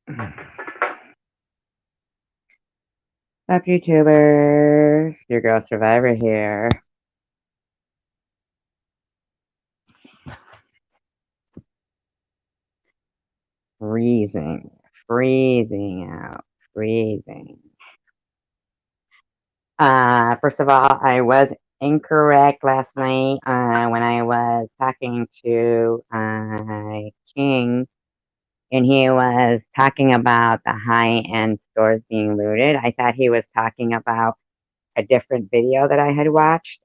Up, YouTubers? Your girl Survivor here. Freezing. Freezing out. Freezing. First of all, I was incorrect last night when I was talking to King, and he was talking about the high-end stores being looted. I thought he was talking about a different video that I had watched.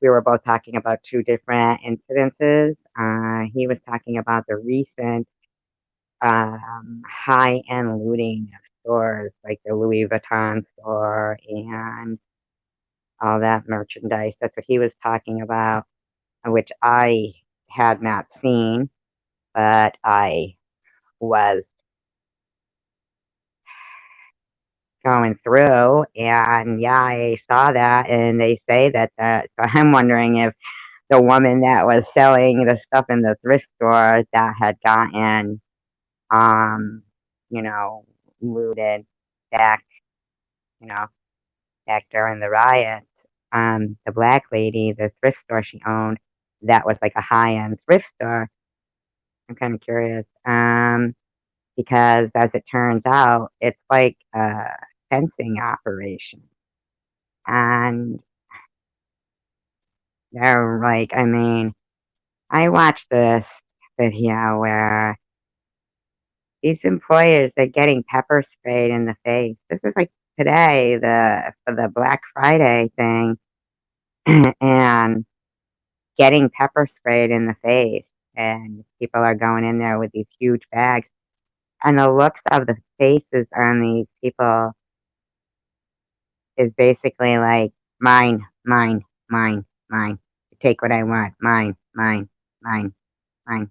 We were both talking about two different incidences. He was talking about the recent high-end looting of stores, like the Louis Vuitton store and all that merchandise. That's what he was talking about, which I had not seen, but I was going through, and yeah, I saw that, and they say that. So I'm wondering if the woman that was selling the stuff in the thrift store that had gotten, um, you know, looted back, you know, back during the riots, the black lady, the thrift store she owned, that was like a high-end thrift store. I'm kind of curious, because as it turns out, it's like a fencing operation, and they're like, I mean, I watched this video where these employers are getting pepper sprayed in the face. This is like today, for the Black Friday thing, and getting pepper sprayed in the face. And people are going in there with these huge bags. And the looks of the faces on these people is basically like, mine, mine, mine, mine. Take what I want. Mine, mine, mine, mine.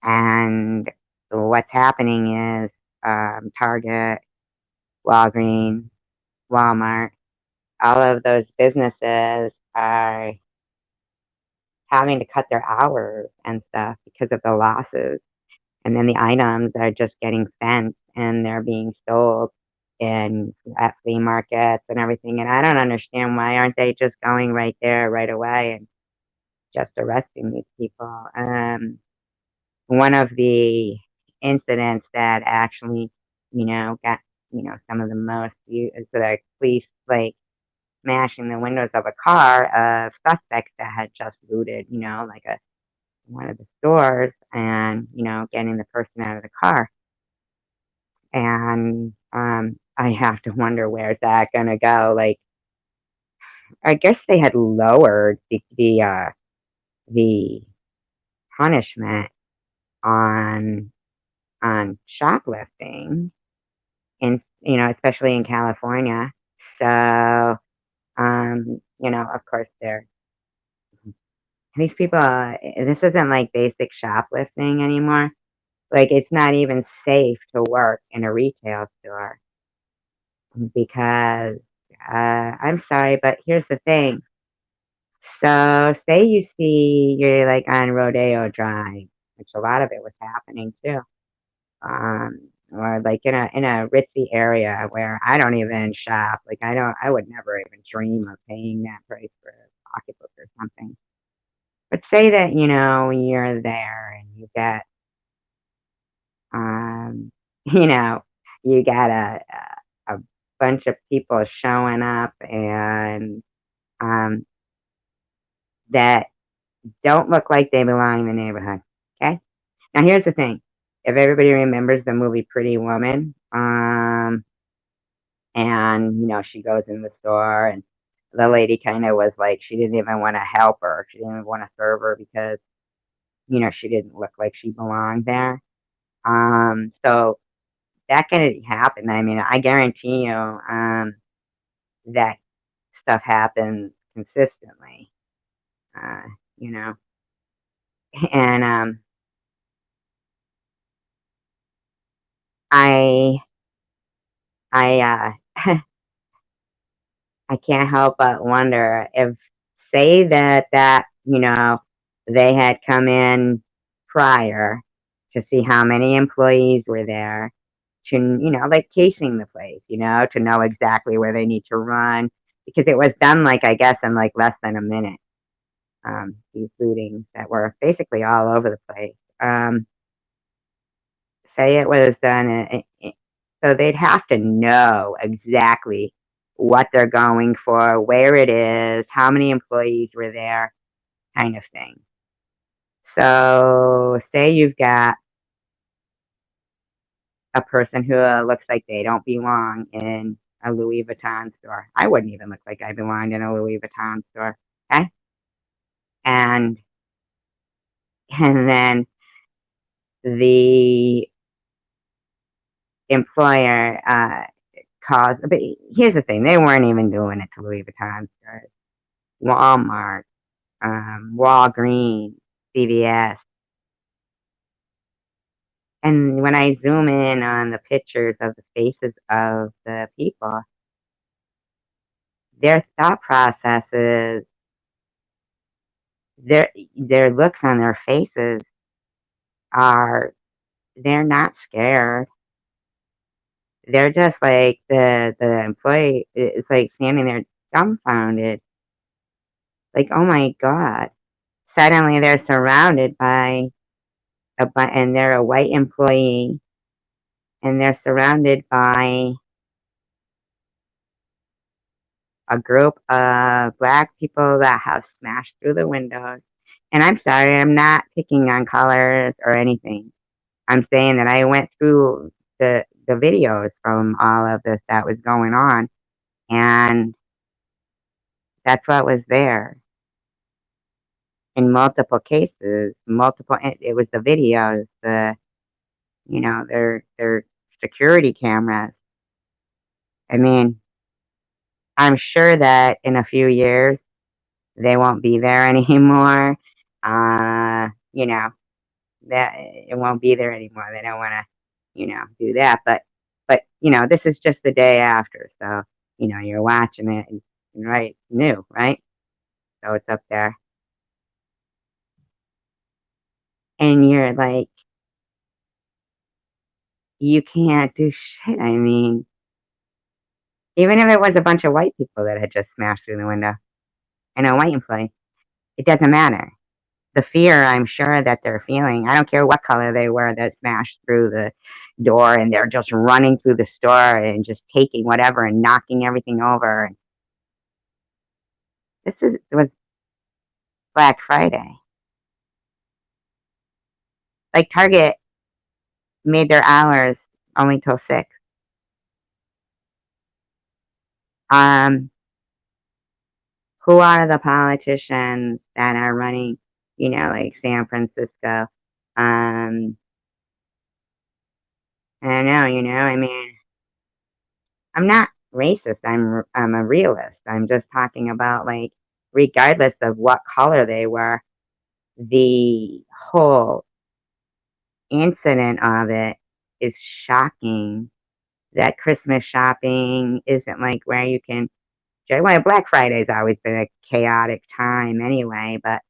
And what's happening is Target, Walgreens, Walmart, all of those businesses are having to cut their hours and stuff because of the losses. And then the items are just getting fenced and they're being sold in at flea markets and everything. And I don't understand, why aren't they just going right there right away and just arresting these people? One of the incidents that actually, got, some of the most views is the police, like, smashing the windows of a car of suspects that had just looted, like one of the stores, and, getting the person out of the car. And I have to wonder, where's that gonna go? Like, I guess they had lowered the punishment on shoplifting, in, especially in California. So, of course, these people. This isn't like basic shoplifting anymore. Like, it's not even safe to work in a retail store because, I'm sorry, but here's the thing. So, say you're like on Rodeo Drive, which a lot of it was happening too, or like in a ritzy area where I don't even shop. Like, I would never even dream of paying that price for a pocketbook or something. But say that you're there and you get, um, you know, you got a bunch of people showing up, and um, that don't look like they belong in the neighborhood. Okay. Now here's the thing. If everybody remembers the movie Pretty Woman, and she goes in the store, and the lady kind of was like, she didn't even want to help her. She didn't even want to serve her because she didn't look like she belonged there. So that can happen. I mean, I guarantee you, that stuff happens consistently. Uh, you know, and I I I can't help but wonder if, say that they had come in prior to see how many employees were there, to, like casing the place, to know exactly where they need to run, because it was done, like, I guess, in like less than a minute. These lootings that were basically all over the place. Say it was done, so they'd have to know exactly what they're going for, where it is, how many employees were there, kind of thing. So say you've got a person who looks like they don't belong in a Louis Vuitton store. I wouldn't even look like I belonged in a Louis Vuitton store. Okay? And then the employer calls. But here's the thing: they weren't even doing it to Louis Vuitton stores, Walmart, Walgreens, CVS. And when I zoom in on the pictures of the faces of the people, their thought processes, their looks on their faces are, they're not scared. They're just like the employee is like standing there dumbfounded, like, oh my god. Suddenly they're surrounded by and they're a white employee, and they're surrounded by a group of black people that have smashed through the windows. And I'm sorry, I'm not picking on colors or anything. I'm saying that I went through the videos from all of this that was going on, and that's what was there in multiple cases. It was the videos, their security cameras. I mean, I'm sure that in a few years they won't be there anymore. You know, that it won't be there anymore. They don't want to, do that. But this is just the day after, so you're watching it, and right, it's new, right? So it's up there, and you're like, you can't do shit. I mean, even if it was a bunch of white people that had just smashed through the window, and a white employee, it doesn't matter. The fear, I'm sure, that they're feeling, I don't care what color they were that smashed through the door, and they're just running through the store and just taking whatever and knocking everything over. It was Black Friday. Like, Target made their hours only till 6. Um, who are the politicians that are running, like San Francisco? I don't know, I mean, I'm not racist. I'm a realist. I'm just talking about, like, regardless of what color they were, the whole incident of it is shocking. That Christmas shopping isn't like where you can. Well, Black Friday's always been a chaotic time anyway, but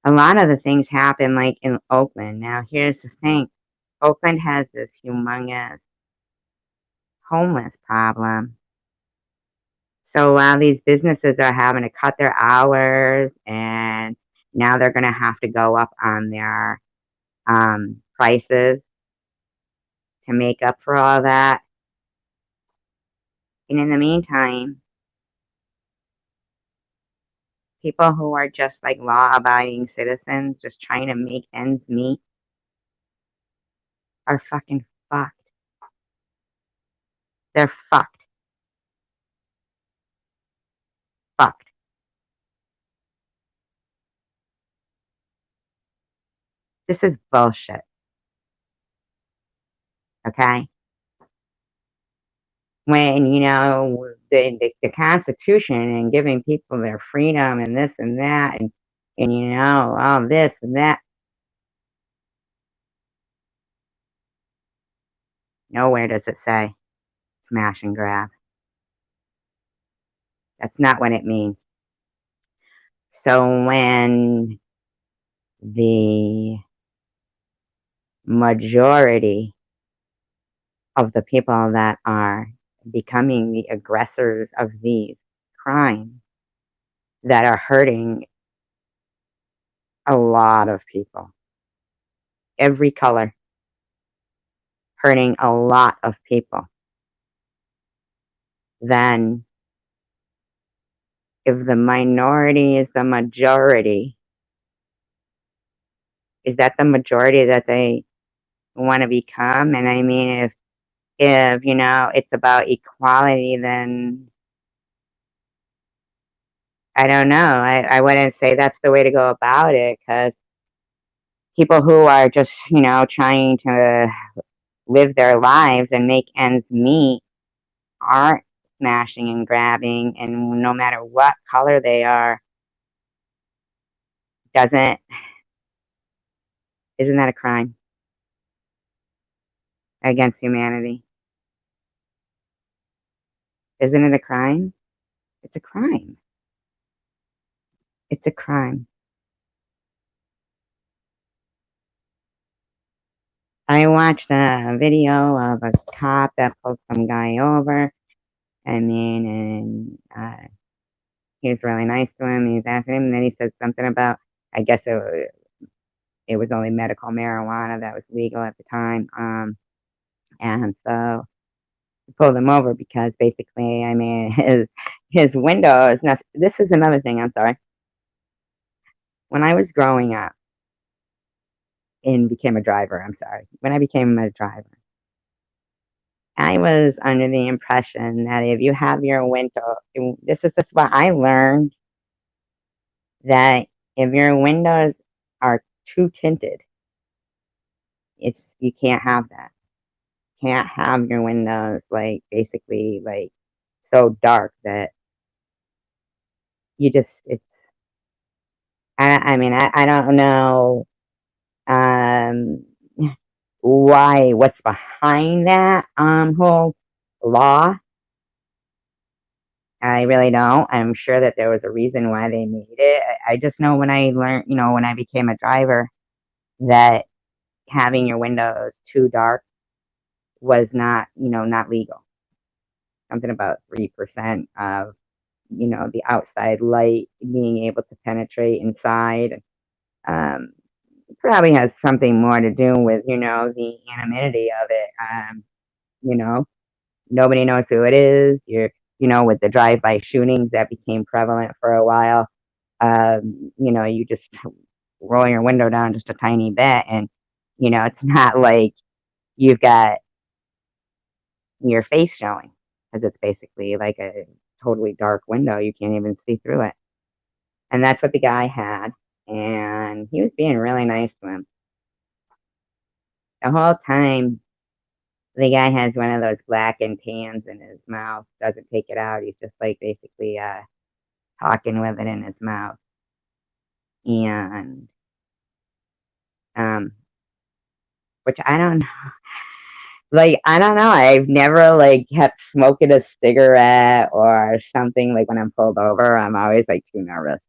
a lot of the things happen like in Oakland. Now, here's the thing: Oakland has this humongous homeless problem. So while these businesses are having to cut their hours, and now they're going to have to go up on their prices to make up for all that. And in the meantime, people who are just like law-abiding citizens, just trying to make ends meet, are fucking fucked. They're fucked. Fucked. This is bullshit. Okay? When, the Constitution and giving people their freedom and this and that, and all this and that, nowhere does it say smash and grab. That's not what it means. So when the majority of the people that are becoming the aggressors of these crimes that are hurting a lot of people, every color, hurting a lot of people, then if the minority is the majority, is that the majority that they want to become? And I mean, if it's about equality, then I don't know. I wouldn't say that's the way to go about it, because people who are just, trying to live their lives and make ends meet aren't smashing and grabbing, and no matter what color they are, doesn't isn't that a crime against humanity? Isn't it a crime? It's a crime. It's a crime. I watched a video of a cop that pulled some guy over. I mean, and he was really nice to him. He was asking him, and then he said something about, I guess it was only medical marijuana that was legal at the time. And so he pulled him over because basically, I mean, his windows. Now, this is another thing. I'm sorry. When I was growing up and became a driver, I'm sorry. When I became a driver, I was under the impression that if you have your window, this is just what I learned, that if your windows are too tinted, you can't have that. Can't have your windows like basically like so dark that you just it's. I mean, I don't know um what's behind that whole law. I really don't. I'm sure that there was a reason why they made it. I just know when I learned, when I became a driver, that having your windows too dark was not legal. Something about 3% of, the outside light being able to penetrate inside. Um, Probably has something more to do with, the anonymity of it. You know, Nobody knows who it is. With the drive-by shootings that became prevalent for a while, you just roll your window down just a tiny bit, and, it's not like you've got your face showing, because it's basically like a totally dark window. You can't even see through it. And that's what the guy had. And he was being really nice to him. The whole time, the guy has one of those blackened tans in his mouth, doesn't take it out. He's just like basically talking with it in his mouth. And, um, which I don't know. Like, I don't know. I've never like kept smoking a cigarette or something. Like when I'm pulled over, I'm always like too nervous.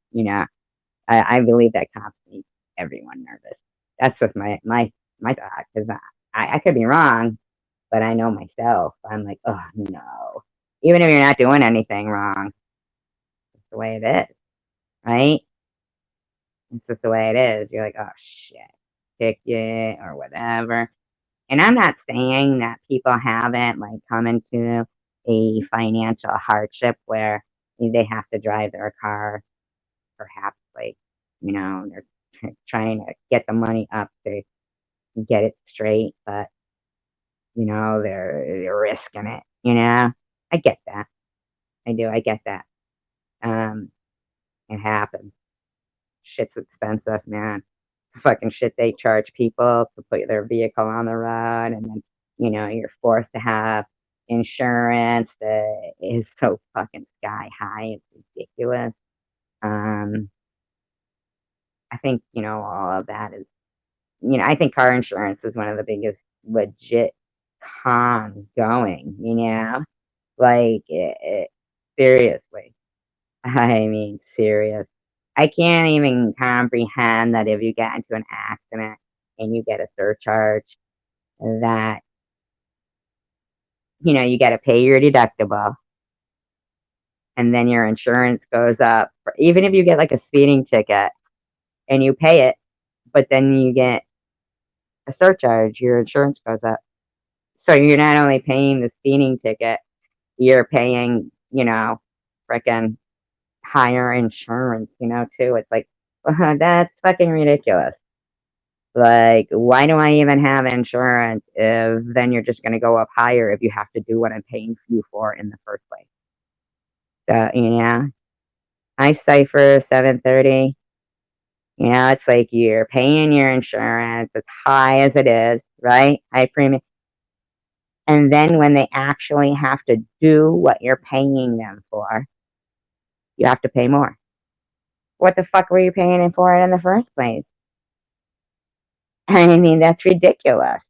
I believe that cops make everyone nervous. That's just my thought, because I could be wrong, but I know myself. I'm like, oh no. Even if you're not doing anything wrong, it's the way it is, right? It's just the way it is. You're like, oh shit, ticket or whatever. And I'm not saying that people haven't like come into a financial hardship where they have to drive their car, perhaps like, they're trying to get the money up to get it straight, but they're risking it. I get that. I do. I get that. Um, it happens. Shit's expensive, man. Fucking shit they charge people to put their vehicle on the road, and then you're forced to have insurance that is so fucking sky high. It's ridiculous. Um, I think all of that is. I think car insurance is one of the biggest legit cons going. Like seriously. I mean, serious. I can't even comprehend that if you get into an accident and you get a surcharge, that, you got to pay your deductible, and then your insurance goes up. Even if you get like a speeding ticket and you pay it, but then you get a surcharge, your insurance goes up. So you're not only paying the speeding ticket, you're paying, freaking higher insurance, too. It's like, that's fucking ridiculous. Like, why do I even have insurance if then you're just going to go up higher if you have to do what I'm paying you for in the first place? So, yeah, I cipher 730. It's like you're paying your insurance as high as it is, right? High premium. And then when they actually have to do what you're paying them for, you have to pay more. What the fuck were you paying it for in the first place? I mean, that's ridiculous.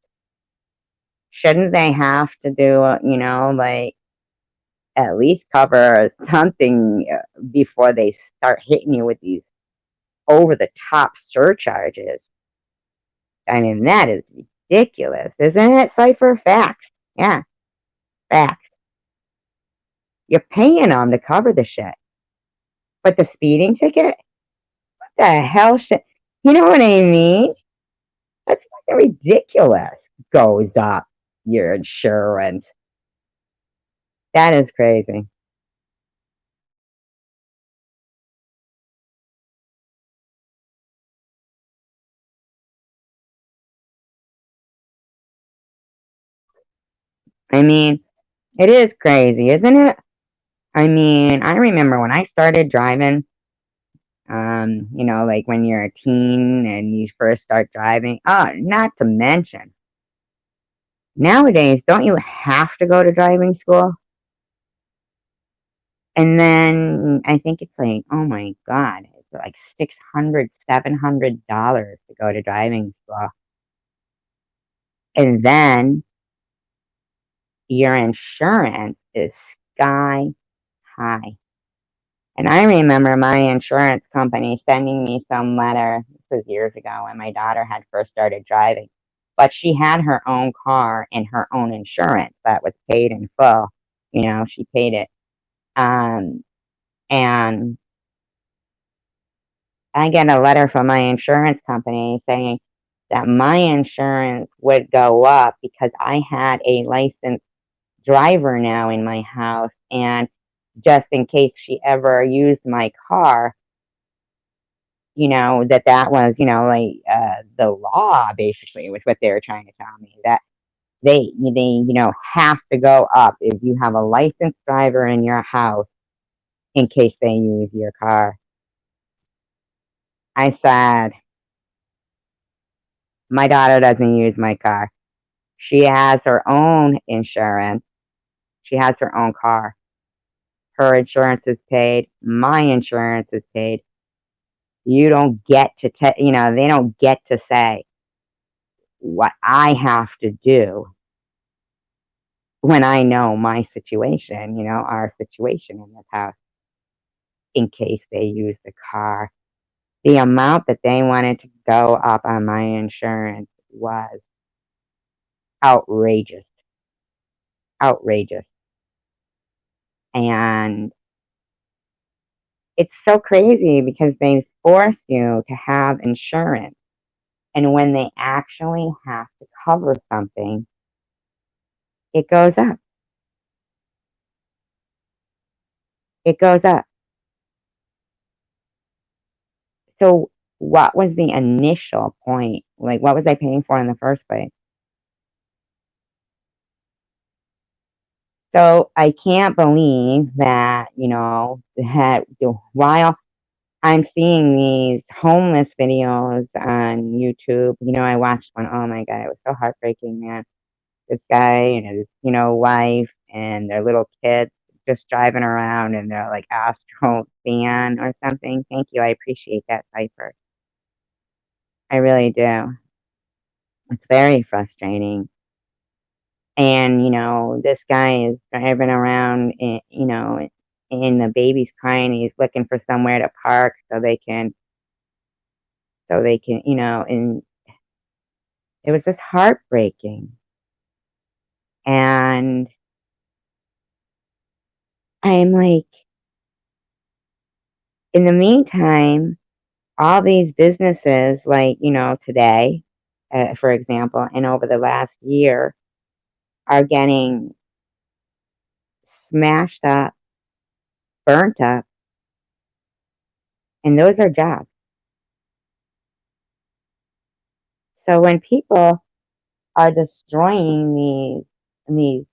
Shouldn't they have to do, like at least cover something before they start hitting you with these over the top surcharges? I mean, that is ridiculous, isn't it? Cipher facts. Yeah, facts. You're paying them to cover the shit. But the speeding ticket? What the hell shit? You know what I mean? That's fucking ridiculous. Goes up your insurance. That is crazy. I mean, it is crazy, isn't it? I mean, I remember when I started driving, like when you're a teen and you first start driving. Oh, not to mention, nowadays, don't you have to go to driving school? And then I think it's like, oh my God, it's like $600, $700 to go to driving school. And then your insurance is sky high. And I remember my insurance company sending me some letter. This was years ago when my daughter had first started driving. But she had her own car and her own insurance that was paid in full. She paid it. Um, and I get a letter from my insurance company saying that my insurance would go up because I had a licensed driver now in my house. And just in case she ever used my car, that was, like the law basically was what they were trying to tell me, that they have to go up if you have a licensed driver in your house in case they use your car. I said, my daughter doesn't use my car. She has her own insurance. She has her own car. Her insurance is paid. My insurance is paid. You don't get to, they don't get to say what I have to do when I know my situation, our situation in this house, in case they use the car. The amount that they wanted to go up on my insurance was outrageous. Outrageous. And it's so crazy because they force you to have insurance. And when they actually have to cover something, it goes up. It goes up. So what was the initial point? Like, what was I paying for in the first place? So I can't believe that, while I'm seeing these homeless videos on YouTube, I watched one. Oh my God, it was so heartbreaking, man. This guy and his, wife and their little kids just driving around in their like Astro van or something. Thank you. I appreciate that, Cypher. I really do. It's very frustrating. And, this guy is driving around, and the baby's crying, and he's looking for somewhere to park so they can, and it was just heartbreaking. And I'm like, in the meantime, all these businesses, like, today, for example, and over the last year, are getting smashed up, burnt up, and those are jobs. So when people are destroying these,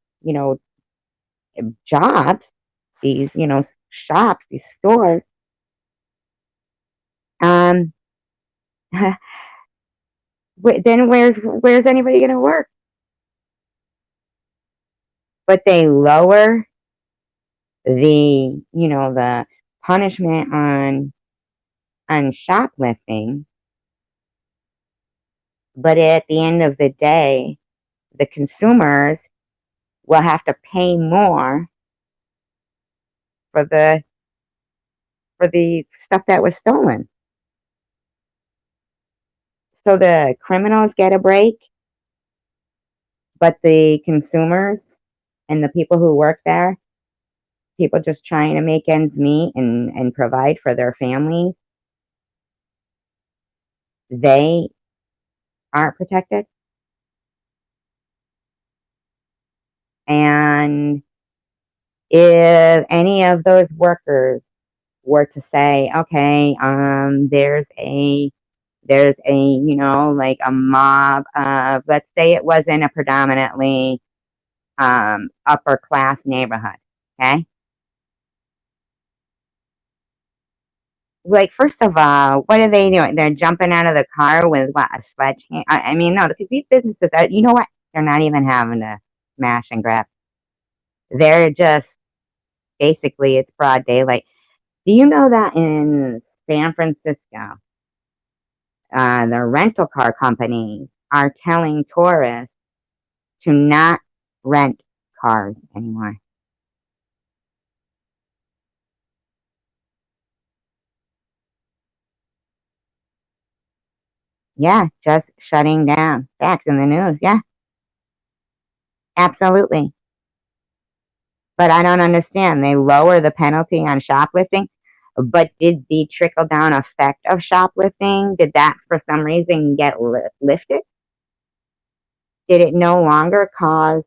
jobs, these, shops, these stores, um, then where's anybody going to work? But they lower the punishment on shoplifting, but at the end of the day, the consumers will have to pay more for the stuff that was stolen. So the criminals get a break, but the consumers and the people who work there, people just trying to make ends meet and provide for their families, they aren't protected. And if any of those workers were to say, okay, there's a like a mob of, let's say it wasn't a predominantly upper class neighborhood, okay? Like, first of all, what are they doing? They're jumping out of the car with what, a sledgehammer? I mean, no, because these businesses are, you know what? They're not even having to smash and grab. They're just, basically, it's broad daylight. Do you know that in San Francisco, the rental car companies are telling tourists to not rent cars anymore? Yeah, just shutting down. Facts in the news. Yeah, absolutely. But I don't understand. They lower the penalty on shoplifting, but did the trickle down effect of shoplifting, did that for some reason get lifted? Did it no longer cause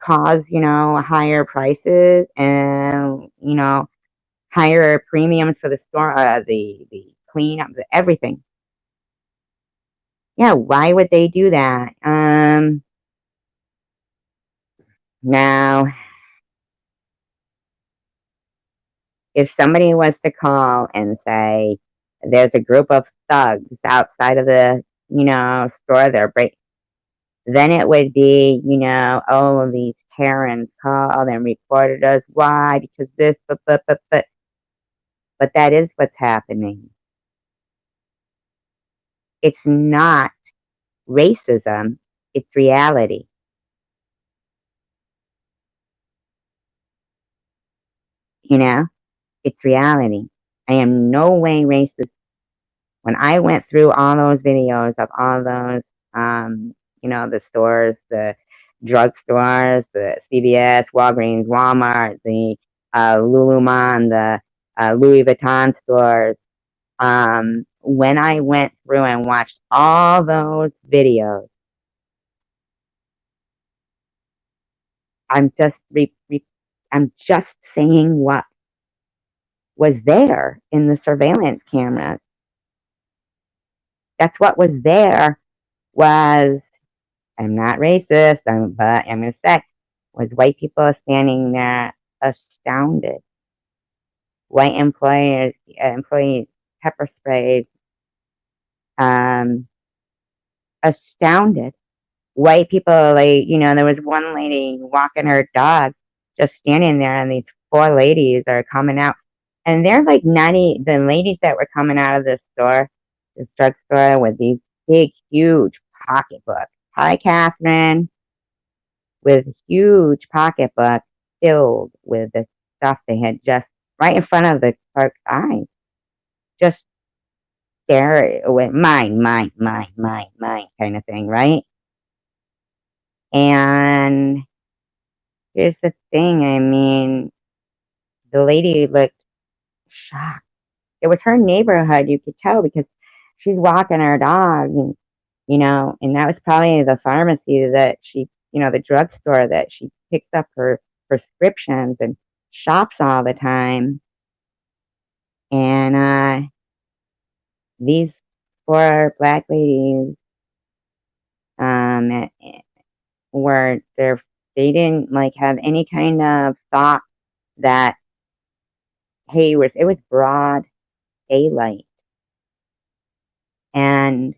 higher prices and higher premiums for the store, the cleanup, everything? Yeah, why would they do that? Now, if somebody was to call and say there's a group of thugs outside of the store, then it would be, oh, these parents called and reported us. Why? Because this, but that is what's happening. It's not racism, it's reality. It's reality. I am no way racist. When I went through all those videos of all those, the stores, the drugstores, the CVS, Walgreens, Walmart, the Lululemon, the Louis Vuitton stores, when I went through and watched all those videos, I'm just I'm just saying what was there in the surveillance cameras. That's what was there. Was, I'm not racist, but I'm going to say, was white people standing there astounded. White employees pepper sprayed, astounded. White people, like, there was one lady walking her dog, just standing there, and these four ladies are coming out. And they're like the ladies that were coming out of this drugstore with these big, huge pocketbooks. Hi, Catherine. With huge pocketbooks filled with this stuff they had just right in front of the clerk's eyes. Just stare away, mine kind of thing, right? And here's the thing, I mean, the lady looked shocked. It was her neighborhood, you could tell, because she's walking her dog, and that was probably the pharmacy that she, the drugstore that she picks up her prescriptions and shops all the time. And these four black ladies, um, were there. They didn't like have any kind of thought that, hey, it was broad daylight, and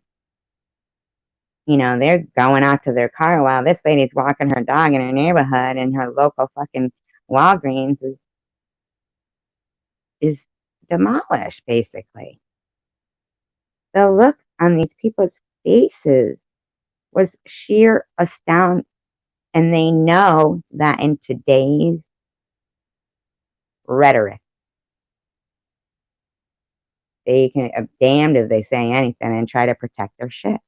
they're going out to their car while this lady's walking her dog in her neighborhood, and her local fucking Walgreens is demolished, basically. The look on these people's faces was sheer astound, and they know that in today's rhetoric, they can damned if they say anything and try to protect their shit.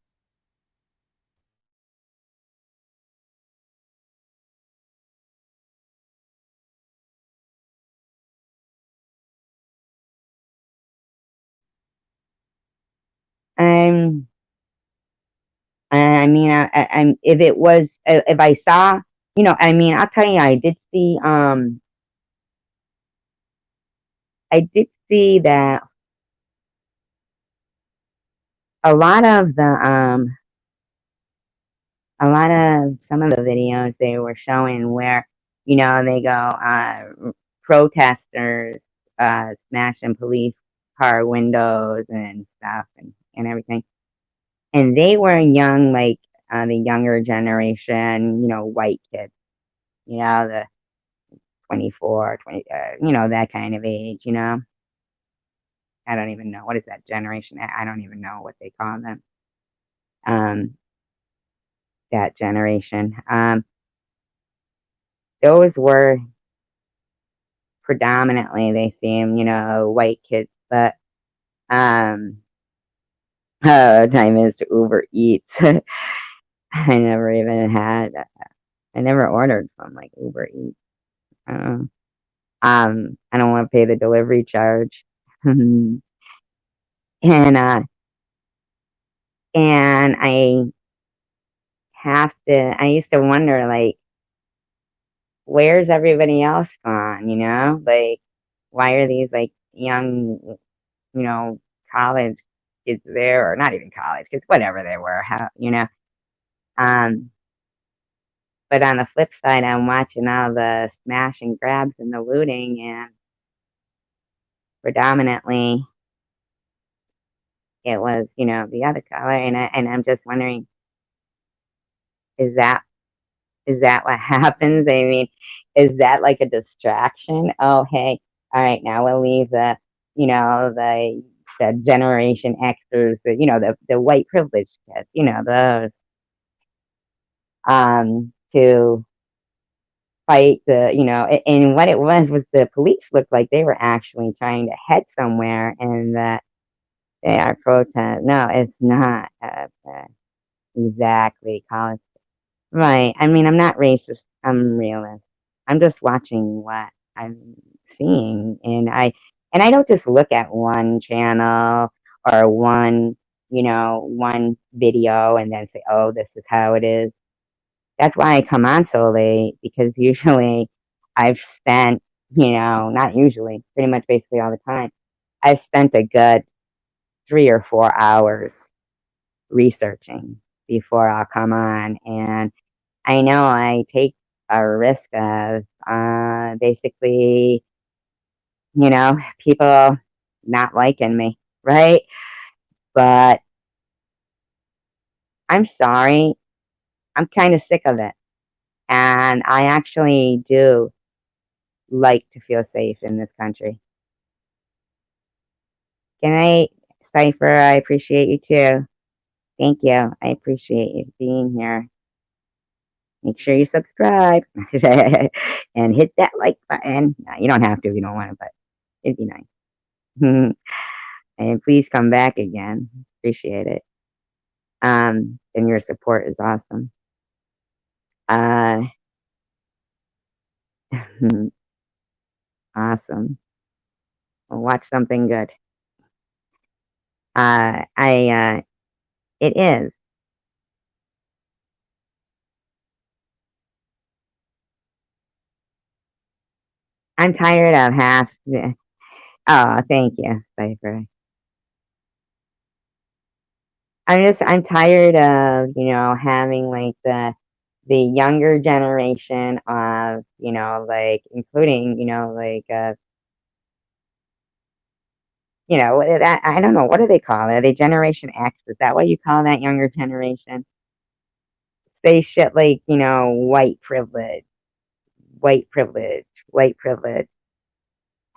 Um, I mean, if it was, if I saw, I mean, I'll tell you, I did see that a lot of some of the videos they were showing where, they go, protesters, smashing police car windows and stuff and everything. And they were young, like, the younger generation, white kids, the 24, 20, that kind of age, I don't even know. What is that generation? I don't even know what they call them. Um, that generation. Those were predominantly, they seem, white kids, but, time is to Uber Eats. I never even had, I never ordered from like Uber Eats. I don't want to pay the delivery charge. and and I used to wonder, like, where's everybody else gone, like, why are these like young, you know college kids there, or not even college kids, whatever they were, um but on the flip side, I'm watching all the smash and grabs and the looting, and predominantly it was, the other color, and I'm just wondering, is that what happens? I mean, is that like a distraction? Oh, hey, all right, now we'll leave the Generation Xers, the white privileged kids, those, to fight and what it was the police looked like they were actually trying to head somewhere, and that they are protest. No, it's not exactly college. Right. I mean, I'm not racist. I'm realist. I'm just watching what I'm seeing, and I don't just look at one channel or one video and then say, "Oh, this is how it is." That's why I come on so late, because usually I've spent, not usually, pretty much basically all the time, I've spent a good 3 or 4 hours researching before I'll come on, and I know I take a risk of, basically, people not liking me, right? But I'm sorry, I'm kind of sick of it. And I actually do like to feel safe in this country. Good night, Cypher. I appreciate you too. Thank you. I appreciate you being here. Make sure you subscribe and hit that like button. No, you don't have to if you don't want to, but it'd be nice. And please come back again. Appreciate it. And your support is awesome. Uh, awesome. We'll watch something good. It is. I'm tired of half. Oh, thank you, Cypher. I'm tired of, having like the younger generation of, like including, I don't know, what do they call it? Are they Generation X? Is that what you call that younger generation? Say shit like, white privilege, white privilege.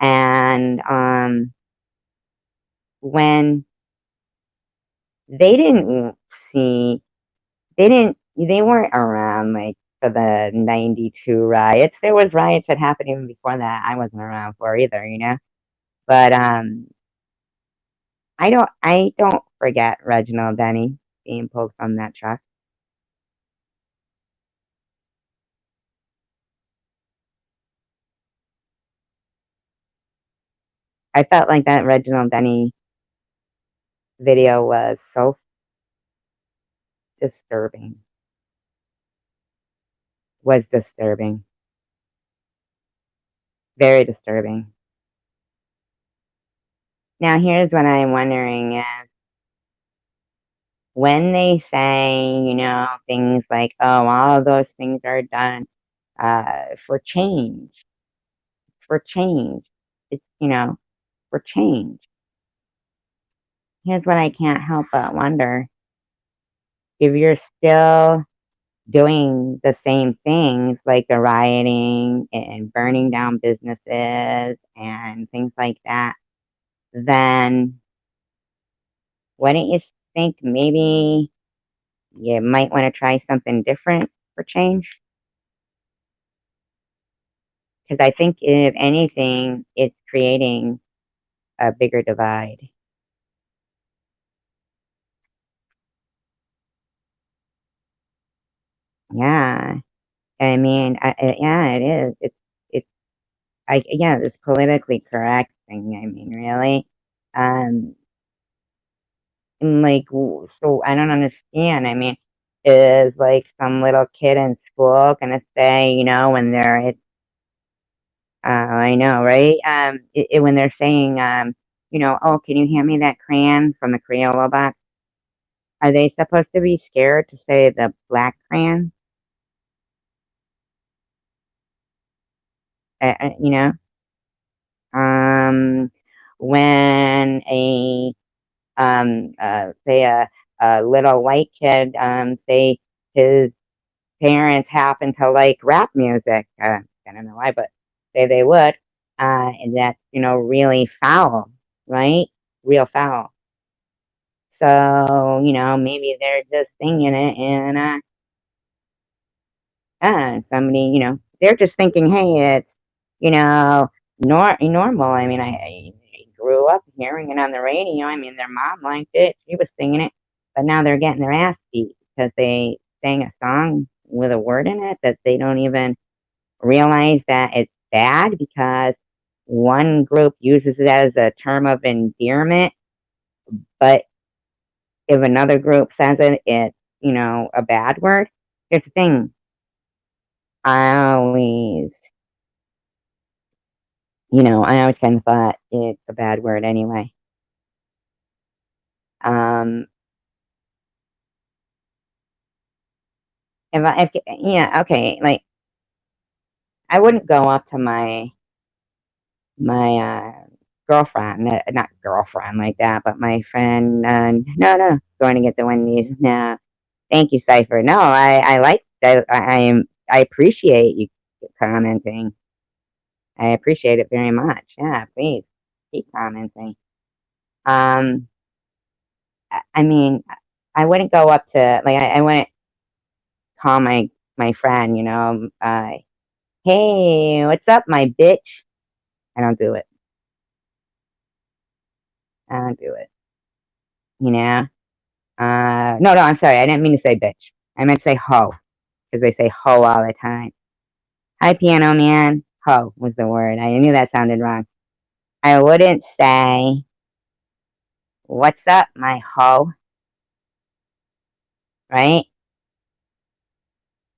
And when they didn't see, they weren't around like for the 92 riots. There was riots that happened even before that. I wasn't around for either. But I don't forget Reginald Denny being pulled from that truck. I felt like that Reginald Denny video was so disturbing. Was disturbing. Very disturbing. Now here's what I'm wondering is when they say, things like, oh, all of those things are done for change, for change. It's, for change. Here's what I can't help but wonder. If you're still doing the same things like the rioting and burning down businesses and things like that, then wouldn't you think maybe you might want to try something different for change? Because I think if anything, it's creating a bigger divide. Yeah, I mean, yeah, it is. It's, yeah, this politically correct thing. I mean, really, um, and like, so I don't understand. I mean, is like some little kid in school gonna say, when they're, I know, right? When they're saying, oh, can you hand me that crayon from the Crayola box? Are they supposed to be scared to say the black crayon? You know, um, when say a little white kid, say his parents happen to like rap music. I don't know why, but say they would, and that's really foul, right? Real foul. So maybe they're just singing it, and somebody, they're just thinking, hey, it's normal. I mean, I grew up hearing it on the radio. I mean, their mom liked it; she was singing it, but now they're getting their ass beat because they sang a song with a word in it that they don't even realize that it's bad because one group uses it as a term of endearment, but if another group says it, it's, a bad word. Here's the thing. I always, I always kind of thought it's a bad word anyway. Um, yeah, okay, like, I wouldn't go up to my girlfriend, not girlfriend like that, but my friend, no, going to get the Wendy's, no. Thank you, Cypher. No, I like that. I appreciate you commenting. I appreciate it very much. Yeah, please keep commenting. Um, I mean, I wouldn't go up to like I wouldn't call my my friend, hey, what's up, my bitch? I don't do it. I don't do it. You know? No, I'm sorry. I didn't mean to say bitch. I meant to say hoe, because they say hoe all the time. Hi, piano man. Hoe was the word. I knew that sounded wrong. I wouldn't say, what's up, my hoe? Right?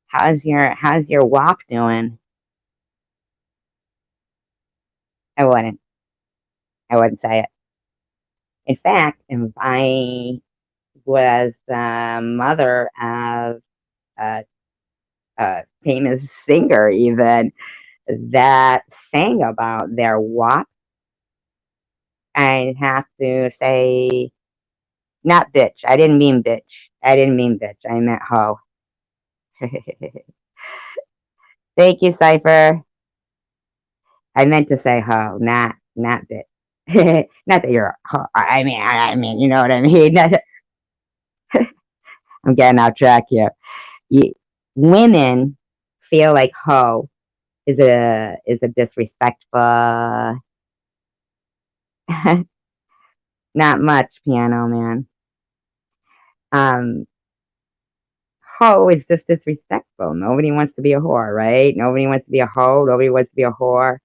How's your WAP doing? I wouldn't. I wouldn't say it. In fact, if I was the mother of a, a famous singer, even that sang about their WAP, I'd have to say, not bitch. I didn't mean bitch. I didn't mean bitch. I meant hoe. Thank you, Cypher. I meant to say hoe, not bitch. Not that you're a hoe. I mean, you know what I mean. I'm getting off track here. You, women feel like hoe is a disrespectful. Not much, piano man. Um, hoe is just disrespectful. Nobody wants to be a whore, right? Nobody wants to be a hoe. Nobody wants to be a whore.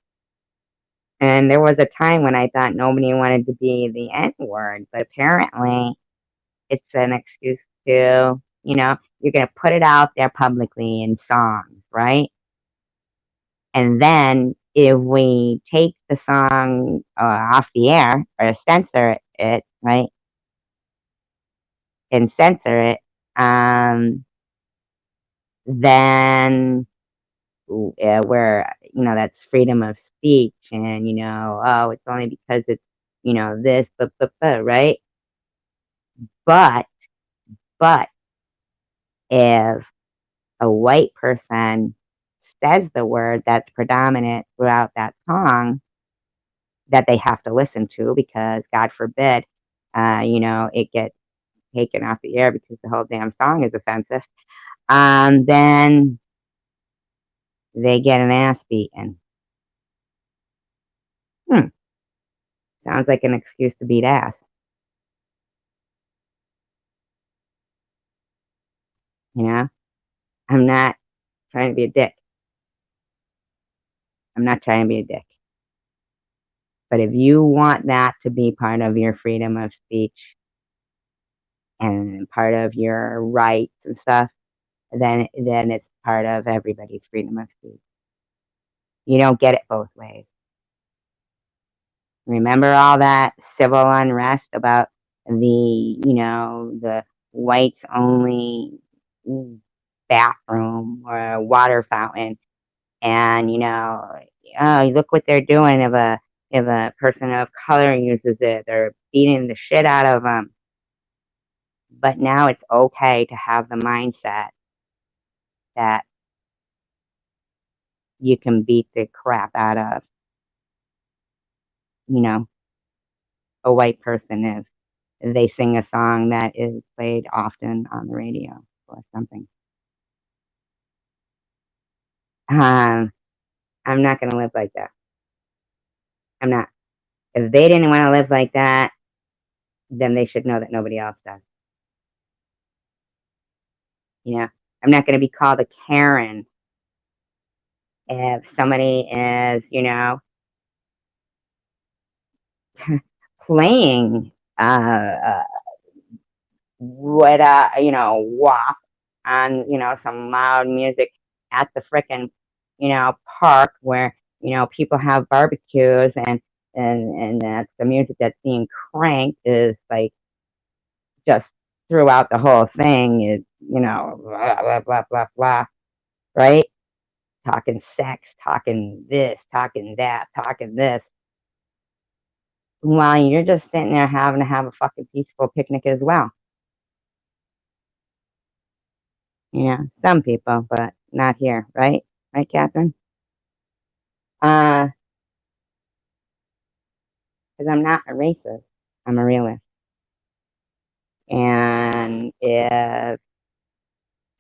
And there was a time when I thought nobody wanted to be the N word, but apparently it's an excuse to, you're going to put it out there publicly in songs, right? And then if we take the song off the air or censor it, right, and censor it, then where, that's freedom of speech and, oh, it's only because it's, this, right? But, but if a white person says the word that's predominant throughout that song that they have to listen to because God forbid, it gets taken off the air because the whole damn song is offensive, then they get an ass beaten. Sounds like an excuse to beat ass. I'm not trying to be a dick. I'm not trying to be a dick. But if you want that to be part of your freedom of speech and part of your rights and stuff, then it's part of everybody's freedom of speech. You don't get it both ways. Remember all that civil unrest about the whites only bathroom or water fountain, and oh, look what they're doing if a person of color uses it, they're beating the shit out of them. But now it's okay to have the mindset that you can beat the crap out of, a white person if they sing a song that is played often on the radio or something. I'm not going to live like that. I'm not. If they didn't want to live like that, then they should know that nobody else does. I'm not going to be called a Karen if somebody is, playing what WAP on some loud music at the frickin' park where people have barbecues and that's the music that's being cranked is like just throughout the whole thing is blah blah blah blah blah, right? Talking sex, talking this, talking that, talking this, while you're just sitting there having to have a fucking peaceful picnic as well. Some people, but not here, right? Right, Catherine? Because I'm not a racist. I'm a realist. And if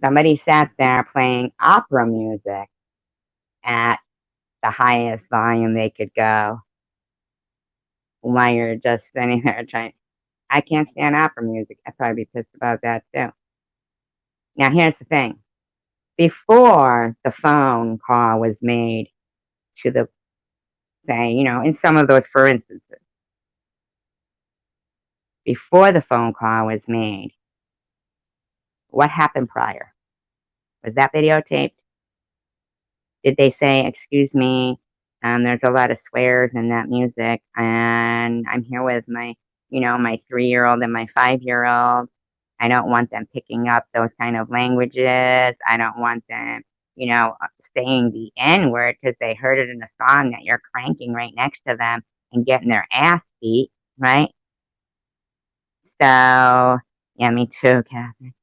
Somebody sat there playing opera music at the highest volume they could go while you're just sitting there trying. I can't stand opera music. I'd probably be pissed about that too. Now, here's the thing. Before the phone call was made to the, say, in some of those, for instances, before the phone call was made, what happened prior? Was that videotaped? Did they say, excuse me, there's a lot of swears in that music, and I'm here with my 3-year-old and my 5-year-old. I don't want them picking up those kind of languages. I don't want them, saying the N word because they heard it in a song that you're cranking right next to them and getting their ass beat, right? So, yeah, me too, Catherine.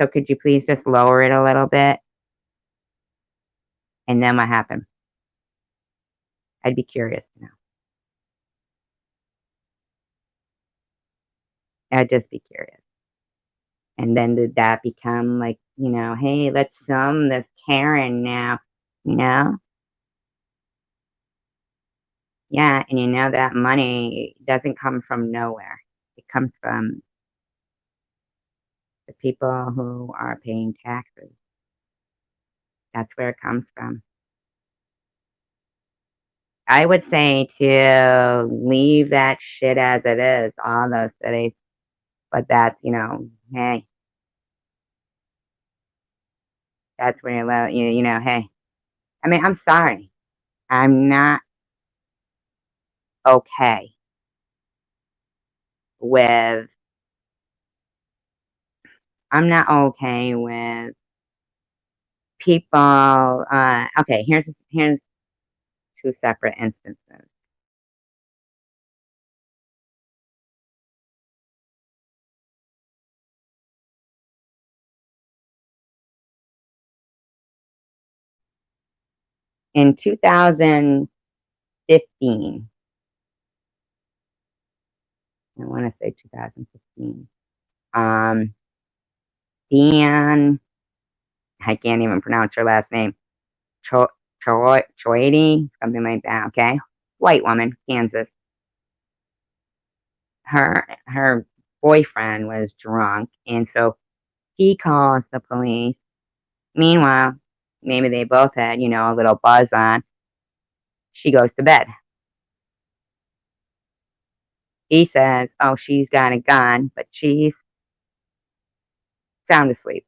So could you please just lower it a little bit? And then what happened? I'd be curious to know. I'd just be curious. And then did that become like, hey, let's film this Karen now, you know? Yeah, and that money doesn't come from nowhere. It comes from the people who are paying taxes. That's where it comes from. I would say to leave that shit as it is, all those cities. But that's, hey, that's where you live, hey. I mean, I'm sorry. I'm not okay with, I'm not okay with people, okay, here's two separate instances. In 2015, I want to say 2015, Deanne, I can't even pronounce her last name, Choidy, something like that, okay? White woman, Kansas. Her boyfriend was drunk, and so he calls the police. Meanwhile, maybe they both had, a little buzz on. She goes to bed. He says, oh, she's got a gun, but she's sound asleep.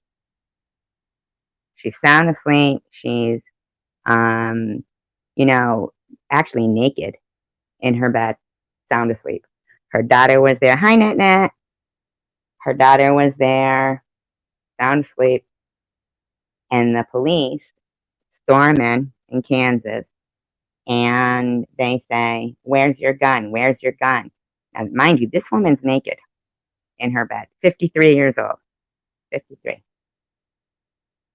She's sound asleep. She's, um, actually naked in her bed, sound asleep. Her daughter was there. Hi, Net. Her daughter was there, sound asleep. And the police storm in Kansas, and they say, where's your gun? Where's your gun? Now, mind you, this woman's naked in her bed, 53 years old, 53.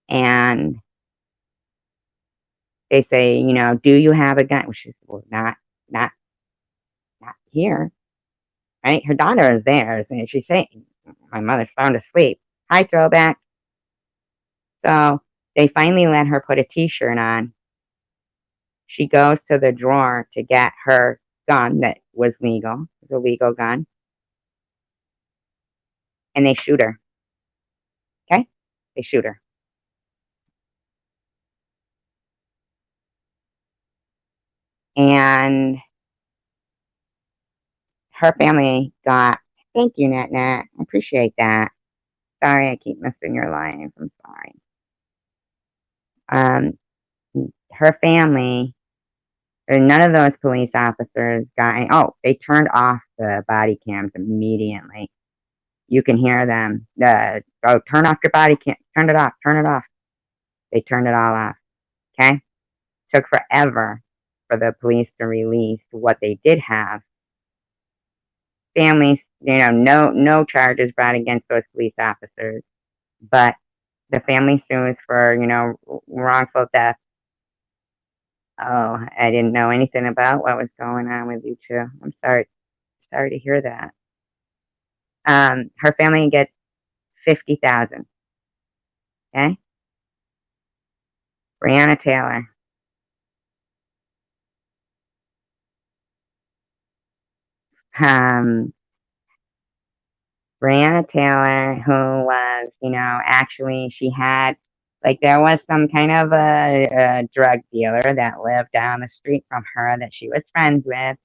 And they say, do you have a gun? Well, she says, well, not here, right? Her daughter is there, and she's saying, my mother's sound asleep. Hi, throwback. So they finally let her put a t-shirt on. She goes to the drawer to get her gun that was legal, it was a legal gun, and they shoot her. Okay? They shoot her. And her family got, thank you, Net. I appreciate that. Sorry, I keep missing your lines. I'm sorry. Her family, or none of those police officers got, they turned off the body cams immediately. You can hear them, turn off your body cam, turn it off. They turned it all off. Okay? Took forever for the police to release what they did have. Families, no charges brought against those police officers, but the family sues for, wrongful death. Oh, I didn't know anything about what was going on with you two. I'm sorry to hear that. Her family gets $50,000. Okay? Breonna Taylor. Um, Breonna Taylor, who was, actually she had, like, there was some kind of a drug dealer that lived down the street from her that she was friends with,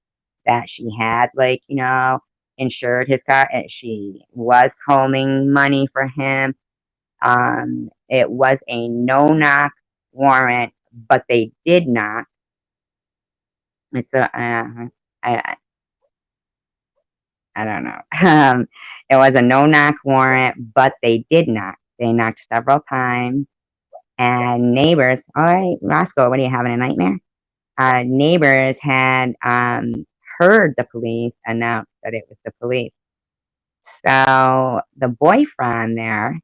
that she had, like, insured his car. And she was holding money for him. It was a no-knock warrant, but they did not. It's a, I, I don't know. It was a no-knock warrant, but they did knock. They knocked several times, and neighbors. All right, Roscoe, what are you having, a nightmare? Neighbors had heard the police announce that it was the police. So the boyfriend there,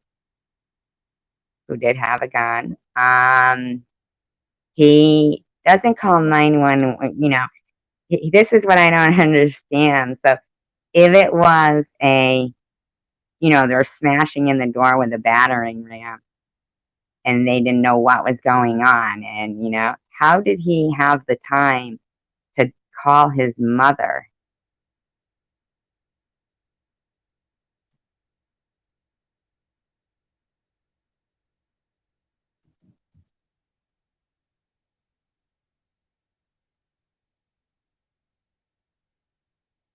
who did have a gun, he doesn't call 911. This is what I don't understand. So if it was they're smashing in the door with a battering ram and they didn't know what was going on, and how did he have the time to call his mother?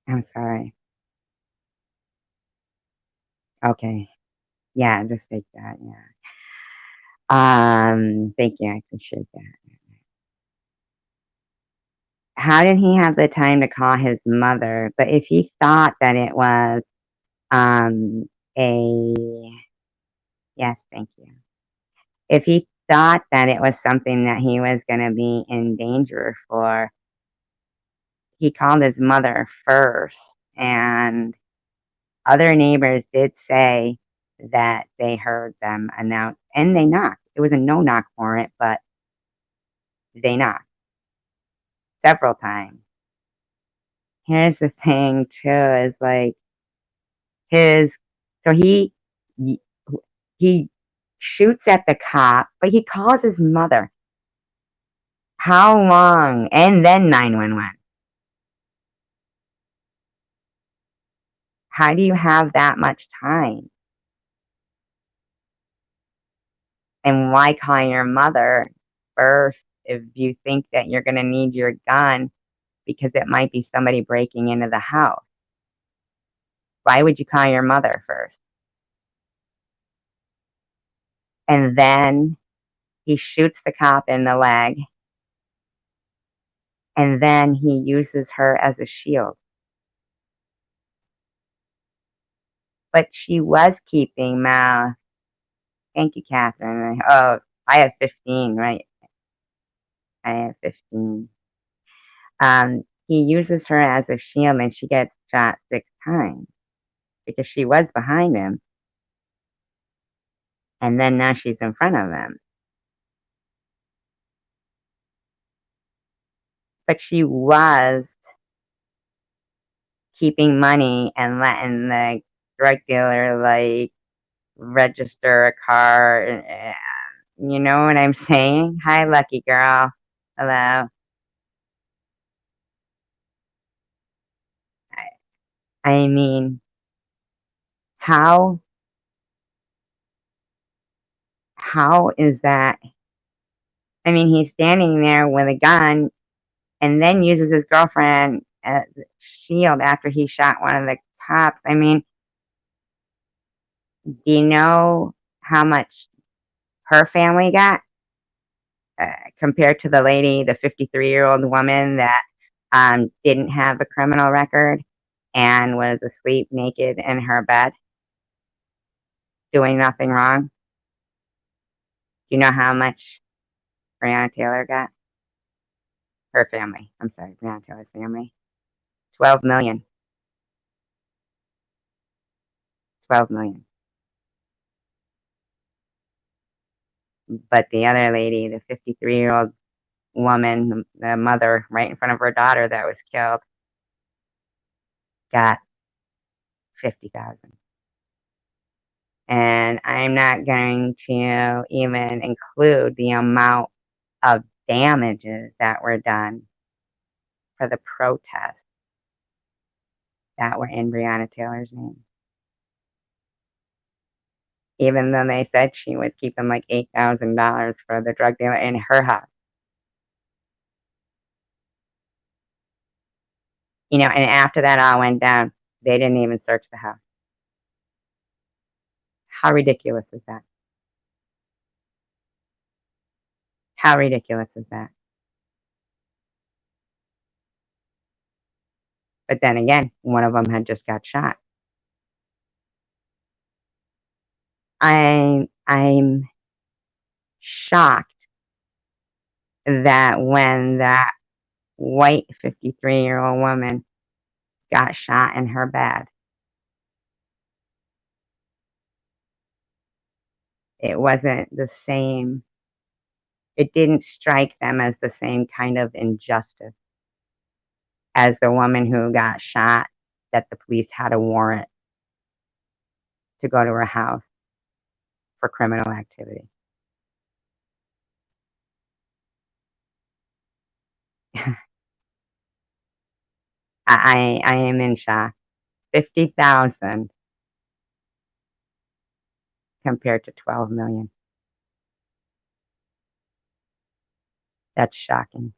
I'm sorry. Okay. Yeah, just take that. Yeah. Thank you. I appreciate that. How did he have the time to call his mother? But if he thought that it was a yes, thank you. If he thought that it was something that he was going to be in danger for, he called his mother first. And other neighbors did say that they heard them announce, and they knocked. It was a no knock warrant, but they knocked several times. Here's the thing, too, is like his, so he shoots at the cop, but he calls his mother. How long? And then 911. How do you have that much time? And why call your mother first if you think that you're going to need your gun because it might be somebody breaking into the house? Why would you call your mother first? And then he shoots the cop in the leg, and then he uses her as a shield. But she was keeping mouth. Thank you, Catherine. Oh, I have 15, right? I have 15. He uses her as a shield, and she gets shot 6 times because she was behind him, and then now she's in front of him. But she was keeping money and letting the drug dealer, like, register a car. You know what I'm saying? Hi, lucky girl. Hello. I mean, how is that? I mean, he's standing there with a gun and then uses his girlfriend as a shield after he shot one of the cops. I mean, do you know how much her family got compared to the lady, the 53-year-old woman that didn't have a criminal record and was asleep naked in her bed doing nothing wrong? Do you know how much Breonna Taylor got? Her family. I'm sorry, Breonna Taylor's family. 12 million. 12 million. But the other lady, the 53-year-old woman, the mother right in front of her daughter that was killed, got 50,000. And And I'm not going to even include the amount of damages that were done for the protests that were in Breonna Taylor's name. Even though they said she was keeping like $8,000 for the drug dealer in her house. And after that all went down, they didn't even search the house. How ridiculous is that? How ridiculous is that? But then again, one of them had just got shot. I'm shocked that when that white 53-year-old woman got shot in her bed, it wasn't the same. It didn't strike them as the same kind of injustice as the woman who got shot, that the police had a warrant to go to her house for criminal activity. I am in shock. 50,000 compared to 12 million. That's shocking.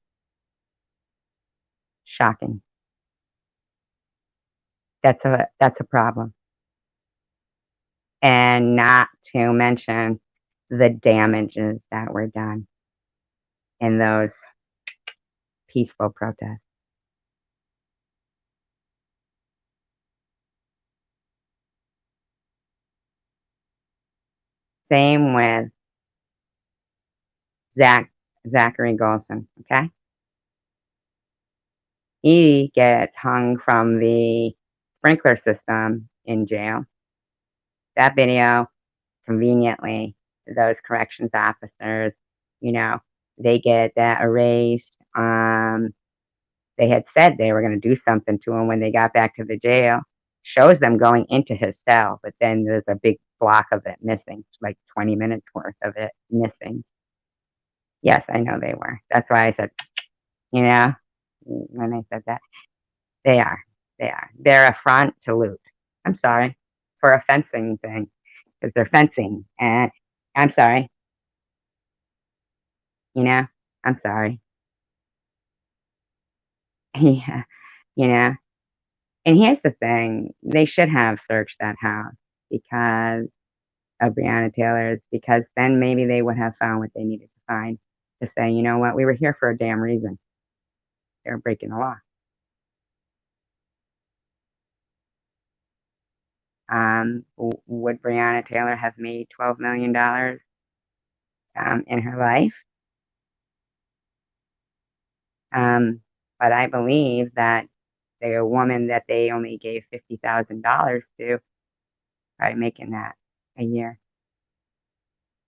Shocking. That's a problem. And not to mention the damages that were done in those peaceful protests. Same with Zachary Golson, okay? He gets hung from the sprinkler system in jail. That video, conveniently, those corrections officers, they get that erased. They had said they were going to do something to him when they got back to the jail. Shows them going into his cell, but then there's a big block of it missing, like 20 minutes worth of it missing. Yes, I know they were. That's why I said, when I said that, they are. They're a front to loot. I'm sorry for a fencing thing, because they're fencing, and I'm sorry. I'm sorry. Yeah, And here's the thing: they should have searched that house because of Breonna Taylor's, because then maybe they would have found what they needed to find to say, you know what, we were here for a damn reason. They were breaking the law. Would Breonna Taylor have made $12 million in her life? But I believe that the woman that they only gave $50,000 to, probably making that a year.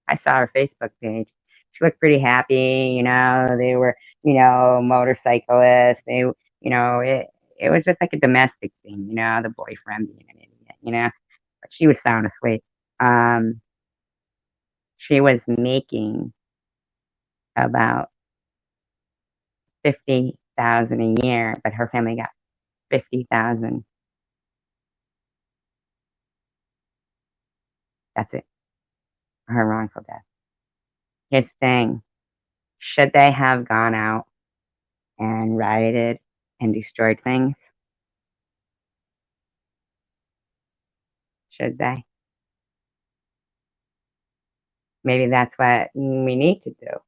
I saw her Facebook page. She looked pretty happy, they were, motorcyclists. It was just like a domestic thing, the boyfriend being an idiot, but she was sound asleep. She was making about 50,000 a year, but her family got 50,000. That's it. Her wrongful death. Here's the thing. Should they have gone out and rioted and destroyed things? Should they? Maybe that's what we need to do.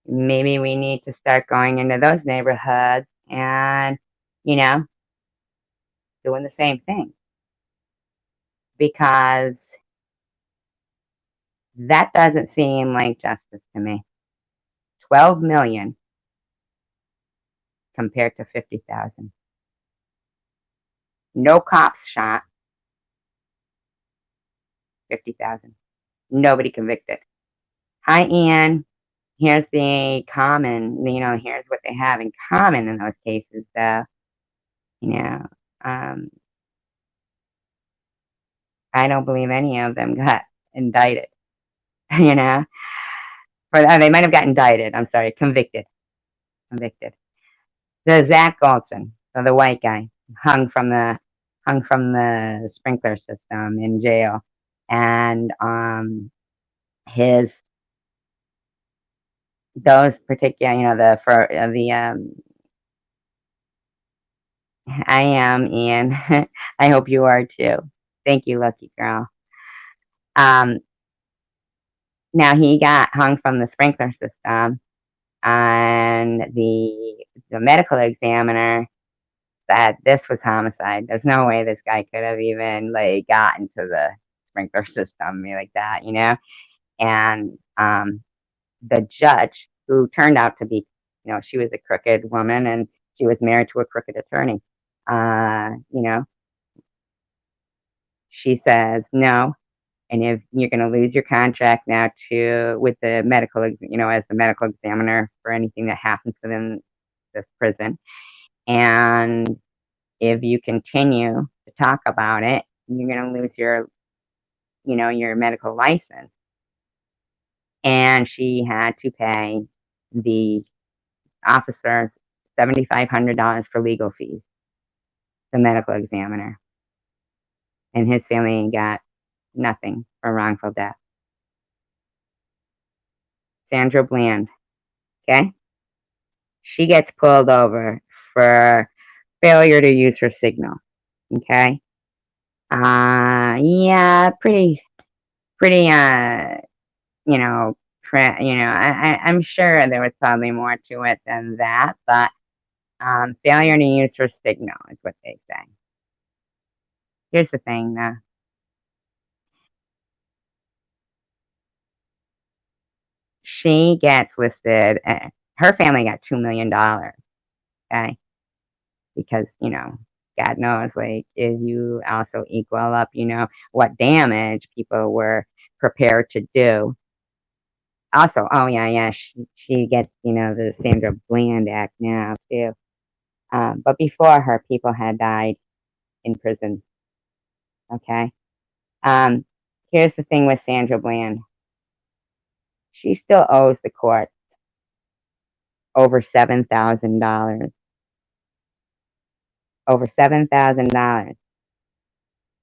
Maybe we need to start going into those neighborhoods and, doing the same thing. Because that doesn't seem like justice to me. 12 million compared to 50,000. No cops shot. 50,000. Nobody convicted. Hi, Ian. Here's the common, here's what they have in common in those cases, though. I don't believe any of them got indicted, you know, they might have got indicted. I'm sorry, convicted. The Zach Galton, so the white guy, hung from the sprinkler system in jail, and his those particular, the for the I am Ian. I hope you are too. Thank you, lucky girl. Um, Now he got hung from the sprinkler system, and the medical examiner said this was homicide. There's no way this guy could have even like got into the sprinkler system like that, And the judge, who turned out to be, she was a crooked woman and she was married to a crooked attorney. She says no, and if you're going to lose your contract now with the medical, as the medical examiner for anything that happens within this prison, and if you continue to talk about it, you're going to lose your medical license. And she had to pay the officer $7,500 for legal fees, the medical examiner, and his family got nothing for wrongful death. Sandra Bland, okay? She gets pulled over for failure to use her signal, okay? Yeah, pretty, I'm sure there was probably more to it than that, but failure to use her signal is what they say. Here's the thing, though. She gets listed, her family got $2 million, okay? Because, God knows, like, if you also equal up, what damage people were prepared to do. Also, oh, yeah, she gets, the Sandra Bland Act now, too. But before her, people had died in prison, okay? Here's the thing with Sandra Bland. She still owes the court over $7,000. Over $7,000.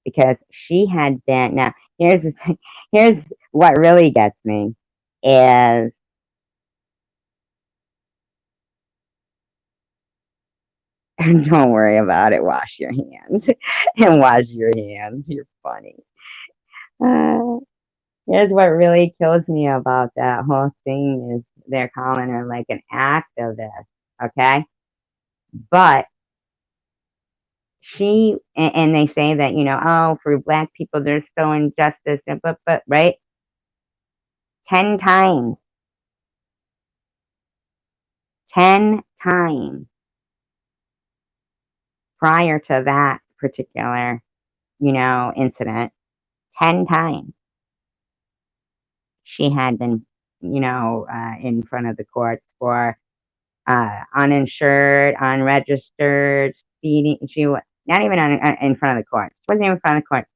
Because she had been, now, here's the thing, here's what really gets me is don't worry about it, wash your hands. And wash your hands. You're funny. Here's what really kills me about that whole thing is they're calling her like an activist, okay? But and they say that, oh, for black people, there's so injustice, but, right? 10 times. 10 times prior to that particular, incident, 10 times she had been, in front of the courts for uninsured, unregistered, speeding. She was not even in front of the court. She wasn't even in front of the court.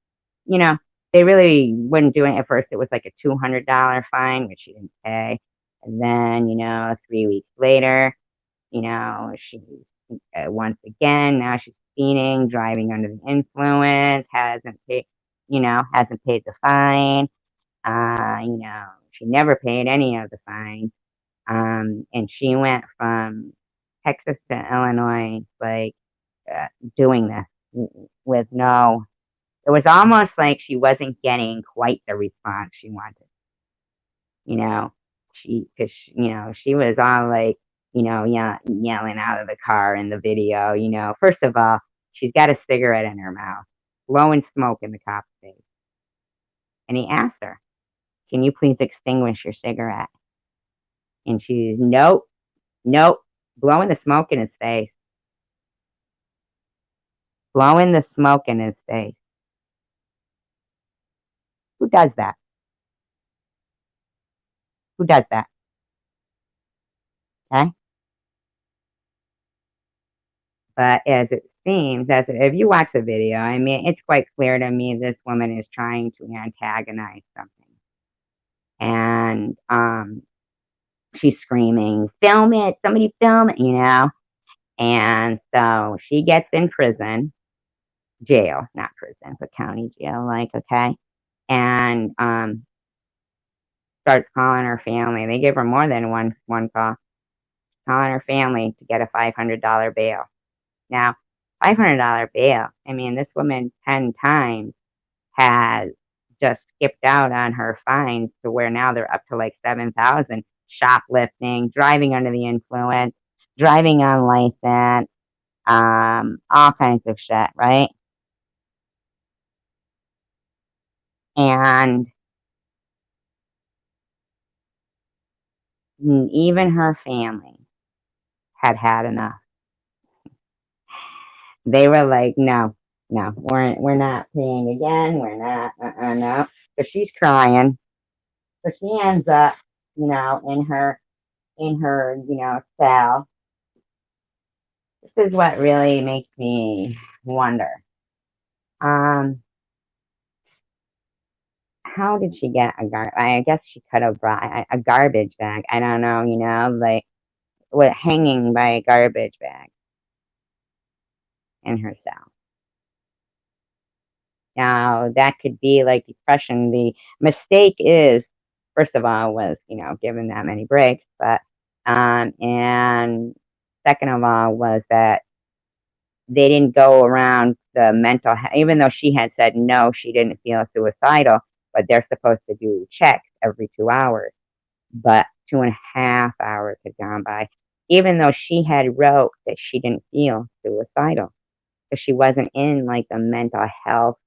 They really wouldn't do it at first. It was like a $200 fine, which she didn't pay. And then, 3 weeks later, she once again, now she's speeding, driving under the influence, hasn't paid the fine. She never paid any of the fine. And she went from Texas to Illinois, like, doing this with no, it was almost like she wasn't getting quite the response she wanted. Because she was all like, yelling out of the car in the video. First of all, she's got a cigarette in her mouth, blowing smoke in the cop's face. And he asked her, "Can you please extinguish your cigarette?" And she's, nope, blowing the smoke in his face. Blowing the smoke in his face. Who does that? Who does that? Okay? But as it seems, if you watch the video, I mean, it's quite clear to me this woman is trying to antagonize something. and she's screaming, "Film it! Somebody film it!" And so she gets in prison, jail, not prison, but county jail, like, okay, and starts calling her family. They give her more than one call, calling her family to get a $500 bail. Now, $500 bail. I mean, this woman 10 times has just skipped out on her fines to where now they're up to like 7,000. Shoplifting, driving under the influence, driving unlicensed, all kinds of shit, right? And even her family had enough. They were like, no, no, we're not paying again. We're not, no. So she's crying. So she ends up, in her cell. This is what really makes me wonder. How did she get I guess she could have brought a garbage bag. I don't know, like what hanging by a garbage bag in her cell. Now that could be like depression. The mistake is, first of all, was given that many breaks, but and second of all was that they didn't go around the mental health, even though she had said no, she didn't feel suicidal, but they're supposed to do checks every 2 hours. But 2.5 hours had gone by, even though she had wrote that she didn't feel suicidal, because she wasn't in like the mental health,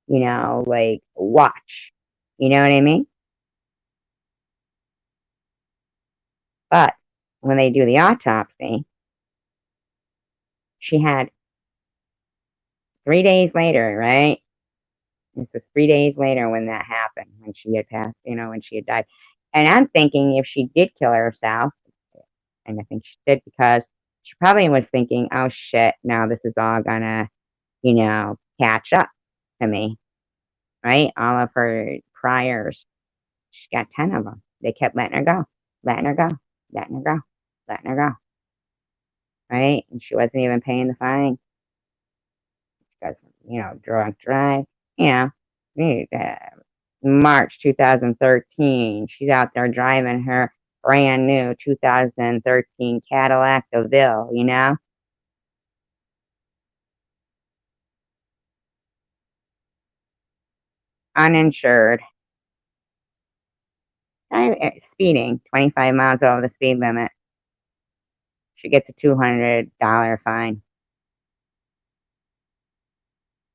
like watch. You know what I mean? But when they do the autopsy, she had 3 days later, right? This was 3 days later when that happened, when she had passed, when she had died. And I'm thinking if she did kill herself, and I think she did because she probably was thinking, oh shit, now this is all gonna, catch up to me, right? All of her priors, she got 10 of them. They kept letting her go, letting her go, letting her go, letting her go, right? And she wasn't even paying the fine because, drunk drive, you know, uh, March 2013, she's out there driving her brand new 2013 Cadillac DeVille, uninsured, speeding 25 miles over the speed limit. She gets a $200 fine.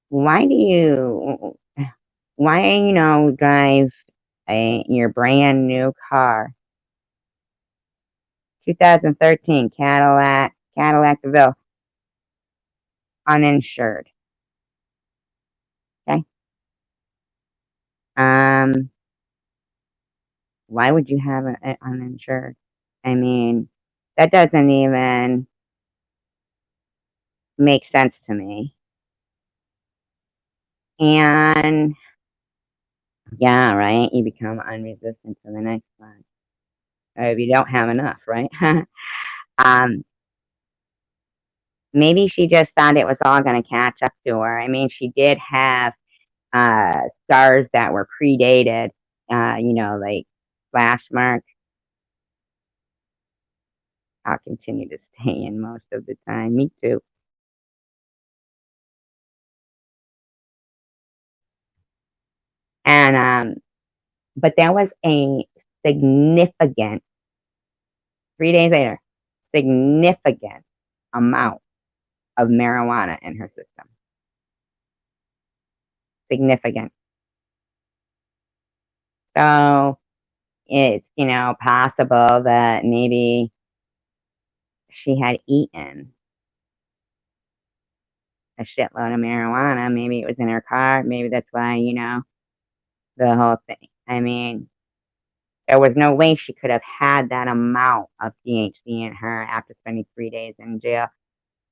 Why do you, drive your brand new car, 2013 Cadillac DeVille, uninsured? Okay. Why would you have it uninsured? I mean, that doesn't even make sense to me. And yeah, right. You become unresistant to the next one. Or if you don't have enough, right? um, maybe she just thought it was all going to catch up to her. I mean, she did have scars that were predated, like splash marks. I'll continue to stay in most of the time. Me too. And but there was a significant 3 days later, significant amount of marijuana in her system. Significant. So it's, possible that maybe she had eaten a shitload of marijuana. Maybe it was in her car. Maybe that's why, the whole thing. I mean, there was no way she could have had that amount of THC in her after spending 3 days in jail,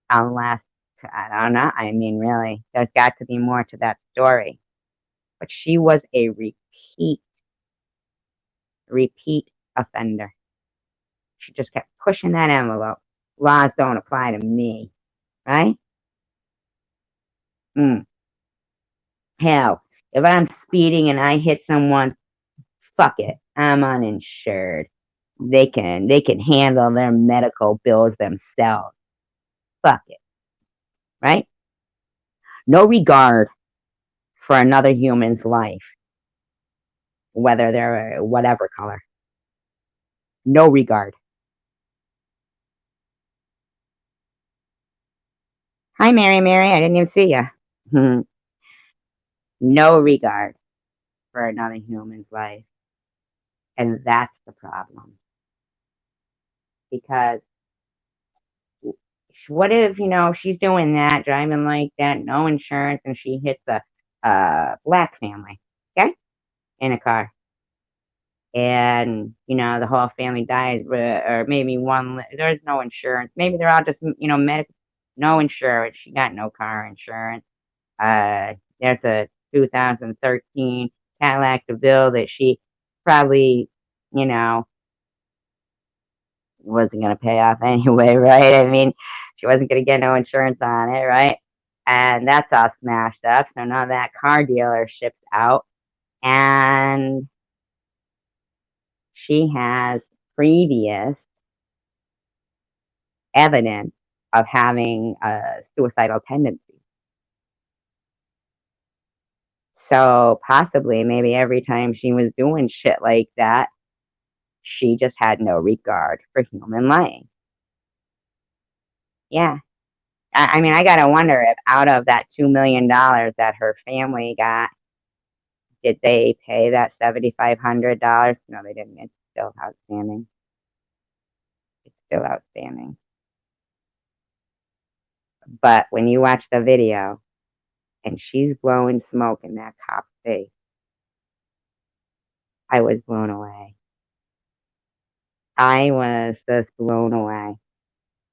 unless, I don't know. I mean, really, there's got to be more to that story. But she was a repeat offender. She just kept pushing that envelope. Laws don't apply to me, right? Hell, if I'm speeding and I hit someone, fuck it. I'm uninsured. They can handle their medical bills themselves. Fuck it, right? No regard for another human's life, whether they're whatever color. No regard. Hi, Mary. I didn't even see you. No regard for another human's life. And that's the problem. Because what if, she's doing that, driving like that, no insurance, and she hits a black family, okay, in a car. And, the whole family dies, or maybe there's no insurance. Maybe they're all just, medical, no insurance. She got no car insurance. There's a 2013 Cadillac DeVille that she probably, wasn't going to pay off anyway, right? I mean, she wasn't going to get no insurance on it, right? And that's all smashed up. So now that car dealership's out, and she has previous evidence of having a suicidal tendency. So possibly, maybe every time she was doing shit like that, she just had no regard for human life. Yeah. I mean, I gotta wonder if out of that $2 million that her family got, did they pay that $7,500? No, they didn't. It's still outstanding. It's still outstanding. But when you watch the video and she's blowing smoke in that cop's face, I was blown away. I was just blown away.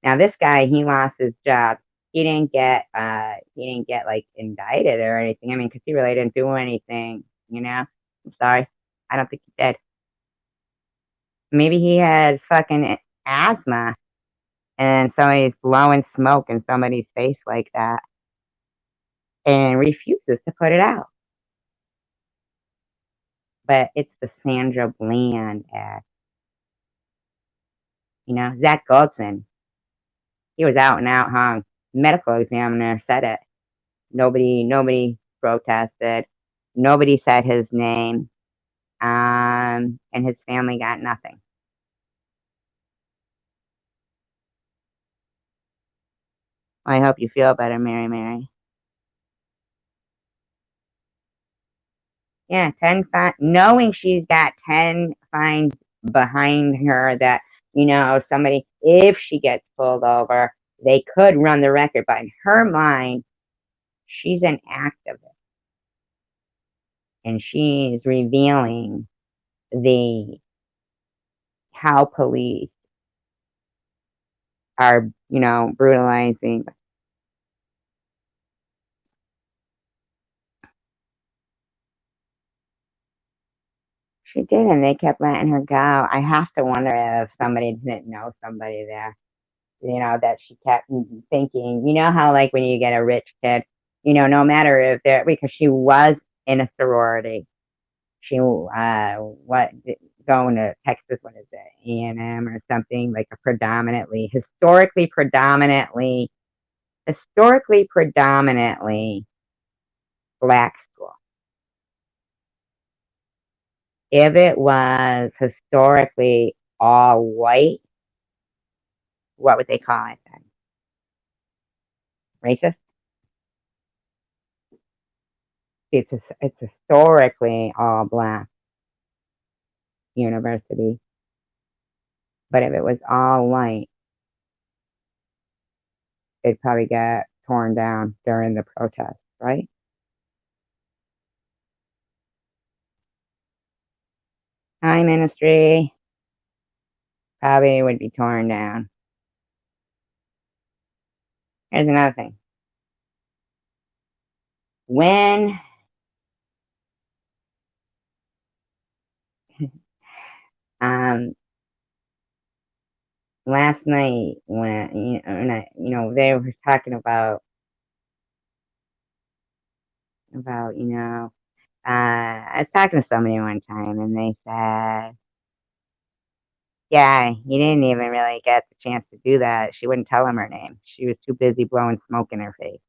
Now this guy, he lost his job. He didn't get like indicted or anything. I mean, because he really didn't do anything, I'm sorry. I don't think he did. Maybe he had fucking asthma and somebody's blowing smoke in somebody's face like that and refuses to put it out. But it's the Sandra Bland act. Zach Goldson, he was out and out hung. Medical examiner said it. Nobody protested. Nobody said his name. And his family got nothing. I hope you feel better, Mary. Yeah, 10 fines. Knowing she's got 10 fines behind her that, somebody, if she gets pulled over, they could run the record. But in her mind, she's an activist. And she's revealing how police are, brutalizing. She did, and they kept letting her go. I have to wonder if somebody didn't know somebody there, that she kept thinking, how like when you get a rich kid, no matter if they're, because she was in a sorority. She, going to Texas, what is it, A&M or something, like a historically predominantly black school. If it was historically all white, what would they call it then? Racist? It's historically all black university. But if it was all white, it'd probably get torn down during the protest, right? High ministry probably would be torn down. Here's another thing. When last night when they were talking about I was talking to somebody one time and they said, yeah, he didn't even really get the chance to do that. She wouldn't tell him her name. She was too busy blowing smoke in her face.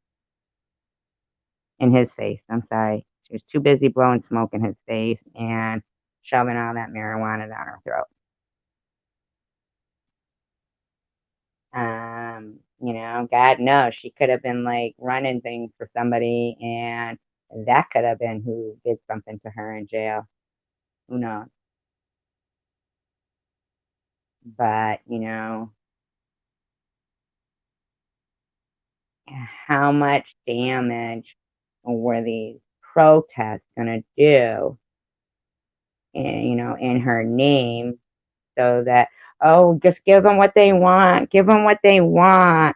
In his face, I'm sorry. She was too busy blowing smoke in his face and shoving all that marijuana down her throat. God knows she could have been like running things for somebody, and that could have been who did something to her in jail. Who knows? But how much damage were these protests gonna do in her name, so that, oh, just give them what they want, give them what they want,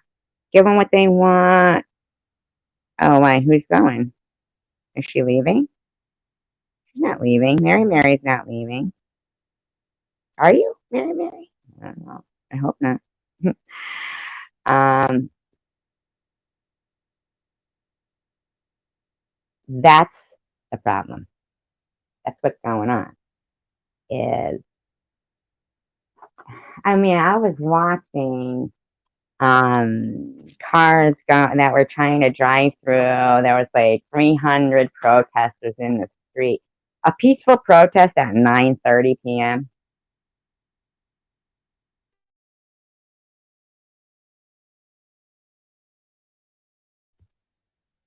give them what they want. Oh, why? Who's going? Is she leaving? She's not leaving. Mary's not leaving. Are you, Mary? I don't know. I hope not. um, that's the problem. That's what's going on. I was watching cars that were trying to drive through. There was like 300 protesters in the street. A peaceful protest at 9:30 p.m.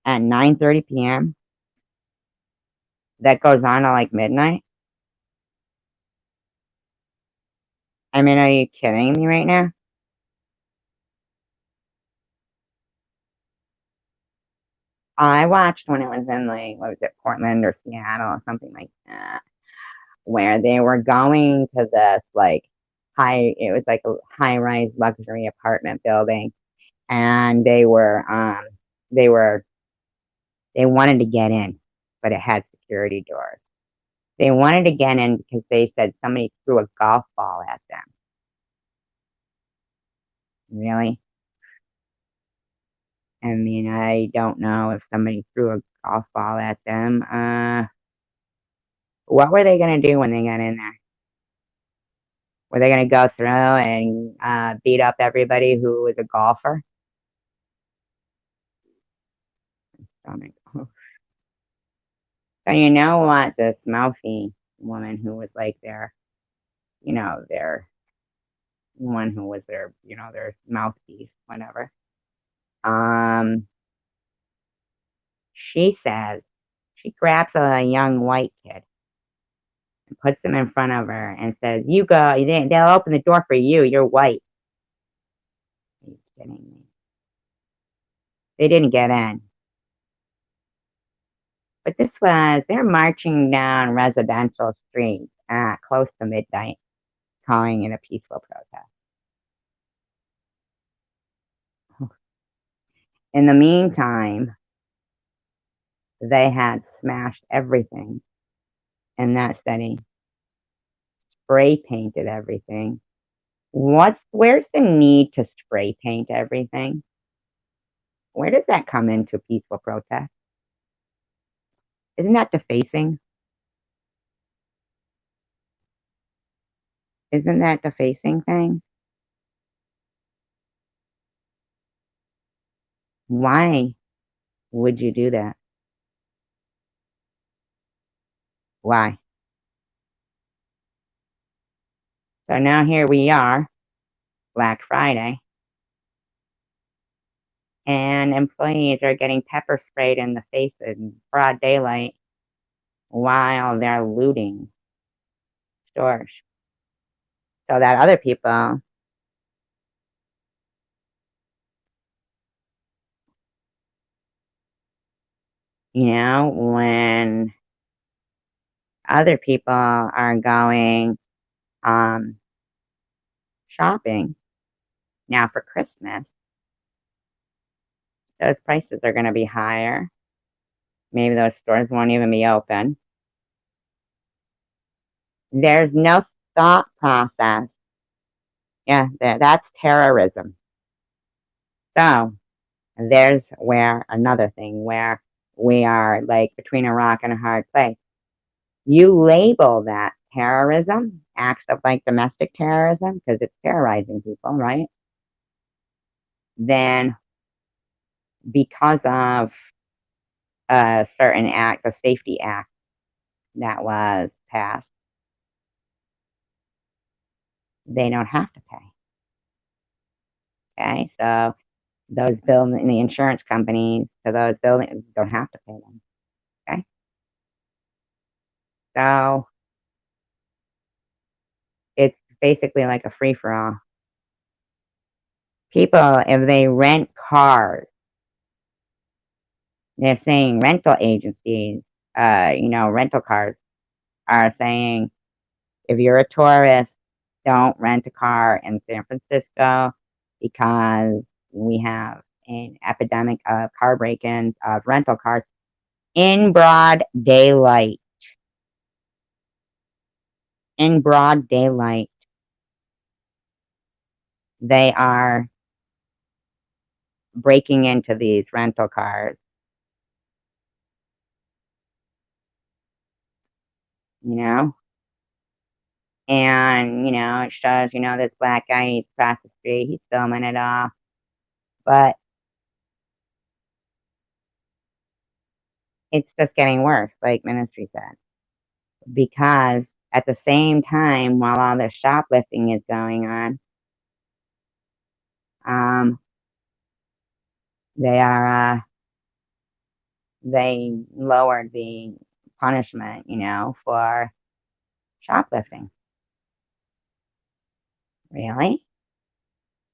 At 9:30 p.m. That goes on to like midnight. Are you kidding me right now? I watched when it was in like, what was it, Portland or Seattle or something like that, where they were going to this like it was like a high-rise luxury apartment building, and they were they wanted to get in, but it had security doors. They wanted to get in because they said somebody threw a golf ball at them. Really? I don't know if somebody threw a golf ball at them. What were they gonna do when they got in there? Were they gonna go through and beat up everybody who was a golfer? Stomach. So you know what? This mouthy woman who was like their one who was their mouthpiece, whatever. She says she grabs a young white kid and puts him in front of her and says, "You go. They'll open the door for you. You're white." Are you kidding me? They didn't get in. But they're marching down residential streets at close to midnight, calling it a peaceful protest. In the meantime, they had smashed everything in that city, spray painted everything. Where's the need to spray paint everything? Where does that come into peaceful protest? Isn't that defacing? Isn't that defacing thing? Why would you do that? Why? So now here we are, Black Friday, and employees are getting pepper sprayed in the face in broad daylight while they're looting stores. So that other people, when other people are going shopping now for Christmas, those prices are going to be higher. Maybe those stores won't even be open. There's no thought process. Yeah, that's terrorism. So there's where another thing where we are like between a rock and a hard place. You label that terrorism, acts of like domestic terrorism, because it's terrorizing people, right? Then because of a certain act, a safety act that was passed, they don't have to pay. Okay, so those building the insurance companies, so those buildings don't have to pay them. Okay, so it's basically like a free for all. People, if they rent cars, they're saying rental agencies, rental cars are saying if you're a tourist, don't rent a car in San Francisco because we have an epidemic of car break-ins of rental cars in broad daylight. In broad daylight, they are breaking into these rental cars, you know? And, it shows, this black guy, he's across the street, he's filming it all. But it's just getting worse, like Ministry said. Because at the same time, while all this shoplifting is going on, they lowered the punishment, for shoplifting. Really?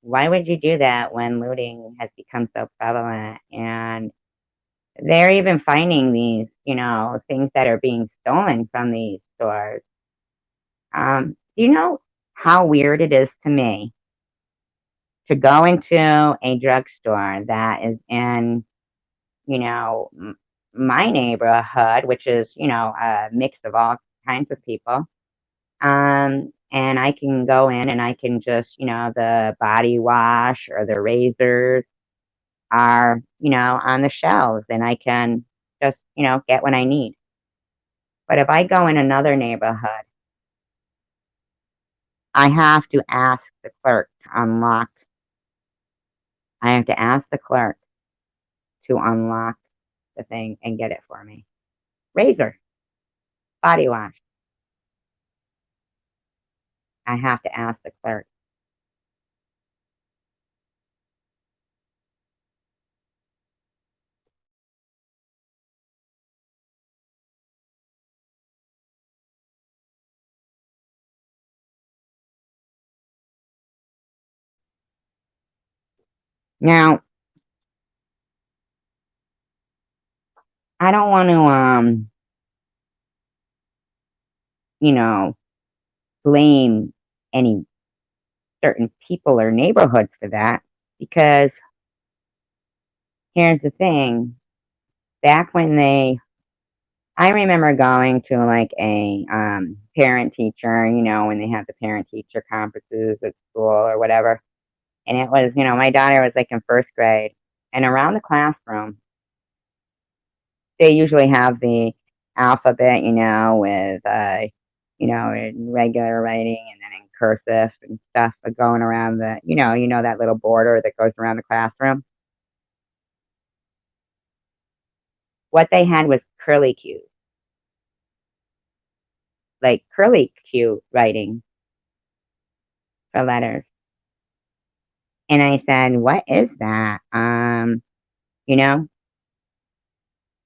Why would you do that when looting has become so prevalent? And they're even finding these, things that are being stolen from these stores. Do you know how weird it is to me to go into a drugstore that is in, my neighborhood, which is, a mix of all kinds of people. And I can go in and I can just, the body wash or the razors are, on the shelves and I can just, get what I need. But if I go in another neighborhood, I have to ask the clerk to unlock. I have to ask the clerk to unlock the thing and get it for me. Razor, body wash. I have to ask the clerk. Now, I don't want to, blame any certain people or neighborhoods for that because here's the thing. Back when I remember going to like a parent teacher, when they have the parent teacher conferences at school or whatever. And it was, my daughter was like in first grade. And around the classroom, they usually have the alphabet, with, in regular writing and then in cursive and stuff going around the, that little border that goes around the classroom. What they had was curly cues, like curly cue writing for letters. And I said, what is that? You know,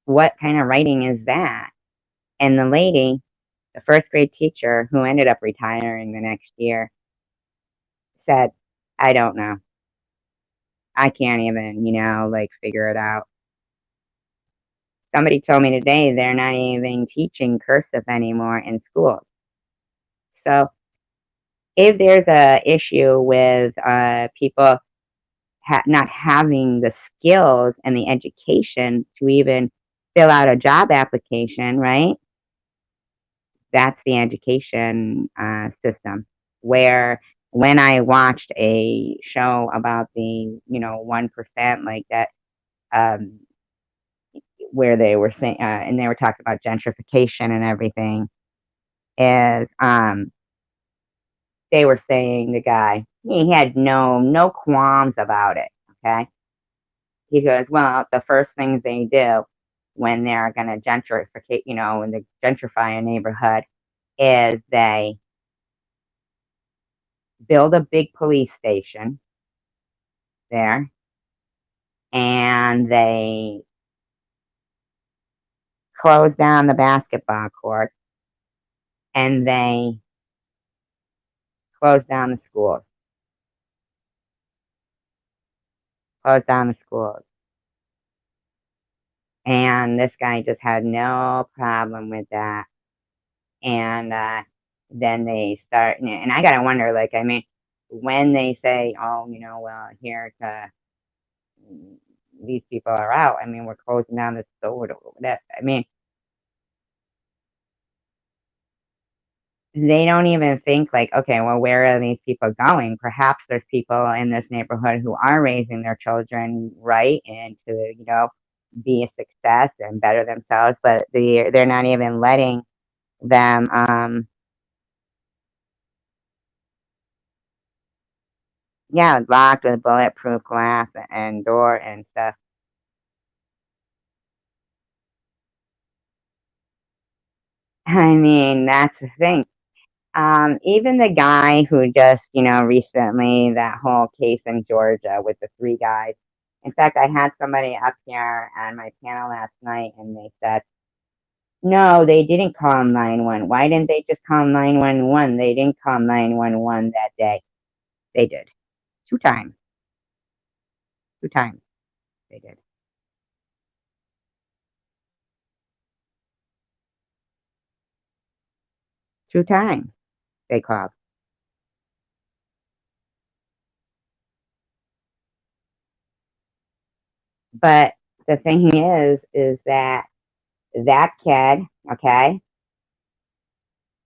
what kind of writing is that? And the lady, the first grade teacher who ended up retiring the next year, said, I don't know. I can't even, like figure it out. Somebody told me today they're not even teaching cursive anymore in schools. So if there's a issue with people not having the skills and the education to even fill out a job application, right? That's the education system. Where when I watched a show about the 1%, like that, um, where they were saying, and they were talking about gentrification and everything, is they were saying the guy, he had no qualms about it. Okay, he goes, well, the first things they do when they're going to gentrificate, when they gentrify a neighborhood, is they build a big police station there, and they close down the basketball court, and they close down the schools, close down the schools. And this guy just had no problem with that. And then they start, and I gotta wonder, like, I mean, when they say, oh, well, here, these people are out. I mean, we're closing down the store. I mean, they don't even think like, okay, well, where are these people going? Perhaps there's people in this neighborhood who are raising their children right and to, be a success and better themselves, but they're not even letting them, yeah, locked with bulletproof glass and door and stuff. I mean, that's the thing. Even the guy who just, recently, that whole case in Georgia with the three guys. In fact, I had somebody up here on my panel last night, and they said, no, they didn't call 911. Why didn't they just call 911? They didn't call 911 that day. They did. Two times. Two times they did. Two times they called. But the thing is that that kid, okay,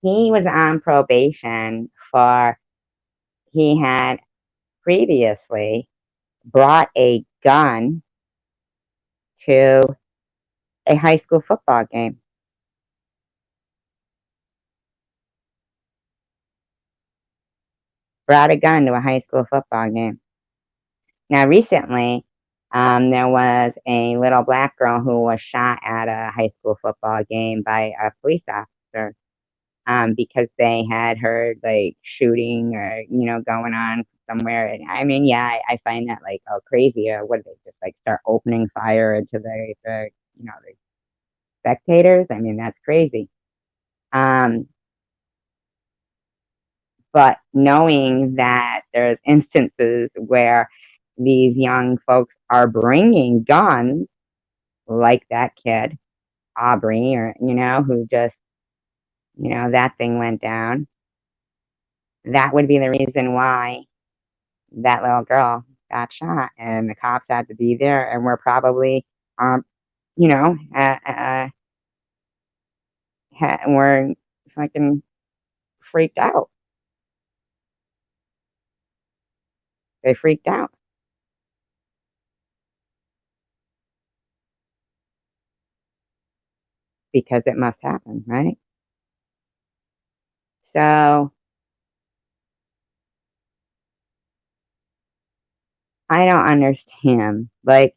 he was on probation for, he had previously brought a gun to a high school football game. Brought a gun to a high school football game. Now, recently, there was a little black girl who was shot at a high school football game by a police officer, because they had heard like shooting or going on somewhere. And I mean, yeah, I find that like, oh, crazy. What did they just like start opening fire into the spectators? I mean, that's crazy. Um, but knowing that there's instances where these young folks are bringing guns, like that kid Aubrey, or who just that thing went down. That would be the reason why that little girl got shot, and the cops had to be there, and were probably, you know, were fucking freaked out. They freaked out because it must happen, right? So I don't understand. Like,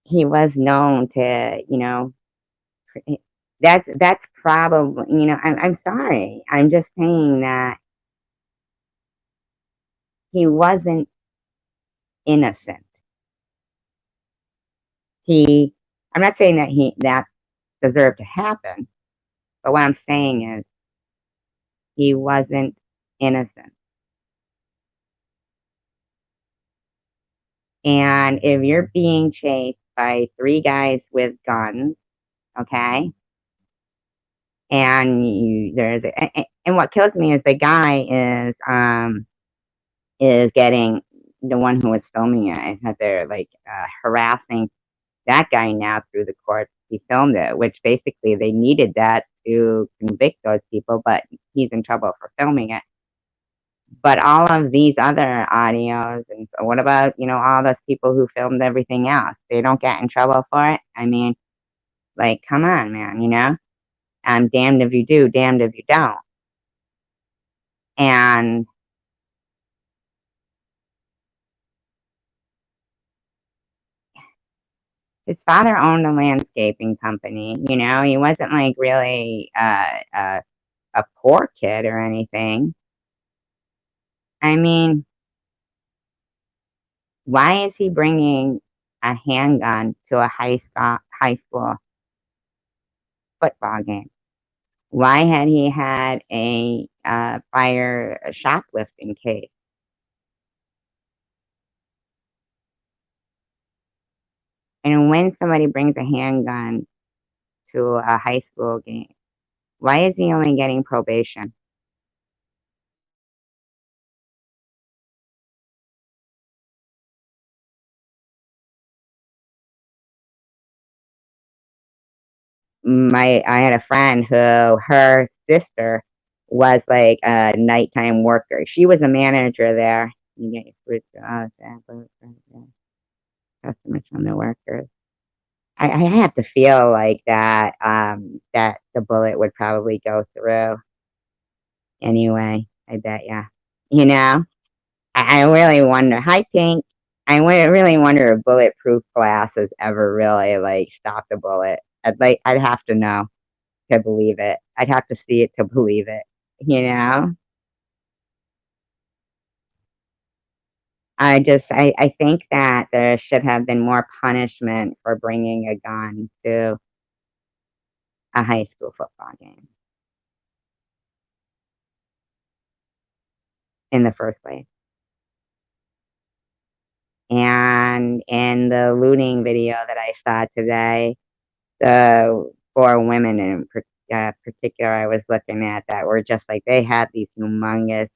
he was known to, that's probably, I'm sorry. I'm just saying that he wasn't innocent. He, I'm not saying that that deserved to happen, but what I'm saying is he wasn't innocent. And if you're being chased by three guys with guns, okay, and and what kills me is the guy is getting, the one who was filming it, and that they're like harassing that guy now through the courts. He filmed it, which basically they needed that to convict those people, but he's in trouble for filming it. But all of these other audios, and so what about, all those people who filmed everything else? They don't get in trouble for it? I mean, like, come on, man, I'm damned if you do, damned if you don't. And his father owned a landscaping company, he wasn't like really a poor kid or anything. I mean, why is he bringing a handgun to a high school football game? Why had he had a shoplifting case? And when somebody brings a handgun to a high school game, why is he only getting probation? I had a friend who her sister was like a nighttime worker. She was a manager there. You get your fruits, customers from the workers. I have to feel like that that the bullet would probably go through anyway. I bet, yeah. You know, I really wonder. Hi, Pink. Really wonder if bulletproof glasses ever really like stop the bullet. I'd have to know to believe it. I'd have to see it to believe it. You know, I think that there should have been more punishment for bringing a gun to a high school football game in the first place. And in the looting video that I saw today, the 4 women in particular I was looking at that were just like, they had these humongous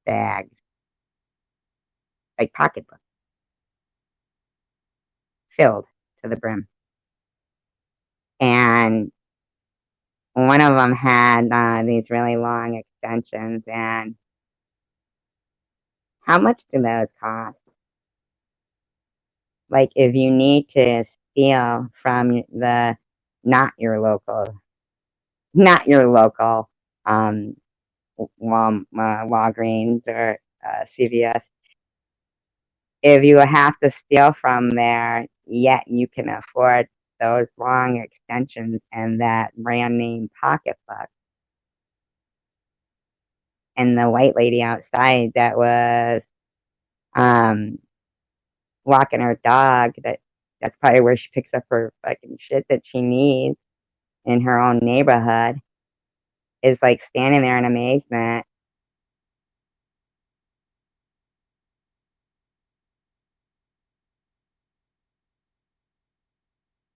bags, like pocketbooks, filled to the brim. And one of them had these really long extensions. And how much do those cost? Like, if you need to steal from the not your local, not your local um, Walgreens or CVS, if you have to steal from there, yet you can afford those long extensions and that brand name pocketbook. And the white lady outside that was um, walking her dog, that's probably where she picks up her fucking shit that she needs in her own neighborhood, is like standing there in amazement.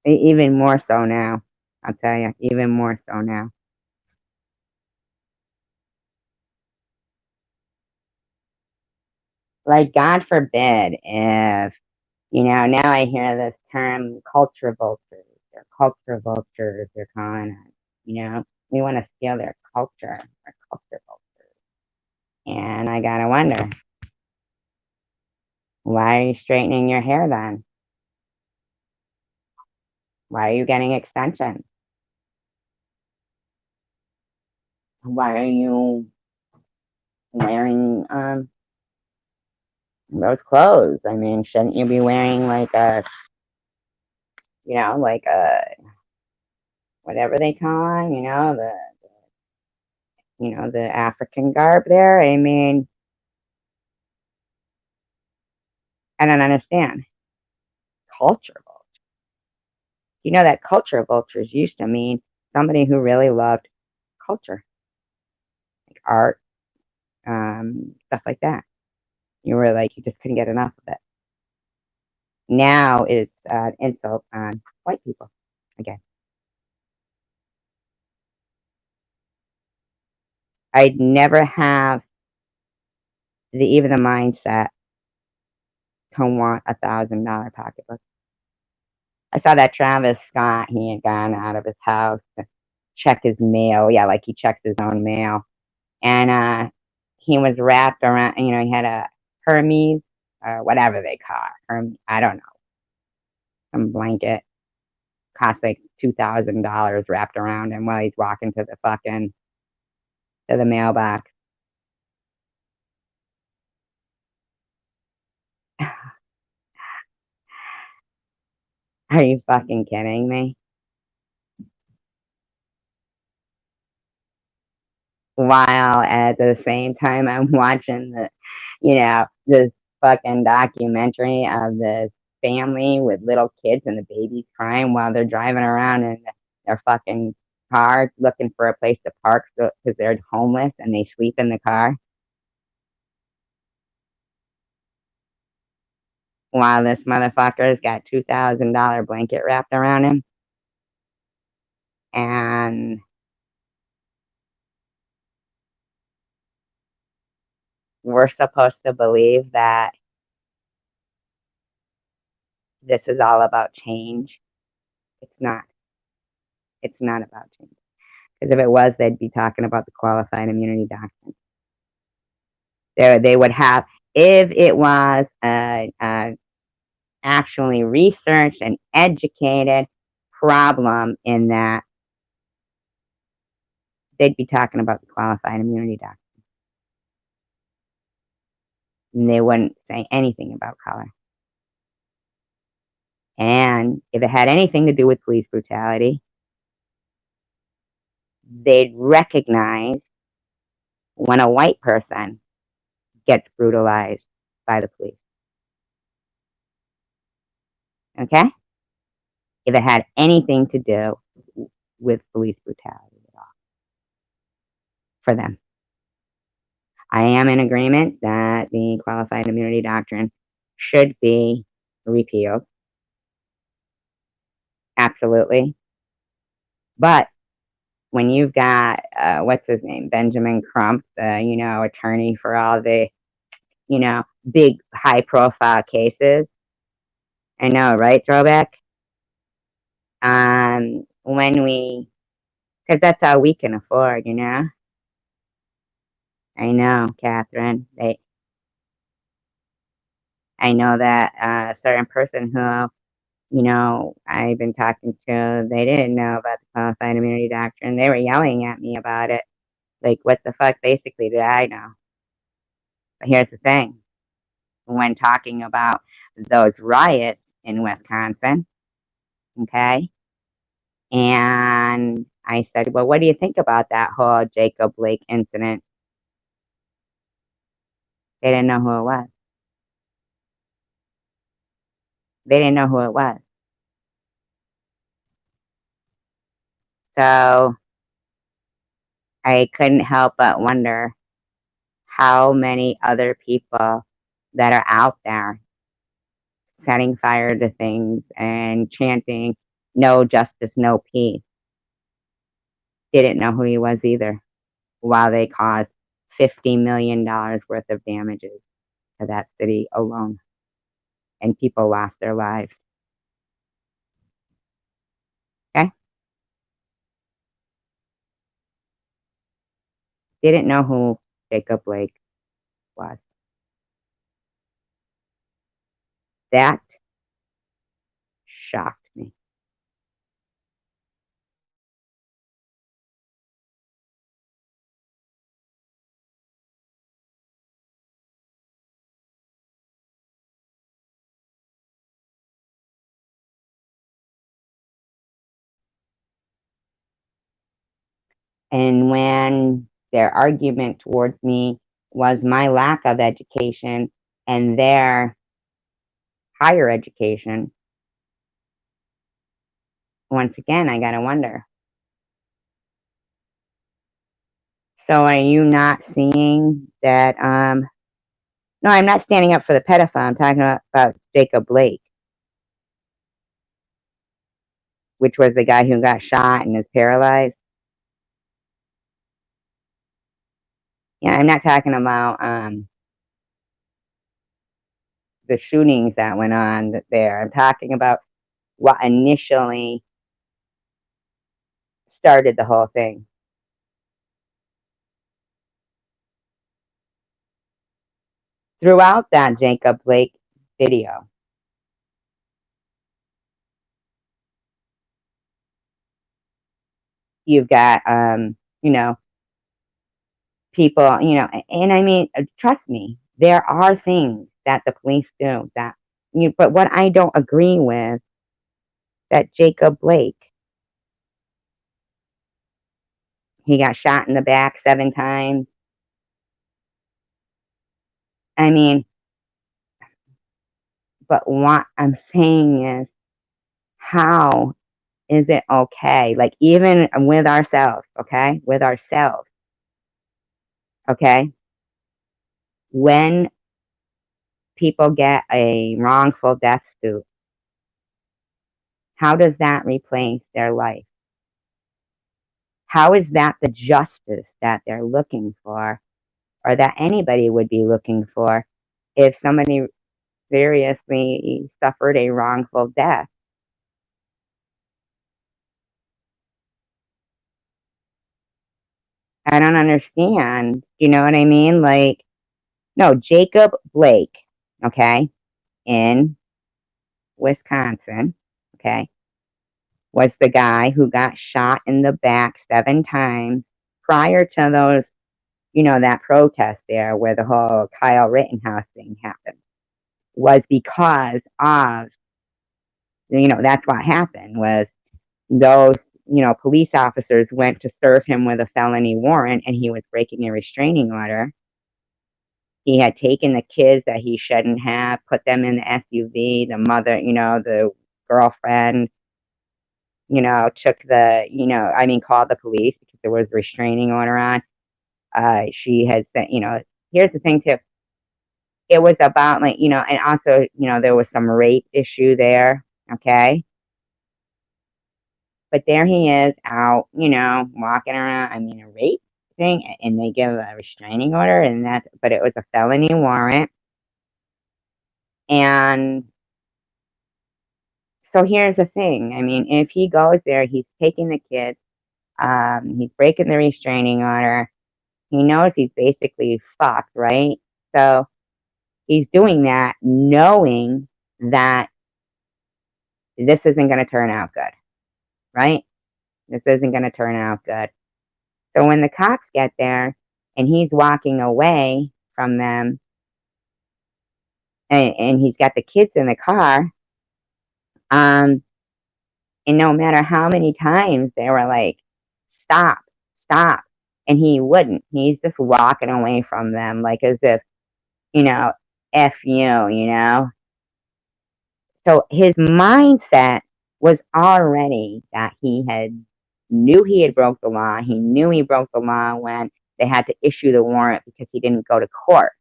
Even more so now, I'll tell you, even more so now. Like, God forbid if, now I hear this term culture vultures, or culture vultures, they're calling it, we want to steal their culture, or culture vultures. And I gotta wonder, why are you straightening your hair then? Why are you getting extensions? Why are you wearing those clothes? I mean, shouldn't you be wearing like like a whatever they call it, the African garb there? I mean, I don't understand. Culture vultures. You know that culture vultures used to mean somebody who really loved culture, like art, stuff like that. You were like, you just couldn't get enough of it. Now it's an insult on white people again. I'd never have even the mindset to want $1,000 pocketbook. I saw that Travis Scott, he had gone out of his house to check his mail. Yeah, like he checks his own mail. And he was wrapped around, he had a Hermes, or whatever they call it. I don't know. Some blanket. Cost like $2,000 wrapped around him while he's walking to the mailbox. Are you fucking kidding me? While at the same time I'm watching this fucking documentary of this family with little kids and the babies crying while they're driving around in their fucking car looking for a place to park because they're homeless and they sleep in the car. While this motherfucker's got $2,000 blanket wrapped around him. And we're supposed to believe that this is all about change. It's not. It's not about change. Because if it was, they'd be talking about the qualified immunity doctrine. They would have, if it was actually researched and educated problem in that, they'd be talking about the qualified immunity doctrine. And they wouldn't say anything about color. And if it had anything to do with police brutality, they'd recognize when a white person gets brutalized by the police. Okay? If it had anything to do with police brutality at all. For them. I am in agreement that the qualified immunity doctrine should be repealed. Absolutely. But when you've got, what's his name, Benjamin Crump, attorney for all the, big high-profile cases. I know, right, Throwback? Because that's all we can afford, I know, Catherine. I know that a certain person who, I've been talking to, they didn't know about the qualified immunity doctrine. They were yelling at me about it. Like, what the fuck, basically, did I know? But here's the thing. When talking about those riots in Wisconsin, okay, and I said, well, what do you think about that whole Jacob Blake incident? They didn't know who it was. They didn't know who it was. So I couldn't help but wonder how many other people that are out there setting fire to things and chanting, no justice, no peace, didn't know who he was either, while they caused $50 million worth of damages to that city alone. And people lost their lives. Okay? Didn't know who Jacob Blake was. That shocked me. And when their argument towards me was my lack of education and their higher education, once again, I gotta wonder. So are you not seeing that, no, I'm not standing up for the pedophile. I'm talking about Jacob Blake, which was the guy who got shot and is paralyzed. Yeah, I'm not talking about, the shootings that went on there. I'm talking about what initially started the whole thing. Throughout that Jacob Blake video, you've got, you know, people, you know, and I mean, trust me, there are things that the police do that but what I don't agree with, that Jacob Blake, he got shot in the back 7 times. I mean, but what I'm saying is, how is it okay? Like, even with ourselves, okay? With ourselves, okay? When people get a wrongful death suit, how does that replace their life? How is that the justice that they're looking for, or that anybody would be looking for if somebody seriously suffered a wrongful death? I don't understand. You know what I mean? Like, no, Jacob Blake, okay, in Wisconsin, okay, was the guy who got shot in the back 7 times prior to those, you know, that protest there where the whole Kyle Rittenhouse thing happened, was because of, you know, that's what happened was those, you know, police officers went to serve him with a felony warrant and he was breaking a restraining order. He had taken the kids that he shouldn't have, put them in the SUV. The mother, you know, the girlfriend, you know, took the, you know, I mean, called the police because there was a restraining order on. She had said, you know, here's the thing too. It was about, like, you know, and also, you know, there was some rape issue there. Okay. But there he is out, you know, walking around. I mean, a rape thing, and they give a restraining order, and that's, but it was a felony warrant. And so here's the thing. I mean, if he goes there, he's taking the kids, he's breaking the restraining order. He knows he's basically fucked, right? So he's doing that knowing that this isn't going to turn out good, right? This isn't going to turn out good. So when the cops get there and he's walking away from them, and he's got the kids in the car, and no matter how many times they were like, stop, stop, and he wouldn't. He's just walking away from them like as if, you know, F you know? So his mindset was already that he had knew he had broke the law. He knew he broke the law when they had to issue the warrant because he didn't go to court.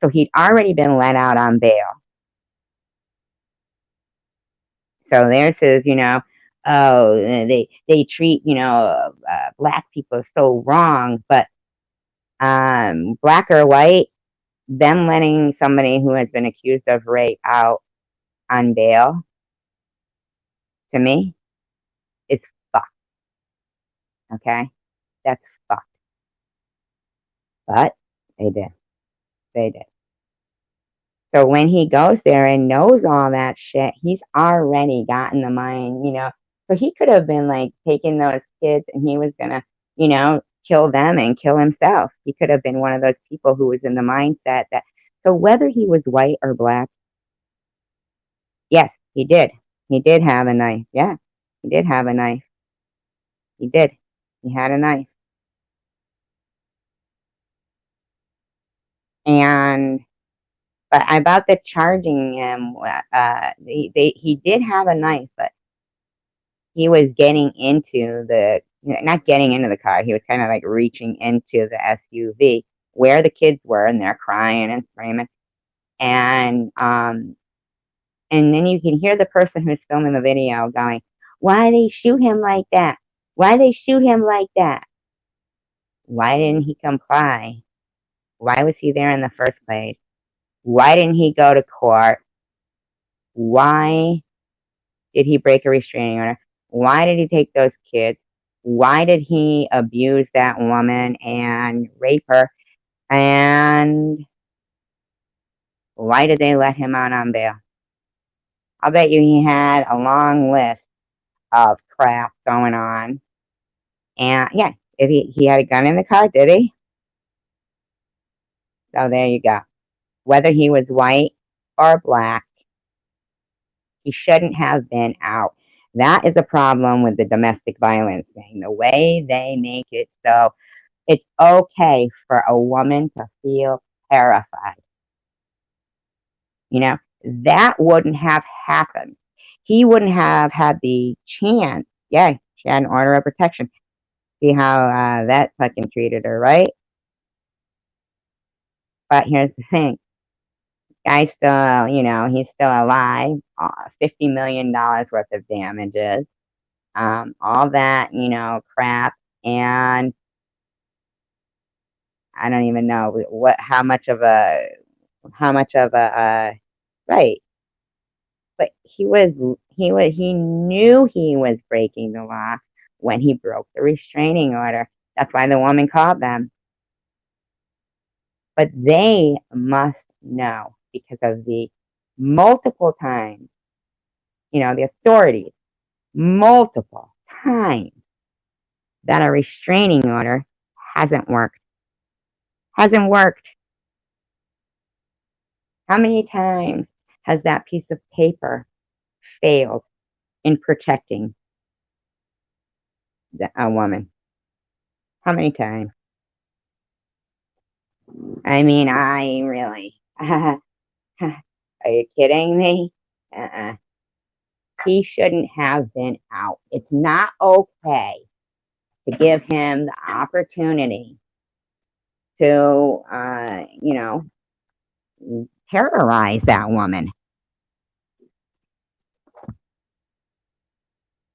So he'd already been let out on bail. So there's his, you know, oh, they treat, you know, black people so wrong, but black or white, them letting somebody who has been accused of rape out on bail, to me, it's fucked. Okay, that's fucked. But they did. They did. So when he goes there and knows all that shit, he's already gotten the mind, you know. So he could have been like taking those kids and he was gonna, you know, kill them and kill himself. He could have been one of those people who was in the mindset that, so whether he was white or black, yes, he did. He did have a knife. Yeah, he did have a knife. He did. He had a knife. And but about the charging him, he did have a knife, but he was getting into the, not getting into the car. He was kind of like reaching into the SUV where the kids were, and they're crying and screaming. And then you can hear the person who's filming the video going, "Why they shoot him like that? Why they shoot him like that? Why didn't he comply? Why was he there in the first place? Why didn't he go to court? Why did he break a restraining order? Why did he take those kids? Why did he abuse that woman and rape her? And why did they let him out on bail? I'll bet you he had a long list of crap going on. And yeah, if he had a gun in the car, did he? So there you go. Whether he was white or black, he shouldn't have been out. That is a problem with the domestic violence thing. The way they make it so it's okay for a woman to feel terrified. You know, that wouldn't have happened. He wouldn't have had the chance. Yeah, she had an order of protection. See how that fucking treated her, right? But here's the thing. Guy's still, he's still alive. $50 million worth of damages. All that, crap. And I don't even know how much of a, right. But he knew he was breaking the law when he broke the restraining order. That's why the woman called them. But they must know because of the multiple times, the authorities, multiple times that a restraining order hasn't worked. Hasn't worked. How many times has that piece of paper failed in protecting a woman? How many times? I mean, I really. Are you kidding me? Uh-uh. He shouldn't have been out. It's not okay to give him the opportunity to, terrorize that woman.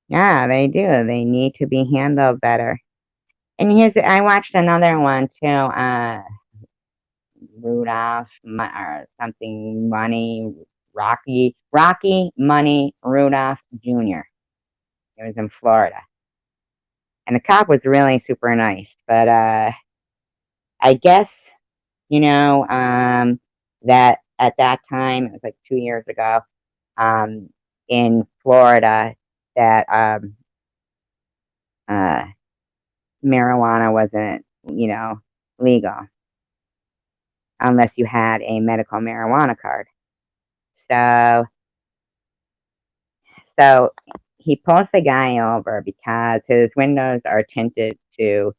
Yeah, they do. They need to be handled better. And I watched another one too. Rudolph or something Money Rocky Money Rudolph Jr. It was in Florida, and the cop was really super nice. But I guess that at that time it was like 2 years ago in Florida that uh, marijuana wasn't legal unless you had a medical marijuana card. So he pulls the guy over because his windows are tinted to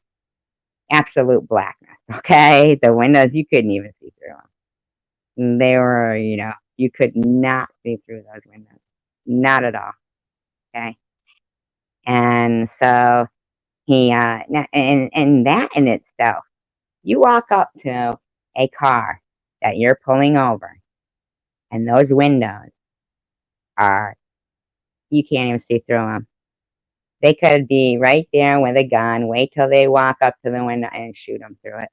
absolute blackness. Okay, the windows you couldn't even see through them. They were, you could not see through those windows, not at all. Okay, and so he and that in itself, you walk up to a car that you're pulling over, and those windows are you can't even see through them. They could be right there with a gun. Wait till they walk up to the window and shoot them through it.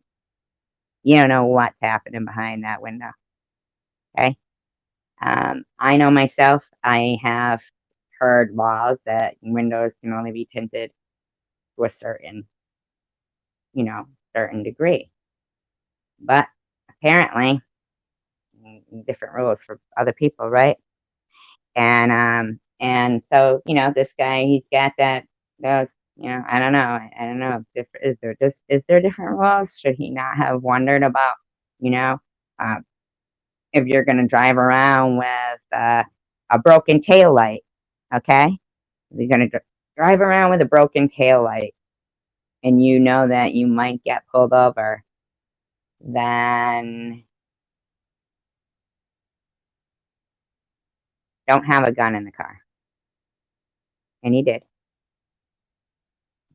You don't know what's happening behind that window. Okay. I know myself. I have heard laws that windows can only be tinted to a certain degree. But apparently, different rules for other people, right? And so this guy, he's got those. I don't know. I don't know. Is there different rules? Should he not have wondered about, uh, if you're going to drive around with a broken tail light? Okay, if you're going to drive around with a broken tail light, and you know that you might get pulled over, then don't have a gun in the car. And he did.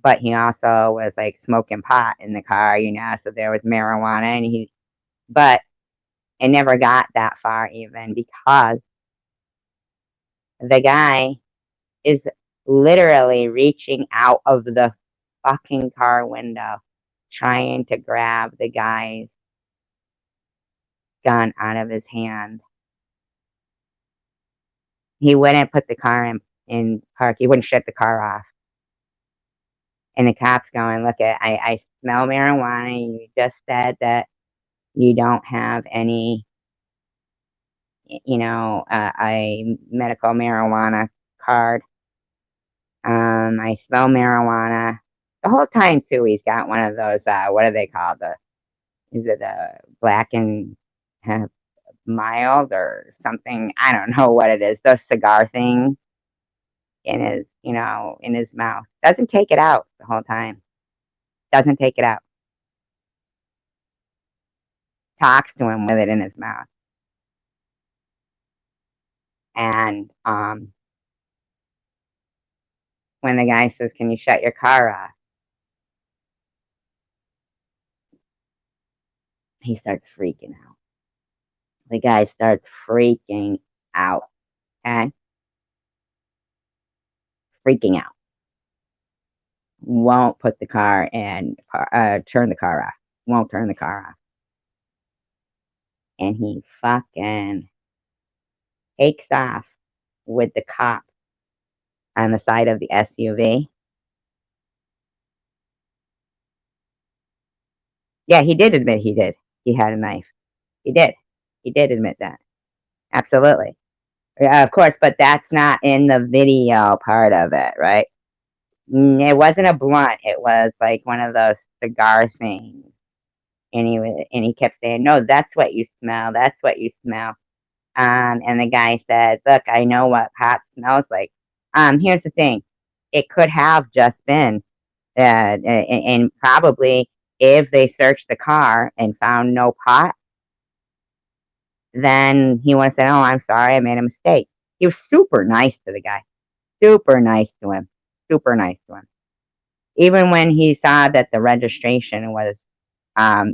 But he also was like smoking pot in the car, so there was marijuana, but it never got that far even because the guy is literally reaching out of the fucking car window trying to grab the guy's gun out of his hand. He wouldn't put the car in park. He wouldn't shut the car off. And the cop's going, look, I smell marijuana. You just said that you don't have any, a medical marijuana card. I smell marijuana. The whole time, too, he's got one of those, what are they called? Is it a black and mild or something? I don't know what it is. Those cigar things in his mouth. Doesn't take it out the whole time. Doesn't take it out. Talks to him with it in his mouth. And when the guy says, "Can you shut your car off?" he starts freaking out. The guy starts freaking out. Okay? Freaking out. Won't put the car in, turn the car off. Won't turn the car off. And he fucking takes off with the cop on the side of the SUV. Yeah, he did admit he did. He had a knife. He did. He did admit that. Absolutely. Yeah, of course, but that's not in the video part of it, right? It wasn't a blunt. It was like one of those cigar things. And he kept saying, "No, that's what you smell. That's what you smell." And the guy said, "Look, I know what pot smells like. Here's the thing. It could have just been, and probably if they searched the car and found no pot, then he would have said, 'Oh, I'm sorry, I made a mistake.'" He was super nice to the guy. Super nice to him. Super nice to him. Even when he saw that the registration was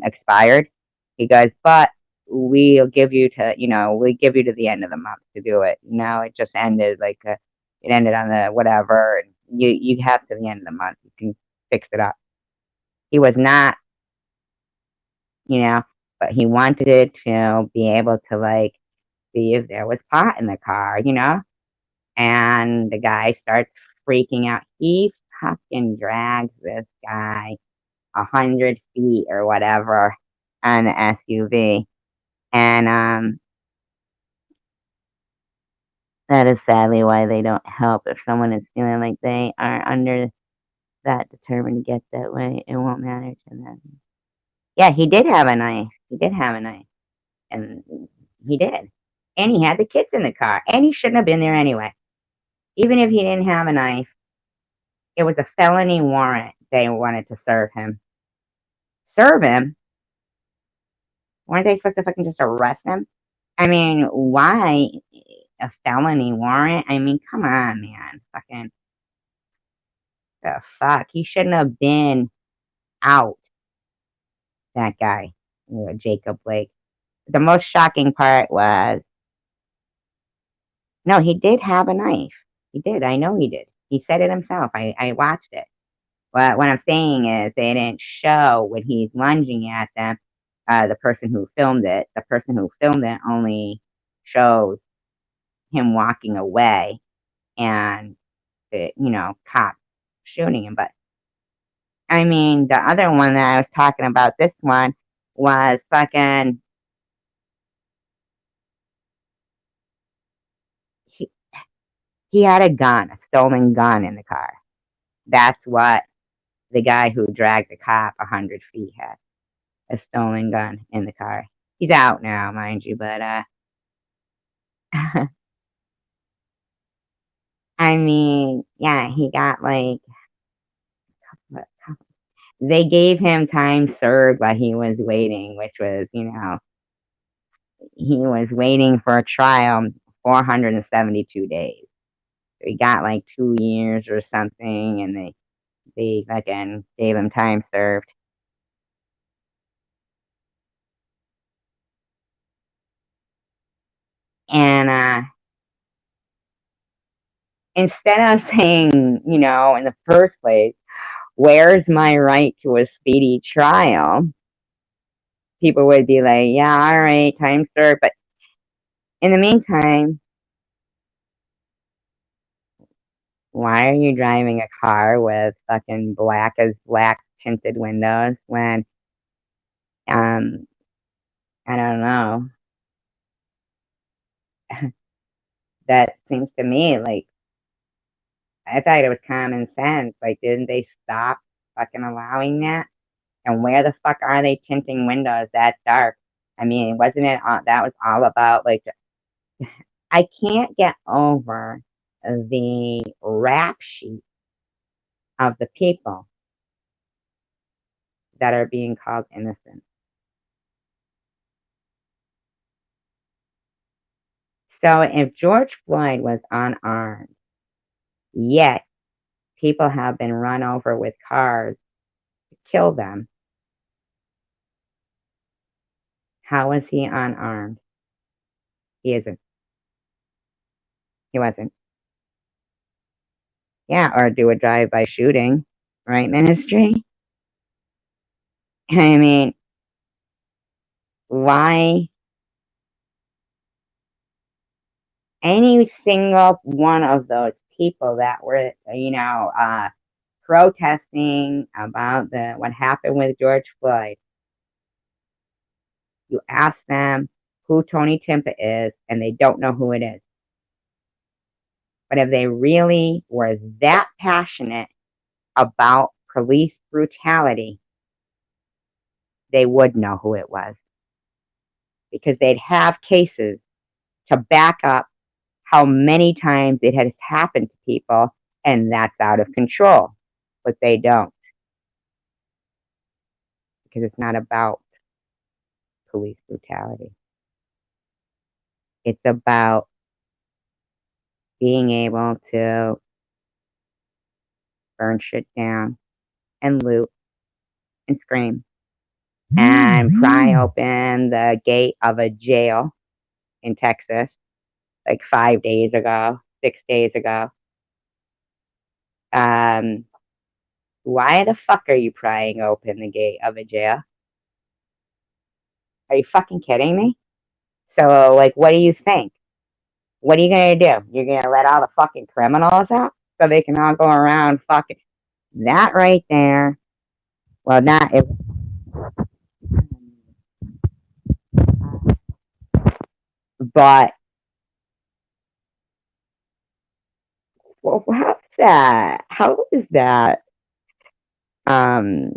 expired, he goes, "But we'll give you to, the end of the month to do it. It just ended it ended on the whatever, and you have to the end of the month. You can fix it up." He was not, but he wanted to be able to see if there was pot in the car, and the guy starts freaking out. He fucking drags this guy 100 feet or whatever on the SUV. And that is sadly why they don't help. If someone is feeling like they are under that determined to get that way, it won't matter to them. Yeah, he did have a knife. He did have a knife. And he did. And he had the kids in the car. And he shouldn't have been there anyway. Even if he didn't have a knife, it was a felony warrant they wanted to serve him. Serve him? Weren't they supposed to fucking just arrest him? I mean, why a felony warrant? I mean, come on, man. Fucking the fuck. He shouldn't have been out, that guy, Jacob Blake. The most shocking part was, no, he did have a knife. He did. I know he did. He said it himself. I watched it. But what I'm saying is they didn't show when he's lunging at them, the person who filmed it. The person who filmed it only shows him walking away and the, cop shooting him. But I mean, the other one that I was talking about, this one was fucking, he had a gun, a stolen gun in the car. That's what the guy who dragged the cop 100 feet had, a stolen gun in the car. He's out now, mind you, but I mean, yeah, he got they gave him time served while he was waiting, which was, he was waiting for a trial 472 days. So he got 2 years or something, and they fucking gave him time served. And instead of saying, in the first place, "Where's my right to a speedy trial?" people would be like, "Yeah, all right, time served." But in the meantime, Why are you driving a car with fucking black as black tinted windows when, um, I don't know. That seems to me like, I thought it was common sense. Like, didn't they stop fucking allowing that? And where the fuck are they tinting windows that dark? I mean, wasn't it that was all about like, I can't get over the rap sheet of the people that are being called innocent. So if George Floyd was unarmed, yet people have been run over with cars to kill them, how was he unarmed? He isn't. He wasn't. Yeah, or do a drive-by shooting, right, Ministry? I mean, why any single one of those people that were, protesting about what happened with George Floyd, you ask them who Tony Timpa is, and they don't know who it is. But if they really were that passionate about police brutality, they would know who it was, because they'd have cases to back up how many times it has happened to people, and that's out of control. But they don't, because it's not about police brutality. It's about being able to burn shit down and loot and scream and pry open the gate of a jail in Texas like 5 days ago, 6 days ago. Why the fuck are you prying open the gate of a jail? Are you fucking kidding me? So, like, what do you think? What are you gonna do? You're gonna let all the fucking criminals out so they can all go around fucking that right there? Well, not if. But well, how's that? How is that? Um,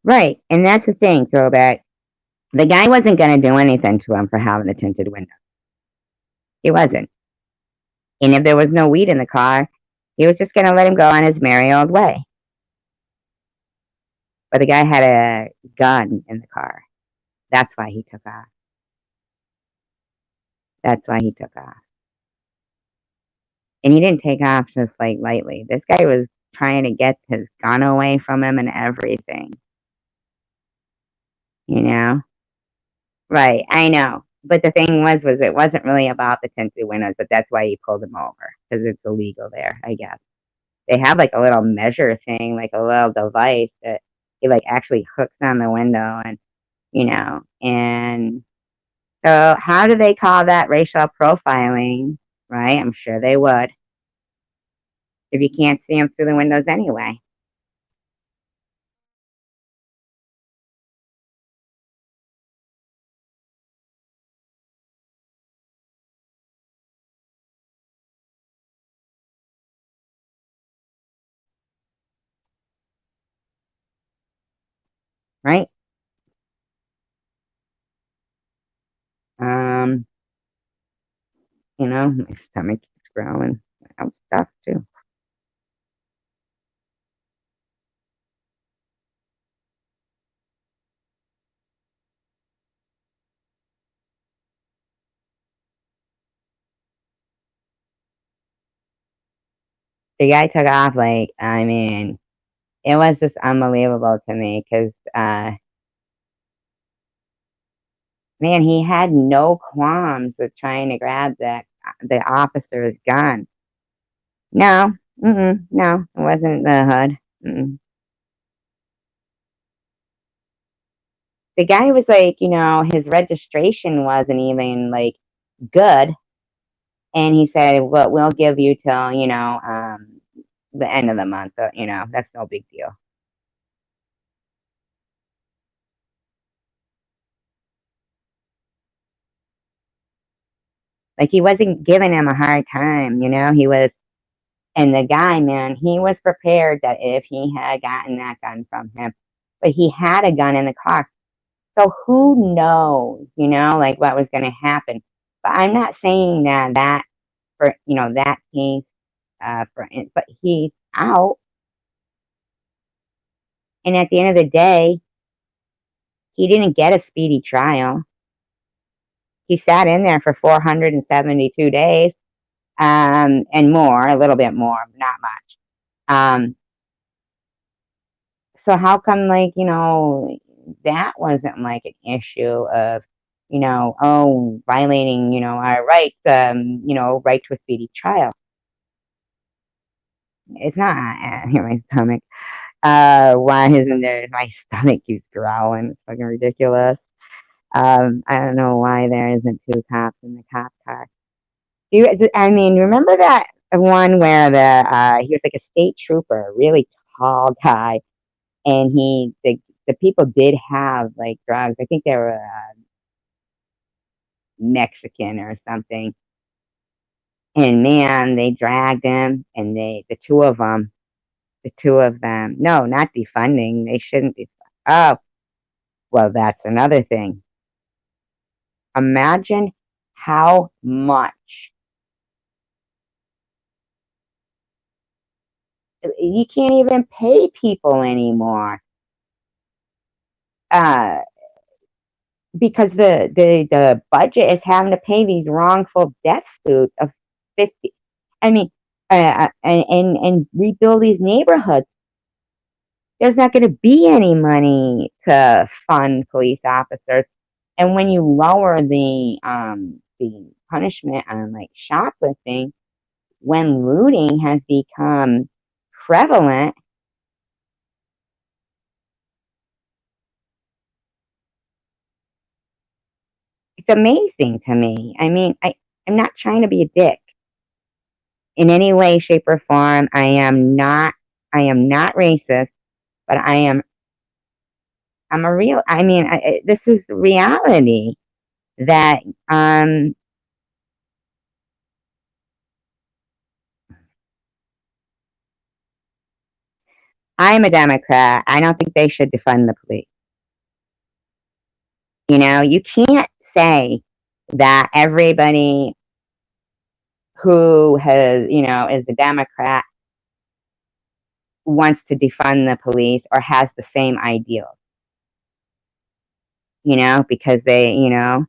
right, and that's the thing, throwback. The guy wasn't gonna do anything to him for having the tinted window. He wasn't. And if there was no weed in the car, he was just gonna let him go on his merry old way. But the guy had a gun in the car. That's why he took off. That's why he took off. And he didn't take off just like lightly. This guy was trying to get his gun away from him and everything. You know? Right, I know. But the thing was it wasn't really about the tinted windows, but that's why he pulled him over, because it's illegal there, I guess. They have like a little measure thing, like a little device that he like actually hooks on the window, and so how do they call that racial profiling, right? I'm sure they would, if you can't see them through the windows anyway. Right? Um, my stomach keeps growling. I'm stuffed too. The guy took off like, I mean, it was just unbelievable to me because, man, he had no qualms with trying to grab the officer's gun. No, no, it wasn't the hood. The guy was like, his registration wasn't even like good, and he said, "Well, we'll give you till the end of the month. So, that's no big deal." Like he wasn't giving him a hard time. He was, and the guy, man, he was prepared that if he had gotten that gun from him, but he had a gun in the car. So who knows, like what was going to happen. But I'm not saying that for, that case, but he's out. And at the end of the day, he didn't get a speedy trial. He sat in there for 472 days, and more, a little bit more, not much. So how come, like, that wasn't like an issue of, oh, violating, our rights, right to a speedy trial. It's not, my stomach. Why isn't there, my stomach keeps growling. It's fucking ridiculous. I don't know why there isn't two cops in the cop car. I mean, remember that one where he was like a state trooper, a really tall guy, and the people did have like drugs. I think they were Mexican or something. And man, they dragged him, and the two of them, no, not defunding. They shouldn't be. Oh, well, that's another thing. Imagine how much you can't even pay people anymore. Uh, because the budget is having to pay these wrongful death suits of 50. I mean, and rebuild these neighborhoods. There's not going to be any money to fund police officers, and when you lower the punishment on like shoplifting, when looting has become prevalent, it's amazing to me. I mean, I'm not trying to be a dick in any way, shape, or form. I am not racist, but I'm a real. I mean, this is reality that I'm a Democrat. I don't think they should defund the police. You can't say that everybody who is a Democrat wants to defund the police or has the same ideals, because they, you know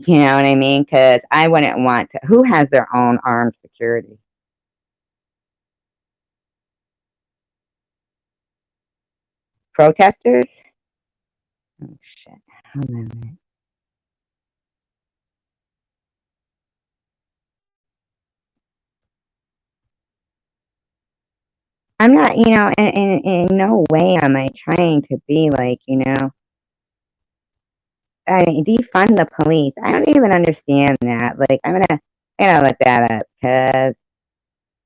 what I mean? Because I wouldn't want to. Who has their own armed security? Protesters? Oh, shit. Hold on a minute. I'm not, in no way am I trying to be like, defund the police. I don't even understand that. Like, I gotta look that up because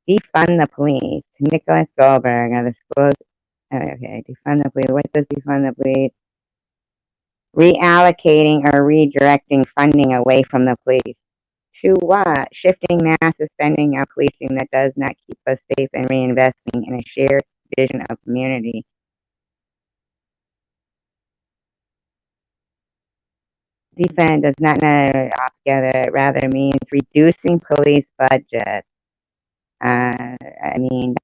defund the police. Nicholas Goldberg, I disclose. Okay, defund the police. What does defund the police? Reallocating or redirecting funding away from the police. To what? Shifting massive spending on policing that does not keep us safe and reinvesting in a shared vision of community. Defund does not necessarily altogether, it rather means reducing police budgets. I mean,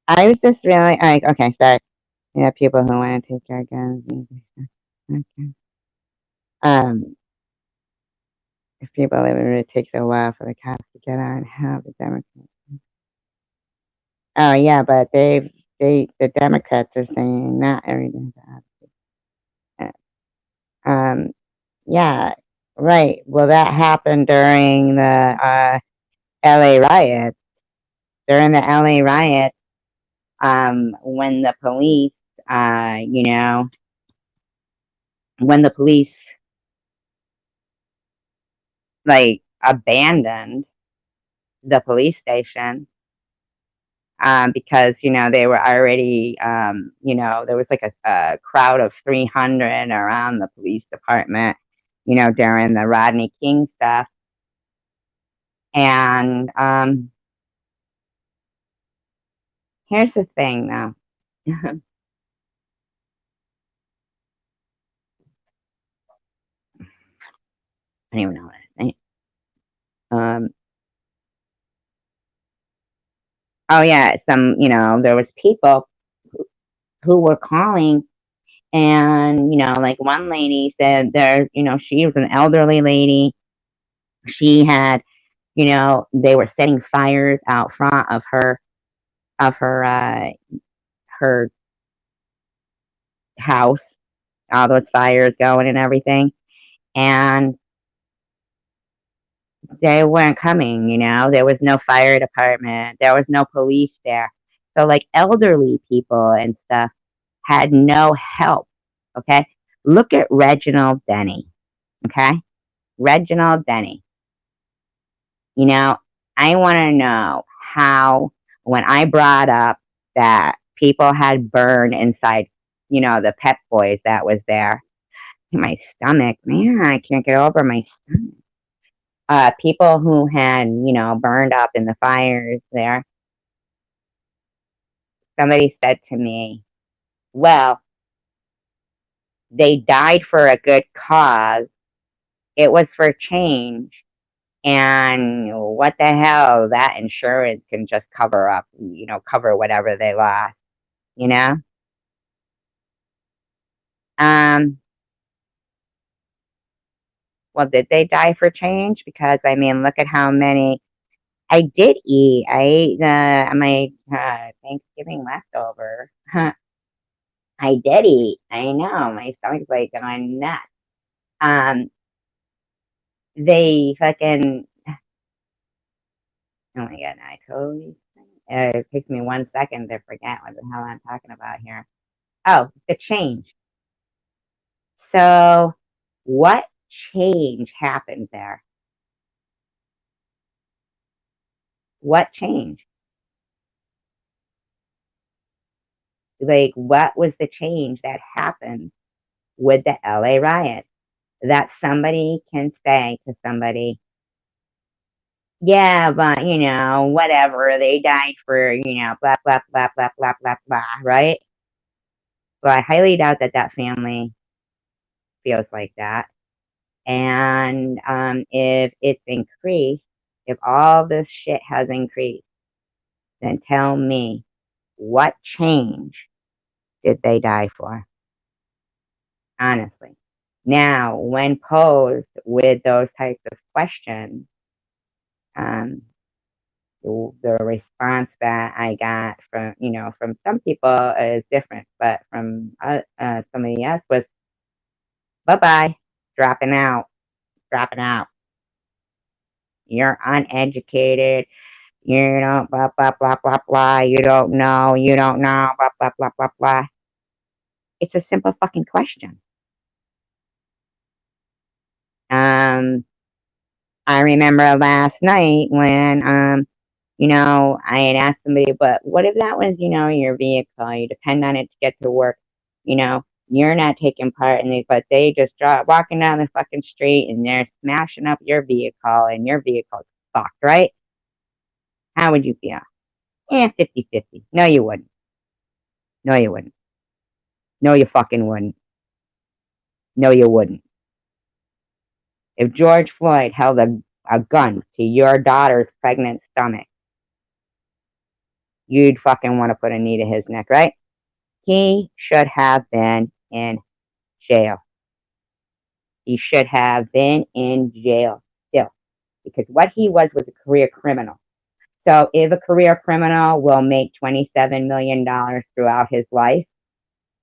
I was just really like, okay, sorry. You know, people who want to take our guns. Okay. If people live in it takes a while for the cops to get on, how the Democrats. Oh yeah, but the Democrats are saying not everything's bad. Yeah, right. Well, that happened during the LA riots. During the LA riots, when the police, you know, when the police like abandoned the police station, because you know they were already, you know, there was like a crowd of 300 around the police department, you know, during the Rodney King stuff, and here's the thing, though. I don't even know what I think. Um, oh yeah, some, you know, there was people who were calling, and you know, like one lady said there, you know, she was an elderly lady. She had, you know, they were setting fires out front of her house, all those fires going and everything, and they weren't coming. You know, there was no fire department, there was no police there, so like elderly people and stuff had no help. Okay, look at Reginald Denny. Okay, Reginald Denny. You know, I want to know how, when I brought up that people had burned inside, you know, the Pep Boys that was there, my stomach, man, I can't get over my stomach. People who had, you know, burned up in the fires there, somebody said to me, well, they died for a good cause. It was for change. And what the hell, that insurance can just cover up, you know, cover whatever they lost, you know? Um, well, did they die for change? Because I mean, look at how many I did eat. I ate my Thanksgiving leftover. I did eat. I know my stomach's like going nuts. Um, they fucking. Oh my god! I totally. It takes me 1 second to forget what the hell I'm talking about here. Oh, the change. So, what change happened there? What change? Like, what was the change that happened with the LA riot? That somebody can say to somebody, yeah, but you know, whatever, they died for, you know, blah, blah, blah, blah, blah, blah, blah, right? Well, I highly doubt that that family feels like that. And if it's increased, if all this shit has increased, then tell me, what change did they die for? Honestly. Now, when posed with those types of questions, um, the response that I got from, you know, from some people is different, but from somebody else was, bye bye, dropping out, dropping out. You're uneducated. You don't, blah, blah, blah, blah, blah. You don't know, blah, blah, blah, blah, blah. It's a simple fucking question. Um, I remember last night when, you know, I had asked somebody, but what if that was, you know, your vehicle? You depend on it to get to work. You know, you're not taking part in it, but they just walking down the fucking street and they're smashing up your vehicle and your vehicle's fucked, right? How would you feel? Yeah, 50-50. No, you wouldn't. No, you wouldn't. No, you fucking wouldn't. No, you wouldn't. If George Floyd held a gun to your daughter's pregnant stomach, you'd fucking want to put a knee to his neck, right? He should have been in jail. He should have been in jail still, because what he was a career criminal. So if a career criminal will make $27 million throughout his life,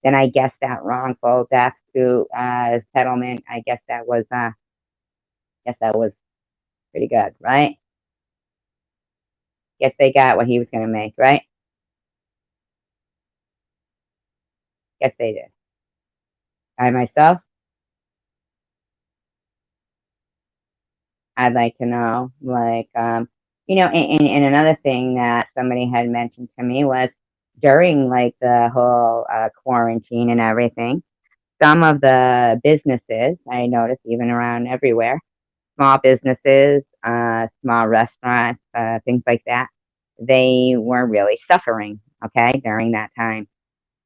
then I guess that wrongful death to settlement, I guess that was pretty good, right? Guess they got what he was going to make, right? Guess they did. I myself, I'd like to know, like, and another thing that somebody had mentioned to me was during like the whole quarantine and everything, some of the businesses I noticed even around everywhere, small businesses, small restaurants, things like that, they were really suffering, okay, during that time.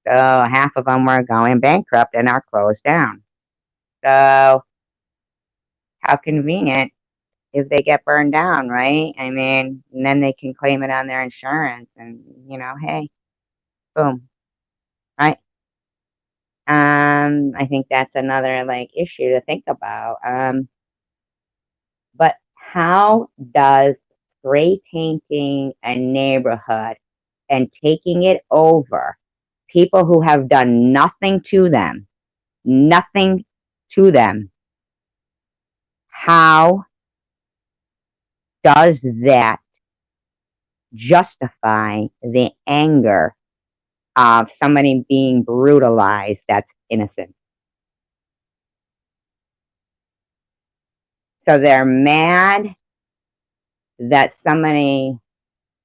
So half of them were going bankrupt and are closed down. So how convenient if they get burned down, right? I mean, and then they can claim it on their insurance and, hey, boom, right? I think that's another like issue to think about. But how does spray painting a neighborhood and taking it over people who have done nothing to them, how does that justify the anger of somebody being brutalized that's innocent? So they're mad that somebody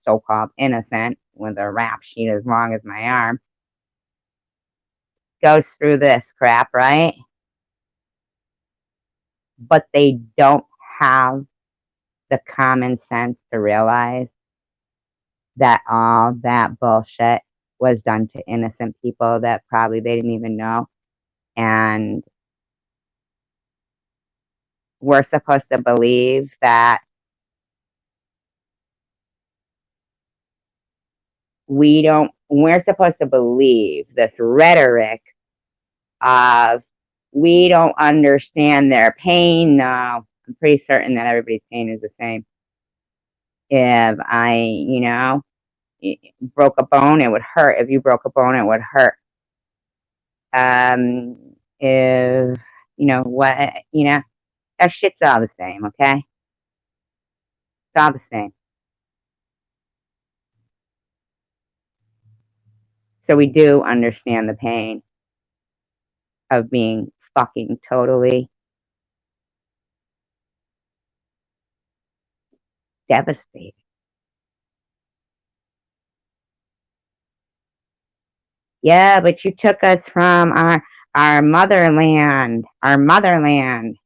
so-called innocent with a rap sheet as long as my arm goes through this crap, right? But they don't have the common sense to realize that all that bullshit was done to innocent people that probably they didn't even know. And we're supposed to believe that we're supposed to believe this rhetoric of we don't understand their pain. No, I'm pretty certain that everybody's pain is the same. If I, broke a bone, it would hurt. If you broke a bone, it would hurt. If, that shit's all the same, okay? It's all the same. So we do understand the pain of being fucking totally devastated. Yeah, but you took us from our motherland. Our motherland.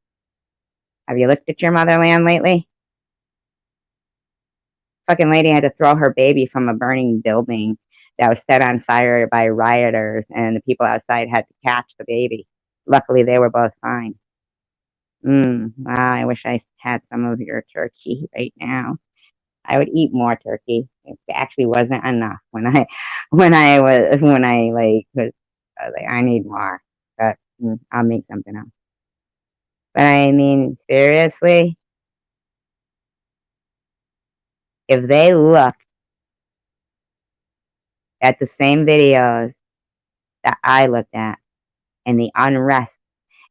Have you looked at your motherland lately? Fucking lady had to throw her baby from a burning building that was set on fire by rioters, and the people outside had to catch the baby. Luckily, they were both fine. Wow, I wish I had some of your turkey right now. I would eat more turkey. It actually wasn't enough when I I was like, I need more. But I'll make something else. But I mean, seriously, if they look at the same videos that I looked at and the unrest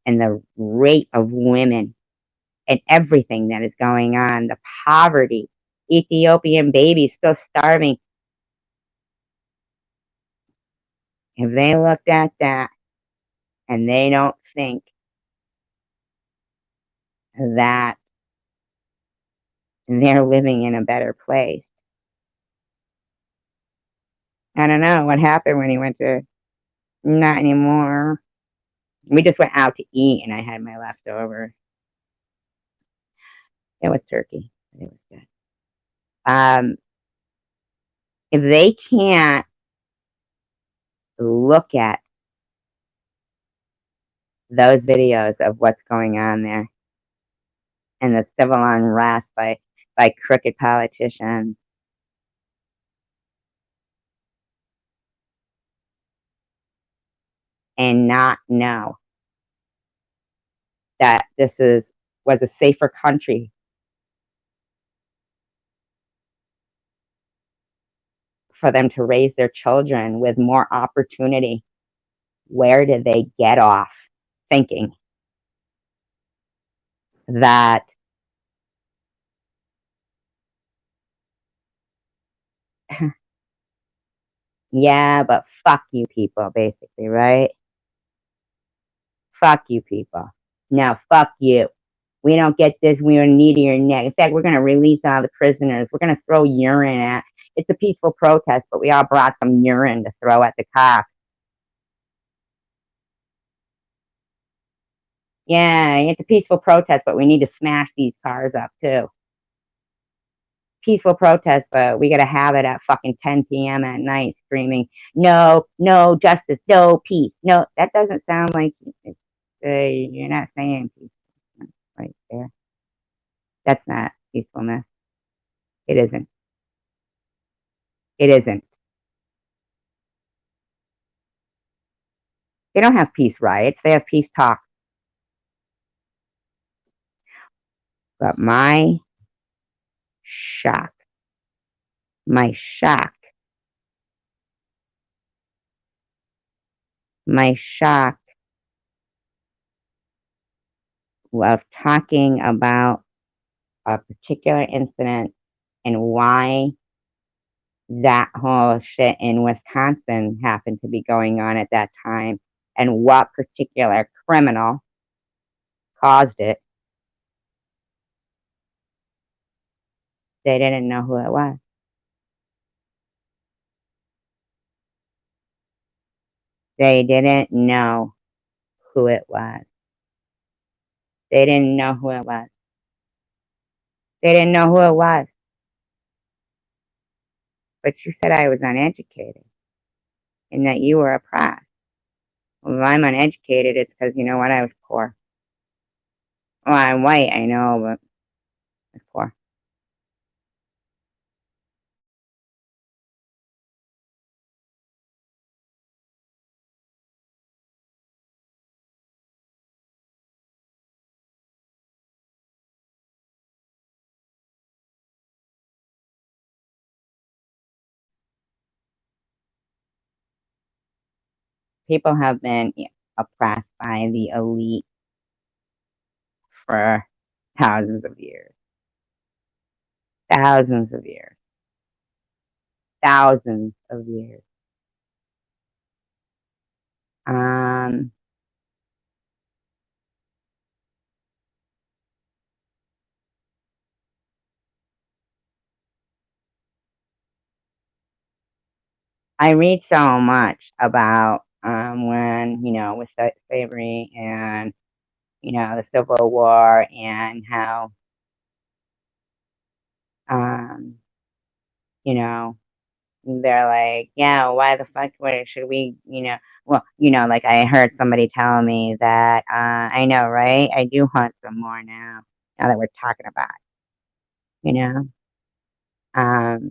and the rate of women and everything that is going on, the poverty, Ethiopian babies still starving. If they looked at that and they don't think that they're living in a better place. I don't know what happened when he went to, not anymore. We just went out to eat and I had my leftovers. It was turkey. It was good. If they can't look at those videos of what's going on there and the civil unrest by crooked politicians, and not know that this was a safer country for them to raise their children with more opportunity? Where did they get off thinking that yeah, but fuck you people, basically, right? Fuck you people. No, fuck you. We don't get this. We are knee to your neck. In fact, we're going to release all the prisoners. We're going to throw urine at. It's a peaceful protest, but we all brought some urine to throw at the cops. Yeah, it's a peaceful protest, but we need to smash these cars up too. Peaceful protest, but we got to have it at fucking 10 p.m. at night screaming, no, no justice, no peace. No, that doesn't sound like you're not saying peace right there. That's not peacefulness. It isn't. It isn't. They don't have peace riots. They have peace talks. But shock, my shock, my shock of talking about a particular incident and why that whole shit in Wisconsin happened to be going on at that time and what particular criminal caused it. They didn't know who it was. They didn't know who it was. They didn't know who it was. They didn't know who it was. But you said I was uneducated and that you were oppressed. Well, if I'm uneducated, it's because, you know what, I was poor. Well, I'm white, I know, but I was poor. People have been oppressed by the elite for thousands of years. Thousands of years. Thousands of years. Um, I read so much about when, with slavery and, the Civil War and how, um, you know, they're like, yeah, why the fuck should we, well, like I heard somebody tell me that, I know, right? I do want some more now that we're talking about, it, um,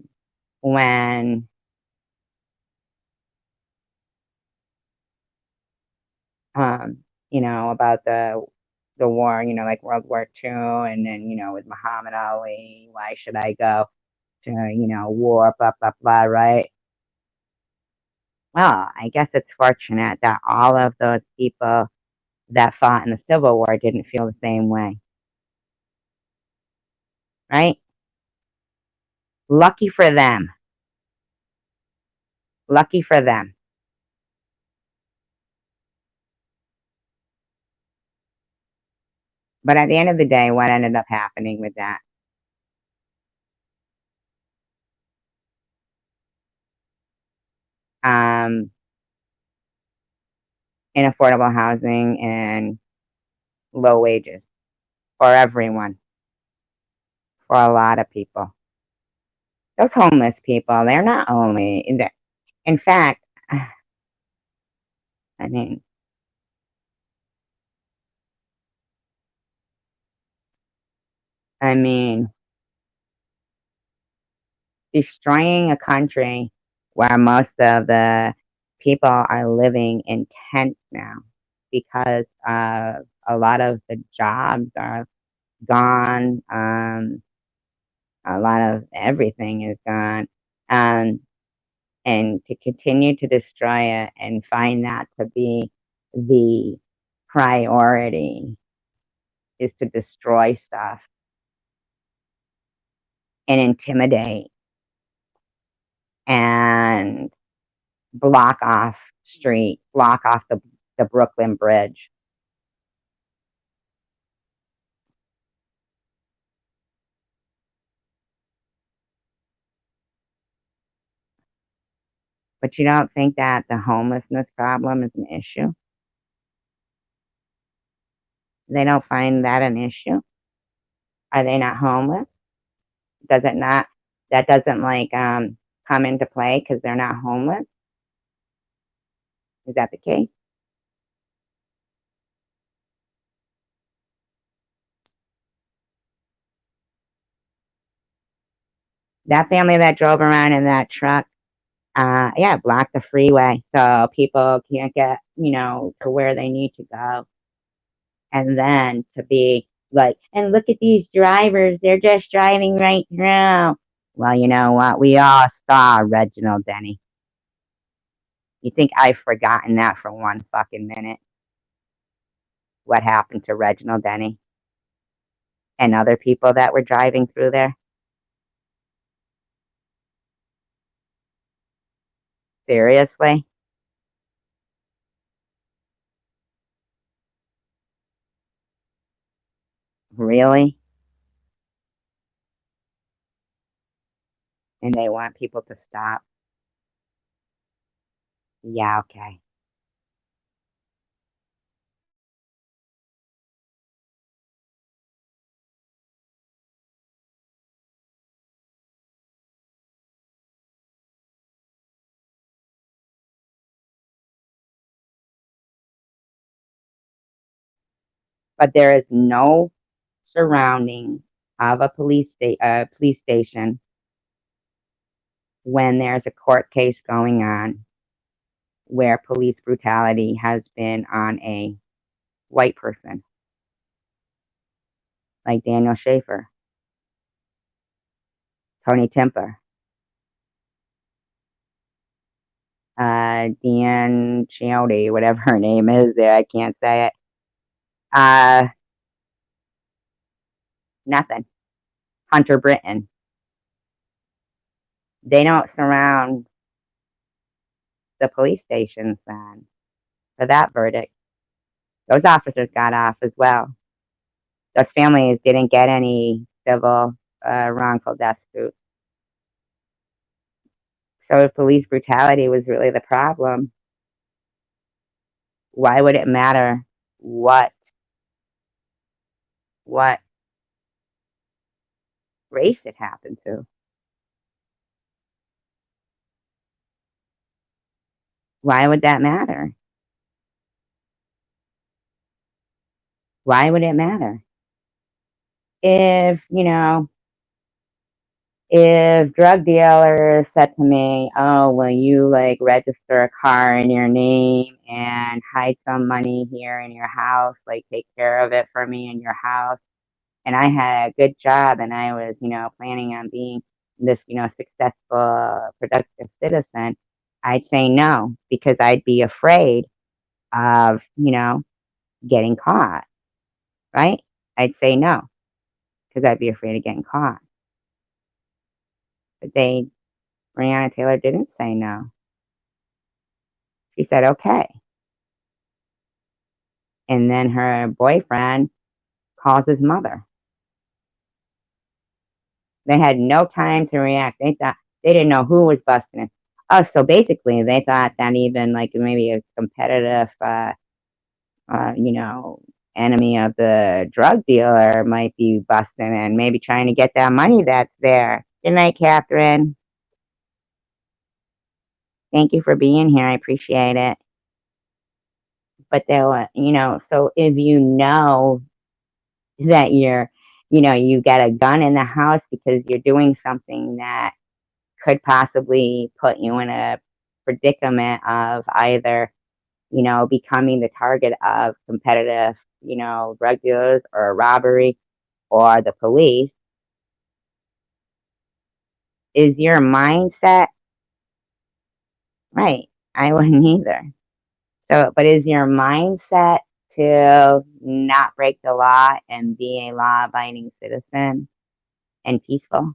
when, um, about the war, like World War II, and then, with Muhammad Ali, why should I go to, war, blah, blah, blah, right? Well, I guess it's fortunate that all of those people that fought in the Civil War didn't feel the same way, right? Lucky for them. Lucky for them. But at the end of the day, what ended up happening with that? Um, Inaffordable housing and low wages for everyone, for a lot of people. Those homeless people, they're not only, in fact, I mean, I mean, destroying a country where most of the people are living in tents now because a lot of the jobs are gone. A lot of everything is gone. And to continue to destroy it and find that to be the priority is to destroy stuff and intimidate and block off streets, block off the Brooklyn Bridge. But you don't think that the homelessness problem is an issue? They don't find that an issue? Are they not homeless? Does it not, that doesn't like come into play because they're not homeless? Is that the case? That family that drove around in that truck, yeah, blocked the freeway so people can't get, to where they need to go. And then to be like, and look at these drivers, they're just driving right through. Well, you know what? We all saw Reginald Denny. You think I've forgotten that for one fucking minute? What happened to Reginald Denny and other people that were driving through there? Seriously? Really? And they want people to stop? Yeah, okay. But there is no surrounding of a police station when there's a court case going on where police brutality has been on a white person, like Daniel Schaefer, Tony Timper, Deanne Chiotti, whatever her name is there, I can't say it. Nothing. Hunter Britton. They don't surround the police stations then for that verdict. Those officers got off as well. Those families didn't get any civil wrongful death suits. So if police brutality was really the problem, why would it matter what race it happened to? Why would that matter? Why would it matter? If, if drug dealers said to me, oh, will you like register a car in your name and hide some money here in your house, like take care of it for me in your house, and I had a good job and I was, planning on being this, successful, productive citizen, I'd say no because I'd be afraid of, getting caught, right? I'd say no because I'd be afraid of getting caught. But Breonna Taylor didn't say no. She said okay. And then her boyfriend calls his mother. They had no time to react. They didn't know who was busting it. Oh, so basically they thought that even like maybe a competitive, enemy of the drug dealer might be busting and maybe trying to get that money that's there. Good night, Catherine. Thank you for being here. I appreciate it. But there were, so if you know that you get a gun in the house because you're doing something that could possibly put you in a predicament of either, becoming the target of competitive, drug dealers or robbery or the police, is your mindset right? I wouldn't either. So, but is your mindset to not break the law and be a law-abiding citizen and peaceful?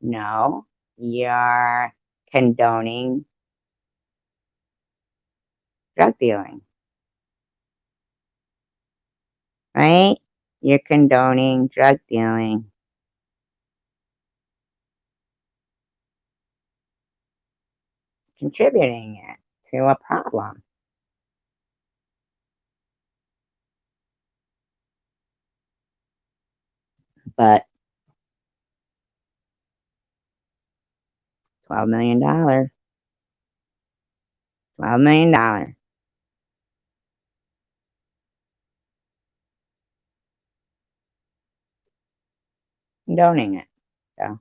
No, you're condoning drug dealing, right? You're condoning drug dealing, contributing it to a problem. But $12 million, $12 million, condoning it. So,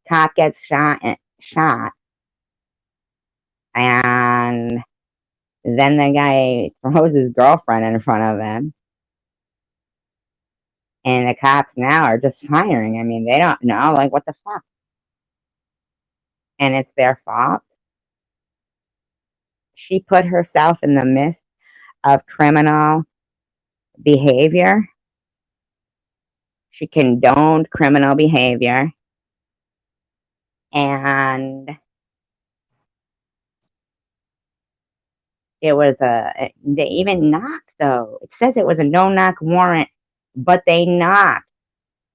cop gets shot, and then the guy throws his girlfriend in front of him, and the cops now are just firing. I mean, they don't know, like, what the fuck? And it's their fault. She put herself in the midst of criminal behavior. She condoned criminal behavior, and it was they even knocked, though. It says it was a no-knock warrant, but they knocked.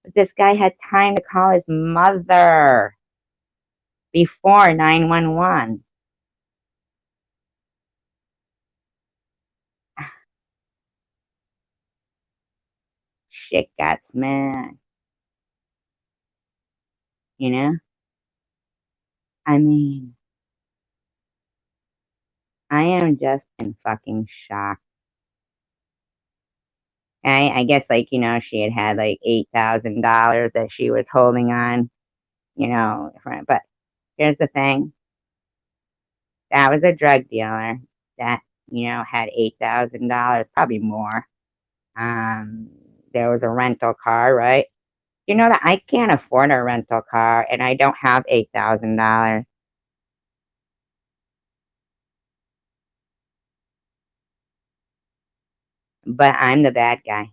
But this guy had time to call his mother before 911. Shit got mad, you know? I mean, I am just in fucking shock. I guess, like, she had like $8,000 that she was holding on, but here's the thing. That was a drug dealer that, had $8,000, probably more. There was a rental car, right? You know that I can't afford a rental car and I don't have $8,000. But I'm the bad guy.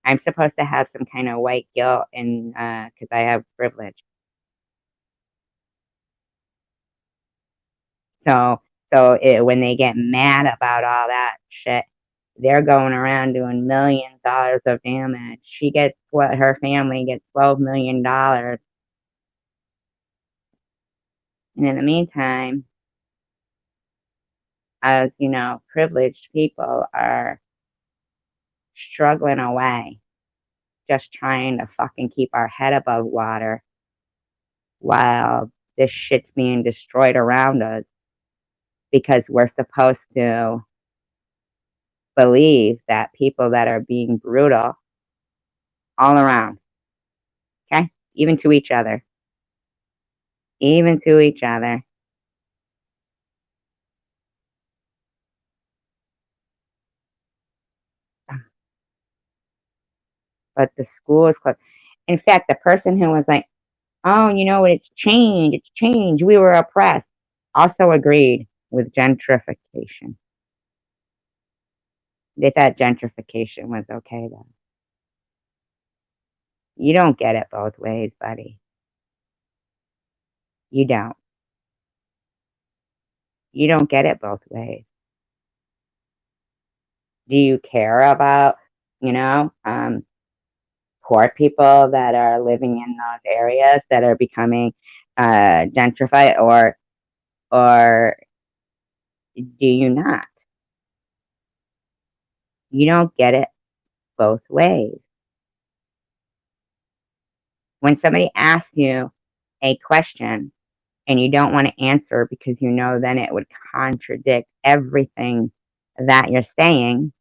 I'm supposed to have some kind of white guilt and because I have privilege. So when they get mad about all that shit, they're going around doing $millions of damage. Her family gets $12 million, and in the meantime, as privileged people are struggling away, just trying to fucking keep our head above water while this shit's being destroyed around us because we're supposed to believe that people that are being brutal all around, okay? Even to each other. Even to each other. But the school is closed. In fact, the person who was like, oh, it's changed, we were oppressed, also agreed with gentrification. They thought gentrification was okay, though. You don't get it both ways, buddy. You don't. You don't get it both ways. Do you care about, poor people that are living in those areas that are becoming gentrified, or do you not? You don't get it both ways. When somebody asks you a question and you don't want to answer because then it would contradict everything that you're saying,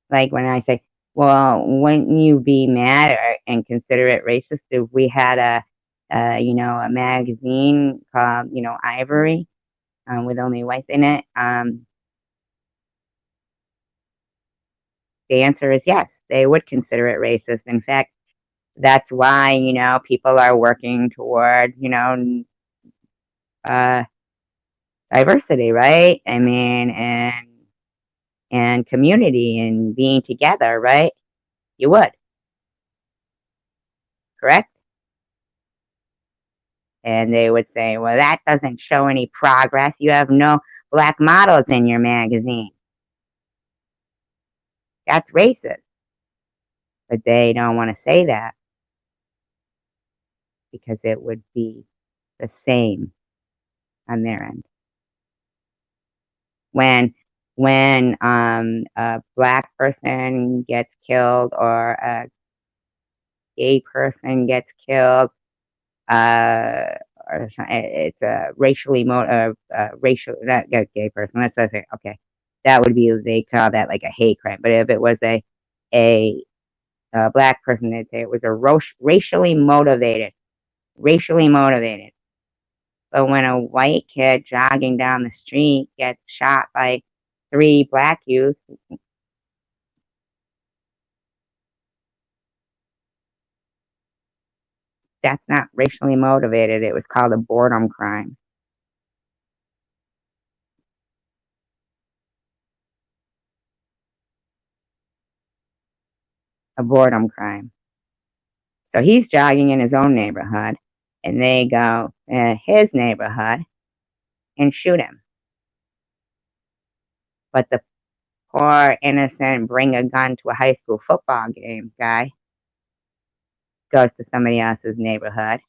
Like when I say, well, wouldn't you be mad and consider it racist if we had a magazine called, Ivory, with only whites in it? The answer is yes, they would consider it racist. In fact, that's why, people are working toward, uh, diversity, right? I mean, and community and being together, right? You would, correct? And they would say, well, that doesn't show any progress. You have no black models in your magazine. That's racist. But they don't want to say that because it would be the same on their end. When a black person gets killed or a gay person gets killed, or it's a racial, not a gay person. Let's say, okay, that would be, they call that like a hate crime. But if it was a, a black person, they'd say it was a racially motivated. But when a white kid jogging down the street gets shot by three black youth, that's not racially motivated. It was called a boredom crime. A boredom crime. So he's jogging in his own neighborhood, and they go in his neighborhood and shoot him. But the poor, innocent, bring a gun to a high school football game guy goes to somebody else's neighborhood,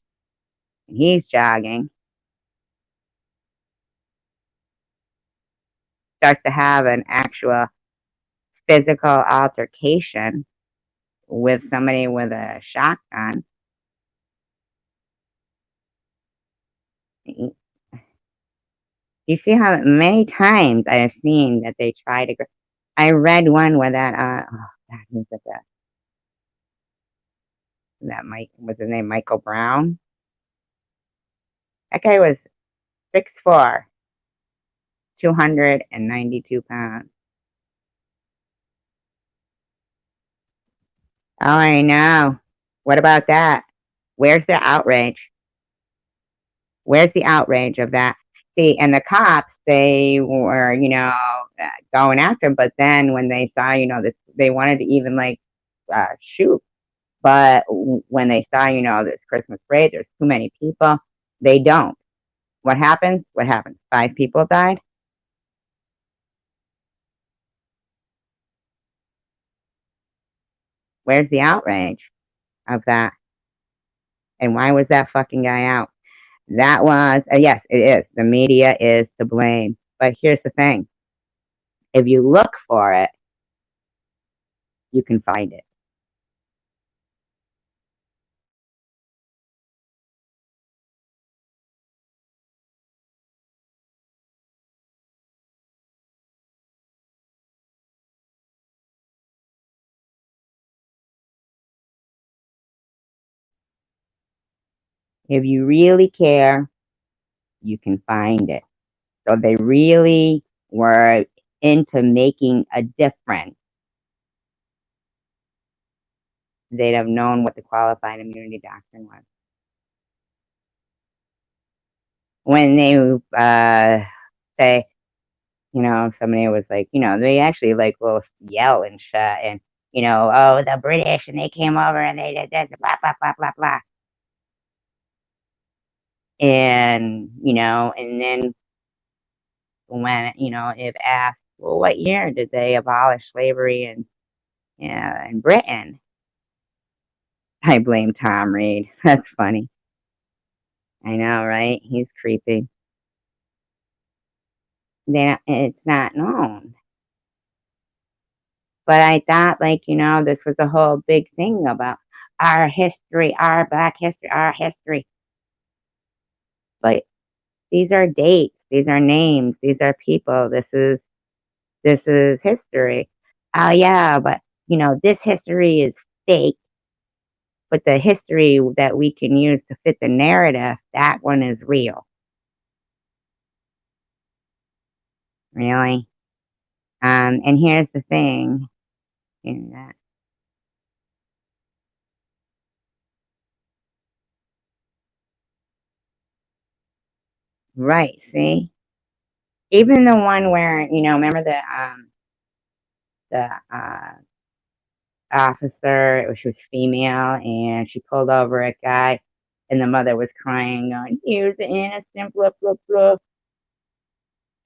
and he's jogging, starts to have an actual physical altercation with somebody with a shotgun. You see how many times I have seen that they try to. I read one where who's that Mike, what's his name, Michael Brown. That guy was 6'4", 292 pounds. Oh, I know. What about that? Where's the outrage? Where's the outrage of that? See, and the cops, they were, going after him, but then when they saw, this, they wanted to even like shoot. But when they saw, this Christmas parade, there's too many people, they don't. What happens? What happens? 5 people died? Where's the outrage of that? And why was that fucking guy out? That was, yes, it is. The media is to blame. But here's the thing. If you look for it, you can find it. If you really care, you can find it. So they really were into making a difference. They'd have known what the qualified immunity doctrine was. When they say, somebody was like, they actually like will yell and shit and, oh, the British and they came over and they did this, blah, blah, blah, blah, blah. And, and then when, if asked, well, what year did they abolish slavery in Britain? I blame Tom Reed. That's funny. I know, right? He's creepy. It's not known. But I thought, like, this was a whole big thing about our history, our Black history, our history. But these are dates, these are names, these are people. This is history. oh yeah, but this history is fake, but the history that we can use to fit the narrative, that one is real. Really? And here's the thing. In that, right, see? Even the one where, remember the officer, she was female, and she pulled over a guy, and the mother was crying, going, he was innocent, blah, blah, blah.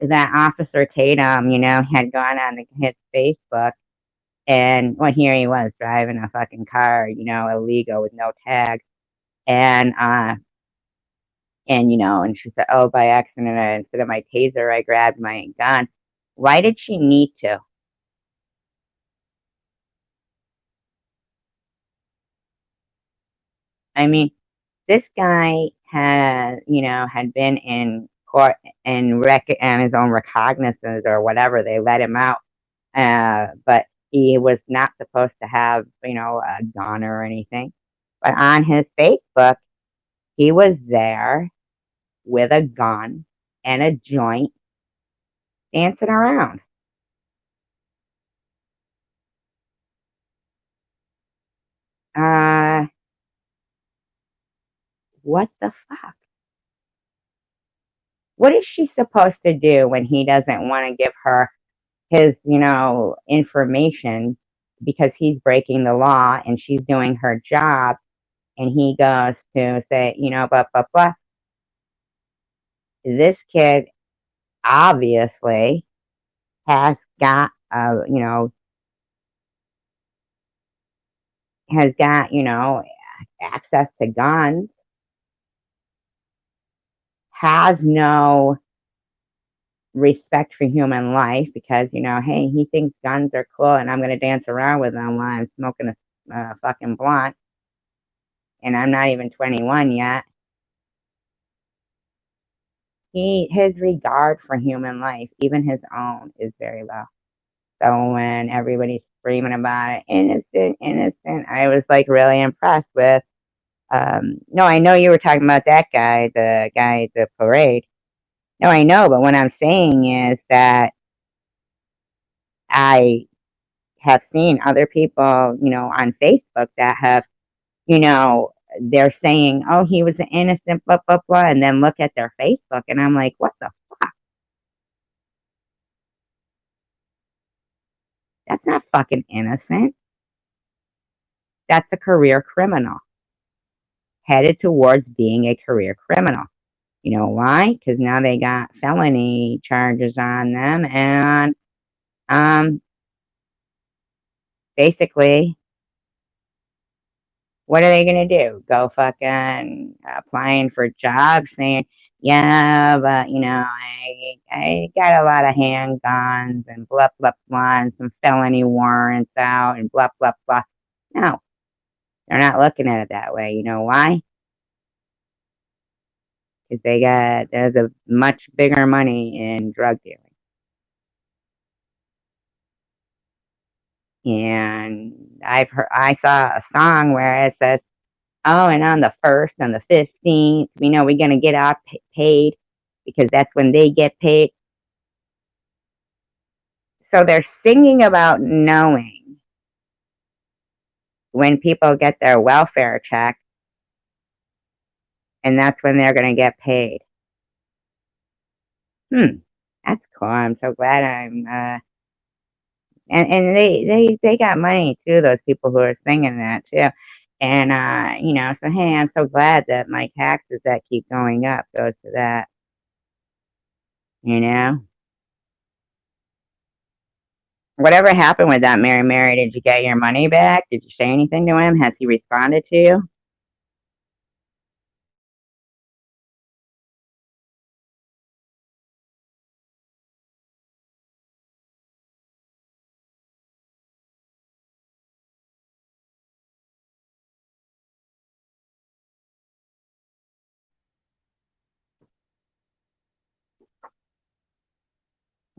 That officer Tatum, had gone on his Facebook, and well, here he was driving a fucking car, illegal with no tag, and and she said, oh, by accident, instead of my taser, I grabbed my gun. Why did she need to? I mean, this guy had been in court and on his own recognizance or whatever. They let him out, but he was not supposed to have, a gun or anything. But on his Facebook, he was there with a gun and a joint dancing around. Uh, what the fuck? What is she supposed to do when he doesn't want to give her his, information because he's breaking the law and she's doing her job, and he goes to say, blah, blah, blah. This kid obviously has got, access to guns, has no respect for human life because, hey, he thinks guns are cool and I'm going to dance around with them while I'm smoking a fucking blunt and I'm not even 21 yet. His regard for human life, even his own, is very low. So when everybody's screaming about it, innocent, innocent, I was like really impressed with. No, I know you were talking about that guy, the guy at the parade. No, I know, but what I'm saying is that I have seen other people, on Facebook that have, you know, they're saying, oh, he was an innocent, blah, blah, blah, and then look at their Facebook, and I'm like, what the fuck? That's not fucking innocent. That's a career criminal headed towards being a career criminal. You know why? Because now they got felony charges on them, and um, basically, what are they gonna do? Go fucking applying for jobs, saying, "Yeah, but I got a lot of handguns and blah blah blah, and some felony warrants out and blah blah blah." No, they're not looking at it that way. You know why? Because there's a much bigger money in drug dealing. And I saw a song where it says, oh, and on the 1st, on the 15th, we're going to get our paid because that's when they get paid. So they're singing about knowing when people get their welfare check, and that's when they're going to get paid. That's cool. I'm so glad and they got money too, those people who are singing that too. And so hey, I'm so glad that my taxes that keep going up goes to that, you know. Whatever happened with that Mary? Did you get your money back? Did you say anything to him? Has he responded to you?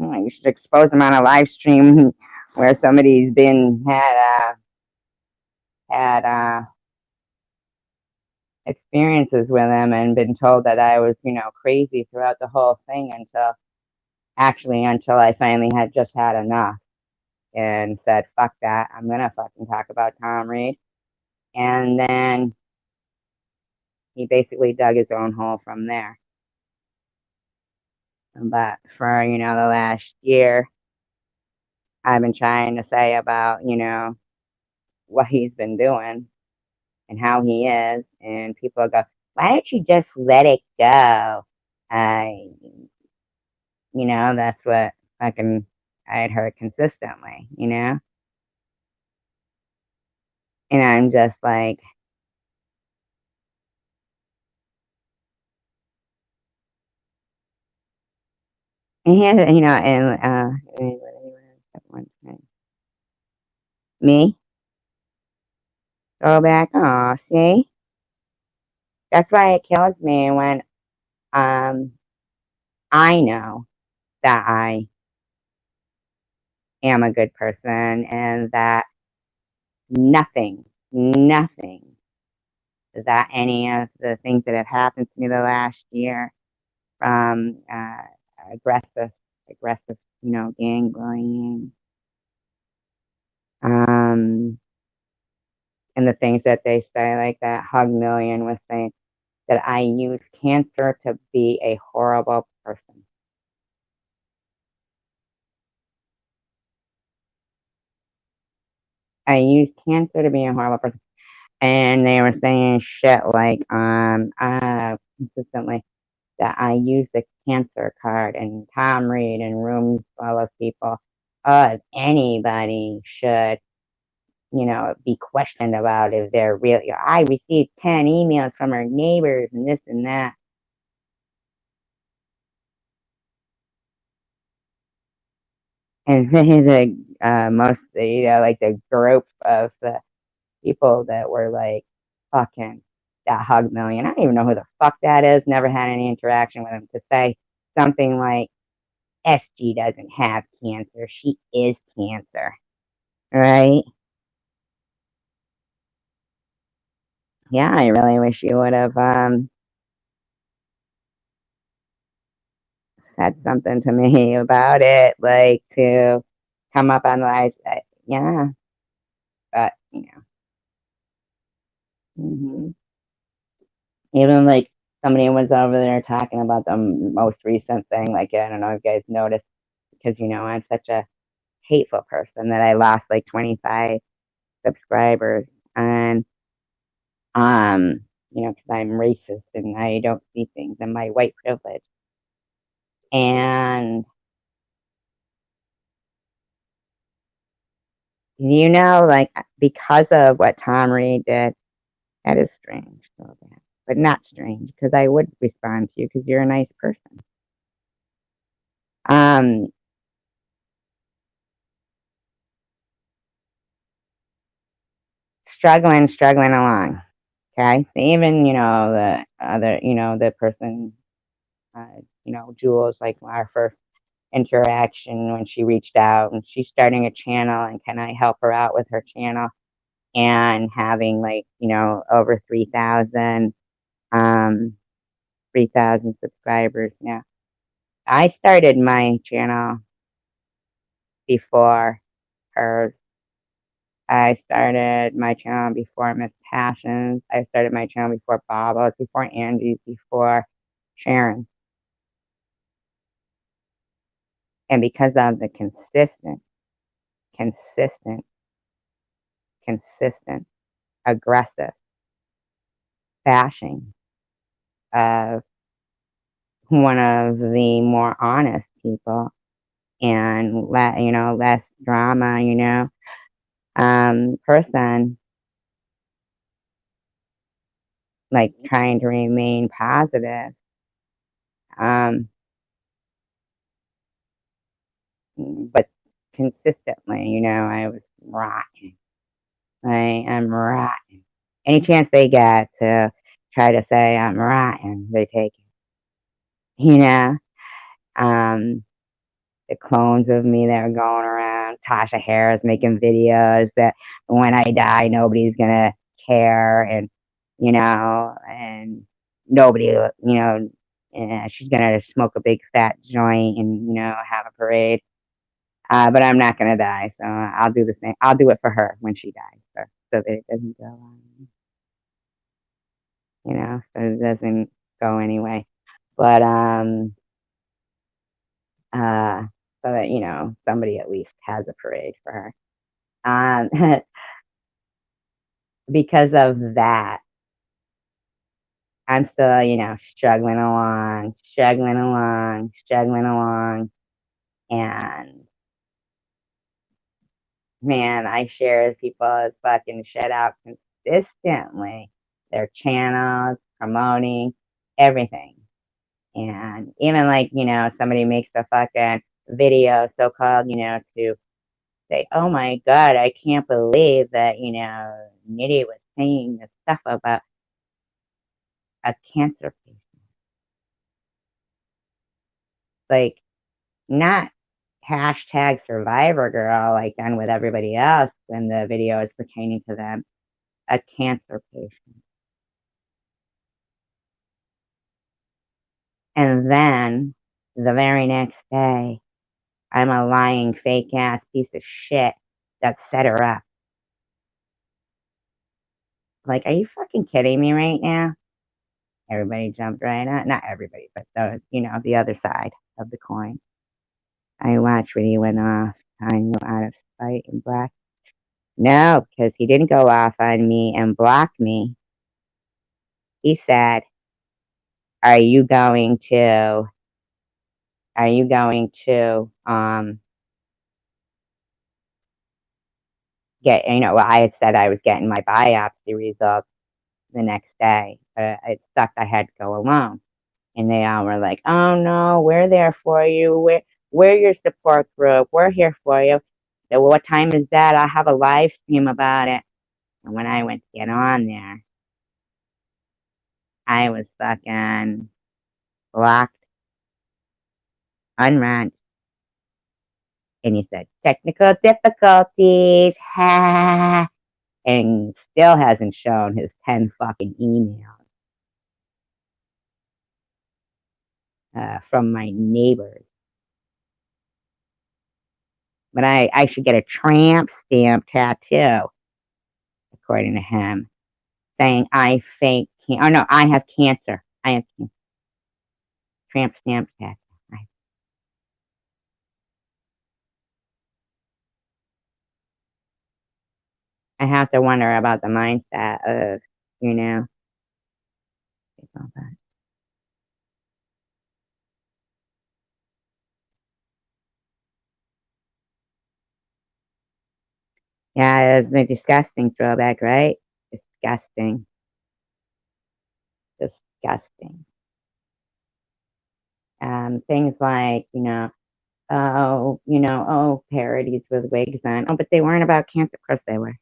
Oh, you should expose him on a live stream where somebody's had experiences with him and been told that I was, crazy throughout the whole thing until I finally had enough and said, fuck that, I'm gonna fucking talk about Tom Reed. And then he basically dug his own hole from there. But for, the last year, I've been trying to say about, what he's been doing and how he is. And people go, why don't you just let it go? I, that's what fucking I had heard consistently. And I'm just like, and he has, me, go back. Oh, see, that's why it kills me when um I know that I am a good person and that nothing that any of the things that have happened to me the last year from aggressive, aggressive, gang bullying, and the things that they say, like that Hug Million was saying, that I use cancer to be a horrible person. I use cancer to be a horrible person. And they were saying shit like, consistently, that I use the cancer card and Tom Reed and rooms full of people. If anybody should, be questioned about if they're real. I received 10 emails from our neighbors and this and that. And most, like the group of the people that were like, fucking that Hug Million. I don't even know who the fuck that is. Never had any interaction with him, to say something like, SG doesn't have cancer. She is cancer. Right? Yeah, I really wish you would have said something to me about it, like to come up on the ice. Yeah, but hmm even like somebody was over there talking about the most recent thing. Like, I don't know if you guys noticed, because I'm such a hateful person that I lost like 25 subscribers, and because I'm racist and I don't see things in my white privilege. And like, because of what Tom Reed did, that is strange, so bad, but not strange because I would respond to you because you're a nice person. Um, struggling along. Okay, so even the other, the person, Jules, like our first interaction when she reached out and she's starting a channel and can I help her out with her channel, and having like over 3,000 subscribers now. I started my channel before hers. I started my channel before Miss Passions. I started my channel before Bobos, before Angie's, before Sharon. And because of the consistent, aggressive bashing of one of the more honest people and less drama, person, like trying to remain positive. But consistently, I was rotten. I am rotten. Any chance they get to try to say I'm rotten, they take it. You know, the clones of me that are going around. Tasha Harris making videos that when I die, nobody's gonna care, and and nobody, she's gonna smoke a big fat joint and have a parade. But I'm not gonna die, so I'll do the same. I'll do it for her when she dies, so that it doesn't go on, so it doesn't go anyway. But so that somebody at least has a parade for her. Um, because of that, I'm still, struggling along, struggling along, struggling along, and man, I share people's fucking shit out consistently. Their channels, promoting everything. And even like, somebody makes a fucking video so called, to say, oh my God, I can't believe that, Nitty was saying this stuff about a cancer patient. Like, not hashtag Survivorgirl like done with everybody else when the video is pertaining to them. A cancer patient. And then the very next day, I'm a lying, fake ass piece of shit that set her up. Like, are you fucking kidding me right now? Everybody jumped right on. Not everybody, but the other side of the coin. I watched when he went off on you out of spite and black. No, because he didn't go off on me and block me. He said, Are you going to get, well, I had said I was getting my biopsy results the next day. It sucked. I had to go alone. And they all were like, oh no, we're there for you. We're your support group. We're here for you. So what time is that? I'll have a live stream about it. And when I went to get on there, I was fucking blocked, unread. And he said, technical difficulties, ha. And still hasn't shown his 10 fucking emails from my neighbors. But I should get a tramp stamp tattoo, according to him, saying I fake cancer. Oh no, I have cancer. I have cancer. Tramp stamp tattoo. I have to wonder about the mindset of, all that. Yeah, it's a disgusting throwback, right? Disgusting. Disgusting. Things like, parodies with wigs on. Oh, but they weren't about cancer. Of course they were.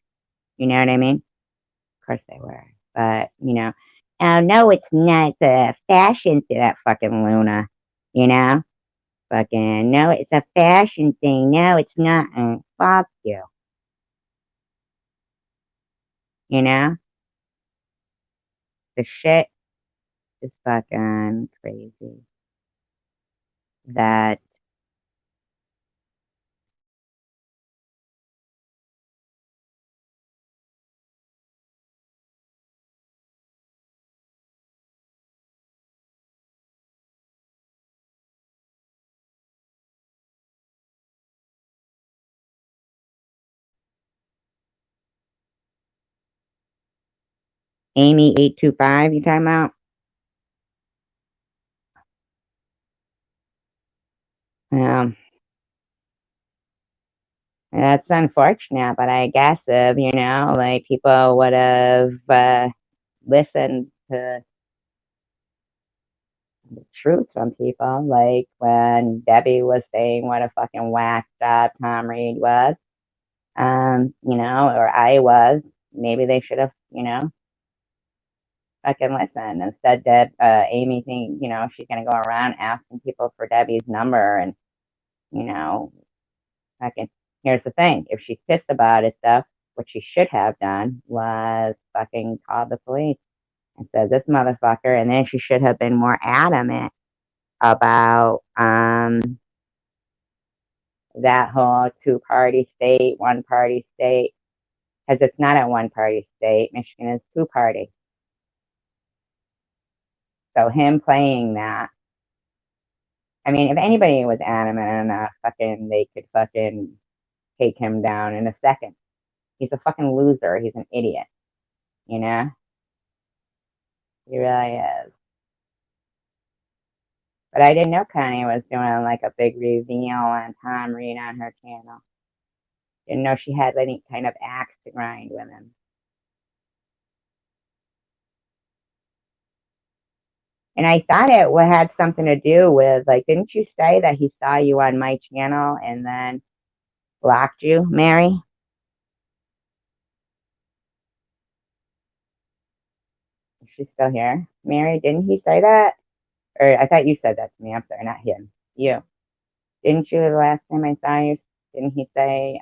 You know what I mean? Of course they were. But, oh, no, it's not the fashion to that fucking Luna, Fucking, no, it's a fashion thing. No, it's not. Fuck you. The shit is fucking crazy. That Amy825, you talking about? Um, that's unfortunate, but I guess if, like people would have listened to the truth from people, like when Debbie was saying what a fucking whack job Tom Reed was, or I was, maybe they should have, fucking listen instead that Amy think, she's gonna go around asking people for Debbie's number and you know, fucking, here's the thing. If she's pissed about it, though, what she should have done was fucking call the police and said, this motherfucker, and then she should have been more adamant about, that whole two-party state, one-party state, because it's not a one-party state. Michigan is two-party. So him playing that, I mean, if anybody was adamant enough, fucking, they could fucking take him down in a second. He's a fucking loser. He's an idiot. You know? He really is. But I didn't know Connie was doing like a big reveal on Tom Reed on her channel. Didn't know she had any kind of axe to grind with him. And I thought it had something to do with, like, didn't you say that he saw you on my channel and then blocked you, Mary? Is she still here? Mary, didn't he say that? Or I thought you said that to me. I'm sorry, not him. You. Didn't you the last time I saw you? Didn't he say,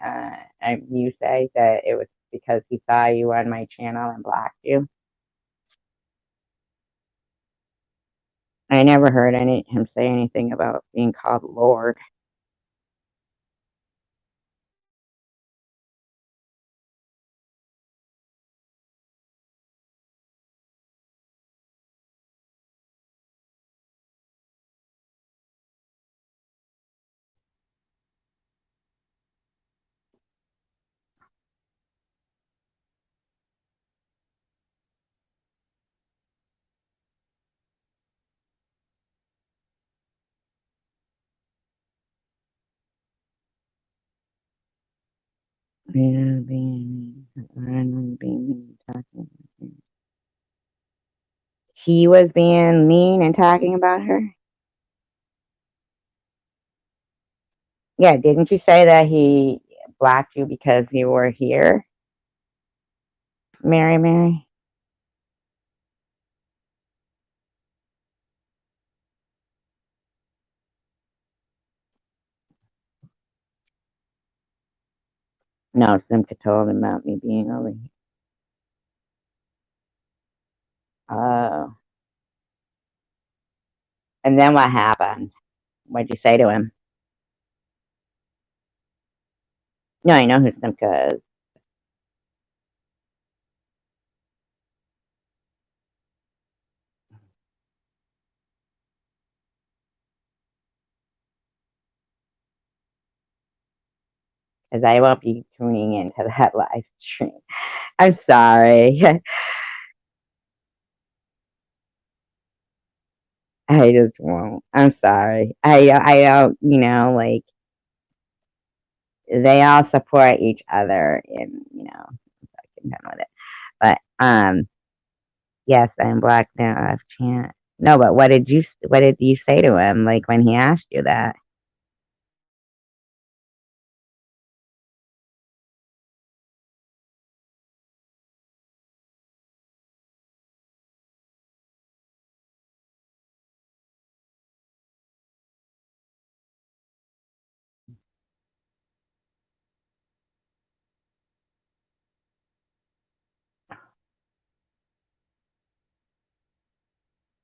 you say that it was because he saw you on my channel and blocked you? I never heard him say anything about being called Lord. He was being mean and talking about her? Yeah, didn't you say that he blocked you because you were here? Mary? No, Simca told him about me being over here. Oh. And then what happened? What'd you say to him? No, I know who Simca is. Because I won't be tuning into that live stream. I'm sorry. I just won't. I'm sorry. I don't, like, they all support each other and, fucking done with it. But, yes, I'm black now. I've chant. No, but what did you say to him, like, when he asked you that?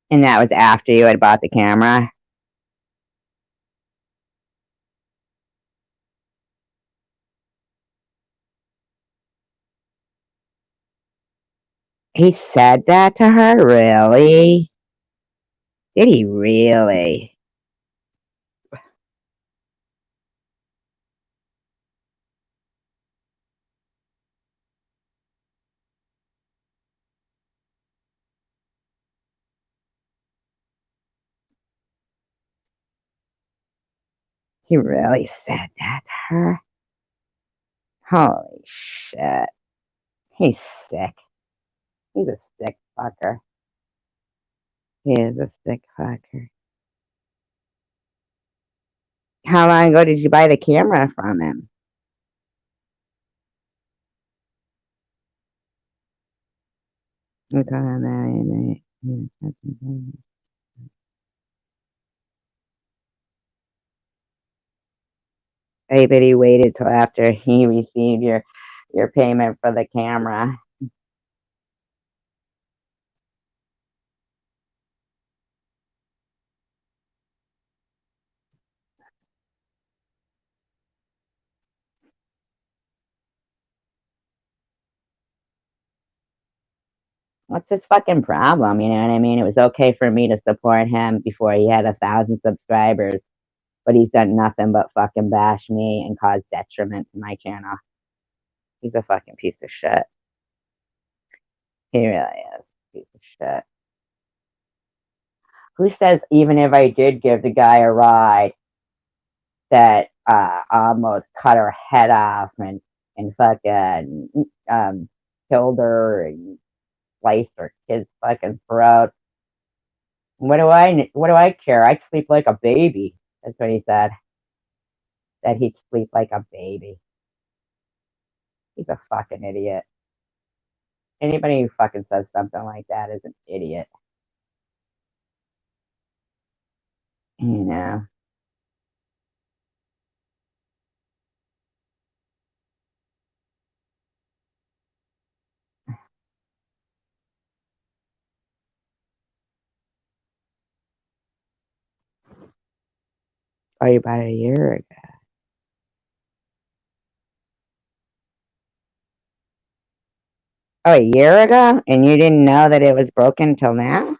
And that was after you had bought the camera? He said that to her? Really? Did he really? He really said that to her? Holy shit. He's sick. He's a sick fucker. He is a sick fucker. How long ago did you buy the camera from him? Hey, but he waited till after he received your payment for the camera. What's his fucking problem? You know what I mean? It was okay for me to support him before he had 1,000 subscribers, but he's done nothing but fucking bash me and cause detriment to my channel. He's a fucking piece of shit. He really is a piece of shit. Who says even if I did give the guy a ride that almost cut her head off and fucking killed her and sliced her kid's fucking throat? What do I care? I sleep like a baby. That's what he said. That he'd sleep like a baby. He's a fucking idiot. Anybody who fucking says something like that is an idiot. You know. Probably about a year ago. Oh, a year ago? And you didn't know that it was broken till now?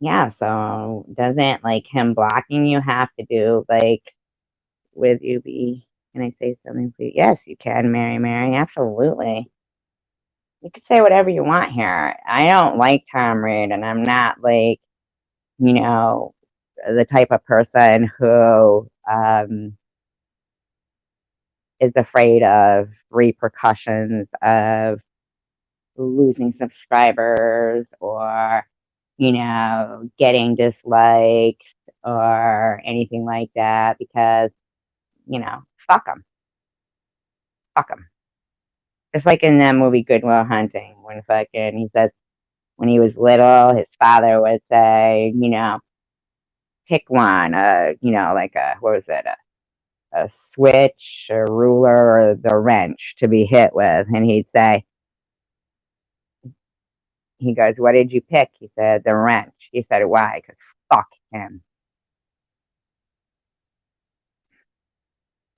Yeah, so doesn't like him blocking you have to do like with you be can I say something please? Yes, you can, Mary. Absolutely. You can say whatever you want here. I don't like Tom Reed and I'm not like, you know, the type of person who is afraid of repercussions of losing subscribers or, getting dislikes or anything like that because, fuck them. Fuck them. Just like in that movie Good Will Hunting, when fucking he says when he was little, his father would say, pick one, like what was it, a switch, a ruler, or the wrench to be hit with. And he'd say, he goes, what did you pick? He said, the wrench. He said, why? Because fuck him.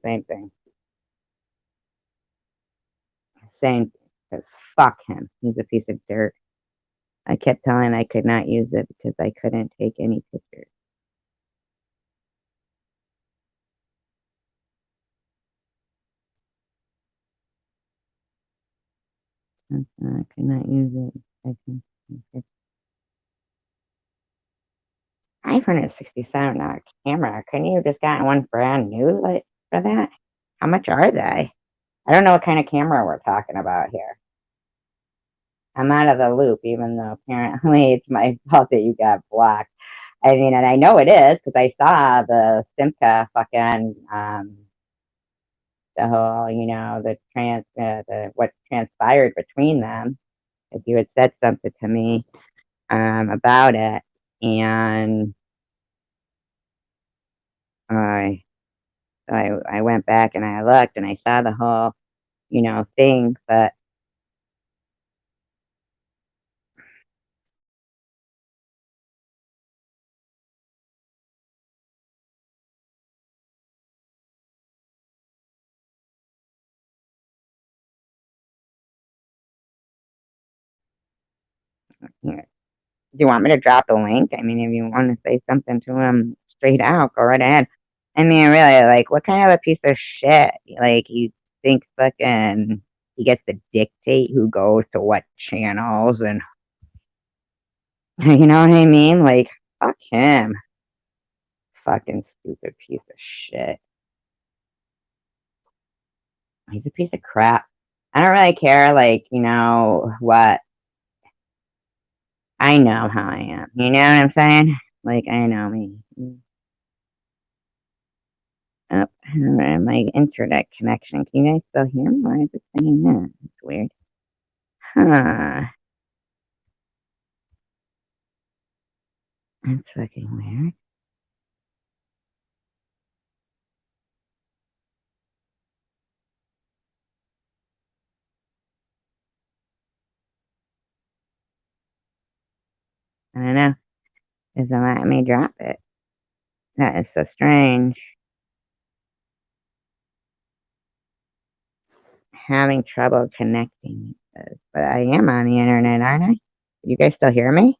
Same thing. Same, because fuck him. He's a piece of dirt. I kept telling I could not use it because I couldn't take any pictures. I could not use it. I can. $567 camera. Couldn't you have just gotten one brand new like, for that? How much are they? I don't know what kind of camera we're talking about here. I'm out of the loop, even though apparently it's my fault that you got blocked. I mean, and I know it is because I saw the Simca fucking the whole, the what transpired between them. If you had said something to me about it, and I I went back and I looked and I saw the whole, thing, but you know, do you want me to drop the link? I mean, if you want to say something to him straight out, go right ahead. I mean, really, like, what kind of a piece of shit? Like, he thinks fucking he gets to dictate who goes to what channels, and you know what I mean? Like, fuck him. Fucking stupid piece of shit. He's a piece of crap. I don't really care, like, what. I know how I am. You know what I'm saying? Like, I know me. Oh, my internet connection. Can you guys still hear me? Why is it saying that? It's weird. Huh. That's fucking weird. I don't know. Isn't letting me drop it. That is so strange. Having trouble connecting. But I am on the internet, aren't I? You guys still hear me?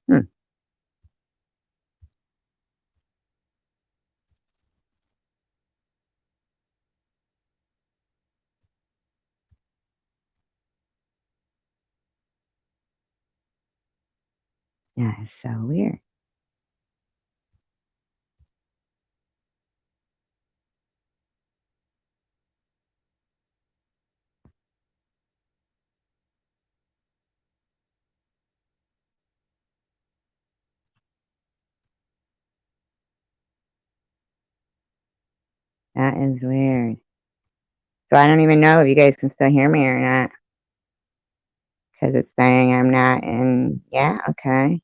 Hmm. That is so weird. That is weird. So I don't even know if you guys can still hear me or not. Because it's saying I'm not in. Yeah, okay.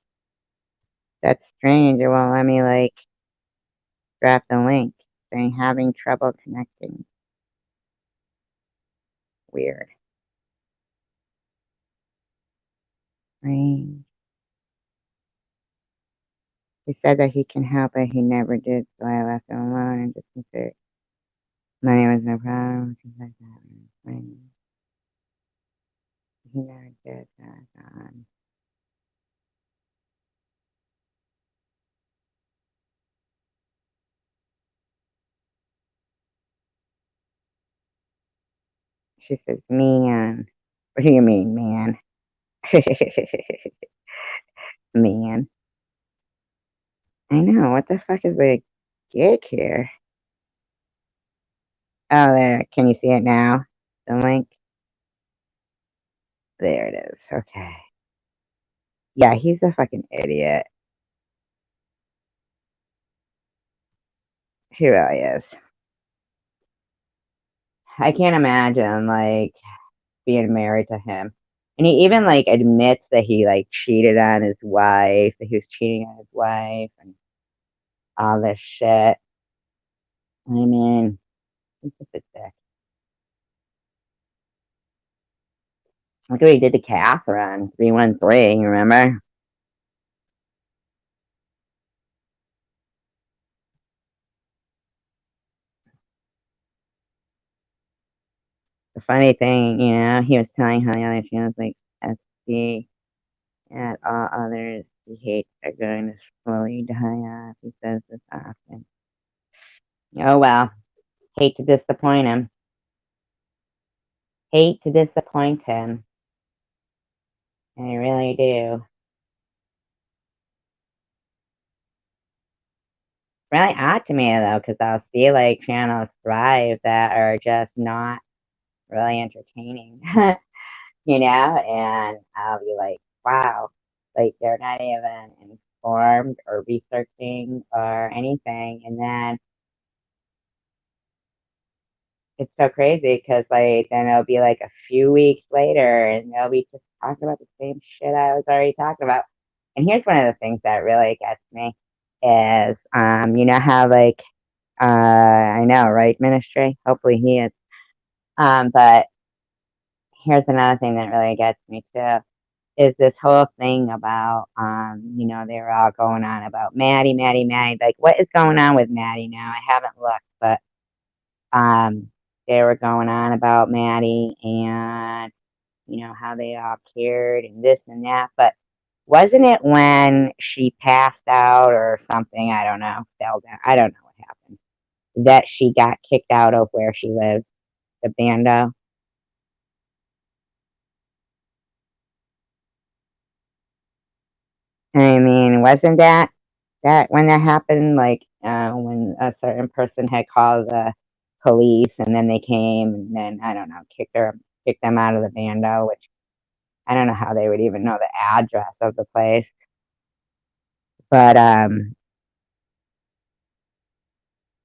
That's strange. It won't let me, like, drop the link. Saying having trouble connecting. Weird. Strange. He said that he can help, but he never did, so I left him alone and just considered money was no problem. Things like that. He never did that. She says, man. What do you mean, man? Man. I know. What the fuck is the gig here? Oh, there. Can you see it now? The link? There it is. Okay. Yeah, he's a fucking idiot. He really is. I can't imagine, like, being married to him. And he even, like, admits that he, like, cheated on his wife, that he was cheating on his wife and all this shit. I mean, he's just a dick. Look what he did to Catherine. 313, remember? The funny thing, he was telling how the other she was like, SC and all others he hates are going to slowly die off. He says this often. Oh well. Hate to disappoint him. Hate to disappoint him. I really do. Really odd to me though, because I'll see like channels thrive that are just not really entertaining, and I'll be like, wow, like they're not even informed or researching or anything, and then it's so crazy because like then it'll be like a few weeks later and they'll be just talking about the same shit I was already talking about. And here's one of the things that really gets me is you know how like I know, right, ministry? Hopefully he is. But here's another thing that really gets me too is this whole thing about they were all going on about Maddie. Like what is going on with Maddie now? I haven't looked, but they were going on about Maddie and how they all cared and this and that. But wasn't it when she passed out or something? I don't know, fell down. I don't know what happened. That she got kicked out of where she lives, the bando. I mean, wasn't that when that happened? Like when a certain person had called the police, and then they came, and then I don't know, kicked them out of the bando, which I don't know how they would even know the address of the place. But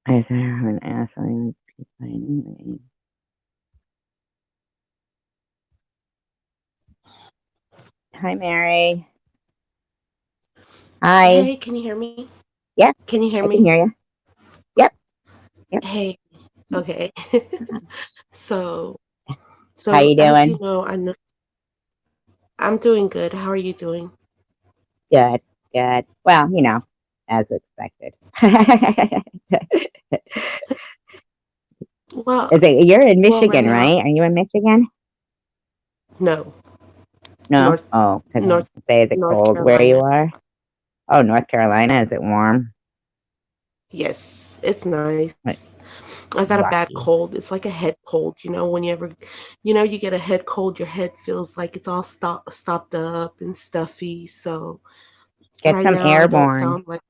is there an asshole? Hi, Mary. Hi. Hey, can you hear me? Yeah, Can you hear I me? can hear you. Yep, yep. Hey, okay. So, How so you as you doing? know, I'm doing good. How are you doing? Good, good. Well, as expected. Well, Is it you're in well, right Michigan, now, right? Are you in Michigan? no, No. North Oh, because I was North gonna say, is it North cold where you Carolina. are? Oh, North Carolina. Is it warm? Yes, it's nice. Like, I got a bad lucky. cold. It's like a head cold, you get a head cold, your head feels like it's all stopped up and stuffy. So Get right some now I don't airborne. sound like.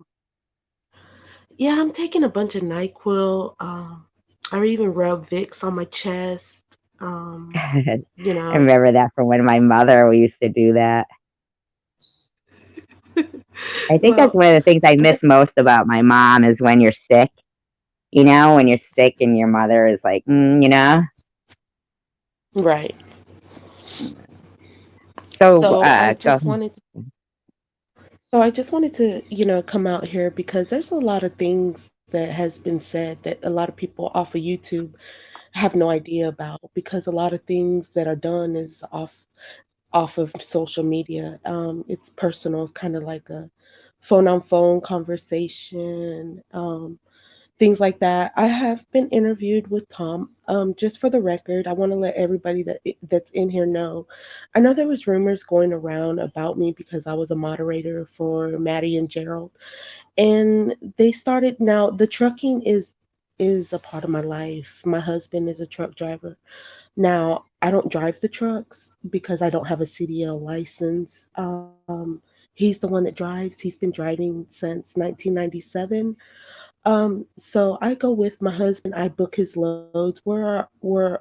Yeah, I'm taking a bunch of NyQuil. I even rub Vicks on my chest. Um, I you know, remember that from when my mother we used to do that. I think that's well, one of the things I I miss guess most about my mom is when you're sick. When you're sick and your mother is like, right. So, So I go. just wanted to, so I just wanted to, come out here because there's a lot of things that has been said that a lot of people off of YouTube have no idea about because a lot of things that are done is off of social media. It's personal. It's kind of like a phone on phone conversation. Things like that. I have been interviewed with Tom. Just for the record, I want to let everybody that's in here know. I know there was rumors going around about me because I was a moderator for Maddie and Gerald, and they started. Now the trucking is a part of my life. My husband is a truck driver. Now I don't drive the trucks because I don't have a CDL license. He's the one that drives. He's been driving since 1997. So I go with my husband. I book his loads. We're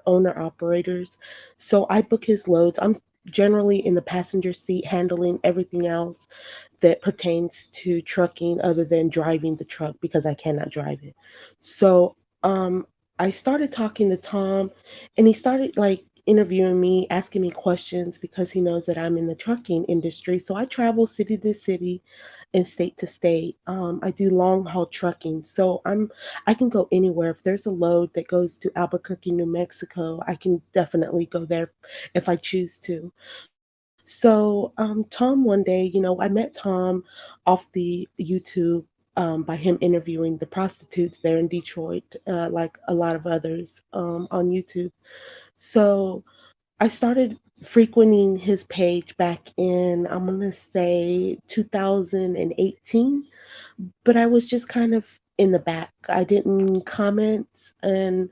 owner operators, so I book his loads. I'm generally in the passenger seat handling everything else that pertains to trucking other than driving the truck because I cannot drive it. So I started talking to Tom and he started like interviewing me, asking me questions because he knows that I'm in the trucking industry. So I travel city to city and state to state. I do long haul trucking. So I can go anywhere. If there's a load that goes to Albuquerque, New Mexico, I can definitely go there if I choose to. So, Tom, one day, I met Tom off the YouTube by him interviewing the prostitutes there in Detroit, like a lot of others on YouTube. So, I started frequenting his page back in, I'm going to say 2018, but I was just kind of in the back. I didn't comment and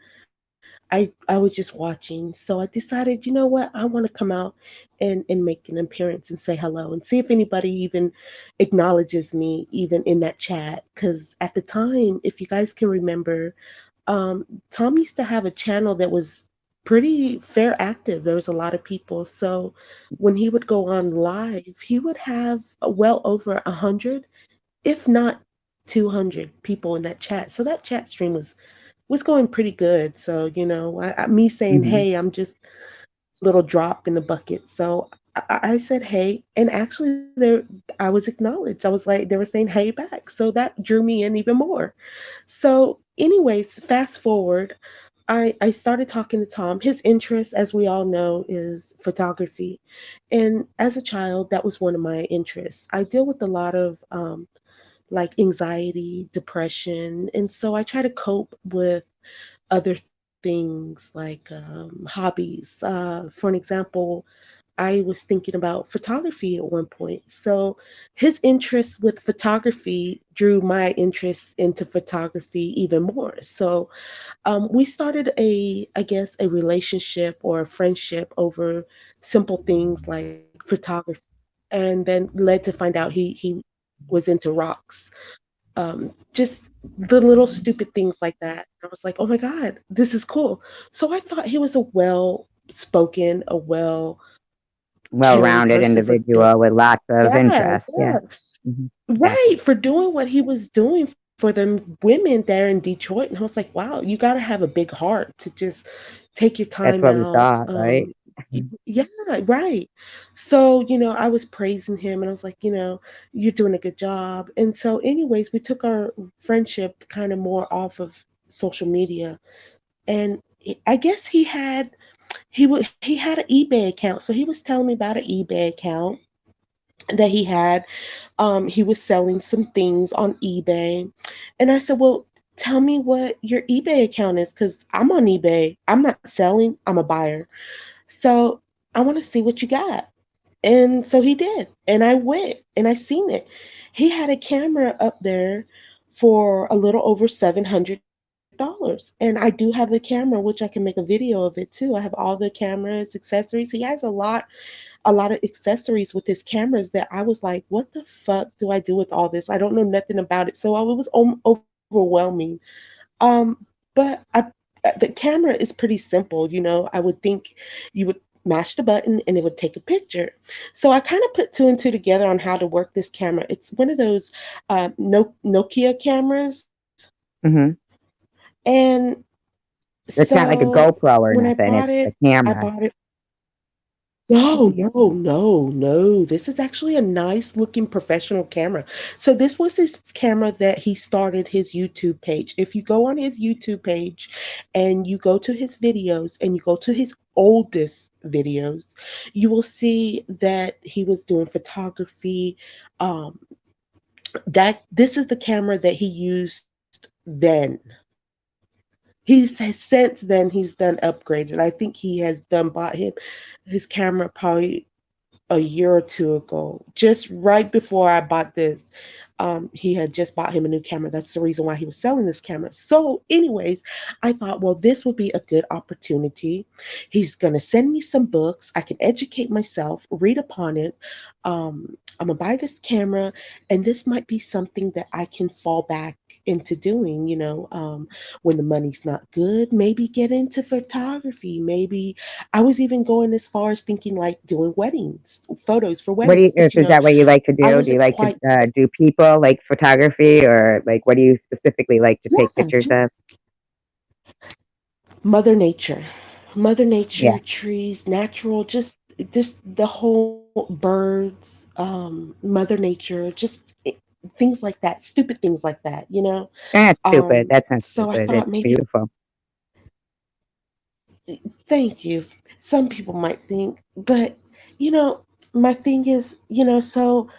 I was just watching. So I decided, you know what? I want to come out and make an appearance and say hello and see if anybody even acknowledges me even in that chat. Because at the time, if you guys can remember, Tom used to have a channel that was pretty fair active. There was a lot of people. So when he would go on live, he would have well over 100, if not 200 people in that chat. So that chat stream was going pretty good. So, me saying, Hmm. hey, I'm just a little drop in the bucket. So I said, hey, and actually I was acknowledged. I was like, they were saying, hey back. So that drew me in even more. So anyways, fast forward, I started talking to Tom. His interest, as we all know, is photography. And as a child, that was one of my interests. I deal with a lot of like anxiety, depression. And so I try to cope with other things like hobbies. For an example, I was thinking about photography at one point. So his interest with photography drew my interest into photography even more. So we started I guess, a relationship or a friendship over simple things like photography, and then led to find out he was into rocks. Just the little stupid things like that. I was like, oh my God, this is cool. So I thought he was a well spoken, a well caring Well-rounded person for doing. individual with lots of Yeah, interest. Yeah. yeah. Hmm. Right. Gotcha. For doing what he was doing for them women there in Detroit. And I was like, wow, you got to have a big heart to just take your That's time what we out. thought, right? Yeah, right. So, I was praising him and I was like, you're doing a good job. And so, anyways, we took our friendship kind of more off of social media. And I guess he had an eBay account. So he was telling me about an eBay account that he had. He was selling some things on eBay. And I said, well, tell me what your eBay account is because I'm on eBay. I'm not selling, I'm a buyer. So I want to see what you got. And so he did. And I went and I seen it. He had a camera up there for a little over $700. And I do have the camera, which I can make a video of it too. I have all the cameras, accessories. He has a lot of accessories with his cameras that I was like, what the fuck do I do with all this? I don't know nothing about it. So it was overwhelming. Um, but the camera is pretty simple. I would think you would mash the button and it would take a picture. So I kind of put two and two together on how to work this camera. It's one of those Nokia cameras. Hmm. And It's not like a so GoPro or when I nothing. bought It's it, the I camera. bought it. No, no, no, no. This is actually a nice looking professional camera. So this was his camera that he started his YouTube page. If you go on his YouTube page and you go to his videos and you go to his oldest videos, you will see that he was doing photography. Um, that this is the camera that he used then. Since then he's done upgraded. I think he has done bought his camera probably a year or two ago, just right before I bought this. He had just bought him a new camera. That's the reason why he was selling this camera. So, anyways, I thought, well, this would be a good opportunity. He's going to send me some books. I can educate myself, read upon it. I'm going to buy this camera, and this might be something that I can fall back into doing, when the money's not good. Maybe get into photography. Maybe I was even going as far as thinking like doing weddings, photos for What do you, weddings. But is that what you like to I do? Do you wasn't like to quite, do people, like photography, or like what do you specifically like to take yeah, pictures of? just Mother Nature. Mother Yeah, Nature, trees, natural, just the whole birds, Mother Nature, things like that, stupid things like that. that's not stupid. That's not So I stupid. thought It's maybe, beautiful. thank you. Some people might think, but you know, my thing is, so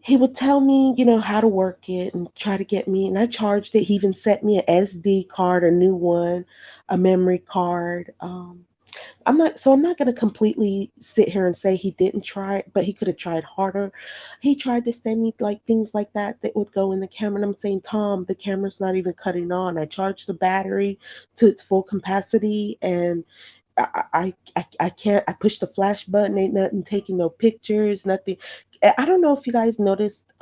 he would tell me, how to work it and try to get me, and I charged it. He even sent me an SD card, a new one, a memory card. I'm not going to completely sit here and say he didn't try, but he could have tried harder. He tried to send me like things like that would go in the camera. And I'm saying, Tom, the camera's not even cutting on. I charged the battery to its full capacity, and I can't. I pushed the flash button. Ain't nothing taking no pictures. Nothing. I don't know if you guys noticed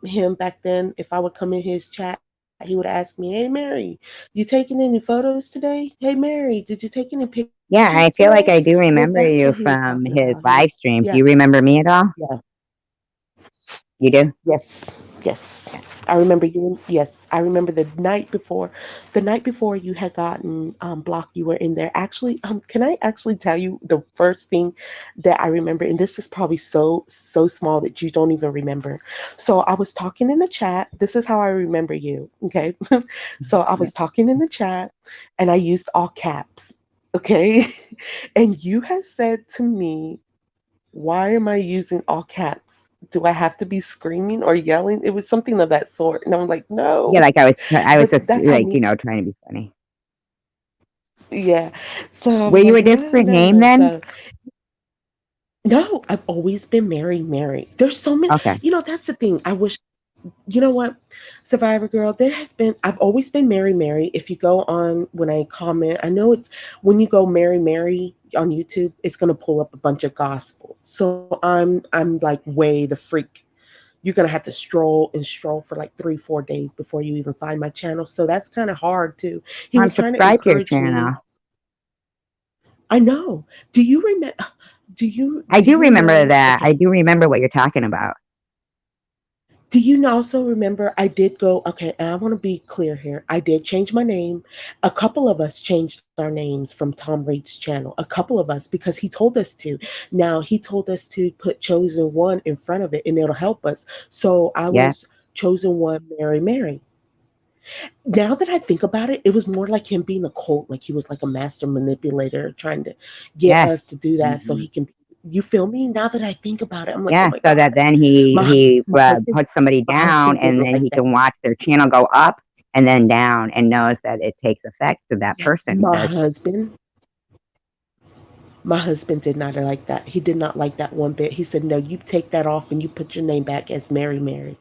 him back then. If I would come in his chat, he would ask me, "Hey Mary, you taking any photos today? Hey Mary, did you take any pictures Yeah, today?" I feel like I Well, do that's what remember he was you talking from about. his Yeah, live stream. Do you yeah. remember me at all? You do? Yes. I remember you. Yes, I remember the night before you had gotten blocked. You were in there. Actually, can I actually tell you the first thing that I remember? And this is probably so small that you don't even remember. So I was talking in the chat. This is how I remember you. Okay, so I Yeah. was talking in the chat, and I used all caps. Okay, and you had said to me, why am I using all caps? Do I have to be screaming or yelling? It was something of that sort. And I'm like, Yeah, no. like I was But just that's how like, me, trying to be funny. yeah. So Were I'm you like, a no, different no, name no. then? So no, I've always been Mary, Mary. There's so many, Okay. that's the thing. I wish, you know what, Survivor Girl, I've always been Mary, Mary. If you go on when I comment, I know it's when you go Mary, Mary on YouTube, it's going to pull up a bunch of gospel. So I'm like way the freak. You're gonna have to stroll for like 3-4 days before you even find my channel. So that's kind of hard too. He I'm was trying to subscribed to your encourage me. channel. I know. Do you remember? I Do do you remember know? that. I Okay, do remember what you're talking about. Do you also remember I did go, okay, and I want to be clear here. I did change my name. A couple of us changed our names from Tom Reed's channel. A couple of us, because he told us to. Now, he told us to put Chosen One in front of it and it'll help us. So I Yeah. was Chosen One, Mary Mary. Now that I think about it, it was more like him being a cult, like he was like a master manipulator trying to get Yes. us to do that so Hmm. he can. You feel me? Now that I think about it, I'm like, oh Yeah. my So that god, then he my he my husband, puts somebody my down, husband and didn't then like he that. can watch their channel go up and then down, and knows that it takes effect to that Yeah, person because my husband did not like that. He did not like that one bit. He said, "No, you take that off and you put your name back as Mary Mary."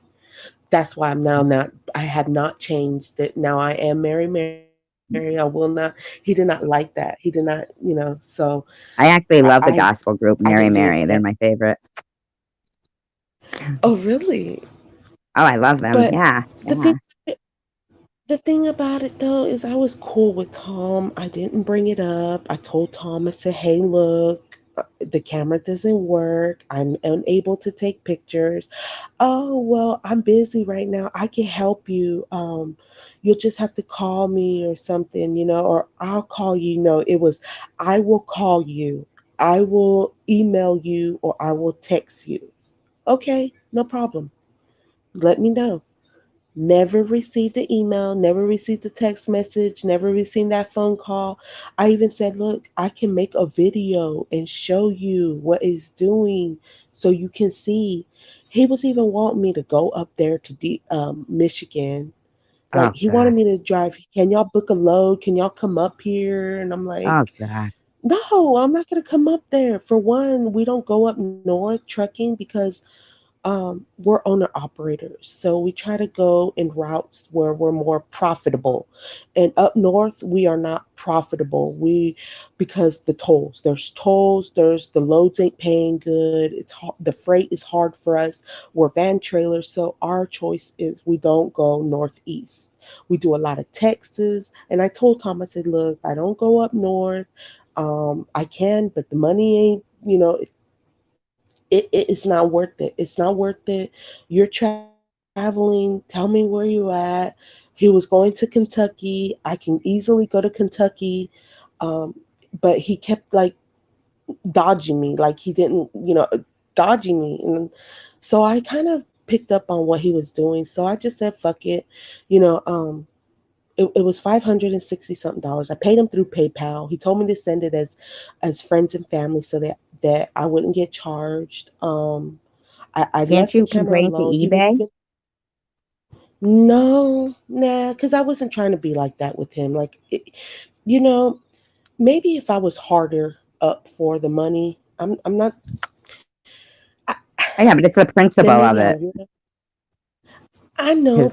That's why I'm now not. I have not changed it. Now I am Mary Mary. I will not. He did not like that. He did not. So I actually love the I gospel group didn't do Mary it. Mary. They're my favorite. Oh, really? Oh, I love them. But Yeah. the thing Yeah. The thing about it though is I was cool with Tom. I didn't bring it up. I told Tom, I said, hey, look, the camera doesn't work. I'm unable to take pictures. Oh, well, I'm busy right now. I can help you. You'll just have to call me or something, or I'll call you. No, it was, I will call you. I will email you or I will text you. Okay, no problem. Let me know. Never received the email, never received the text message, never received that phone call. I even said, look, I can make a video and show you what it's doing so you can see. He was even wanting me to go up there to Michigan. Like, Oh he wanted God. me to drive. Can y'all book a load? Can y'all come up here? And I'm Oh like, God. no, I'm not going to come up there. For one, we don't go up north trucking because we're owner operators, so we try to go in routes where we're more profitable. And up north, we are not profitable. We Because there's tolls, there's the loads ain't paying good. It's hard, the freight is hard for us. We're van trailers, so our choice is we don't go northeast. We do a lot of Texas, and I told Tom, I said, look, I don't go up north. I can, but the money ain't, it's not worth it. It's not worth it. You're traveling. Tell me where you at. He was going to Kentucky. I can easily go to Kentucky. Um, but he kept like dodging me, like he didn't, dodging me. And so I kind of picked up on what he was doing. So I just said, fuck it. You know, um, it was $560 something dollars. I paid him through PayPal. He told me to send it as friends and family so that I wouldn't get charged. I Can't left the you camera complain to alone. He would eBay? even no, nah, because I wasn't trying to be like that with him. You know, maybe if I was harder up for the money, I'm not. I, Yeah, but it's the then principle maybe I of it. would. I know,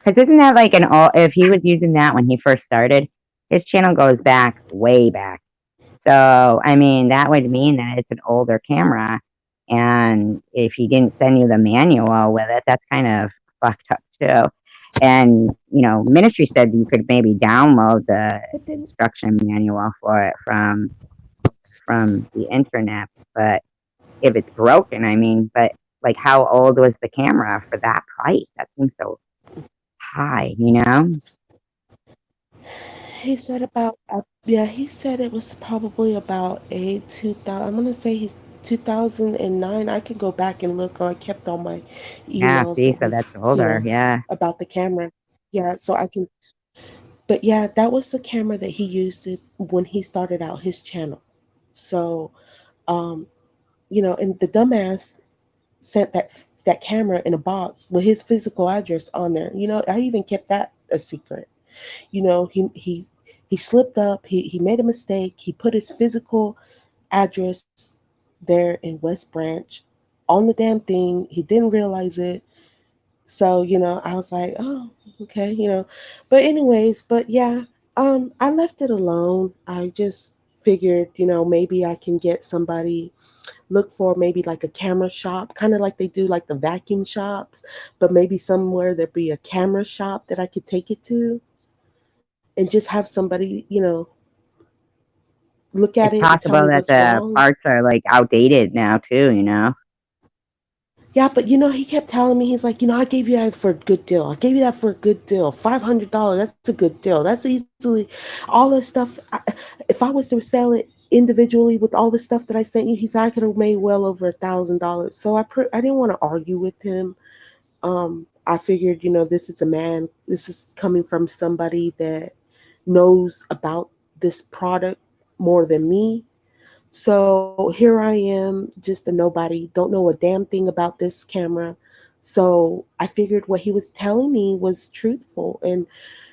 Because but isn't that like an all? If he was using that when he first started, his channel goes back way back. So I mean, that would mean that it's an older camera, and if he didn't send you the manual with it, that's kind of fucked up too. And ministry said you could maybe download the instruction manual for it from the internet, but if it's broken, I mean, but like, how old was the camera for that price? That seems so high, you know? he said about yeah, he said it was probably about a 2000. I'm gonna say he's 2009. I can go back and look. I kept all my Yeah, emails see, that so we've, that's older. Yeah. about the camera. Yeah, so I can. But yeah, that was the camera that he used it when he started out his channel. So, um, and the dumbass sent that camera in a box with his physical address on there. I even kept that a secret. He slipped up. He made a mistake. He put his physical address there in West Branch on the damn thing. He didn't realize it. So, I was like, oh, okay, But anyways, but yeah, I left it alone. I just figured, maybe I can get somebody, look for maybe like a camera shop, kind of like they do like the vacuum shops, but maybe somewhere there'd be a camera shop that I could take it to and just have somebody, look at It's it and tell me possible that what's the wrong. parts are like outdated now too, you know? Yeah, but he kept telling me, he's like, I gave you that for a good deal. I gave you that for a good deal. $500. That's a good deal. That's easily all this stuff. If I was to sell it individually with all the stuff that I sent you, he said I could have made well over $1,000. So I didn't want to argue with him. I figured, this is a man. This is coming from somebody that knows about this product more than me. So here I am, just a nobody, don't know a damn thing about this camera. So I figured what he was telling me was truthful.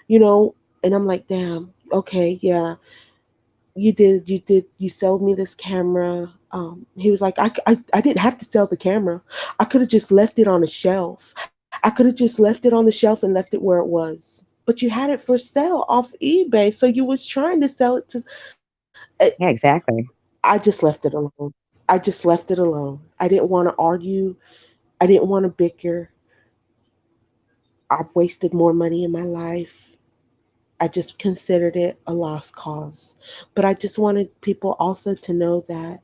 You know, and I'm like, damn, okay, yeah, you sold me this camera. He was like, I didn't have to sell the camera. I could have just left it on a shelf. I could have just left it on the shelf and left it where it was. But you had it for sale off eBay, so you was trying to sell it to. Yeah, exactly. I just left it alone. I just left it alone. I didn't want to argue. I didn't want to bicker. I've wasted more money in my life. I just considered it a lost cause. But I just wanted people also to know that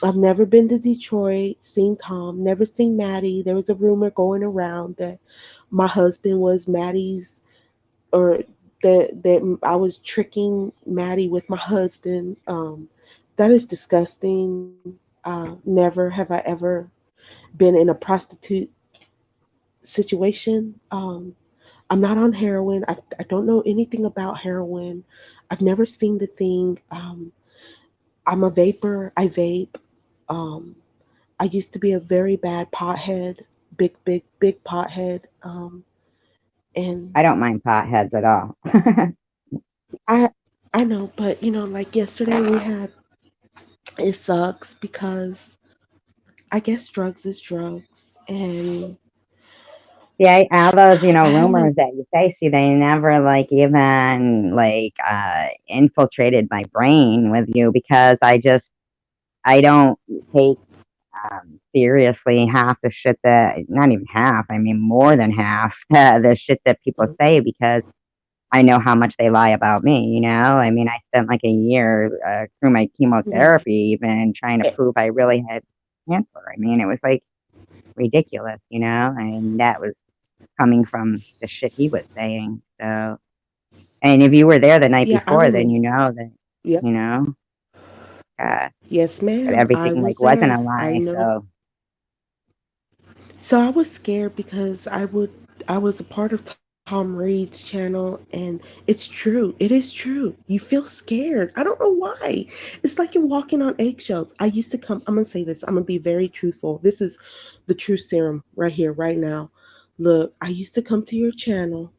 I've never been to Detroit, seen Tom, never seen Maddie. There was a rumor going around that my husband was Maddie's, or that I was tricking Maddie with my husband. That is disgusting. Never have I ever been in a prostitute situation. I'm not on heroin. I don't know anything about heroin. I've never seen the thing. I'm a vapor. I vape. Um, I used to be a very bad pothead, big, big, big pothead. And I don't mind potheads at all. I, I know, but like yesterday we had. It sucks because I guess drugs is drugs, and Yeah, all those, I don't know. rumors that you say, see, they never like even like infiltrated my brain with you because I don't take seriously half the shit that, not even half, I mean more than half the shit that people say because I know how much they lie about me, I mean, I spent like a year through my Right. chemotherapy even trying to prove I really had cancer. I mean, it was like ridiculous, and that was coming from the shit he was saying. So, and if you were there the night Yeah, I before, then remember. you know that, Yep. you know, uh, Yes, that ma'am. I everything like was wasn't there. a I lie. know. So So I was scared because I was a part of Tom Reed's channel, and it's true. It is true. You feel scared. I don't know why. It's like you're walking on eggshells. I used to come. I'm gonna say this. I'm gonna be very truthful. This is the true serum right here, right now. Look, I used to come to your channel.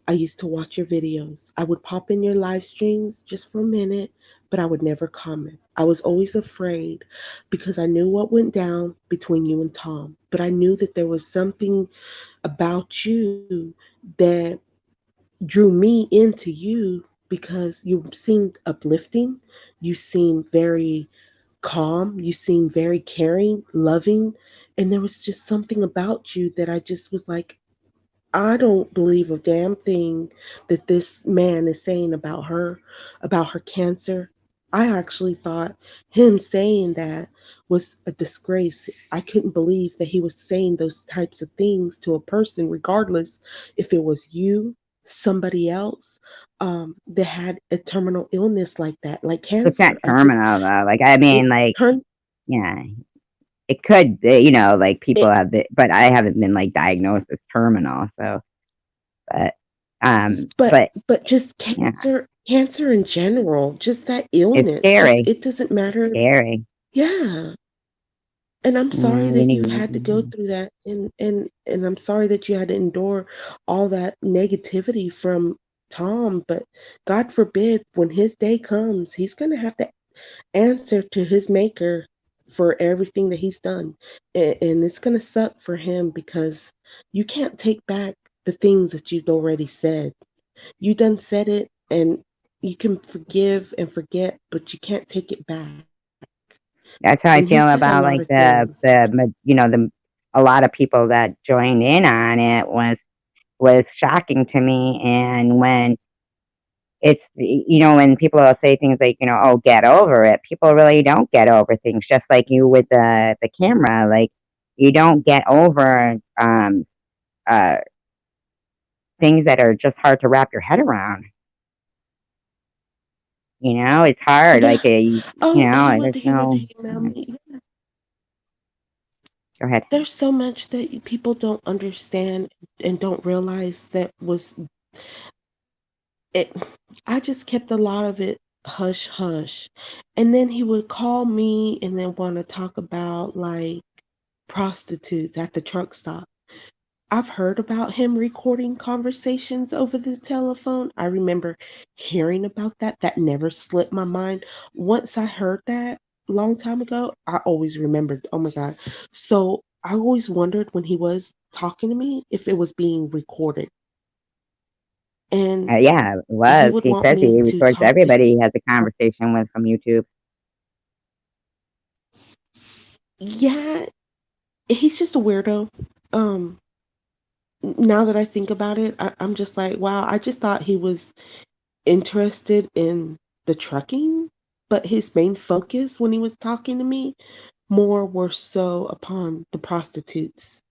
I used to watch your videos. I would pop in your live streams just for a minute, but I would never comment. I was always afraid because I knew what went down between you and Tom, but I knew that there was something about you that drew me into you because you seemed uplifting. You seemed very calm. You seemed very caring, loving. And there was just something about you that I just was like, I don't believe a damn thing that this man is saying about her cancer. I actually thought him saying that was a disgrace. I couldn't believe that he was saying those types of things to a person, regardless if it was you, somebody else, that had a terminal illness like that, like it's not cancer. I just, terminal though. Like, I it mean, like, turned yeah, it could be, like people it, have been, but I haven't been like diagnosed as terminal. So, but, but but just yeah, cancer in general, just that it's illness, just scary, it doesn't matter. scary. Yeah. And I'm sorry You that you need, had to go through that, and I'm sorry that you had to endure all that negativity from Tom, but God forbid when his day comes, he's going to have to answer to his maker for everything that he's done. And it's going to suck for him because you can't take back the things that you've already said. You done said it, and you can forgive and forget, but you can't take it back. And he that's how said I a lot feel of about like things. the a lot of people that joined in on it was shocking to me. And when it's, when people will say things like, oh, get over it, people really don't get over things, just like you with the camera. Like, You don't get over uh, things that are just hard to wrap your head around. It's hard. Yeah. Oh, and you There's want he no. would email me. Go ahead. There's so much that people don't understand and don't realize that was it. I just kept a lot of it hush hush. And then he would call me and then want to talk about like prostitutes at the truck stop. I've heard about him recording conversations over the telephone. I remember hearing about that. That never slipped my mind. Once I heard that a long time ago, I always remembered, oh my God. So I always wondered when he was talking to me if it was being recorded. And Yeah, it he was. would He want says me he to records talk to him. everybody he has a conversation with from YouTube. Yeah, he's just a weirdo. Um, Now that I think about it, I'm just like, wow, I just thought he was interested in the trucking, but his main focus when he was talking to me more were so upon the prostitutes.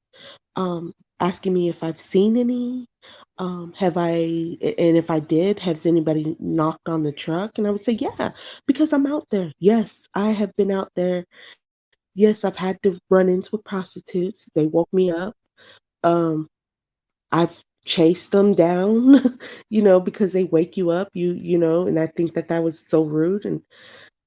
Asking me if I've seen any, have I, and if I did, has anybody knocked on the truck? And I would say, yeah, because I'm out there. Yes, I have been out there. Yes, I've had to run into with prostitutes. They woke me up. Um, I've chased them down, because they wake you up, and I think that that was so rude. And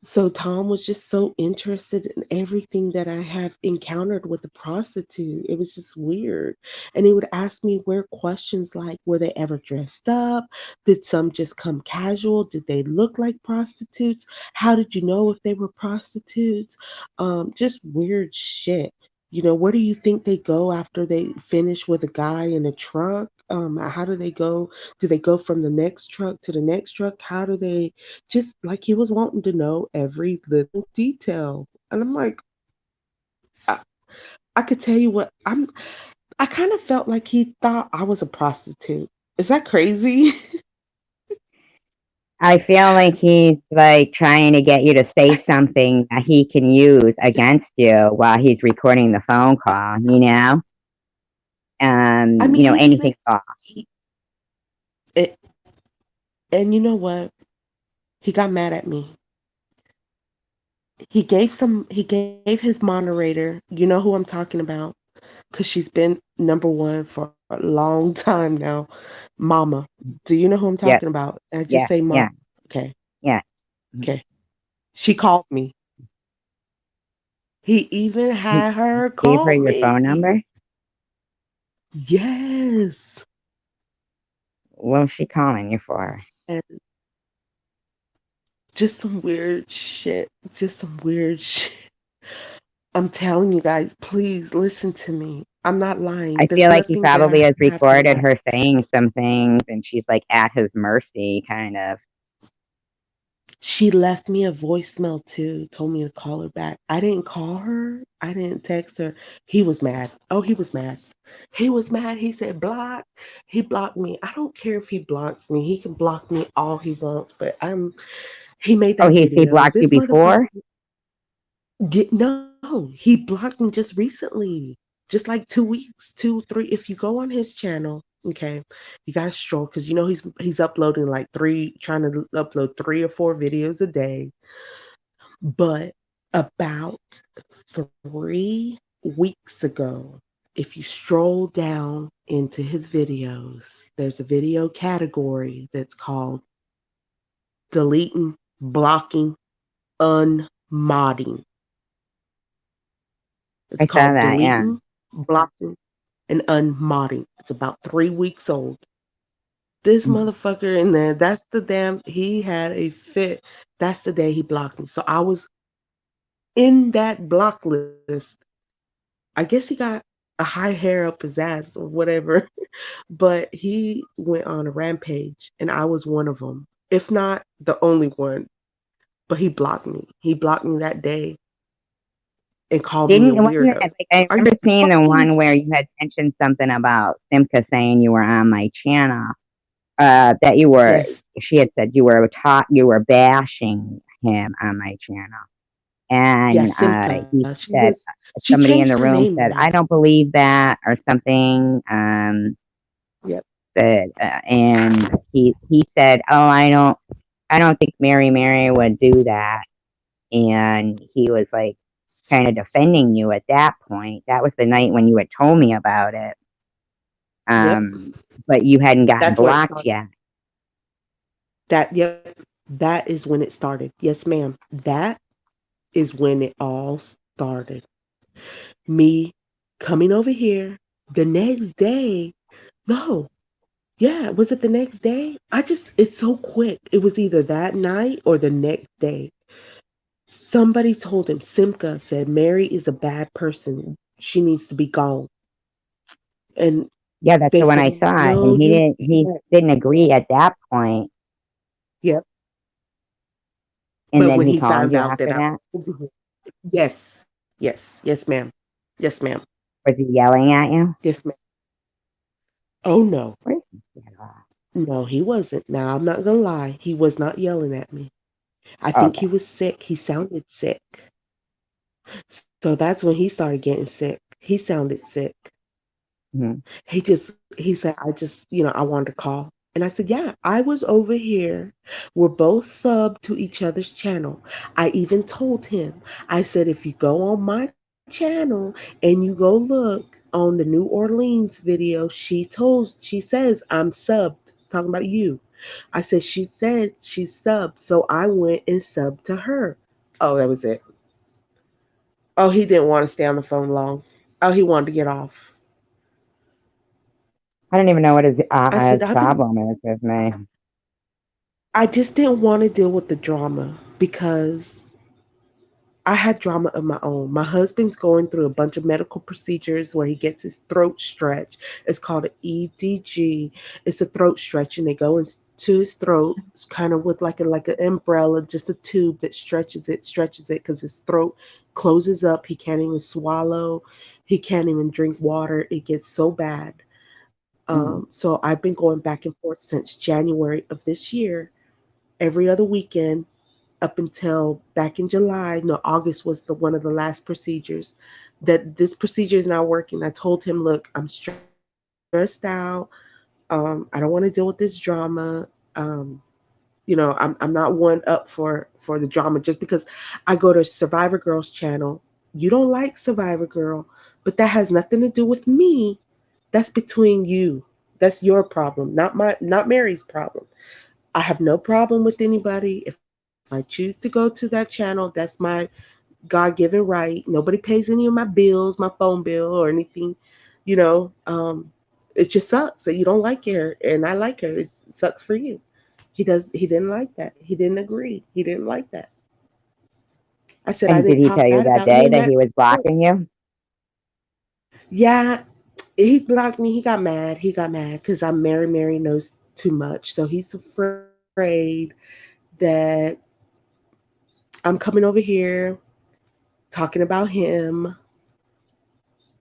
so Tom was just so interested in everything that I have encountered with a prostitute. It was just weird. And he would ask me weird questions like, were they ever dressed up? Did some just come casual? Did they look like prostitutes? How did you know if they were prostitutes? Just weird shit. Where do you think they go after they finish with a guy in a truck? How do they go? Do they go from the next truck to the next truck? How do they just like he was wanting to know every little detail. And I'm like, I, I could tell you what I kind of felt like he thought I was a prostitute. Is that crazy? I feel like he's like trying to get you to say something that he can use against you while he's recording the phone call, I mean, he even anything at all. he it, and you know what? He got mad at me. He gave his moderator, you know who I'm talking about, because she's been number one for a long time now. Mama. Do you know who I'm talking Yep, about? I just yeah, say mom. yeah, Okay. yeah. Mhm. Okay. She called me. He even He had her gave her call your phone me. number. Yes. What was she calling you for? And just some weird shit. Just some weird shit. I'm telling you guys, please listen to me. I'm not lying. I feel There's like he nothing that probably I has have to recorded lie. her saying some things, and she's like at his mercy, kind of. She left me a voicemail too, told me to call her back. I didn't call her. I didn't text her. He was mad. Oh, he was mad. He was mad. He said block. He blocked me. I don't care if he blocks me. He can block me all he wants, but he made Oh, that he video. blocked you This before? motherfucker no, he blocked me just recently. Just like 2 weeks, 2, 3. If you go on his channel, okay, you gotta stroll because he's uploading like trying to upload 3 or 4 videos a day. But about 3 weeks ago, if you stroll down into his videos, there's a video category that's called deleting, blocking, unmodding. It's I saw called that. Yeah. deleting, blocking, and unmodding. It's about 3 weeks old. This Mhm. motherfucker in there, he had a fit. That's the day he blocked me. So I was in that block list. I guess he got a high hair up his ass or whatever, but he went on a rampage and I was one of them, if not the only one. But he blocked me. He blocked me that day and called me a Didn't wasn't it weirdo. like I Are you remember seeing the fucking one where you had mentioned something about Simca saying you were on my channel. That you were. yes. She had said you were bashing him on my channel. Yeah, and Simca. he She was said she changed somebody her in the name room now. said, "I don't believe that," or something. Yep, Said, and he said, "Oh, I don't think Mary would do that." And he was like kind of defending you at that point. That was the night when you had told me about it. yep. Um, but you hadn't gotten That's where it blocked started. yet. Yep, that is when it started. Yes, ma'am. That is when it all started. Me coming over here the next day. No, yeah, was it the next day? It's so quick. It was either that night or the next day. Somebody told him, Simca said, Mary is a bad person. She needs to be gone. And Yeah, that's they the one said, I no, saw, you and he can't didn't. do He that. didn't Yeah, agree at that point, yep. and But then when he he called found you out after that I that. was, yes, ma'am. Yes, ma'am. Was he yelling at you? Yes, ma'am. Oh, no. Where's he get off? No, he wasn't. Now, I'm not going to lie. He was not yelling at me. I think he Okay. was sick. He sounded sick. So that's when he started getting sick. He sounded sick. Hmm. He said, I wanted to call. And I said, yeah, I was over here. We're both subbed to each other's channel. I even told him, I said, if you go on my channel and you go look on the New Orleans video, she says I'm subbed, talking about you. I said, she said she's subbed. So I went and subbed to her. Oh, that was it. Oh, he didn't want to stay on the phone long. Oh, he wanted to get off. I don't even know what I said, his I've been problem is with me. I just didn't want to deal with the drama because I had drama of my own. My husband's going through a bunch of medical procedures where he gets his throat stretched. It's called an EDG. It's a throat stretch, and they go into his throat, it's kind of with like an umbrella, just a tube that stretches it because his throat closes up. He can't even swallow. He can't even drink water. It gets so bad. Mm. So I've been going back and forth since January of this year, every other weekend up until back in July. No, August was the one of the last procedures. That this procedure is not working. I told him, look, I'm stressed out. I don't want to deal with this drama. Um, I'm not one up for the drama just because I go to Survivor Girl's channel. You don't like Survivor Girl, but that has nothing to do with me. That's between you. That's your problem, not Mary's problem. I have no problem with anybody. If I choose to go to that channel, that's my God given right. Nobody pays any of my bills, my phone bill, or anything. You know, it just sucks that you don't like her, and I like her. It sucks for you. He didn't like that. He didn't agree. He didn't like that. I said I And did didn't he talk tell you bad that about you day in that that. he was blocking you? Yeah, he blocked me. He got mad. He got mad because I'm Mary. Mary knows too much, so he's afraid that I'm coming over here talking about him,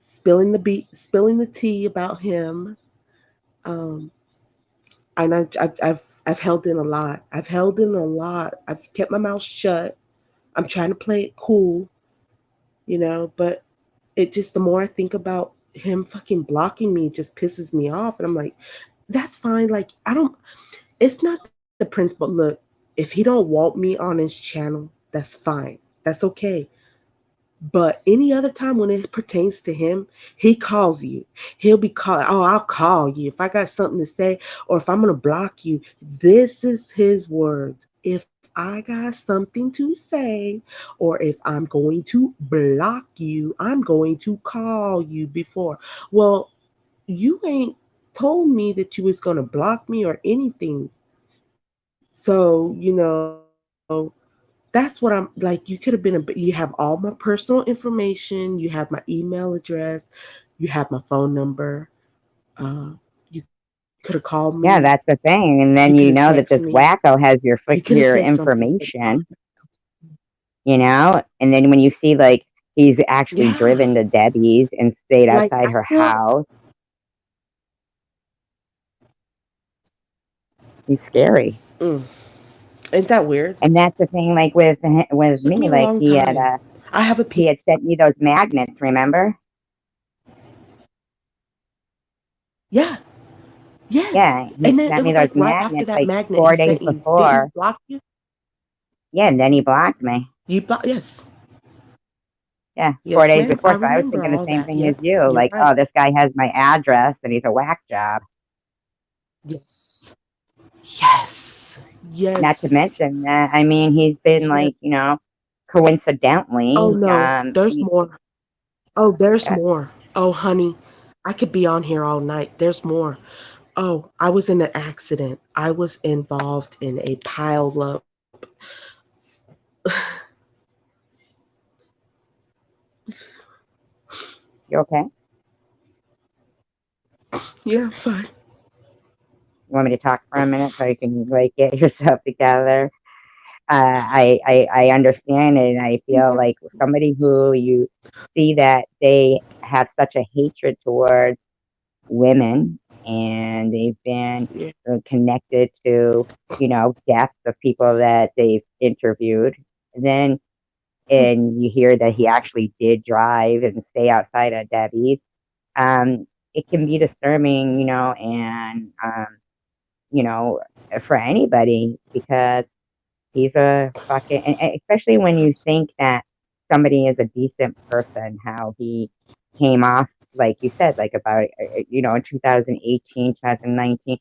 spilling the tea about him. Um, and I've held in a lot. I've held in a lot. I've kept my mouth shut. I'm trying to play it cool, but it just the more I think about him fucking blocking me, it just pisses me off. And I'm like, that's fine. Like I don't. It's not the principle. Look, if he don't want me on his channel, that's fine. That's okay. But any other time when it pertains to him, he calls you. He'll be call. Oh, I'll call you if I got something to say, or if I'm gonna block you. This is his words. If I got something to say, or if I'm going to block you, I'm going to call you before. Well, you ain't told me that you was gonna block me or anything. So, that's what I'm like. You could have been you have all my personal information, you have my email address, you have my phone number. You could have called me, Yeah, that's the you could thing. have And then texted you know me, that this wacko has you could have said your something. information, and then when you see like he's actually Yeah. driven to Debbie's and stayed Like outside I her feel house, he's scary. mm, Ain't that weird? And that's the thing, like with This took me, me a like long time. I have a he had sent me those PS. magnets, remember? Yeah. Yes. Yeah, he had And then it sent me was those like right after magnets that like magnet he 4 days sent you. Did he before. block you? Yeah, and then he blocked me. You block? Yes. Yeah, four Yes, days ma'am. I before. So I was remember thinking the all same that. thing as Yep. you. You're Like, right. oh, this guy has my address and he's a whack job. Yes. Yes. Not to Yes. mention that, I mean, he's been Yes. like, Oh coincidentally, no, there's he, more. Oh, there's yeah, more. Oh, honey, I could be on here all night. There's more. Oh, I was in an accident. I was involved in a pile up. you okay? Yeah, fine. You want me to talk for a minute so you can like get yourself together? I understand it, and I feel Yeah. like somebody who you see that they have such a hatred towards women, and they've been Yeah. connected to deaths of people that they've interviewed. Then and you hear that he actually did drive and stay outside of Debbie's. It can be disturbing, and you know, for anybody because he's a fucking, and especially when you think that somebody is a decent person, how he came off, like you said, like about, in 2018, 2019,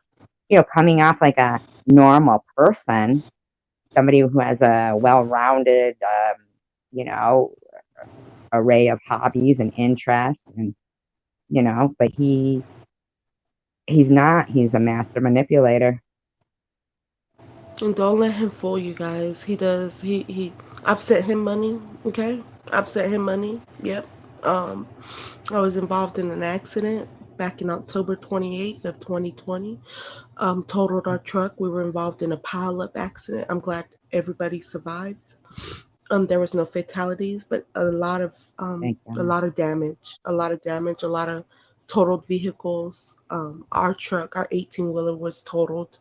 coming off like a normal person, somebody who has a well rounded, you know, array of hobbies and interests. And, but he's not, he's a master manipulator. And don't let him fool you guys. He does. He. I've sent him money. Okay. I've sent him money. Yep. Um, I was involved in an accident back in October 28th of 2020. Totaled our truck. We were involved in a pile-up accident. I'm glad everybody survived. There was no fatalities, but Thank a God. lot of damage, a lot of damage, a lot of totaled vehicles. Our truck, our 18 wheeler, was totaled.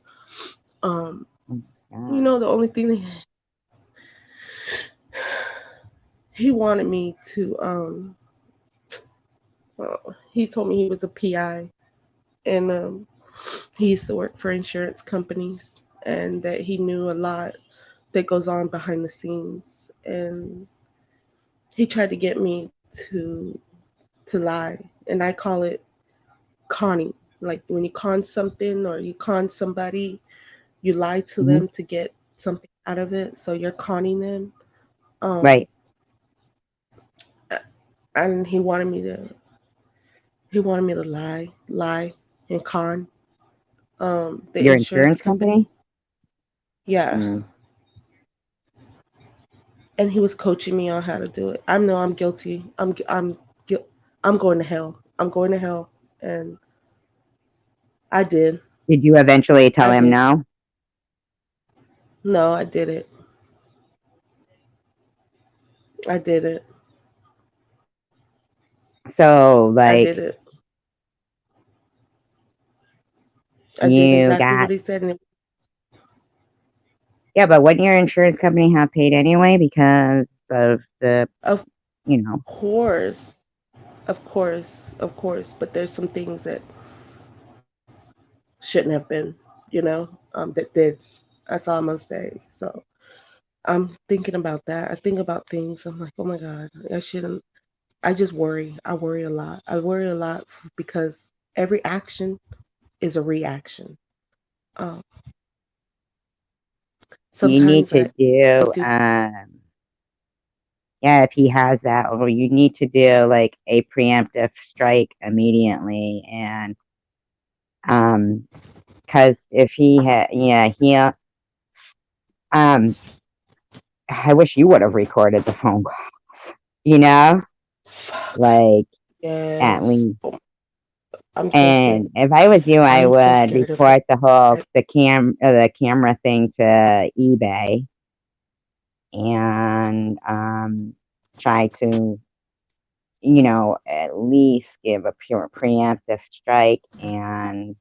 Um, Oh my God. the only thing that he wanted me to, well, he told me he was a PI, and he used to work for insurance companies, and that he knew a lot that goes on behind the scenes, and he tried to get me to lie, and I call it conning. Like when you con something or you con somebody, you lie to Hmm. them to get something out of it. So you're conning them. Um, Right. and he wanted me to lie, and con. The Your insurance insurance company. company? Yeah, Mm. and he was coaching me on how to do it. I know I'm guilty. I'm going to hell. I'm going to hell, and I did. Did you eventually tell I him did. no? No, I did it. I did it. So, I did like, it. I did you exactly what got, he said, and yeah, but wouldn't your insurance company have paid anyway because of the, of you know, course, of course. But there's some things that shouldn't have been, that did. That's all I'm gonna say. So I'm thinking about that. I think about things. I'm like, oh my god, I shouldn't. I just worry. I worry a lot. I worry a lot because every action is a reaction. Um, you need sometimes to I do, do. yeah, if he has that, or you need to do like a preemptive strike immediately. And, um, because if he had, yeah, um, I wish you would have recorded the phone call, you know, Fuck. like at Yes. least. Oh, I'm so scared. And if I was you, I I'm so would scared of it. report the camera thing to eBay and try to at least give a pure preemptive strike. And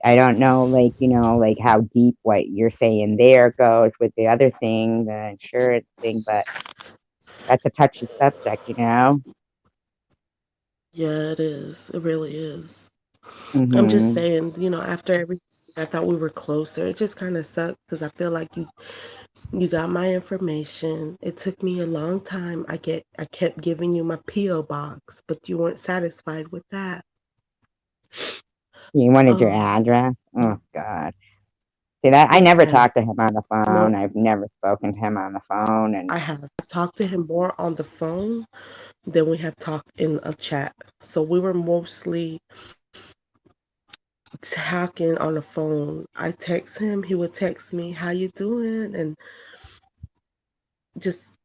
I don't know, like, like how deep what you're saying there goes with the other thing, the insurance thing, but that's a touchy subject. Yeah, it is. It really is. I'm just Hmm. saying, after everything, I thought we were closer. It just kind of sucked because I feel like you got my information. It took me a long time. I kept giving you my PO box, but you weren't satisfied with that. You wanted your Um, address? Oh, God. See that? I yes, never ma'am. talked to him on the More, phone. I've never spoken to him on the phone. I And have talked to him more on the phone than we have talked in a chat. So we were mostly talking on the phone. I text him, he would text me, "How you doing?" and just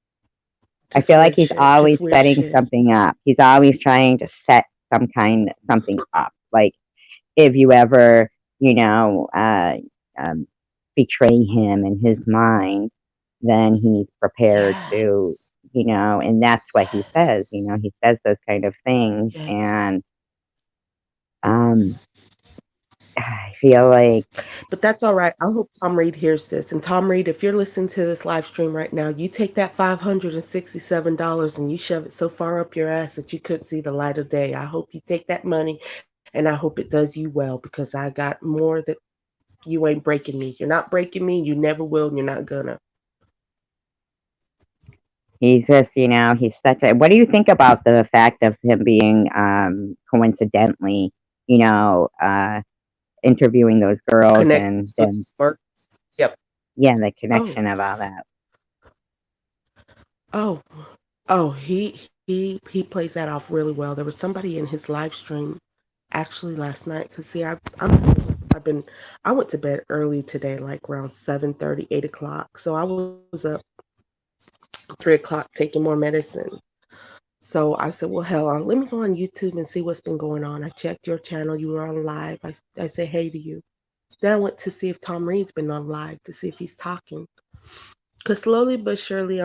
I just feel like weird he's shit, always just weird setting shit. something up. He's always trying to set something up. Like, if you ever, you know, uh, um, betray him in his mind, then he's prepared to, Yes. and that's what he says. Yes. He says those kind of things, Yes. and um, I feel like But that's all right. I hope Tom Reed hears this. And Tom Reed, if you're listening to this live stream right now, you take that $567 and you shove it so far up your ass that you couldn't see the light of day. I hope you take that money and I hope it does you well because I got more that you ain't breaking me. You're not breaking me. You never will. And you're not gonna. he's just, he's such a. What do you think about the fact of him being coincidentally, you know, interviewing those girls Connect and with then, smart. Yep. yeah, the Oh, connection of all that. oh, oh, he plays that off really well. There was somebody in his live stream actually last night because see, I've been I went to bed early today, like around 7:30, 8 o'clock. So I was up 3 o'clock taking more medicine. So I said, well, hell, let me go on YouTube and see what's been going on. I checked your channel. You were on live. I said hey to you. Then I went to see if Tom Reed's been on live to see if he's talking. Because slowly but surely,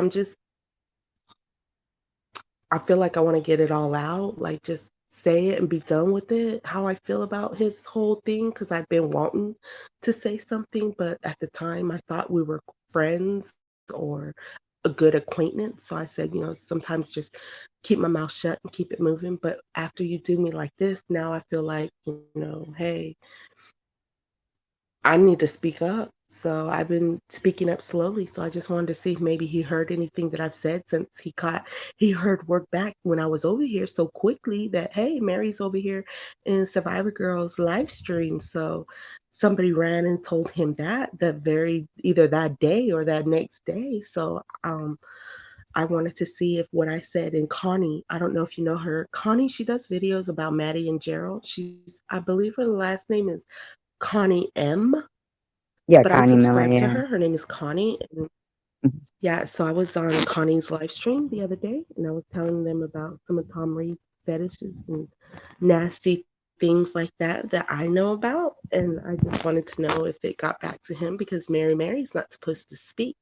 I feel like I want to get it all out, like just say it and be done with it. How I feel about his whole thing, because I've been wanting to say something, but at the time I thought we were friends or a good acquaintance. So I said, sometimes just keep my mouth shut and keep it moving. But after you do me like this, now I feel like, hey, I need to speak up. So I've been speaking up slowly. So I just wanted to see if maybe he heard anything that I've said since he heard word back when I was over here so quickly that, hey, Mary's over here in Survivor Girl's live stream. So somebody ran and told him that either that day or that next day. So I wanted to see if what I said, and Connie, I don't know if you know her. Connie, she does videos about Maddie and Gerald. I believe her last name is Connie M, Yeah, but I Connie Miller. subscribe to Yeah. her. Her name is Connie. And Mhm. yeah, so I was on Connie's live stream the other day and I was telling them about some of Tom Reed's fetishes and nasty things like that I know about. And I just wanted to know if it got back to him because Mary's not supposed to speak.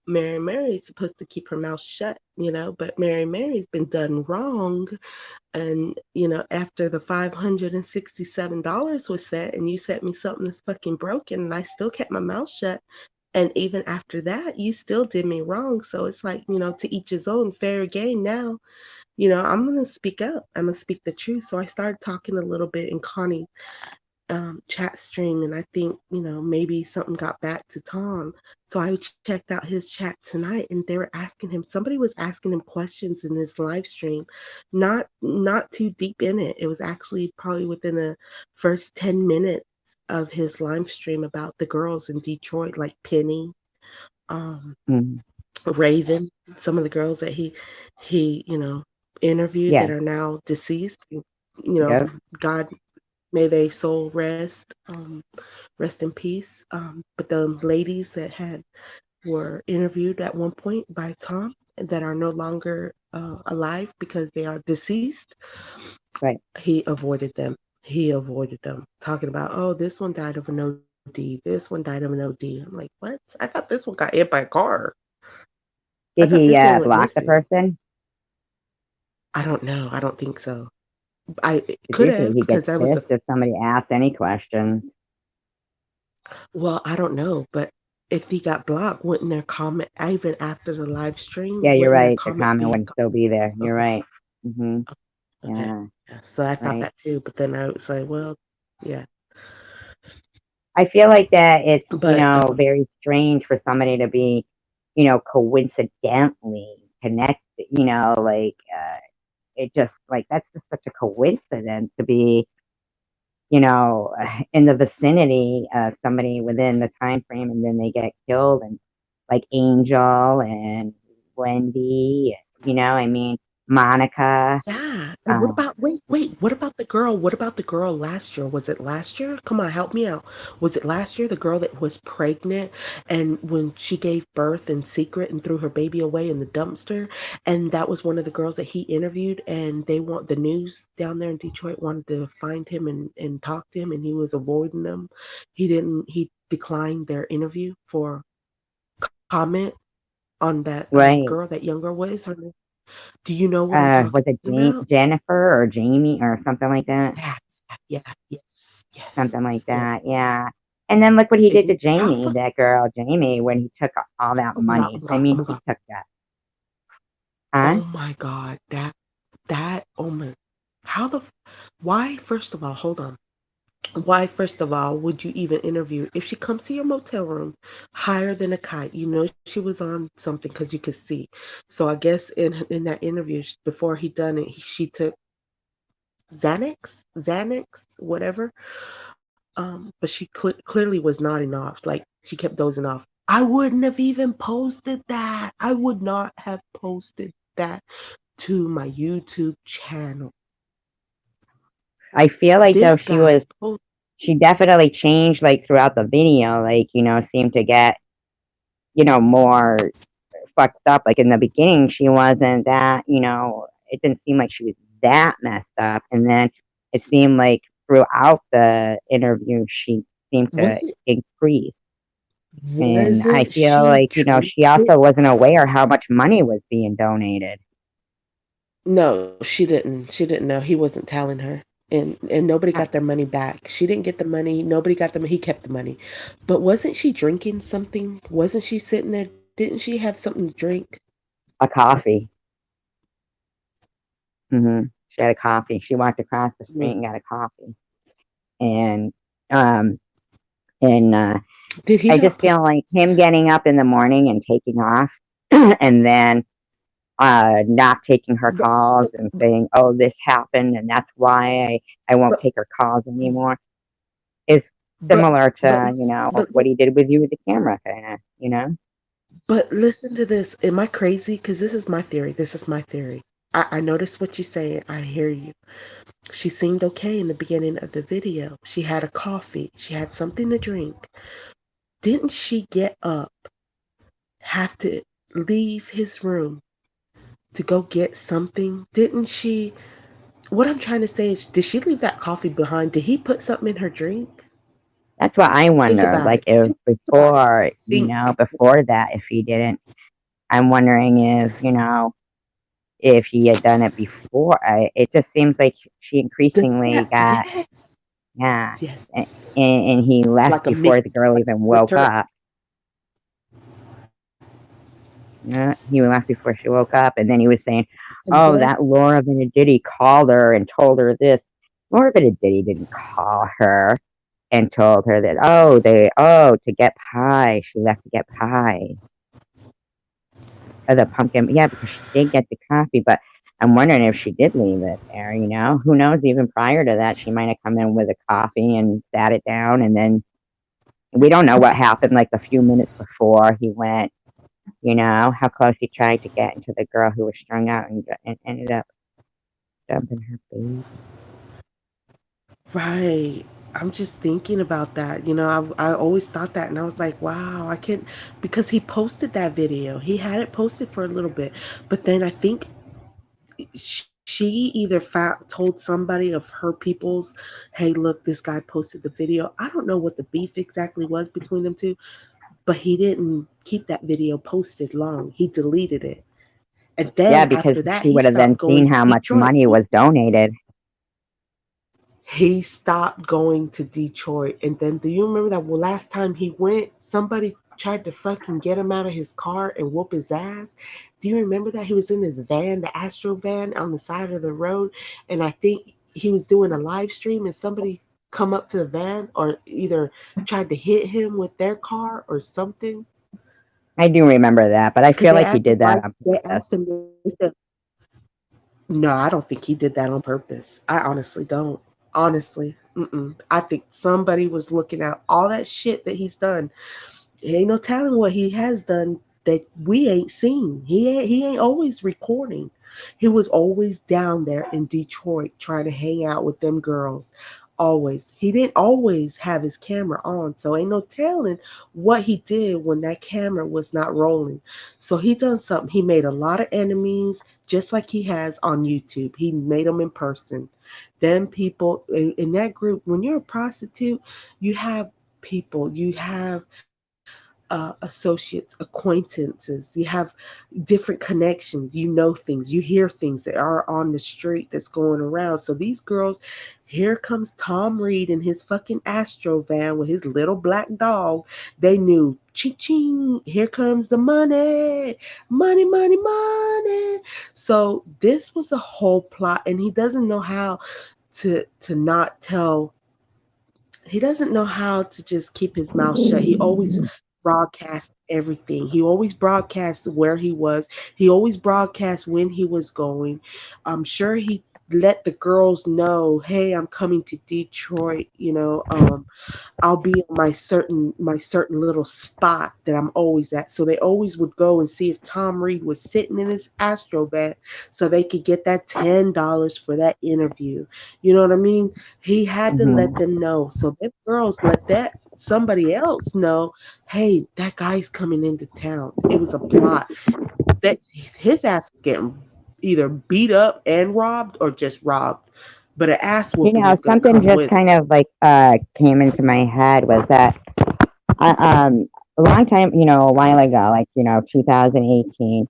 Mary's supposed to keep her mouth shut, but Mary's been done wrong. And, after the $567 was set and you sent me something that's fucking broken and I still kept my mouth shut. And even after that, you still did me wrong. So it's like, to each his own, fair game now. I'm going to speak up. I'm going to speak the truth. So I started talking a little bit in Connie chat stream, and I think maybe something got back to Tom. So I checked out his chat tonight, and they were asking him. Somebody was asking him questions in his live stream, not too deep in it. It was actually probably within the first 10 minutes of his live stream about the girls in Detroit, like Penny, um, Mhm. Raven, some of the girls that he interviewed Yeah. that are now deceased. Yep. God may their soul rest in peace. But the ladies that were interviewed at one point by Tom that are no longer alive because they are deceased, Right. he avoided them. He avoided them, talking about, oh, this one died of an OD. This one died of an OD. I'm like, what? I thought this one got hit by a car. I thought Did this he one went block the missing. person? I don't know. I don't think so. I Because could usually have he because gets that was a pissed if somebody asks any questions. Well, I don't know, but if he got blocked, wouldn't their comment even after the live stream, Yeah, you're wouldn't their right. The comment comment be wouldn't still be there. You're okay? right. Hmm. Okay. Yeah, Yeah. So I thought right. that too, but then I was like, well, yeah. I feel like that it's, But very strange for somebody to be, coincidentally connected, like, it just, like, that's just such a coincidence to be, in the vicinity of somebody within the time frame and then they get killed and like Angel and Wendy, I mean, Monica, yeah. And what uh, about wait, what about the girl? What about the girl last year? Was it last year? Come on, help me out. Was it last year the girl that was pregnant and when she gave birth in secret and threw her baby away in the dumpster? And that was one of the girls that he interviewed and they want the news down there in Detroit wanted to find him and talk to him and he was avoiding them. He declined their interview for comment on that right. girl, that young girl. What is her name? Do you know what I'm talking Was it about? Jennifer or Jamie or something like that? Yeah, yeah, yes, yes, Something like yeah. that. Yeah. And then look what he did to How Jamie, fuck? that girl, Jamie, when he took all that Oh my god! Oh money. my I god! Oh mean, my he god! took that, huh? Oh my god! That. Oh my. How the? Why? First of all, hold on. Why, first of all, would you even interview if she comes to your motel room higher than a kite? You know she was on something because you could see. So I guess in that interview before he done it, she took Xanax, whatever. But she clearly was nodding off, like she kept dozing off. I wouldn't have even posted that. I would not have posted that to my YouTube channel. I feel like though This guy posted. she definitely changed like throughout the video, like, seemed to get, more fucked up. Like in the beginning, she wasn't that, it didn't seem like she was that messed up. And then it seemed like throughout the interview, she seemed to Was it? increase. And I Wasn't feel she like, she drinking? also wasn't aware how much money was being donated. No, she didn't. She didn't know. He wasn't telling her. And nobody Uh, got their money back. She didn't get the money. Nobody got the. He kept the money. But wasn't she drinking something? Wasn't she sitting there? Didn't she have something to drink? a coffee. She had a coffee. She walked across the Mm. street and got a coffee. And, um, and, Did he I not just feel like post? him getting up in the morning and taking off and then not taking her But, calls but, and saying, "Oh, this happened, and that's why I won't but, take her calls anymore," is but, similar but, to but, what he did with you with the camera, kind of. but listen to this. Am I crazy? Because this is my theory. This is my theory. I noticed what you're saying. I hear you. She seemed okay in the beginning of the video. She had a coffee. She had something to drink. Didn't she get up, have to leave his room to go get something? Didn't she? What I'm trying to say is, did she leave that coffee behind? Did he put something in her drink? That's what I Think wonder. about Like it. if Think about it. before, Think. before that, if he didn't, I'm wondering if if he had done it before. It just seems like she Does increasingly that? got, Yes. yeah, and, Yes. and he left Like a before the mix, girl like a even woke switcher. up. Yeah, he left before she woke up, and then he was saying, And "Oh, then, that Laura Benedetti called her and told her this." Laura Benedetti didn't call her and told her that. To get pie. She left to get pie. The pumpkin, yeah, because she did get the coffee, but I'm wondering if she did leave it there. Who knows? Even prior to that, she might have come in with a coffee and sat it down, and then we don't know what happened like a few minutes before he went. How close he tried to get into the girl who was strung out and ended up dumping her baby. right. I'm just thinking about that. I always thought that, and I was like, wow, I can't, because he posted that video. He had it posted for a little bit, but then I think she either told somebody of her people's, hey, look, this guy posted the video. I don't know what the beef exactly was between them two, but he didn't keep that video posted long. He deleted it. And Yeah, then because after that, she he would have then stopped seen going how much Detroit. money was donated. he stopped going to Detroit. And then do you remember that last time he went, somebody tried to fucking get him out of his car and whoop his ass? Do you remember that? He was in his van, the Astro van on the side of the road. And I think he was doing a live stream and somebody come up to the van or either tried to hit him with their car or something. I do remember that, but I Because feel like he did that on they purpose. asked him, they said, no, I don't think he did that on purpose. I honestly don't. Honestly, mm-mm. I think somebody was looking at all that shit that he's done. Ain't no telling what he has done that we ain't seen. He ain't always recording. He was always down there in Detroit trying to hang out with them girls. Always. He didn't always have his camera on, so ain't no telling what he did when that camera was not rolling. So he done something. He made a lot of enemies, just like he has on YouTube. He made them in person. Them people in that group. When you're a prostitute, you have people. You have associates, acquaintances. You have different connections. You know things. You hear things that are on the street that's going around. So these girls, here comes Tom Reed in his fucking Astro van with his little black dog. They knew, ching ching, here comes the money, money, money, money. So this was a whole plot, and he doesn't know how to not tell. He doesn't know how to just keep his mouth shut. He always broadcast everything. He always broadcast where he was. He always broadcast when he was going. I'm sure he let the girls know, hey, I'm coming to Detroit, I'll be in my certain little spot that I'm always at. So they always would go and see if Tom Reed was sitting in his Astro van so they could get that $10 for that interview. You know what I mean? He had to let Hmm. them know. So them girls let that somebody else know, hey, that guy's coming into town. It was a plot. That his ass was getting either beat up and robbed or just robbed. But an ass You whooping know, is gonna something come just with. kind of like came into my head was that a long time, a while ago, like 2018,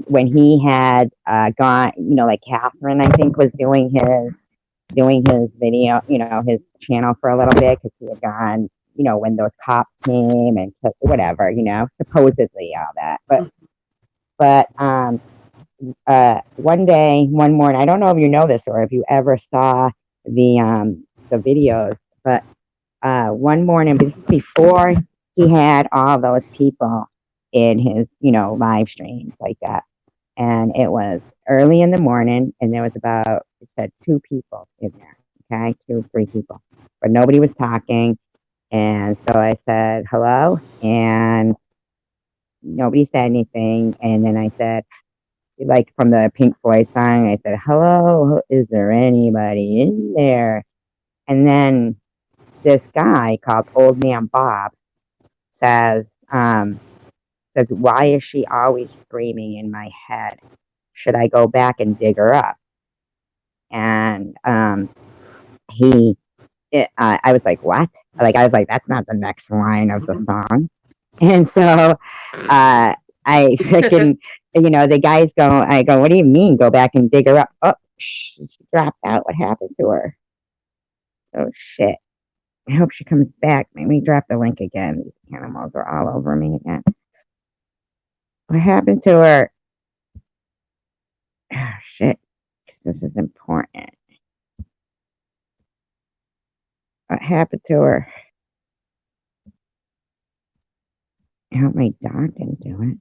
when he had gone, like Catherine, I think, was doing his video, his channel for a little bit because he had gone, when those cops came and took whatever, supposedly all that, but one day, one morning, I don't know if you know this or if you ever saw the videos, but one morning before he had all those people in his, live streams like that. And it was early in the morning, and there was about, it said two people in there, okay, two, three people, but nobody was talking. And so I said, hello, and nobody said anything. And then I said, like from the Pink Floyd song, I said, hello, is there anybody in there? And then this guy called Old Man Bob says, um, why is she always screaming in my head? Should I go back and dig her up? And he, I was like, what? Like, I was like, that's not the next line of the song. And so I freaking, the guys go, I go, what do you mean go back and dig her up? Oh, she dropped out. What happened to her? Oh, shit. I hope she comes back. Let me drop the link again. These animals are all over me again. What happened to her? Oh, shit. This is important. What happened to her? I hope my dog didn't do it.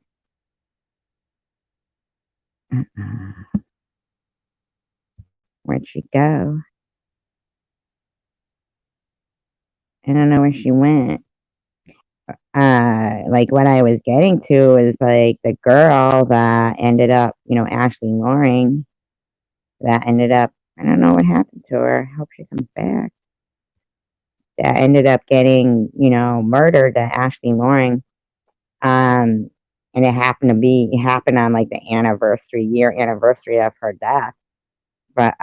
Uh-uh. Where'd she go? I don't know where she went. Like what I was getting to is like the girl that ended up, Ashley Loring, that ended up, I don't know what happened to her. I hope she comes back. That ended up getting, murdered, that Ashley Loring. Um, and it happened on like the year anniversary of her death. But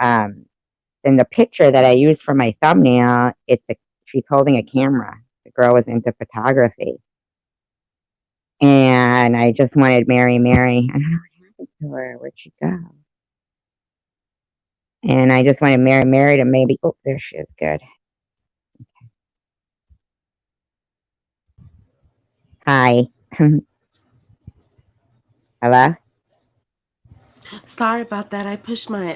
in the picture that I used for my thumbnail, she's holding a camera. The girl was into photography. And I just wanted Mary. I don't know what happened to her. Where'd she go? And I just want to marry to maybe. Oh, there she is. Good. Hi. Hello. Sorry about that. I pushed my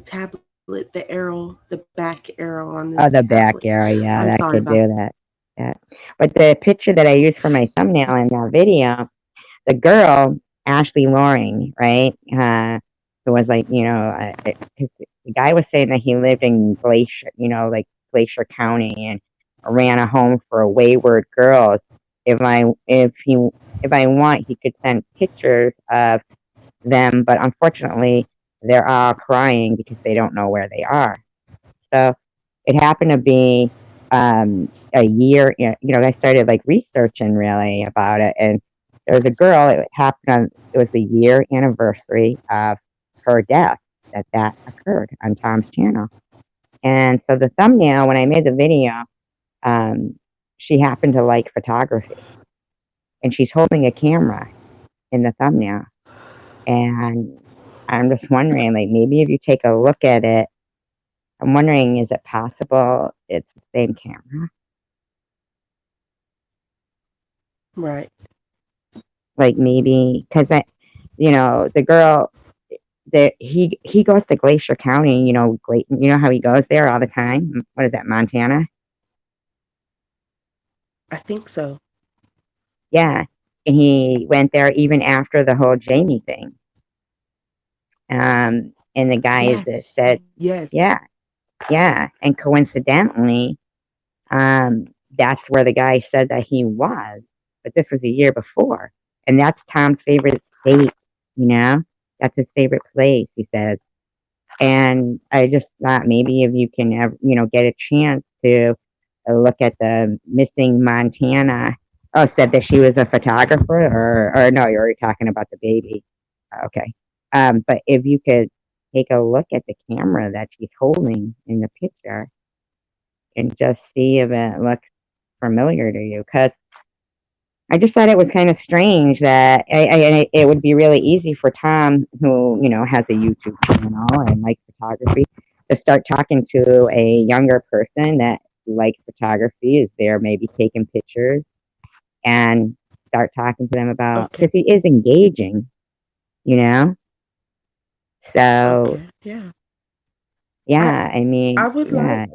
tablet, the back arrow on this Oh, the tablet. back area. I'm Yeah, sorry that about could do that. Yeah. But the picture that I used for my thumbnail in that video, the girl, Ashley Loring, right? Who was like, the guy was saying that he lived in Glacier, like Glacier County, and ran a home for wayward girls. If I if he if I want, he could send pictures of them, but unfortunately, they're all crying because they don't know where they are. So it happened to be a year, I started like researching really about it. And there was a girl, it was the year anniversary of her death that occurred on Tom's channel. And so the thumbnail, when I made the video, um, she happened to like photography and she's holding a camera in the thumbnail. And I'm just wondering, like, maybe if you take a look at it, I'm wondering, is it possible it's the same camera? right. Like maybe because the girl, he goes to Glacier County, you know how he goes there all the time. What is that, Montana? I think so. Yeah, and he went there even after the whole Jamie thing. And the guy that Yes. said, Yes. yeah, yeah, and coincidentally, that's where the guy said that he was, but this was a year before, and that's Tom's favorite state. You know, that's his favorite place. He says, and I just thought maybe if you can, get a chance to look at the missing Montana. Oh, said that she was a photographer, or no, you're already talking about the baby. Okay, but if you could take a look at the camera that she's holding in the picture and just see if it looks familiar to you, because I just thought it was kind of strange that it would be really easy for Tom, who has a YouTube channel and likes photography, to start talking to a younger person that likes photography, is there maybe taking pictures, and start talking to them about, Okay. because he is engaging, you know. So Okay. Yeah. I yeah, I I mean, would like yeah,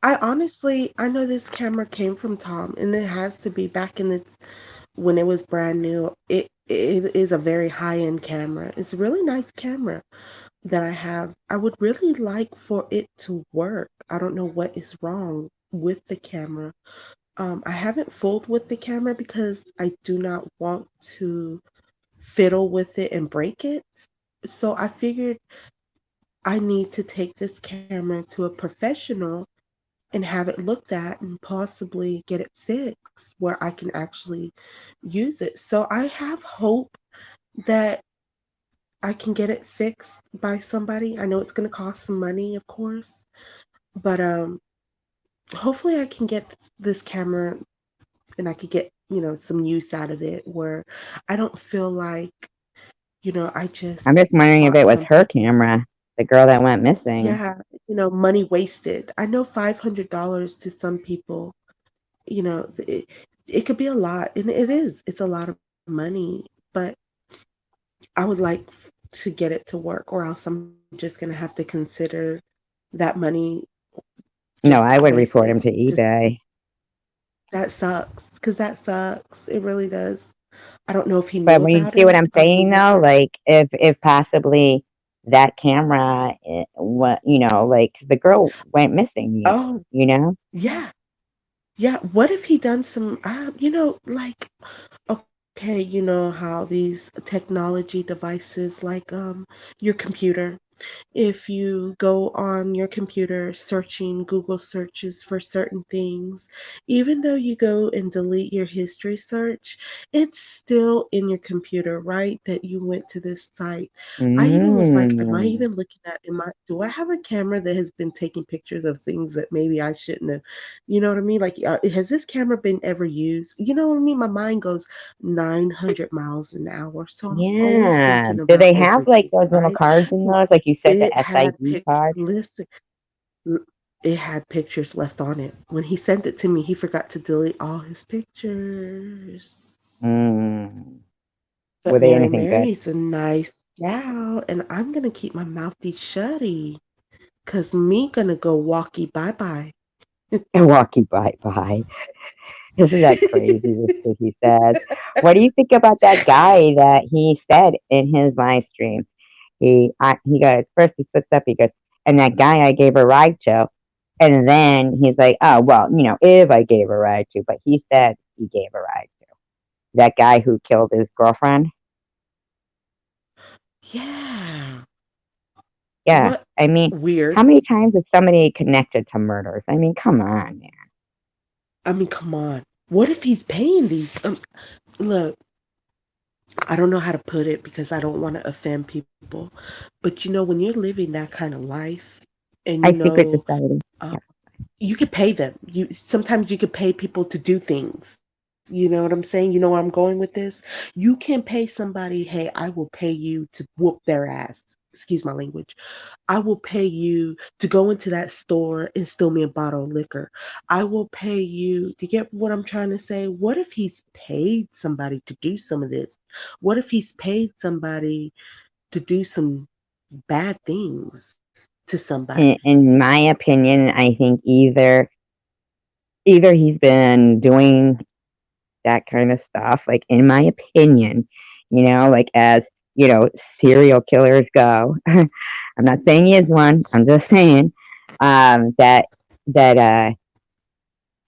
I honestly I know this camera came from Tom and it has to be back in its when it was brand new. It is a very high-end camera. It's a really nice camera that I have. I would really like for it to work. I don't know what is wrong with the camera. I haven't fooled with the camera because I do not want to fiddle with it and break it. So I figured I need to take this camera to a professional and have it looked at and possibly get it fixed where I can actually use it. So I have hope that I can get it fixed by somebody. I know it's going to cost some money, of course, but hopefully I can get this camera and I could get, some use out of it where I don't feel like, I just I'm just wondering if bought it was her something. camera, the girl that went missing. Yeah, money wasted. I know $500 to some people, it could be a lot, and it is. It's a lot of money, but I would like to get it to work, or else I'm just gonna have to consider that money No, just I would report wasted. him to Just eBay. that sucks, because that sucks. It really does. I don't know if he But knew when you about see what it. I'm saying, Maybe though, that. like if possibly that camera, what like the girl went missing, Oh, you know. yeah, yeah. What if he done some? Like okay, how these technology devices, like your computer. If you go on your computer searching Google searches for certain things, even though you go and delete your history search, it's still in your computer, right? That you went to this site. I even was like, am I Mm. even looking at, do I have a camera that has been taking pictures of things that maybe I shouldn't have? You know what I mean? Like, has this camera been ever used? You know what I mean? My mind goes 900 miles an hour. So I'm always Yeah. thinking Do about they have like everything, those little right? cards in So those? Like you said the It had SID card? listen, l it had pictures left on it. When he sent it to me, he forgot to delete all his pictures. Mm. But Were they Mary anything good? Mary's a nice gal, and I'm gonna keep my mouthy shutty, 'cause me gonna go walkie bye-bye. Walkie bye bye. Isn't that crazy? This shit he says. What do you think about that guy that he said in his live stream? He goes first. He puts up. He goes, and that guy I gave a ride to, and then he's like, oh well, if I gave a ride to, but he said he gave a ride to that guy who killed his girlfriend. Yeah. Yeah, What I mean, how weird. many times is somebody connected to murders? I mean, come on, man. I mean, come on. What if he's paying these? Look, I don't know how to put it because I don't want to offend people. But when you're living that kind of life, and I secret society. uh, Yeah. you could pay them. Sometimes you could pay people to do things. You know what I'm saying? You know where I'm going with this? You can pay somebody, hey, I will pay you to whoop their ass. Excuse my language. I will pay you to go into that store and steal me a bottle of liquor. I will pay you to get what I'm trying to say. What if he's paid somebody to do some of this? What if he's paid somebody to do some bad things to somebody? In my opinion, I think either he's been doing that kind of stuff, like in my opinion, like as serial killers go. I'm not saying he is one. I'm just saying that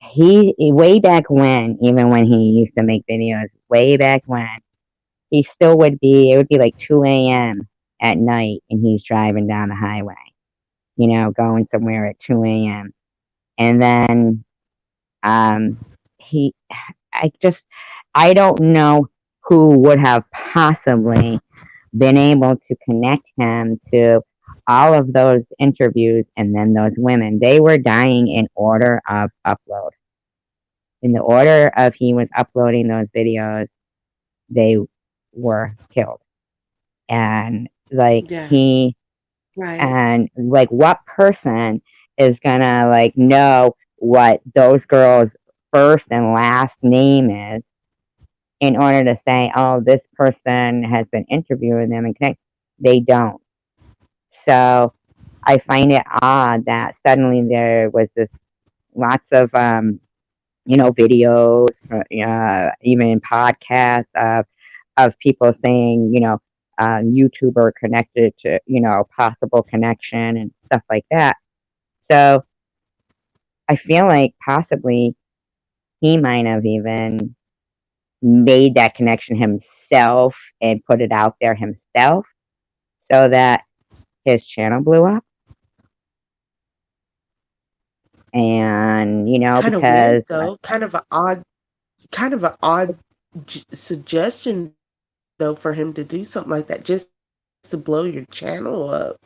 he way back when, even when he used to make videos, way back when he still would be. It would be like 2 a.m. at night, and he's driving down the highway, going somewhere at 2 a.m. And then um, he, I just, I don't know who would have possibly been able to connect him to all of those interviews and then those women. They were dying in order of upload. In the order of he was uploading those videos, they were killed. And like Yeah, he, right. and like what person is gonna like know what those girls' first and last name is in order to say, oh, this person has been interviewing them and connect. They don't. So I find it odd that suddenly there was this lots of videos, even podcasts of people saying, YouTuber connected to, possible connection and stuff like that. So I feel like possibly he might have even made that connection himself and put it out there himself so that his channel blew up. And, Kind of weird because, though. Kind of an odd suggestion though for him to do something like that, just to blow your channel up,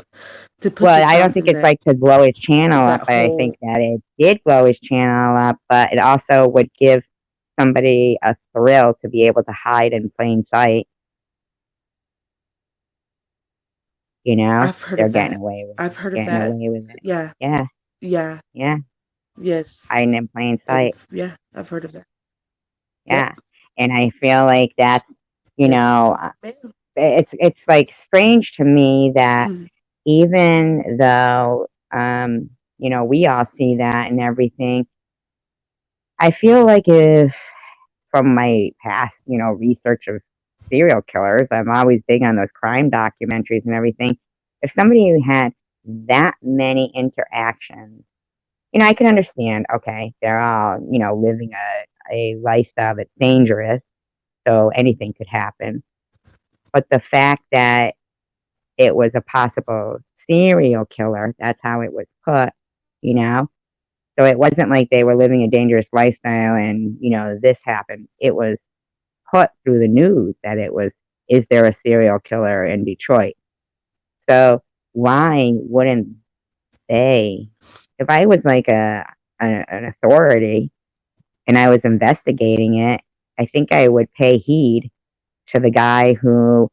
to put yourself in well, I don't think it's like to blow his that channel up. I whole. think that it did blow his channel up, but it also would give somebody a thrill to be able to hide in plain sight. I've heard They're of getting that. away with I've it. heard of Getting that. away with it. Yeah, Yeah, yeah, yeah. Hiding yes. in plain sight. Yeah, I've heard of that. Yeah. Yep. And I feel like that's, you Yes, know, ma'am. it's like strange to me that even though, we all see that and everything, I feel like if from my past, research of serial killers, I'm always big on those crime documentaries and everything. If somebody who had that many interactions, I can understand, okay, they're all, living a lifestyle that's dangerous, so anything could happen. But the fact that it was a possible serial killer, that's how it was put, you know? So it wasn't like they were living a dangerous lifestyle and, this happened. It was put through the news that it was, is there a serial killer in Detroit? So why wouldn't they, if I was like an authority and I was investigating it, I think I would pay heed to the guy who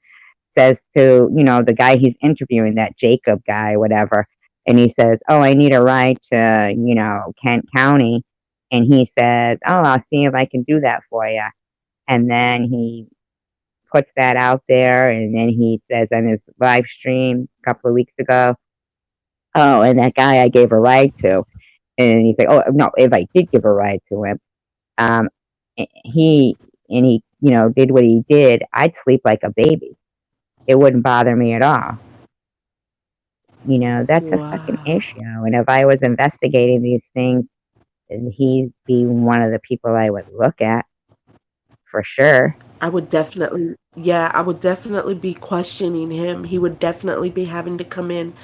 says to, the guy he's interviewing, that Jacob guy, whatever, and he says, "Oh, I need a ride to, Kent County." And he says, "Oh, I'll see if I can do that for you." And then he puts that out there, and then he says on his live stream a couple of weeks ago, "Oh, and that guy I gave a ride to." And he's like, "Oh, no, if I did give a ride to him, um, he did what he did, I'd sleep like a baby. It wouldn't bother me at all." That's a fucking Wow. issue. And if I was investigating these things, and he'd be one of the people I would look at for sure. I would definitely, yeah, I would definitely be questioning him. He would definitely be having to come in,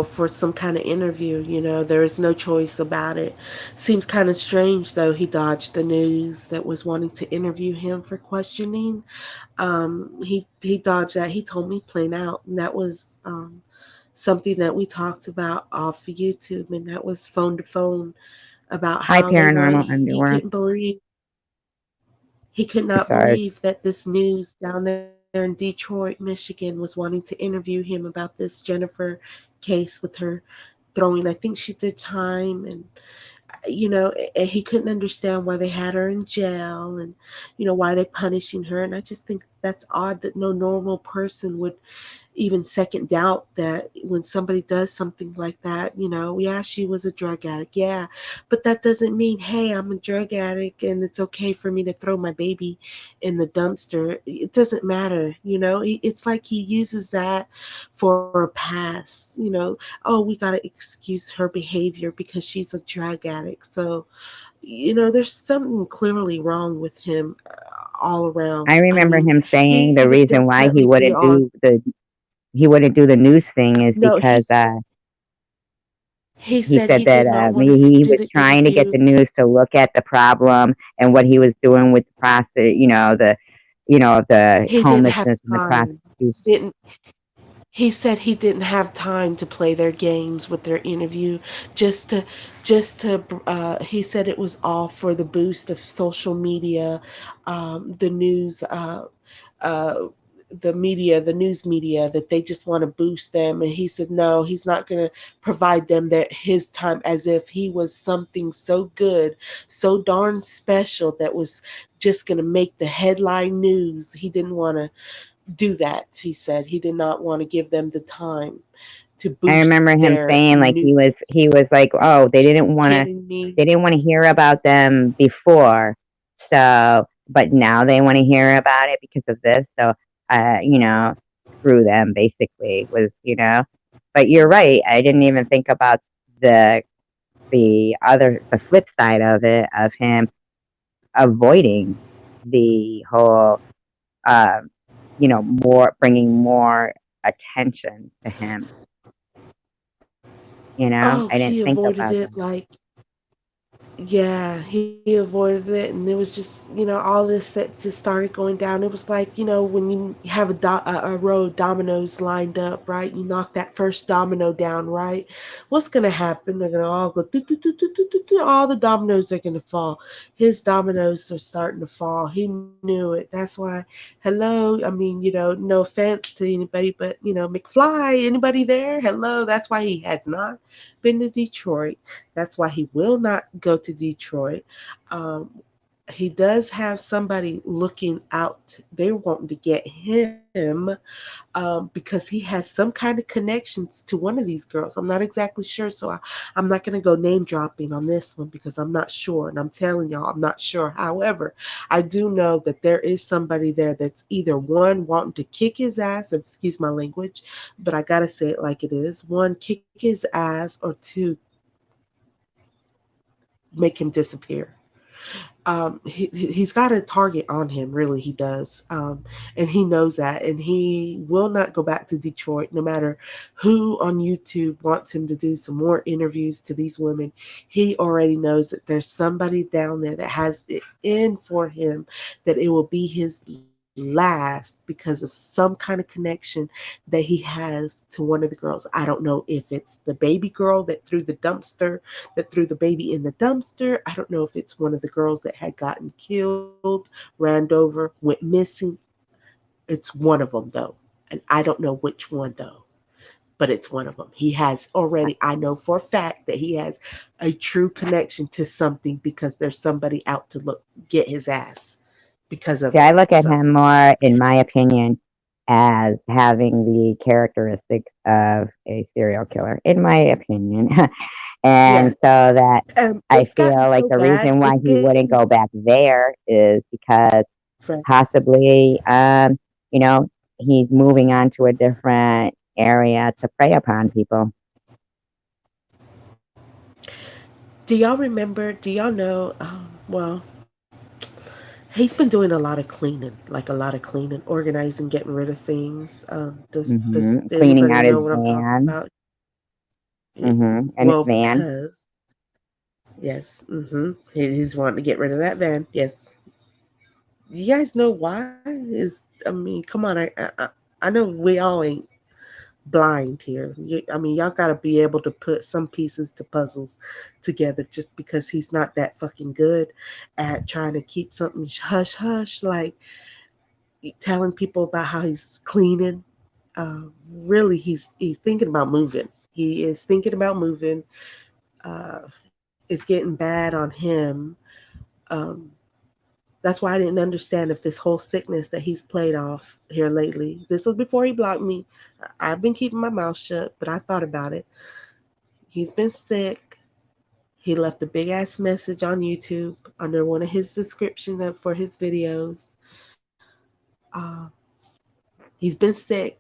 for some kind of interview. There is no choice about it. Seems kind of strange, though, he dodged the news that was wanting to interview him for questioning. He dodged that. He told me plain out, and that was something that we talked about off of YouTube, and that was phone to phone about Hi, how they want. paranormal He underworld. couldn't believe he could I'm not sorry. believe that this news down there in Detroit, Michigan, was wanting to interview him about this Jennifer case with her throwing. I think she did time, and and he couldn't understand why they had her in jail, and why they're punishing her. And I just think that's odd that no normal person would even second doubt that when somebody does something like that. Yeah, she was a drug addict, yeah, but that doesn't mean, hey, I'm a drug addict and it's okay for me to throw my baby in the dumpster. It doesn't matter. It's like he uses that for a pass. Oh, we got to excuse her behavior because she's a drug addict. So there's something clearly wrong with him all around. I I remember mean, him he saying would the reason why definitely be on. he wouldn't do the news thing is No, because he he said said he that did not want to he do was the trying to get interview. the news to look at the problem and what he was doing with the the He didn't have homelessness and the time. prostitution. Didn't He said he didn't have time to play their games with their interview, just to he said it was all for the boost of social media, the news, uh, the news media, that they just want to boost them. And he said no, he's not going to provide them his time, as if he was something so good, so darn special, that was just going to make the headline news. He didn't want to do that. He said he did not want to give them the time to I boost remember him their saying like he news. was like, oh, Kidding me? they didn't want to hear about them before, so but now they want to hear about it because of this. So screw them basically was. But you're right. I didn't even think about the the flip side of it, of him avoiding the whole um more bringing more attention to him. Oh, I he didn't think avoided about it that. like, yeah, he avoided it, and it was just, all this that just started going down. It was like, when you have a row of dominoes lined up, right? You knock that first domino down, right? What's gonna happen? They're gonna all go, doo, doo, doo, doo, doo, doo, doo. All the dominoes are gonna fall. His dominoes are starting to fall. He knew it. That's why, hello. I mean, no offense to anybody, but McFly, anybody there? Hello. That's why he has not been to Detroit. That's why he will not go to Detroit. Um, he does have somebody looking out. They're wanting to get him, because he has some kind of connections to one of these girls. I'm not exactly sure, so I'm not going to go name dropping on this one because I'm not sure. And I'm telling y'all, I'm not sure. However, I do know that there is somebody there that's either one, wanting to kick his ass, excuse my language, but I got to say it like it is, one, kick his ass, or two, make him disappear. He's got a target on him, really, he does, and he knows that, and he will not go back to Detroit, no matter who on YouTube wants him to do some more interviews to these women. He already knows that there's somebody down there that has it in for him, that it will be his last because of some kind of connection that he has to one of the girls. I don't know if it's the baby girl that threw the baby in the dumpster. I don't know if it's one of the girls that had gotten killed, ran over, went missing. It's one of them, though. and I don't know which one though, but it's one of them. He has already, I know for a fact that he has a true connection to something because there's somebody out to look get his ass because of See, I it. look at So him more, in my opinion, as having the characteristics of a serial killer, in my opinion. And yeah, so that I it's feel gotten like so the bad. reason why It's he wouldn't getting go back there is because possibly, you know, he's moving on to a different area to prey upon people. Do y'all remember? Do y'all know? Well, he's been doing a lot of cleaning, like a lot of cleaning, organizing, getting rid of things. Does Cleaning anybody out know his what I'm talking van, about? and his Well, van. because yes, he's wanting to get rid of that van. Yes, you guys know why? Is I mean, come on, I know we all ain't blind here. I mean, y'all got to be able to put some pieces to puzzles together just because he's not that fucking good at trying to keep something hush hush, like telling people about how he's cleaning. Really, he's thinking about moving. He is thinking about moving. It's getting bad on him. Um, that's why I didn't understand if this whole sickness that he's played off here lately. This was before he blocked me. I've been keeping my mouth shut, but I thought about it. He's been sick. He left a big ass message on YouTube under one of his descriptions for his videos. Uh, he's been sick.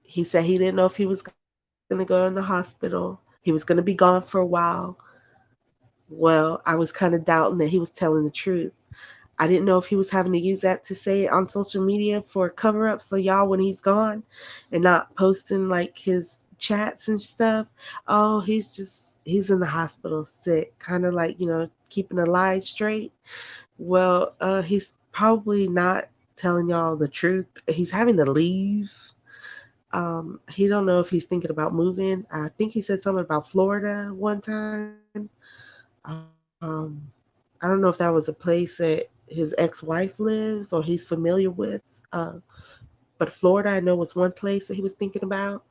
He said he didn't know if he was going to go in the hospital. He was going to be gone for a while. Well, I was kind of doubting that he was telling the truth. I didn't know if he was having to use that to say it on social media for cover up so y'all when he's gone and not posting like his chats and stuff. Oh, he's in the hospital sick, kind of like, keeping a lie straight. Well, he's probably not telling y'all the truth. He's having to leave. He don't know if he's thinking about moving. I think he said something about Florida one time. Um, I don't know if that was a place that his ex-wife lives or he's familiar with. But Florida, I know, was one place that he was thinking about.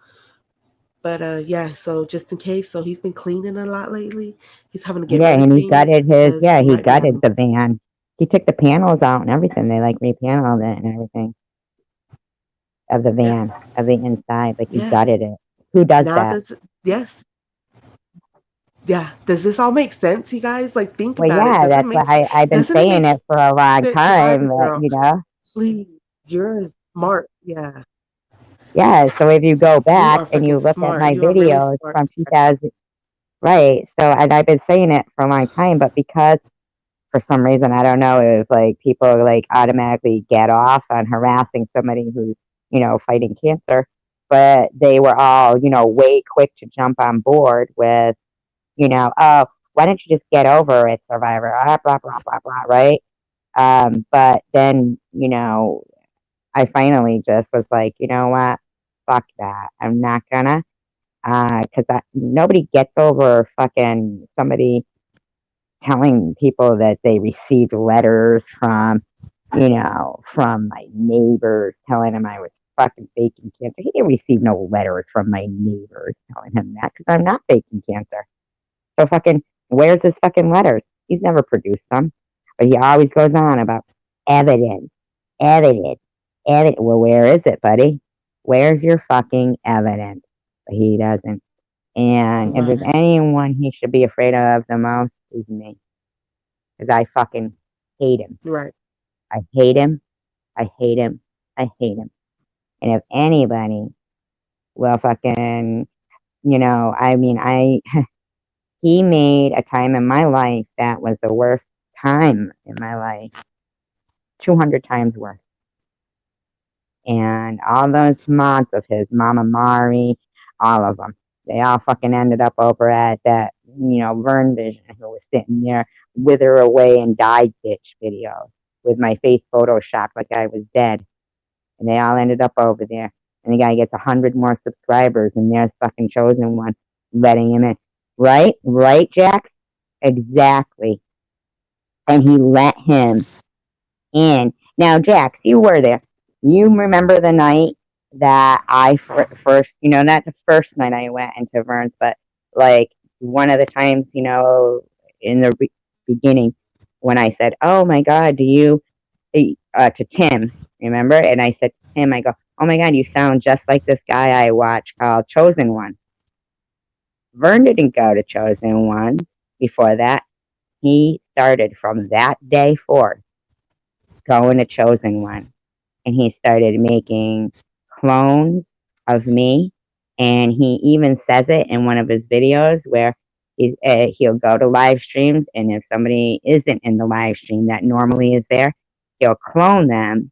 But yeah, so just in case, so he's been cleaning a lot lately. He's having to get Yeah, rid of and he things gutted his. because Yeah, he he might be having. gutted the van. He took the panels out and everything. They like repaneled it and everything of the Yeah, van, of the inside. Like he yeah. gutted it. Who does Now that? does it? Yes, yeah. Does this all make sense, you guys? Like, think Well, about it. yeah, Does it that's make what sense? I've been Doesn't it saying make it for a long sense, time. Survivor That Girl? Please, you're smart. Yeah, yeah. So if you go you back are and you fucking look at smart. my You are really videos smart. from 2000, right? So and I've been saying it for a long time, but because for some reason I don't know, it was like people like automatically get off on harassing somebody who's fighting cancer, but they were all way quick to jump on board with oh, why don't you just get over it, Survivor, blah blah blah blah, right? But then I finally just was like, you know what? Fuck that. I'm not gonna. Because nobody gets over fucking somebody telling people that they received letters from my neighbors telling him I was fucking faking cancer. He didn't receive no letters from my neighbors telling him that because I'm not faking cancer. So fucking, where's his fucking letters? He's never produced them. But he always goes on about evidence, evidence, evidence. Well, where is it, buddy? Where's your fucking evidence? But he doesn't. And if there's Right, anyone he should be afraid of the most, is me. Because I fucking hate him. right. I hate him. I hate him. I hate him. And if anybody will fucking, I mean, he made a time in my life that was the worst time in my life, 200 times worse. And all those mods of his, Mama Mari, all of them, they all fucking ended up over at that, Vern Vision, who was sitting there, wither away and die ditch videos with my face photoshopped like I was dead. And they all ended up over there. And the guy gets 100 more subscribers, and there's fucking chosen one letting him in. Right? Right, Jack? Exactly. And he let him in. Now, Jax, you were there. You remember the night that I first, not the first night I went into Vern's, but like one of the times, in the beginning when I said, "Oh my God, do you?" To Tim, remember? And I said to Tim, I go, "Oh my God, you sound just like this guy I watch called Chosen One." Vern didn't go to Chosen One before that. He started from that day forth going to Chosen One, and he started making clones of me. And he even says it in one of his videos where he'll go to live streams, and if somebody isn't in the live stream that normally is there, he'll clone them,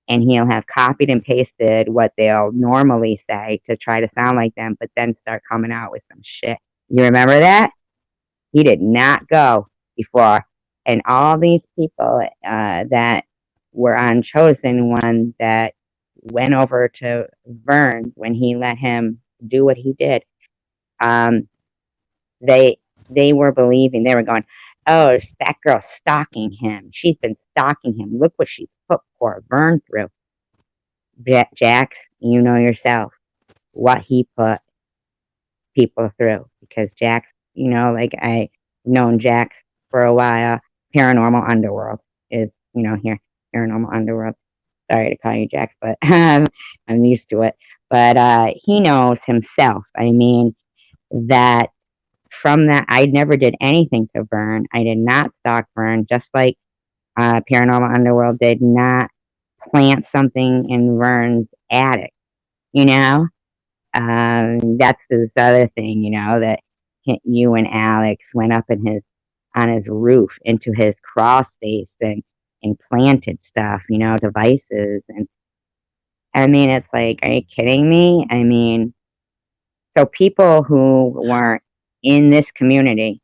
and he'll have copied and pasted what they'll normally say to try to sound like them, but then start coming out with some shit. You remember that? He did not go before. And all these people that were on Chosen One that went over to Vern when he let him do what he did, um, they they were believing, they were going, "Oh, that girl's stalking him. She's been stalking him. Look what she's put poor Vern through." Jax, you know yourself what he put people through, because Jax, like I've known Jax for a while. Paranormal Underworld is, here, Paranormal Underworld. Sorry to call you Jax, but I'm used to it. But he knows himself. I mean, that from that, I never did anything to Vern. I did not stalk Vern, just like Paranormal Underworld did not plant something in Vern's attic, you know? That's this other thing, that you and Alex went up in his on his roof into his crawl space and planted stuff, devices. And I mean, it's like, are you kidding me? I mean, so people who weren't in this community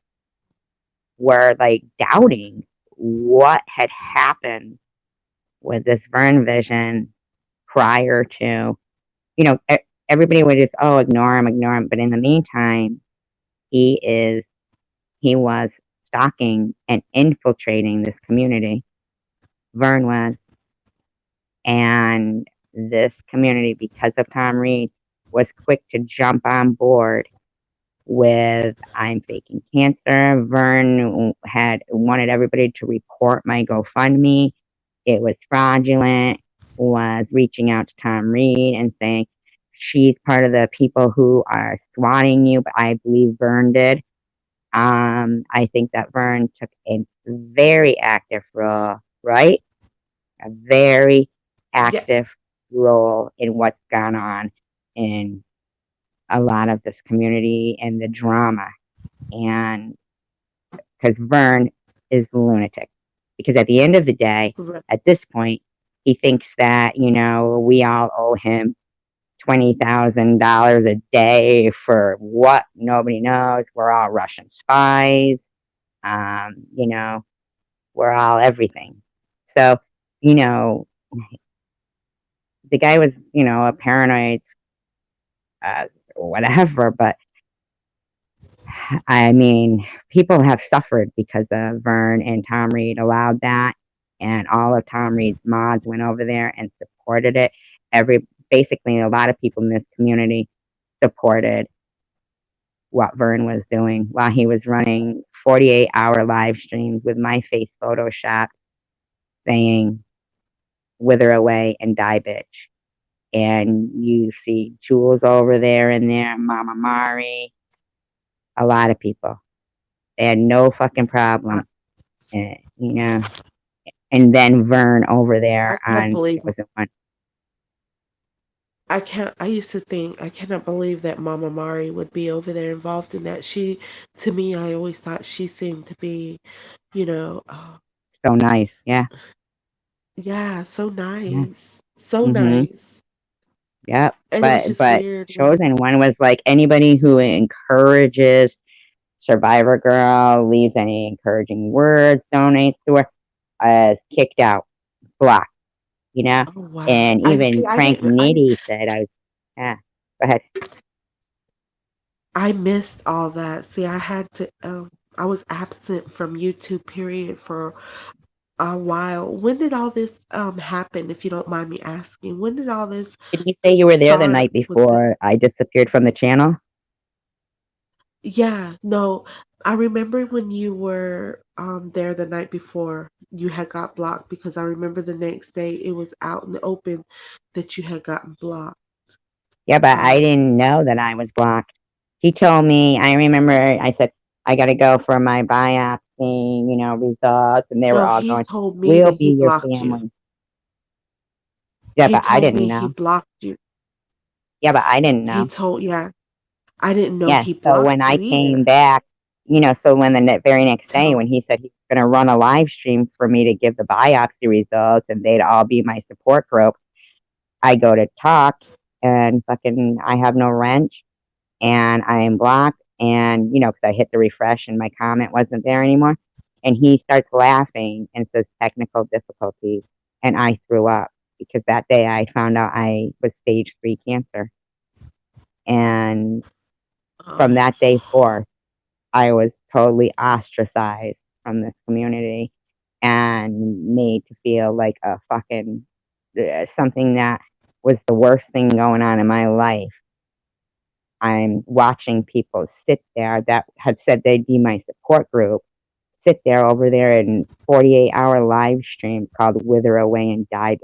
were like doubting what had happened with this Vern vision prior to, everybody would just, oh, ignore him. But in the meantime, he is he was stalking and infiltrating this community. Vern was. And this community, because of Tom Reed, was quick to jump on board with I'm faking cancer. Vern had wanted everybody to report my GoFundMe. It was fraudulent, was reaching out to Tom Reed and saying, she's part of the people who are swatting you, but I believe Vern did. I think that Vern took a very active role, right? A very Yeah, active role in what's gone on in a lot of this community and the drama. And because Vern is a lunatic. Because at the end of the day, right. at this point, he thinks that, we all owe him $20,000 a day for what nobody knows. We're all Russian spies. Um, you know, we're all everything. So, you know, the guy was, a paranoid, whatever, but I mean, people have suffered because of Vern, and Tom Reed allowed that. And all of Tom Reed's mods went over there and supported it. Basically, a lot of people in this community supported what Vern was doing while he was running 48-hour live streams with my face photoshopped saying, "Wither away and die, bitch." And you see Jules over there in there, Mama Mari, a lot of people. They had no fucking I, problem, And then Vern over I there can't on believe Chosen One. I used to think I cannot believe that Mama Mari would be over there involved in that. To me, I always thought she seemed to be, you know, So nice, yeah, yeah, so yeah, nice, so mm-hmm, nice. yep. And it was But just weird when, Chosen One was like anybody who encourages Survivorgirl, leaves any encouraging words, donates to her, is kicked out, blocked, you know. oh wow, And I see. even Frank Nitty said, "I was, yeah." Go ahead. I missed all that. See, I was absent from YouTube period for a while. When did all this happen, if you don't mind me asking? When did all this Did you say you were there the start night with this? before I disappeared from the channel? Yeah, no. I remember when you were there the night before you had got blocked, because I remember the next day it was out in the open that you had gotten blocked. Yeah, but I Um, didn't know that I was blocked. He told me, I remember I said, I got to go for my biopsy, results. And they were no, all he going, told me we'll that he be your blocked you. family. Yeah, He but I told didn't me he know. blocked you. Yeah, but I didn't He know. told, yeah, I didn't know Yeah. he So when blocked I you came either. back, so when very next day, Tell when he said he was going to run a live stream for me to give the biopsy results and they'd all be my support group, I go to talk and fucking, I have no wrench and I am blocked. And, because I hit the refresh and my comment wasn't there anymore. And he starts laughing and says technical difficulties. And I threw up because that day I found out I was stage 3 cancer. And from oh, that day forth, I was totally ostracized from this community and made to feel like a fucking something that was the worst thing going on in my life. I'm watching people sit there that had said they'd be my support group, sit there over there in 48-hour live streams called Wither Away and Die It.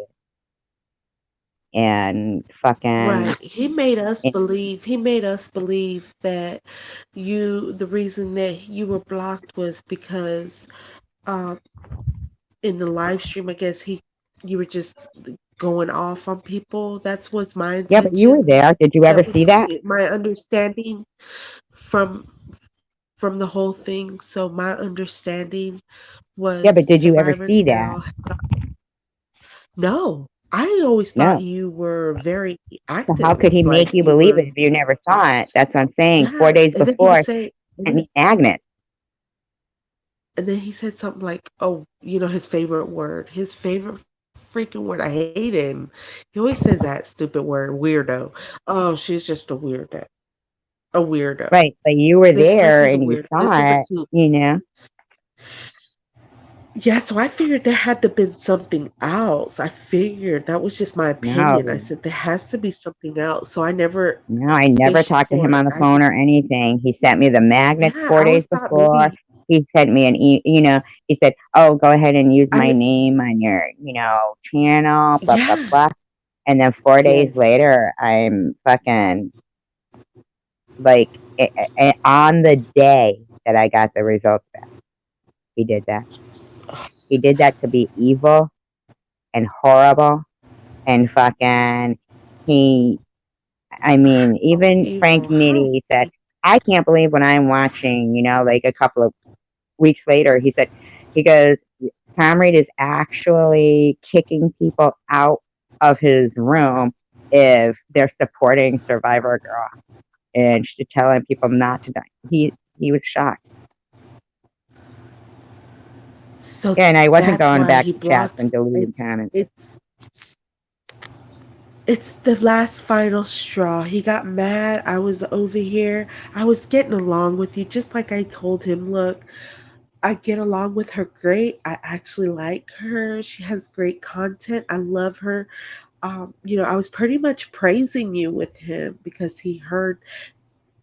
And fucking, right. He made us believe that the reason that you were blocked was because um in the live stream, I guess you were just going off on people. That's was my yeah, but you were intention. there. Did you ever That see was that? my understanding from the whole thing. So my understanding Yeah, but was did you ever Survivor see that? Girl. No, I always thought No. you were very So how could active. he Like make you you believe were it if you never talk. saw it? That's what I'm saying. Four Yeah, days and then he before, was saying, sent me magnets. and then he said something like, "Oh, his favorite word, his favorite freaking word. I hate him. He always says that stupid word, weirdo. Oh, she's just a weirdo. A weirdo. Right. But you were This there person's a and you weirdo. This one's a saw it, kook." you know? Yeah, so I figured there had to been something else. I figured that was just my opinion. I No, said there has to be something else. So I never no, I never fished talked to for him it. on the phone or anything. He sent me the magnets Yeah, four I days always thought before. maybe He sent me he said, oh, go ahead and use I my re- name on your, channel, blah, blah, yeah. blah. And then 4 days Yes. later, I'm fucking like on the day that I got the results back. He did that. He did that to be evil and horrible and fucking he I mean, even Frank Evil. How Nitty said, I can't believe when I'm watching, like a couple of weeks later, he goes, Tom Reed is actually kicking people out of his room if they're supporting Survivor Girl and telling people not to die. He was shocked. so Yeah, and I wasn't that's going why back he to chats blocked. and deleting It's comments. it's it's the last final straw. He got mad. I was over here. I was getting along with you, just like I told him. Look, I get along with her great. I actually like her. She has great content. I love her. I was pretty much praising you with him because he heard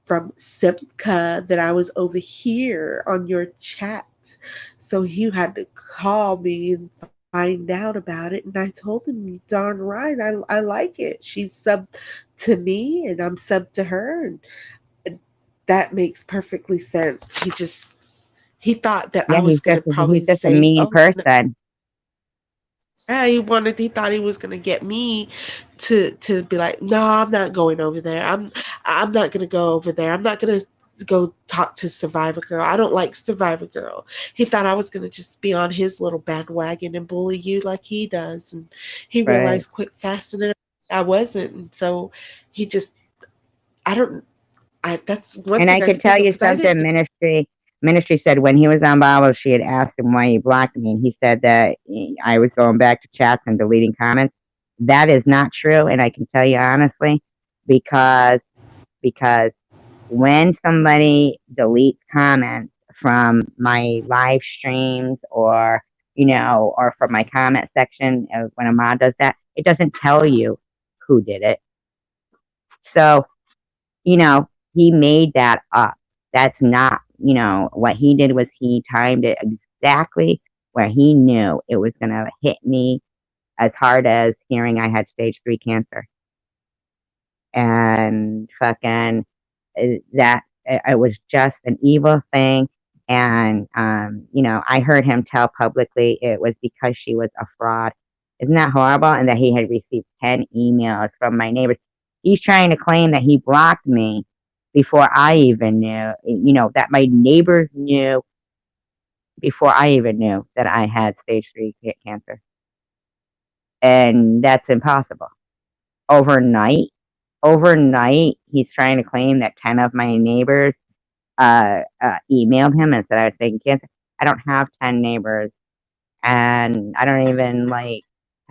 from Simca that I was over here on your chat. So he had to call me and find out about it. And I told him, "You darn right. I like it. She's sub to me and I'm sub to her. And that makes perfectly sense." He thought that Yeah, I was going to probably he's just a say, mean "Oh, no." person. Yeah, he thought he was gonna get me to be like, no, I'm not going over there. I'm not gonna go over there. I'm not gonna go talk to Survivor Girl. I don't like Survivor Girl. He thought I was gonna just be on his little bandwagon and bully you like he does, and he Right. realized quick fast enough I wasn't. And so he just, I don't. I That's one And thing I I can could tell think of you because I something, didn't. Ministry said when he was on Bible, she had asked him why he blocked me, and he said that I was going back to chats and deleting comments. That is not true, and I can tell you honestly, because because when somebody deletes comments from my live streams or or from my comment section when a mod does that, it doesn't tell you who did it. So, he made that up. That's not, what he did was he timed it exactly where he knew it was going to hit me as hard as hearing I had stage 3 cancer. And fucking that it was just an evil thing. And, I heard him tell publicly it was because she was a fraud. Isn't that horrible? And that he had received 10 emails from my neighbors. He's trying to claim that he blocked me before I even knew, that my neighbors knew before I even knew that I had stage 3 cancer. And that's impossible. Overnight, he's trying to claim that 10 of my neighbors emailed him and said I was taking cancer. I don't have 10 neighbors, and I don't even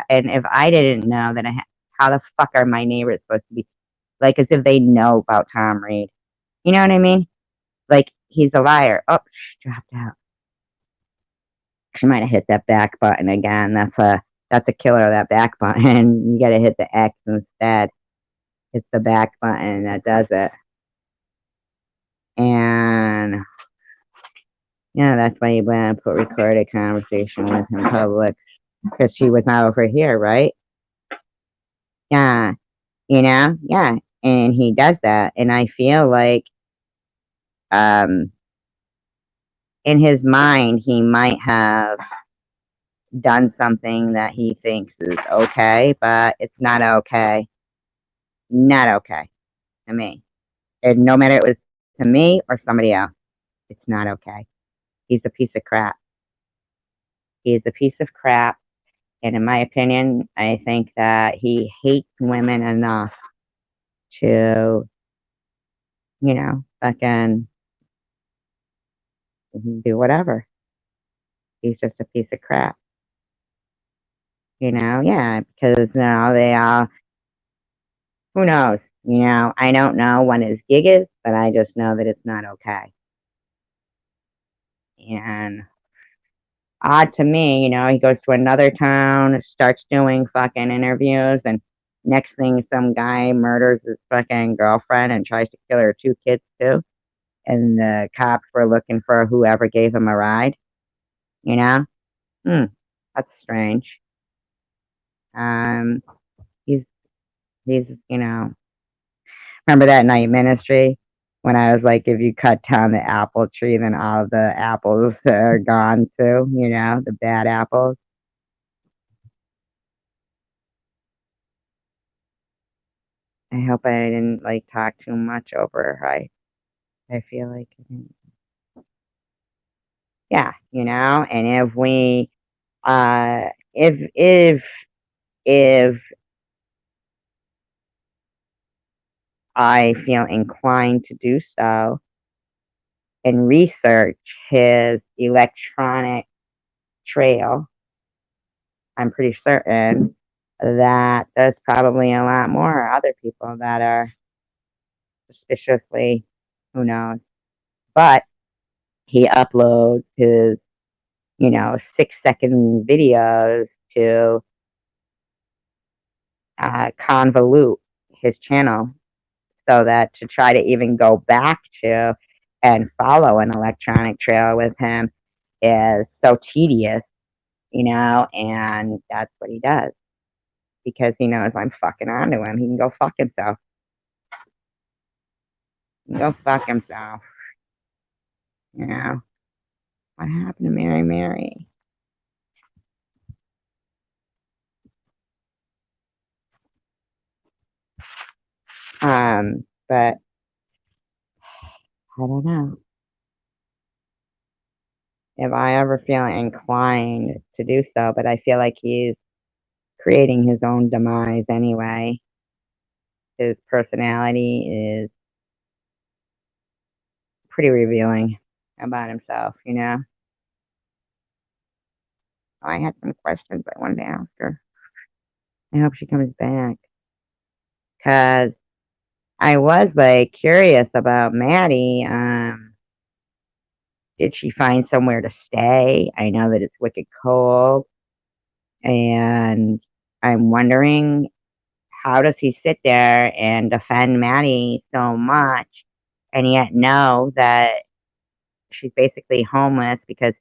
and if I didn't know, then how the fuck are my neighbors supposed to be? Like, as if they know about Tom Reed. You know what I mean? Like, he's a liar. Oh, she dropped out. She might have hit that back button again. That's a killer, that back button. You gotta hit the X instead. It's the back button that does it. And yeah, that's why you want to put recorded conversation with him public, because she was not over here, right? Yeah, yeah. And he does that, and I feel like, in his mind, he might have done something that he thinks is okay, but it's not okay. Not okay to me. And no matter it was to me or somebody else, it's not okay. He's a piece of crap. He is a piece of crap. And in my opinion, I think that he hates women enough to, fucking do whatever. He's just a piece of crap. Yeah, because they all, who knows? I don't know when his gig is, but I just know that it's not okay. And odd to me, he goes to another town, starts doing fucking interviews, and next thing, some guy murders his fucking girlfriend and tries to kill her 2 kids too. And the cops were looking for whoever gave him a ride. That's strange. Um, he's remember that night ministry when I was like, if you cut down the apple tree, then all the apples are gone too. The bad apples. I hope I didn't talk too much over her. I feel like I didn't. Yeah, and if we, if I feel inclined to do so and research his electronic trail, I'm pretty certain that there's probably a lot more other people that are suspiciously, who knows. But he uploads his, 6-second videos to convolute his channel so that to try to even go back to and follow an electronic trail with him is so tedious, and that's what he does because he knows I'm fucking onto him. He can go fuck himself. He can go fuck himself. What happened to Mary Mary? But I don't know. If I ever feel inclined to do so, but I feel like he's creating his own demise anyway. His personality is pretty revealing about himself, I had some questions I wanted to ask her. I hope she comes back. Because I was curious about Maddie did she find somewhere to stay? I know that it's wicked cold, and I'm wondering, how does he sit there and defend Maddie so much and yet know that she's basically homeless because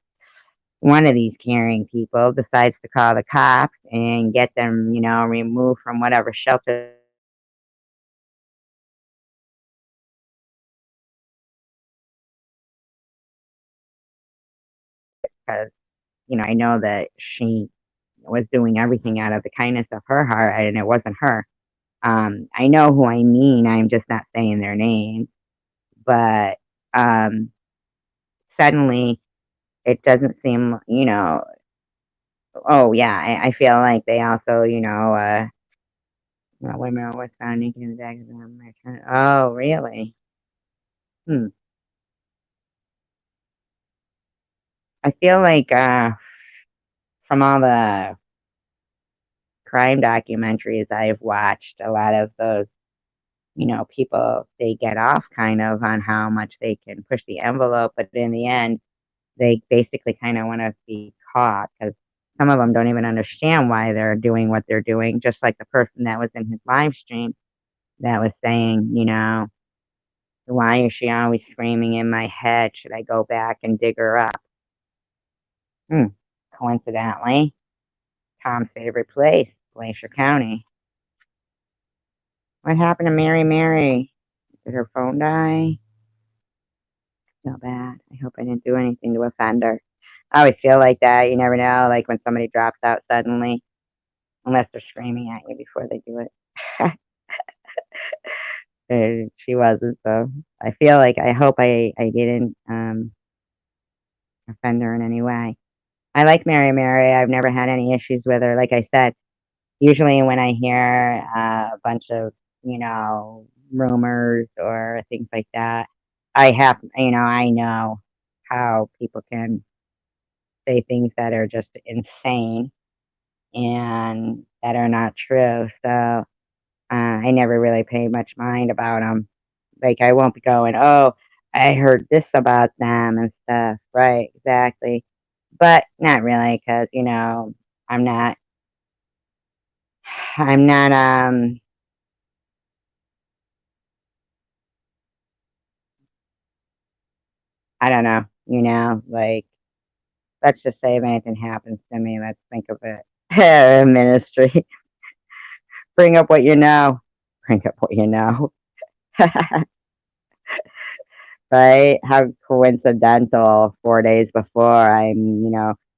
one of these caring people decides to call the cops and get them, removed from whatever shelter, because, I know that she was doing everything out of the kindness of her heart and it wasn't her. I know who I mean. I'm just not saying their name. But um, suddenly it doesn't seem, oh, yeah, I feel like they also, women was found naked in the back of them. Oh, really? Hmm. I feel like from all the crime documentaries I've watched, a lot of those, people, they get off kind of on how much they can push the envelope, but in the end, they basically kind of want to be caught because some of them don't even understand why they're doing what they're doing. Just like the person that was in his live stream that was saying, why is she always screaming in my head? Should I go back and dig her up? Hmm. Coincidentally, Tom's favorite place, Glacier County. What happened to Mary Mary? Did her phone die? So bad. I hope I didn't do anything to offend her. I always feel like that. You never know, like when somebody drops out suddenly, unless they're screaming at you before they do it. And she wasn't, so I feel like I hope I didn't offend her in any way. I like Mary Mary. I've never had any issues with her. Like I said, usually when I hear a bunch of, rumors or things like that, I know how people can say things that are just insane and that are not true. So I never really paid much mind about them. Like I won't be going, oh, I heard this about them and stuff. Right, exactly. But not really, because I'm not, I'm not, I don't know, like let's just say if anything happens to me, let's think of it. Ministry. Bring up what you know. Bring up what you know. Right? How coincidental 4 days before I'm,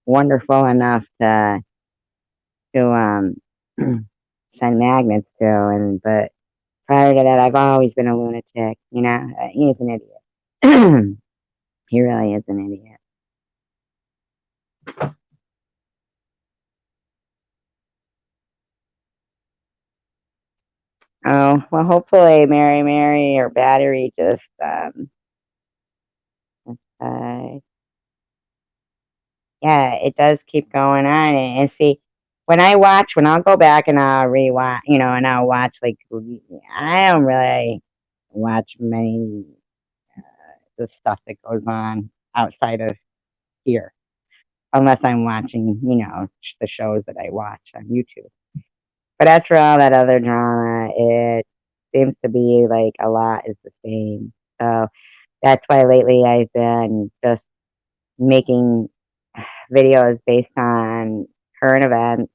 wonderful enough to send magnets to, and but prior to that I've always been a lunatic, he's an idiot. He really is an idiot. Oh, well hopefully Mary Mary or battery just uh yeah, it does keep going on. And see, when I'll go back and I'll rewatch, and I'll watch, like, I don't really watch many, the stuff that goes on outside of here, unless I'm watching, the shows that I watch on YouTube. But as for all that other drama, it seems to be like a lot is the same. So that's why lately I've been just making videos based on current events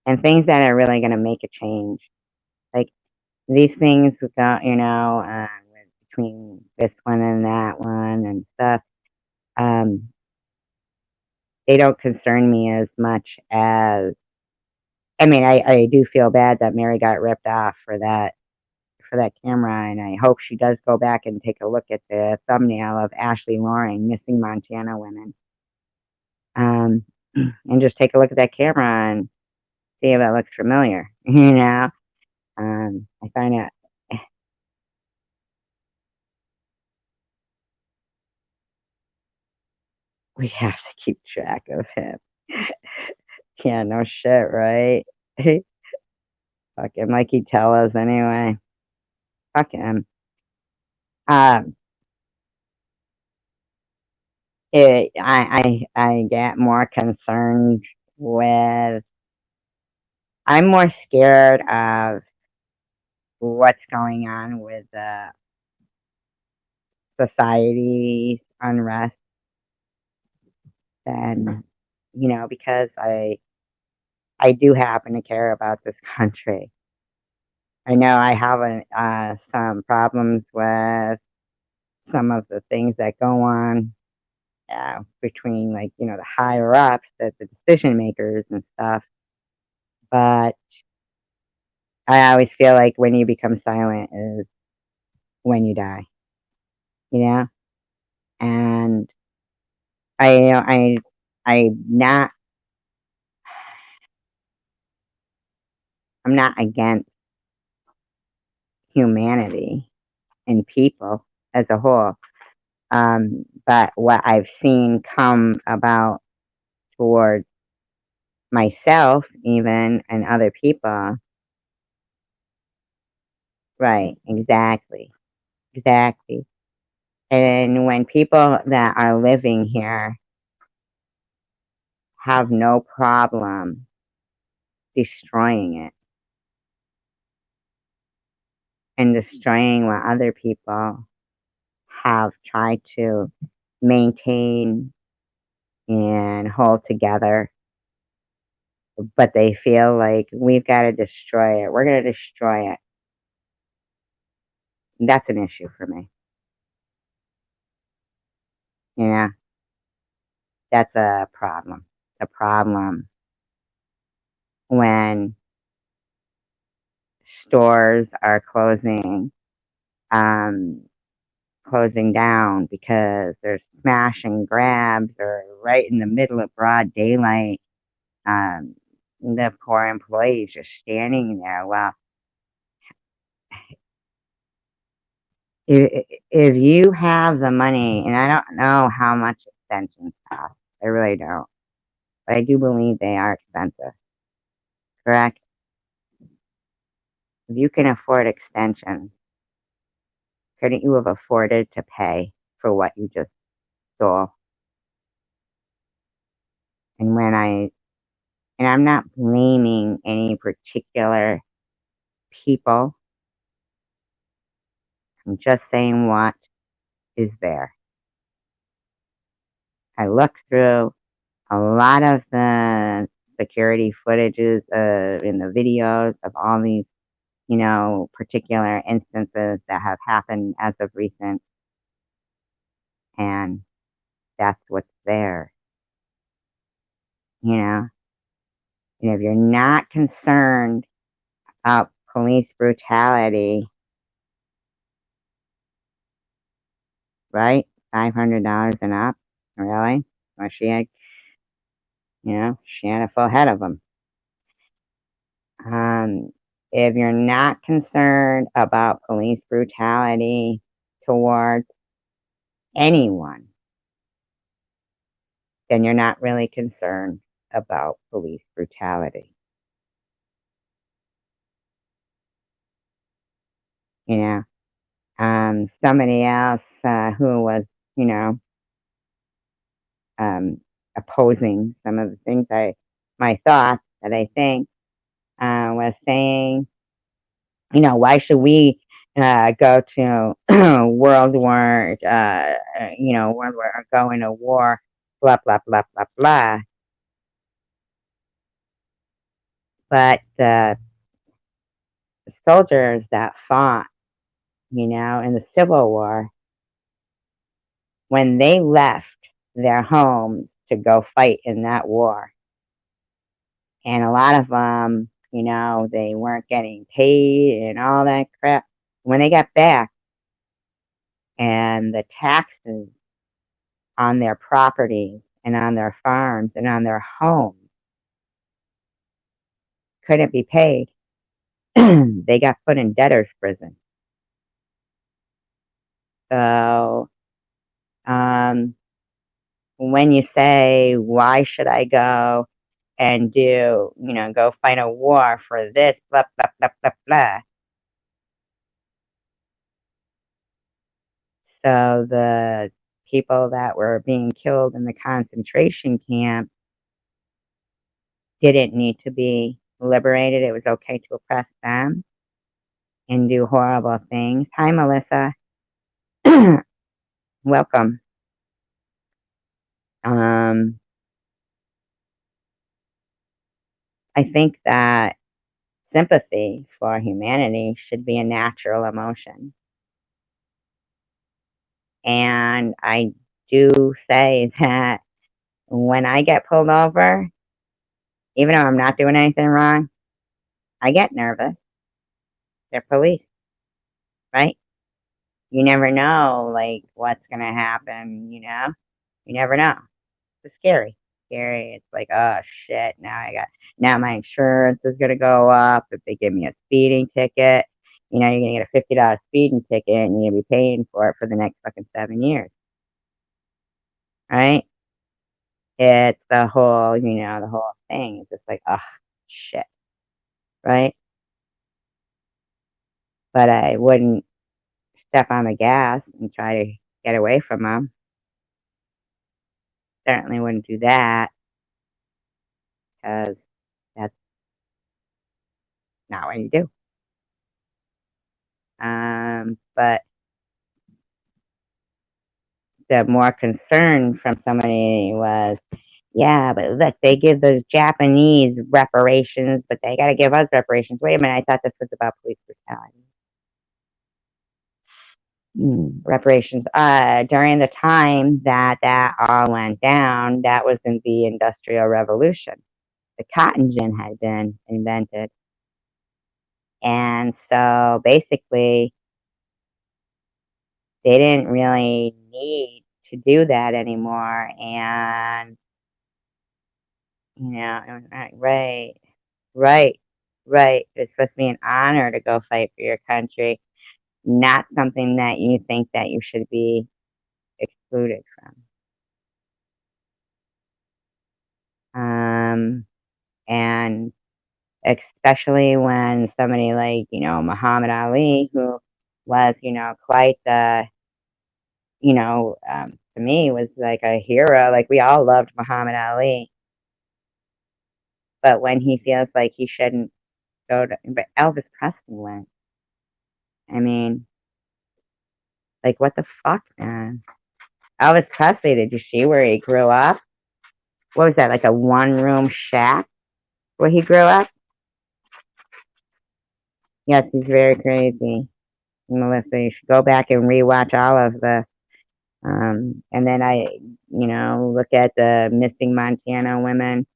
and things that are really going to make a change. Like these things, between this one and that one and stuff, um, they don't concern me as much as. I mean, I do feel bad that Mary got ripped off for that camera, and I hope she does go back and take a look at the thumbnail of Ashley Loring, Missing Montana Women, um, and just take a look at that camera and see if it looks familiar. I find it. We have to keep track of him. Yeah, no shit, right? Fuck him, like he'd tell us anyway. Fuck him. Um, I get more concerned with. I'm more scared of what's going on with the society's unrest than, because I do happen to care about this country. I know I have some problems with some of the things that go on between, like, the higher ups, the decision makers and stuff. But I always feel like when you become silent is when you die, you know. And I'm not I'm not against humanity and people as a whole. But what I've seen come about towards myself, even, and other people, right? Exactly, exactly. And when people that are living here have no problem destroying it and destroying what other people have tried to maintain and hold together, but they feel like we've got to destroy it. We're going to destroy it. That's an issue for me. Yeah, that's a problem. A problem when stores are um, closing down because there's smash and grabs or right in the middle of broad daylight. Um, the poor employees just standing there. Well, if you have the money, and I don't know how much extensions cost, I really don't, but I do believe they are expensive, correct? If you can afford extensions, couldn't you have afforded to pay for what you just stole? And I'm not blaming any particular people. I'm just saying what is there. I looked through a lot of the security footages in the videos of all these, particular instances that have happened as of recent, and that's what's there, you know. And if you're not concerned about police brutality, right? $500 and up, really? Well, she had a full head of them. Um, if you're not concerned about police brutality towards anyone, then you're not really concerned about police brutality. You know, somebody else who was, you know, um, opposing some of the things my thoughts that I think, was saying, why should we go to World War, or go into war, blah, blah, blah, blah, blah. But the soldiers that fought, in the Civil War, when they left their homes to go fight in that war, and a lot of them, they weren't getting paid and all that crap. When they got back, and the taxes on their properties and on their farms and on their homes couldn't be paid, they got put in debtor's prison. So, um, when you say, why should I go and go fight a war for this, blah, blah, blah, blah, blah. So the people that were being killed in the concentration camp didn't need to be liberated. It was okay to oppress them and do horrible things. Hi, Melissa. Welcome. I think that sympathy for humanity should be a natural emotion. And I do say that when I get pulled over, even though I'm not doing anything wrong, I get nervous. They're police, right? You never know, like, what's going to happen, you know? You never know. It's scary. Scary. It's like, oh, shit, now my insurance is going to go up if they give me a speeding ticket. You know, you're going to get a $50 speeding ticket and you're going to be paying for it for the next fucking 7 years, right? It's the whole thing. It's just like, oh, shit, right? But I wouldn't step on the gas and try to get away from them. Certainly wouldn't do that because that's not what you do. But the more concern from somebody was, yeah, but look, they give those Japanese reparations, but they got to give us reparations. Wait a minute, I thought this was about police brutality. Reparations. During the time that all went down, that was in the Industrial Revolution. The cotton gin had been invented. And so basically, they didn't really need to do that anymore. And, you know, right, right, right. It's supposed to be an honor to go fight for your country, not something that you think that you should be excluded from. And especially when somebody like, Muhammad Ali, who was, quite the, to me was like a hero. Like we all loved Muhammad Ali, but when he feels like he shouldn't but Elvis Presley went. I mean, like what the fuck, man? Elvis Presley, did you see where he grew up? What was that, like a one-room shack where he grew up? Yes, he's very crazy. Melissa, you should go back and rewatch all of the and then look at the missing Montana women.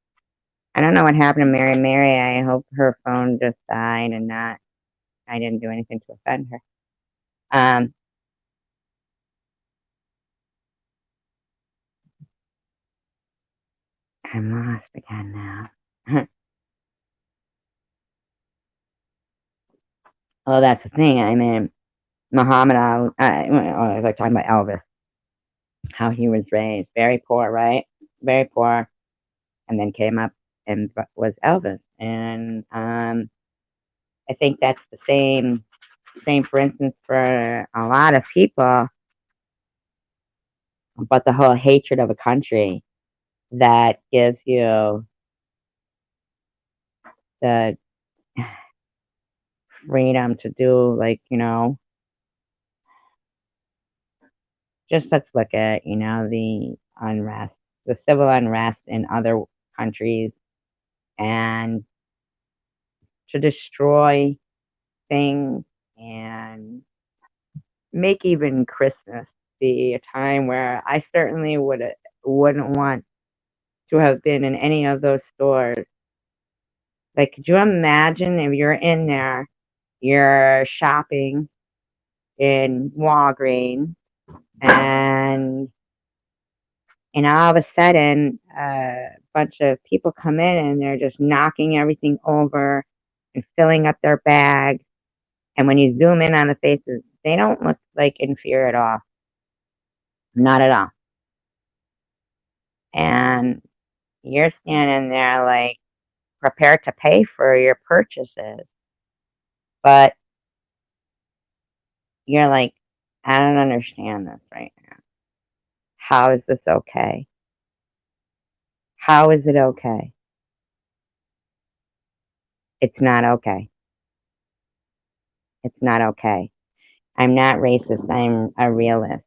I don't know what happened to Mary. Mary, I hope her phone just died and I didn't do anything to offend her. I'm lost again now. Well, that's the thing. I mean, Muhammad Ali, I was like talking about Elvis, how he was raised. Very poor, right? Very poor. And then came up and was Elvis. And I think that's the same, for instance, for a lot of people, but the whole hatred of a country that gives you the freedom to do, like, just let's look at, the unrest, the civil unrest in other countries, and to destroy things and make even Christmas be a time where I certainly wouldn't want to have been in any of those stores. Like, could you imagine if you're in there, you're shopping in Walgreens, and all of a sudden, a bunch of people come in and they're just knocking everything over and filling up their bags. And when you zoom in on the faces, they don't look like in fear at all. Not at all. And you're standing there like prepared to pay for your purchases. But you're like, I don't understand this right now. How is this okay? How is it okay? It's not okay. It's not okay. I'm not racist. I'm a realist.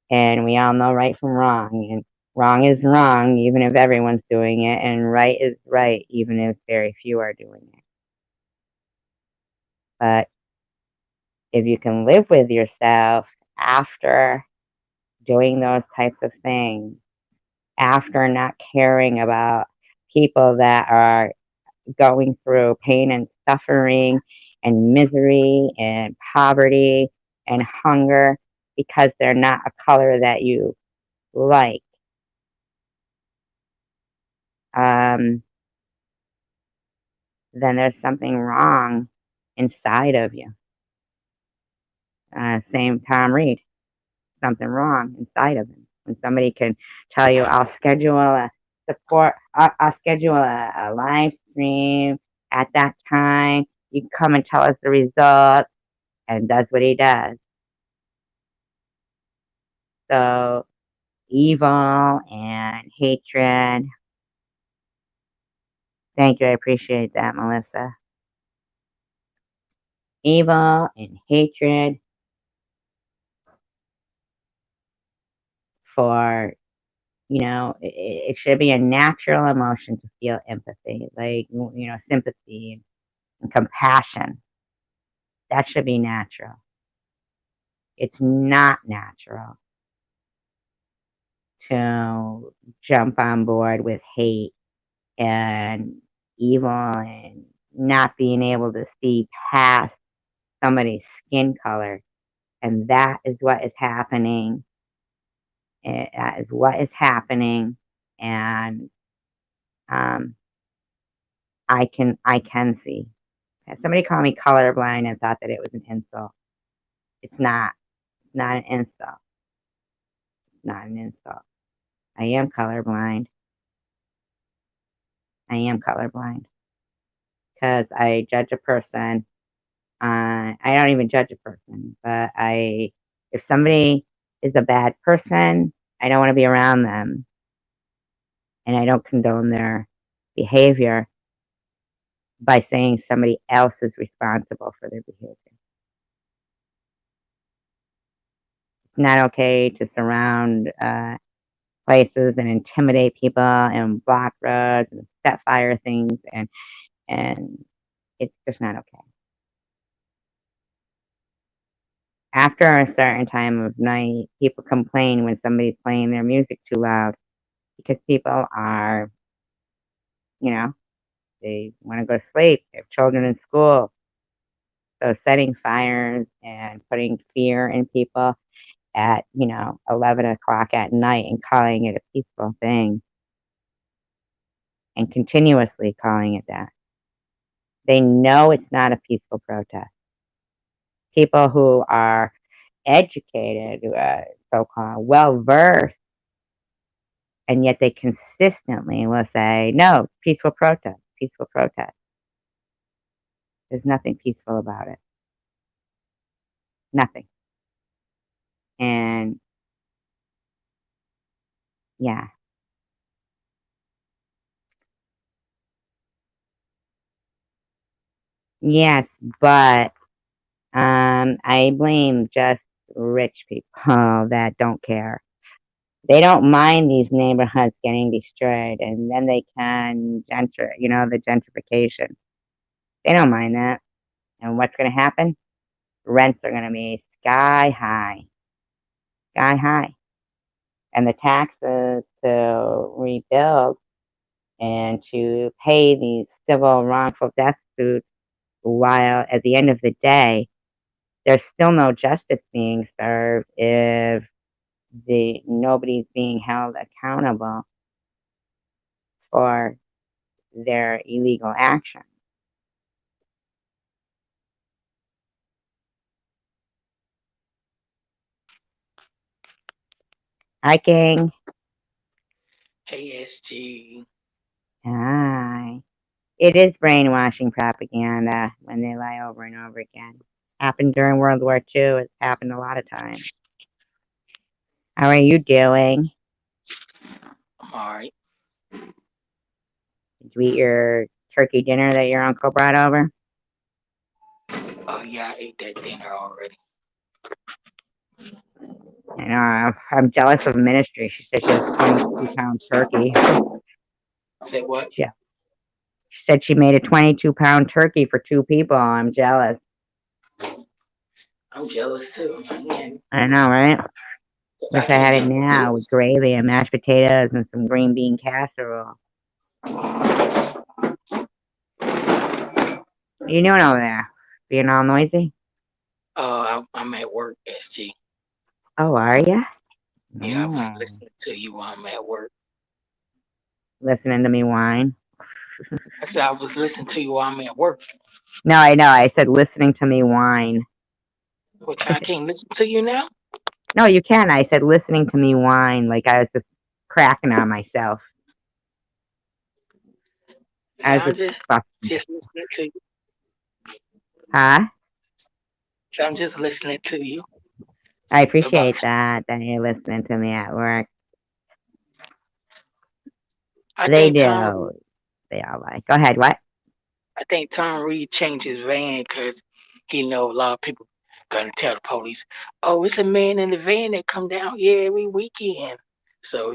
And we all know right from wrong. And wrong is wrong, even if everyone's doing it. And right is right, even if very few are doing it. But if you can live with yourself after doing those types of things, after not caring about people that are going through pain and suffering and misery and poverty and hunger because they're not a color that you like, then there's something wrong inside of you. Same Tom Reed, something wrong inside of him. When somebody can tell you, I'll schedule a I'll schedule a live stream at that time. You can come and tell us the results, and does what he does. So evil and hatred. Thank you. I appreciate that, Melissa. Evil and hatred for, it should be a natural emotion to feel empathy, like, sympathy and compassion. That should be natural. It's not natural to jump on board with hate and evil and not being able to see past somebody's skin color. And that is what is happening. That is what is happening. And um, I can see. Somebody called me colorblind and thought that it was an insult. It's not. It's not an insult. It's not an insult. I am colorblind. I am colorblind because I judge a person. I don't even judge a person, but if somebody is a bad person, I don't want to be around them, and I don't condone their behavior by saying somebody else is responsible for their behavior. It's not okay to surround places and intimidate people and block roads and set fire things, and it's just not okay. After a certain time of night, people complain when somebody's playing their music too loud because people are, you know, they want to go to sleep. They have children in school. So setting fires and putting fear in people at, 11 o'clock at night and calling it a peaceful thing and continuously calling it that. They know it's not a peaceful protest. People who are educated, so-called well-versed, and yet they consistently will say, no, peaceful protest, peaceful protest. There's nothing peaceful about it. Nothing. And yeah. Yes, but I blame just rich people that don't care. They don't mind these neighborhoods getting destroyed, and then they can the gentrification. They don't mind that. And what's going to happen? Rents are going to be sky high. And the taxes to rebuild and to pay these civil wrongful death suits, while at the end of the day, there's still no justice being served if nobody's being held accountable for their illegal action. Hiking. ASG. Hi. It is brainwashing propaganda when they lie over and over again. Happened during World War II. It's happened a lot of times. How are you doing? I'm all right. Did you eat your turkey dinner that your uncle brought over? Oh yeah, I ate that dinner already. I know, I'm jealous of ministry. She said she has 22-pound turkey. Say what? She said she made a 22-pound turkey for two people. I'm jealous. I'm jealous too. Man, I know, right? cause Wish I I can't had it make now with ribs. gravy and mashed potatoes and some green bean casserole. What are you doing over there? Being all noisy? I'm at work, SG. Oh, are ya? Yeah, I was Oh, listening to you while I'm at work. listening to me whine. I said I was listening to you while I'm at work, No, I know. I said listening to me whine. which I can't listen to you now. No, you can. I said listening to me whine like I was just cracking on myself. I was Yeah, just fucking. just listening to you. Huh? So I'm just listening to you I about. appreciate that you're listening to me at work. I They think Tom. do. They all like. Go ahead. What? I think Tom Reed changed his van because he know a lot of people gonna tell the police, "Oh, it's a man in the van that come down here every weekend." So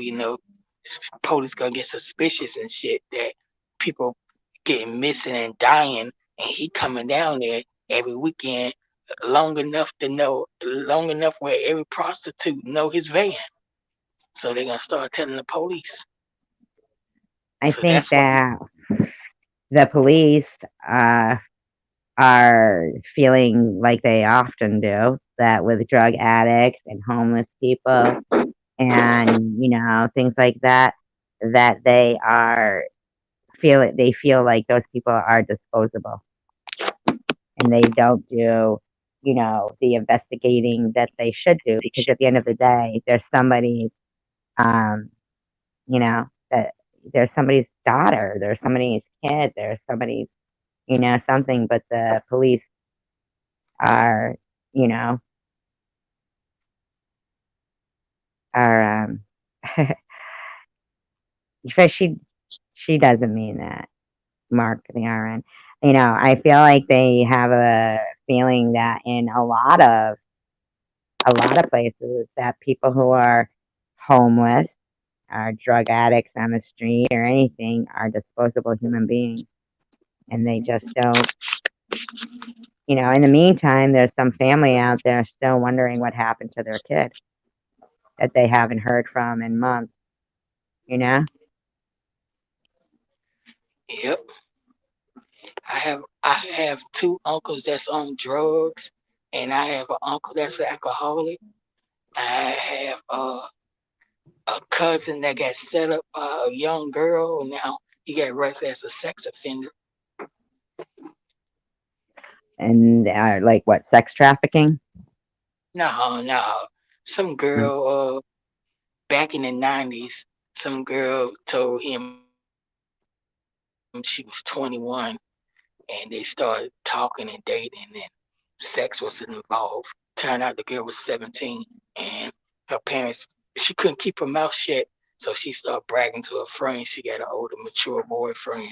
police gonna get suspicious and shit that people getting missing and dying, and he coming down there every weekend long enough where every prostitute know his van. So they're gonna start telling the police. I So think that's why. that the police uh, are feeling like they often do that with drug addicts and homeless people and things like that. That they are feel it. They feel like those people are disposable and they don't do the investigating that they should do because at the end of the day there's somebody's um that there's somebody's daughter, there's somebody's kid, there's somebody's something, but the police are you know are but she doesn't mean that, Mark the RN. I feel like they have a feeling that in a lot of places that people who are homeless, are drug addicts on the street or anything, are disposable human beings, and they just don't. In the meantime, there's some family out there still wondering what happened to their kid that they haven't heard from in months. You know, Yep. I have two uncles that's on drugs, and I have an uncle that's an alcoholic. I have a cousin that got set up by a young girl. And now he got arrested as a sex offender. and like what, sex trafficking? No, no, some Mm. girl back in the '90s, some girl told him she was 21, and they started talking and dating, and then sex was involved. Turned out the girl was 17, and her parents, she couldn't keep her mouth shut, so she started bragging to her friends she got an older, mature boyfriend,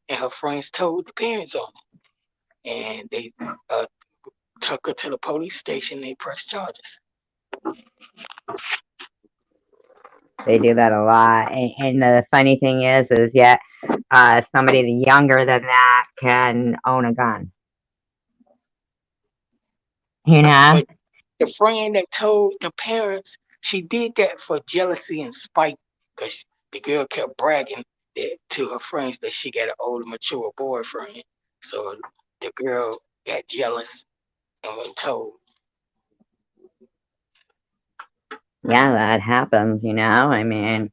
and her friends told the parents on it, and they uh, took her to the police station. They pressed charges. They do that a lot, and the funny thing is yet somebody younger than that can own a gun. You know, But the friend that told the parents, she did that for jealousy and spite, because the girl kept bragging to her friends that she got an older, mature boyfriend. So the girl got jealous and went told. yeah, that happens. I mean,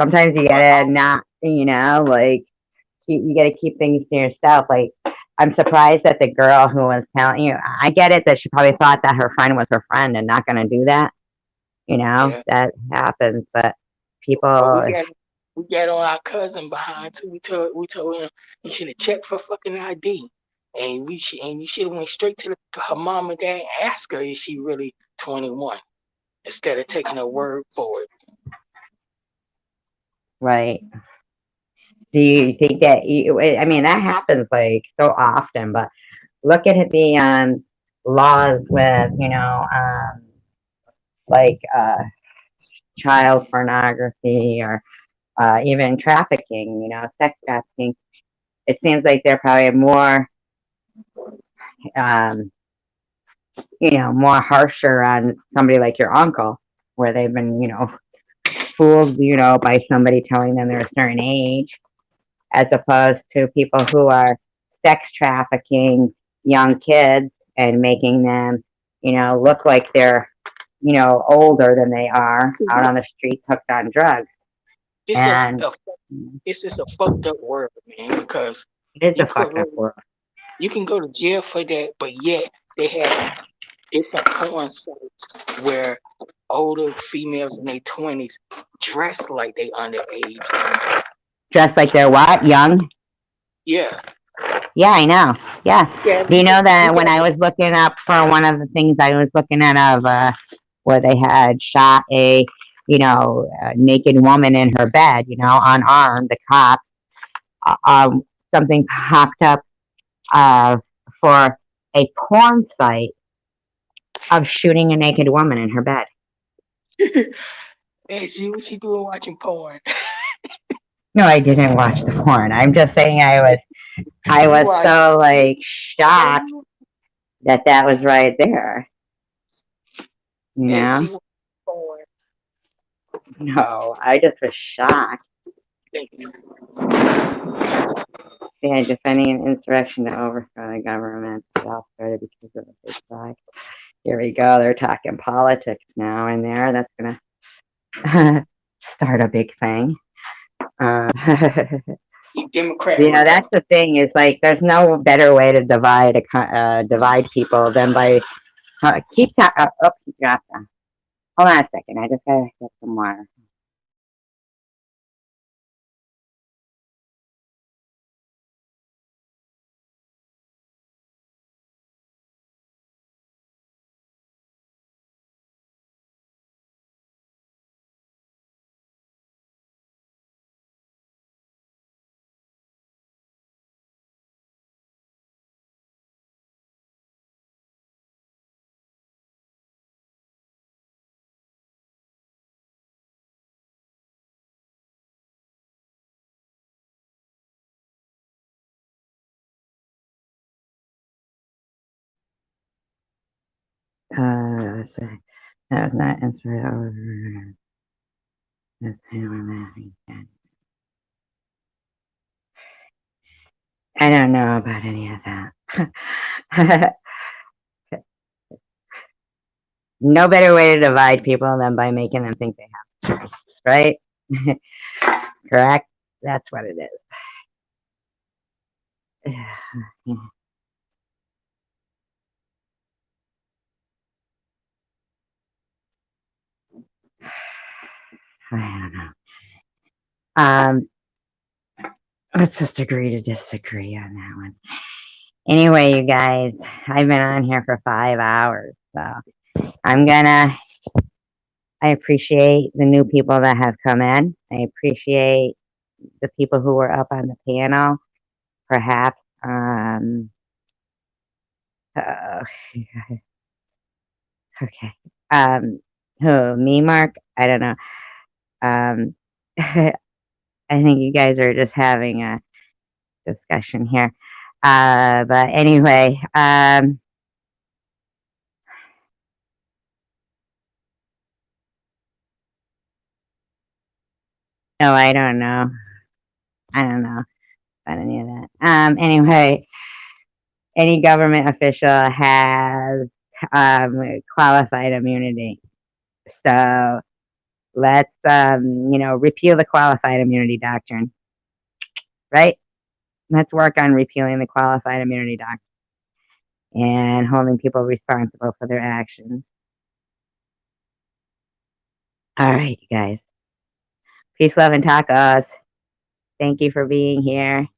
sometimes you But gotta not, like you gotta keep things to yourself. Like, I'm surprised that the girl who was telling you, I get it that she probably thought that her friend was her friend and not gonna do that. yeah, That happens, but but people, we got on our cousin behind too. We told him he should have checked for fucking ID, and you should have went straight to her mom and dad and asked her, is she really 21? instead of taking a word for it. Right. Do you think that I mean, that happens like so often, but look at the laws with, like child pornography or even trafficking, sex trafficking. It seems like they're probably um, more harsher on somebody like your uncle, where they've been, fooled, by somebody telling them they're a certain age, as opposed to people who are sex trafficking young kids and making them, look like they're, older than they are See, out on the streets hooked on drugs. It's a, And a it's just a fucked up world, man. Because it is you a put fucked up world. you can go to jail for that, but yet they have different porn sites where older females in their 20s dress like they underage. And Just like they're what? Young? yeah, Yeah, I know. Yeah. yeah, Do you know you that when got I was looking up for one of the things I was looking at of where they had shot a naked woman in her bed, unarmed, the cop, something popped up uh, for a porn site of shooting a naked woman in her bed. hey, see what she doing watching porn. No, I didn't watch the porn. I'm just saying Hey, I she was watch so like shocked that was right there. You hey, know? she watch porn. No, I just was shocked. Thanks. Yeah, defending an insurrection to overthrow the government. It all started because of a big flag. Here we go. They're talking politics now in there. That's gonna start a big thing. You Democrat or That's Republican. the thing. Is like there's no better way to divide people than by keep. Oh, he dropped that. Hold on a second. I just gotta get some water. Let's see. That was not answered. That's I don't know about any of that. No better way to divide people than by making them think they have to, right? Correct? That's what it is. I don't know. Um, let's just agree to disagree on that one. Anyway, you guys, I've been on here for 5 hours, so I'm gonna. I appreciate the new people that have come in. I appreciate the people who were up on the panel. Perhaps, uh, okay. Who, me, Mark? I don't know. Um, I think you guys are just having a discussion here. But anyway, no, I don't know. I don't know about any of that. Anyway, any government official has qualified immunity. So let's, repeal the qualified immunity doctrine, right? Let's work on repealing the qualified immunity doctrine and holding people responsible for their actions. All right, you guys. Peace, love, and tacos. Thank you for being here.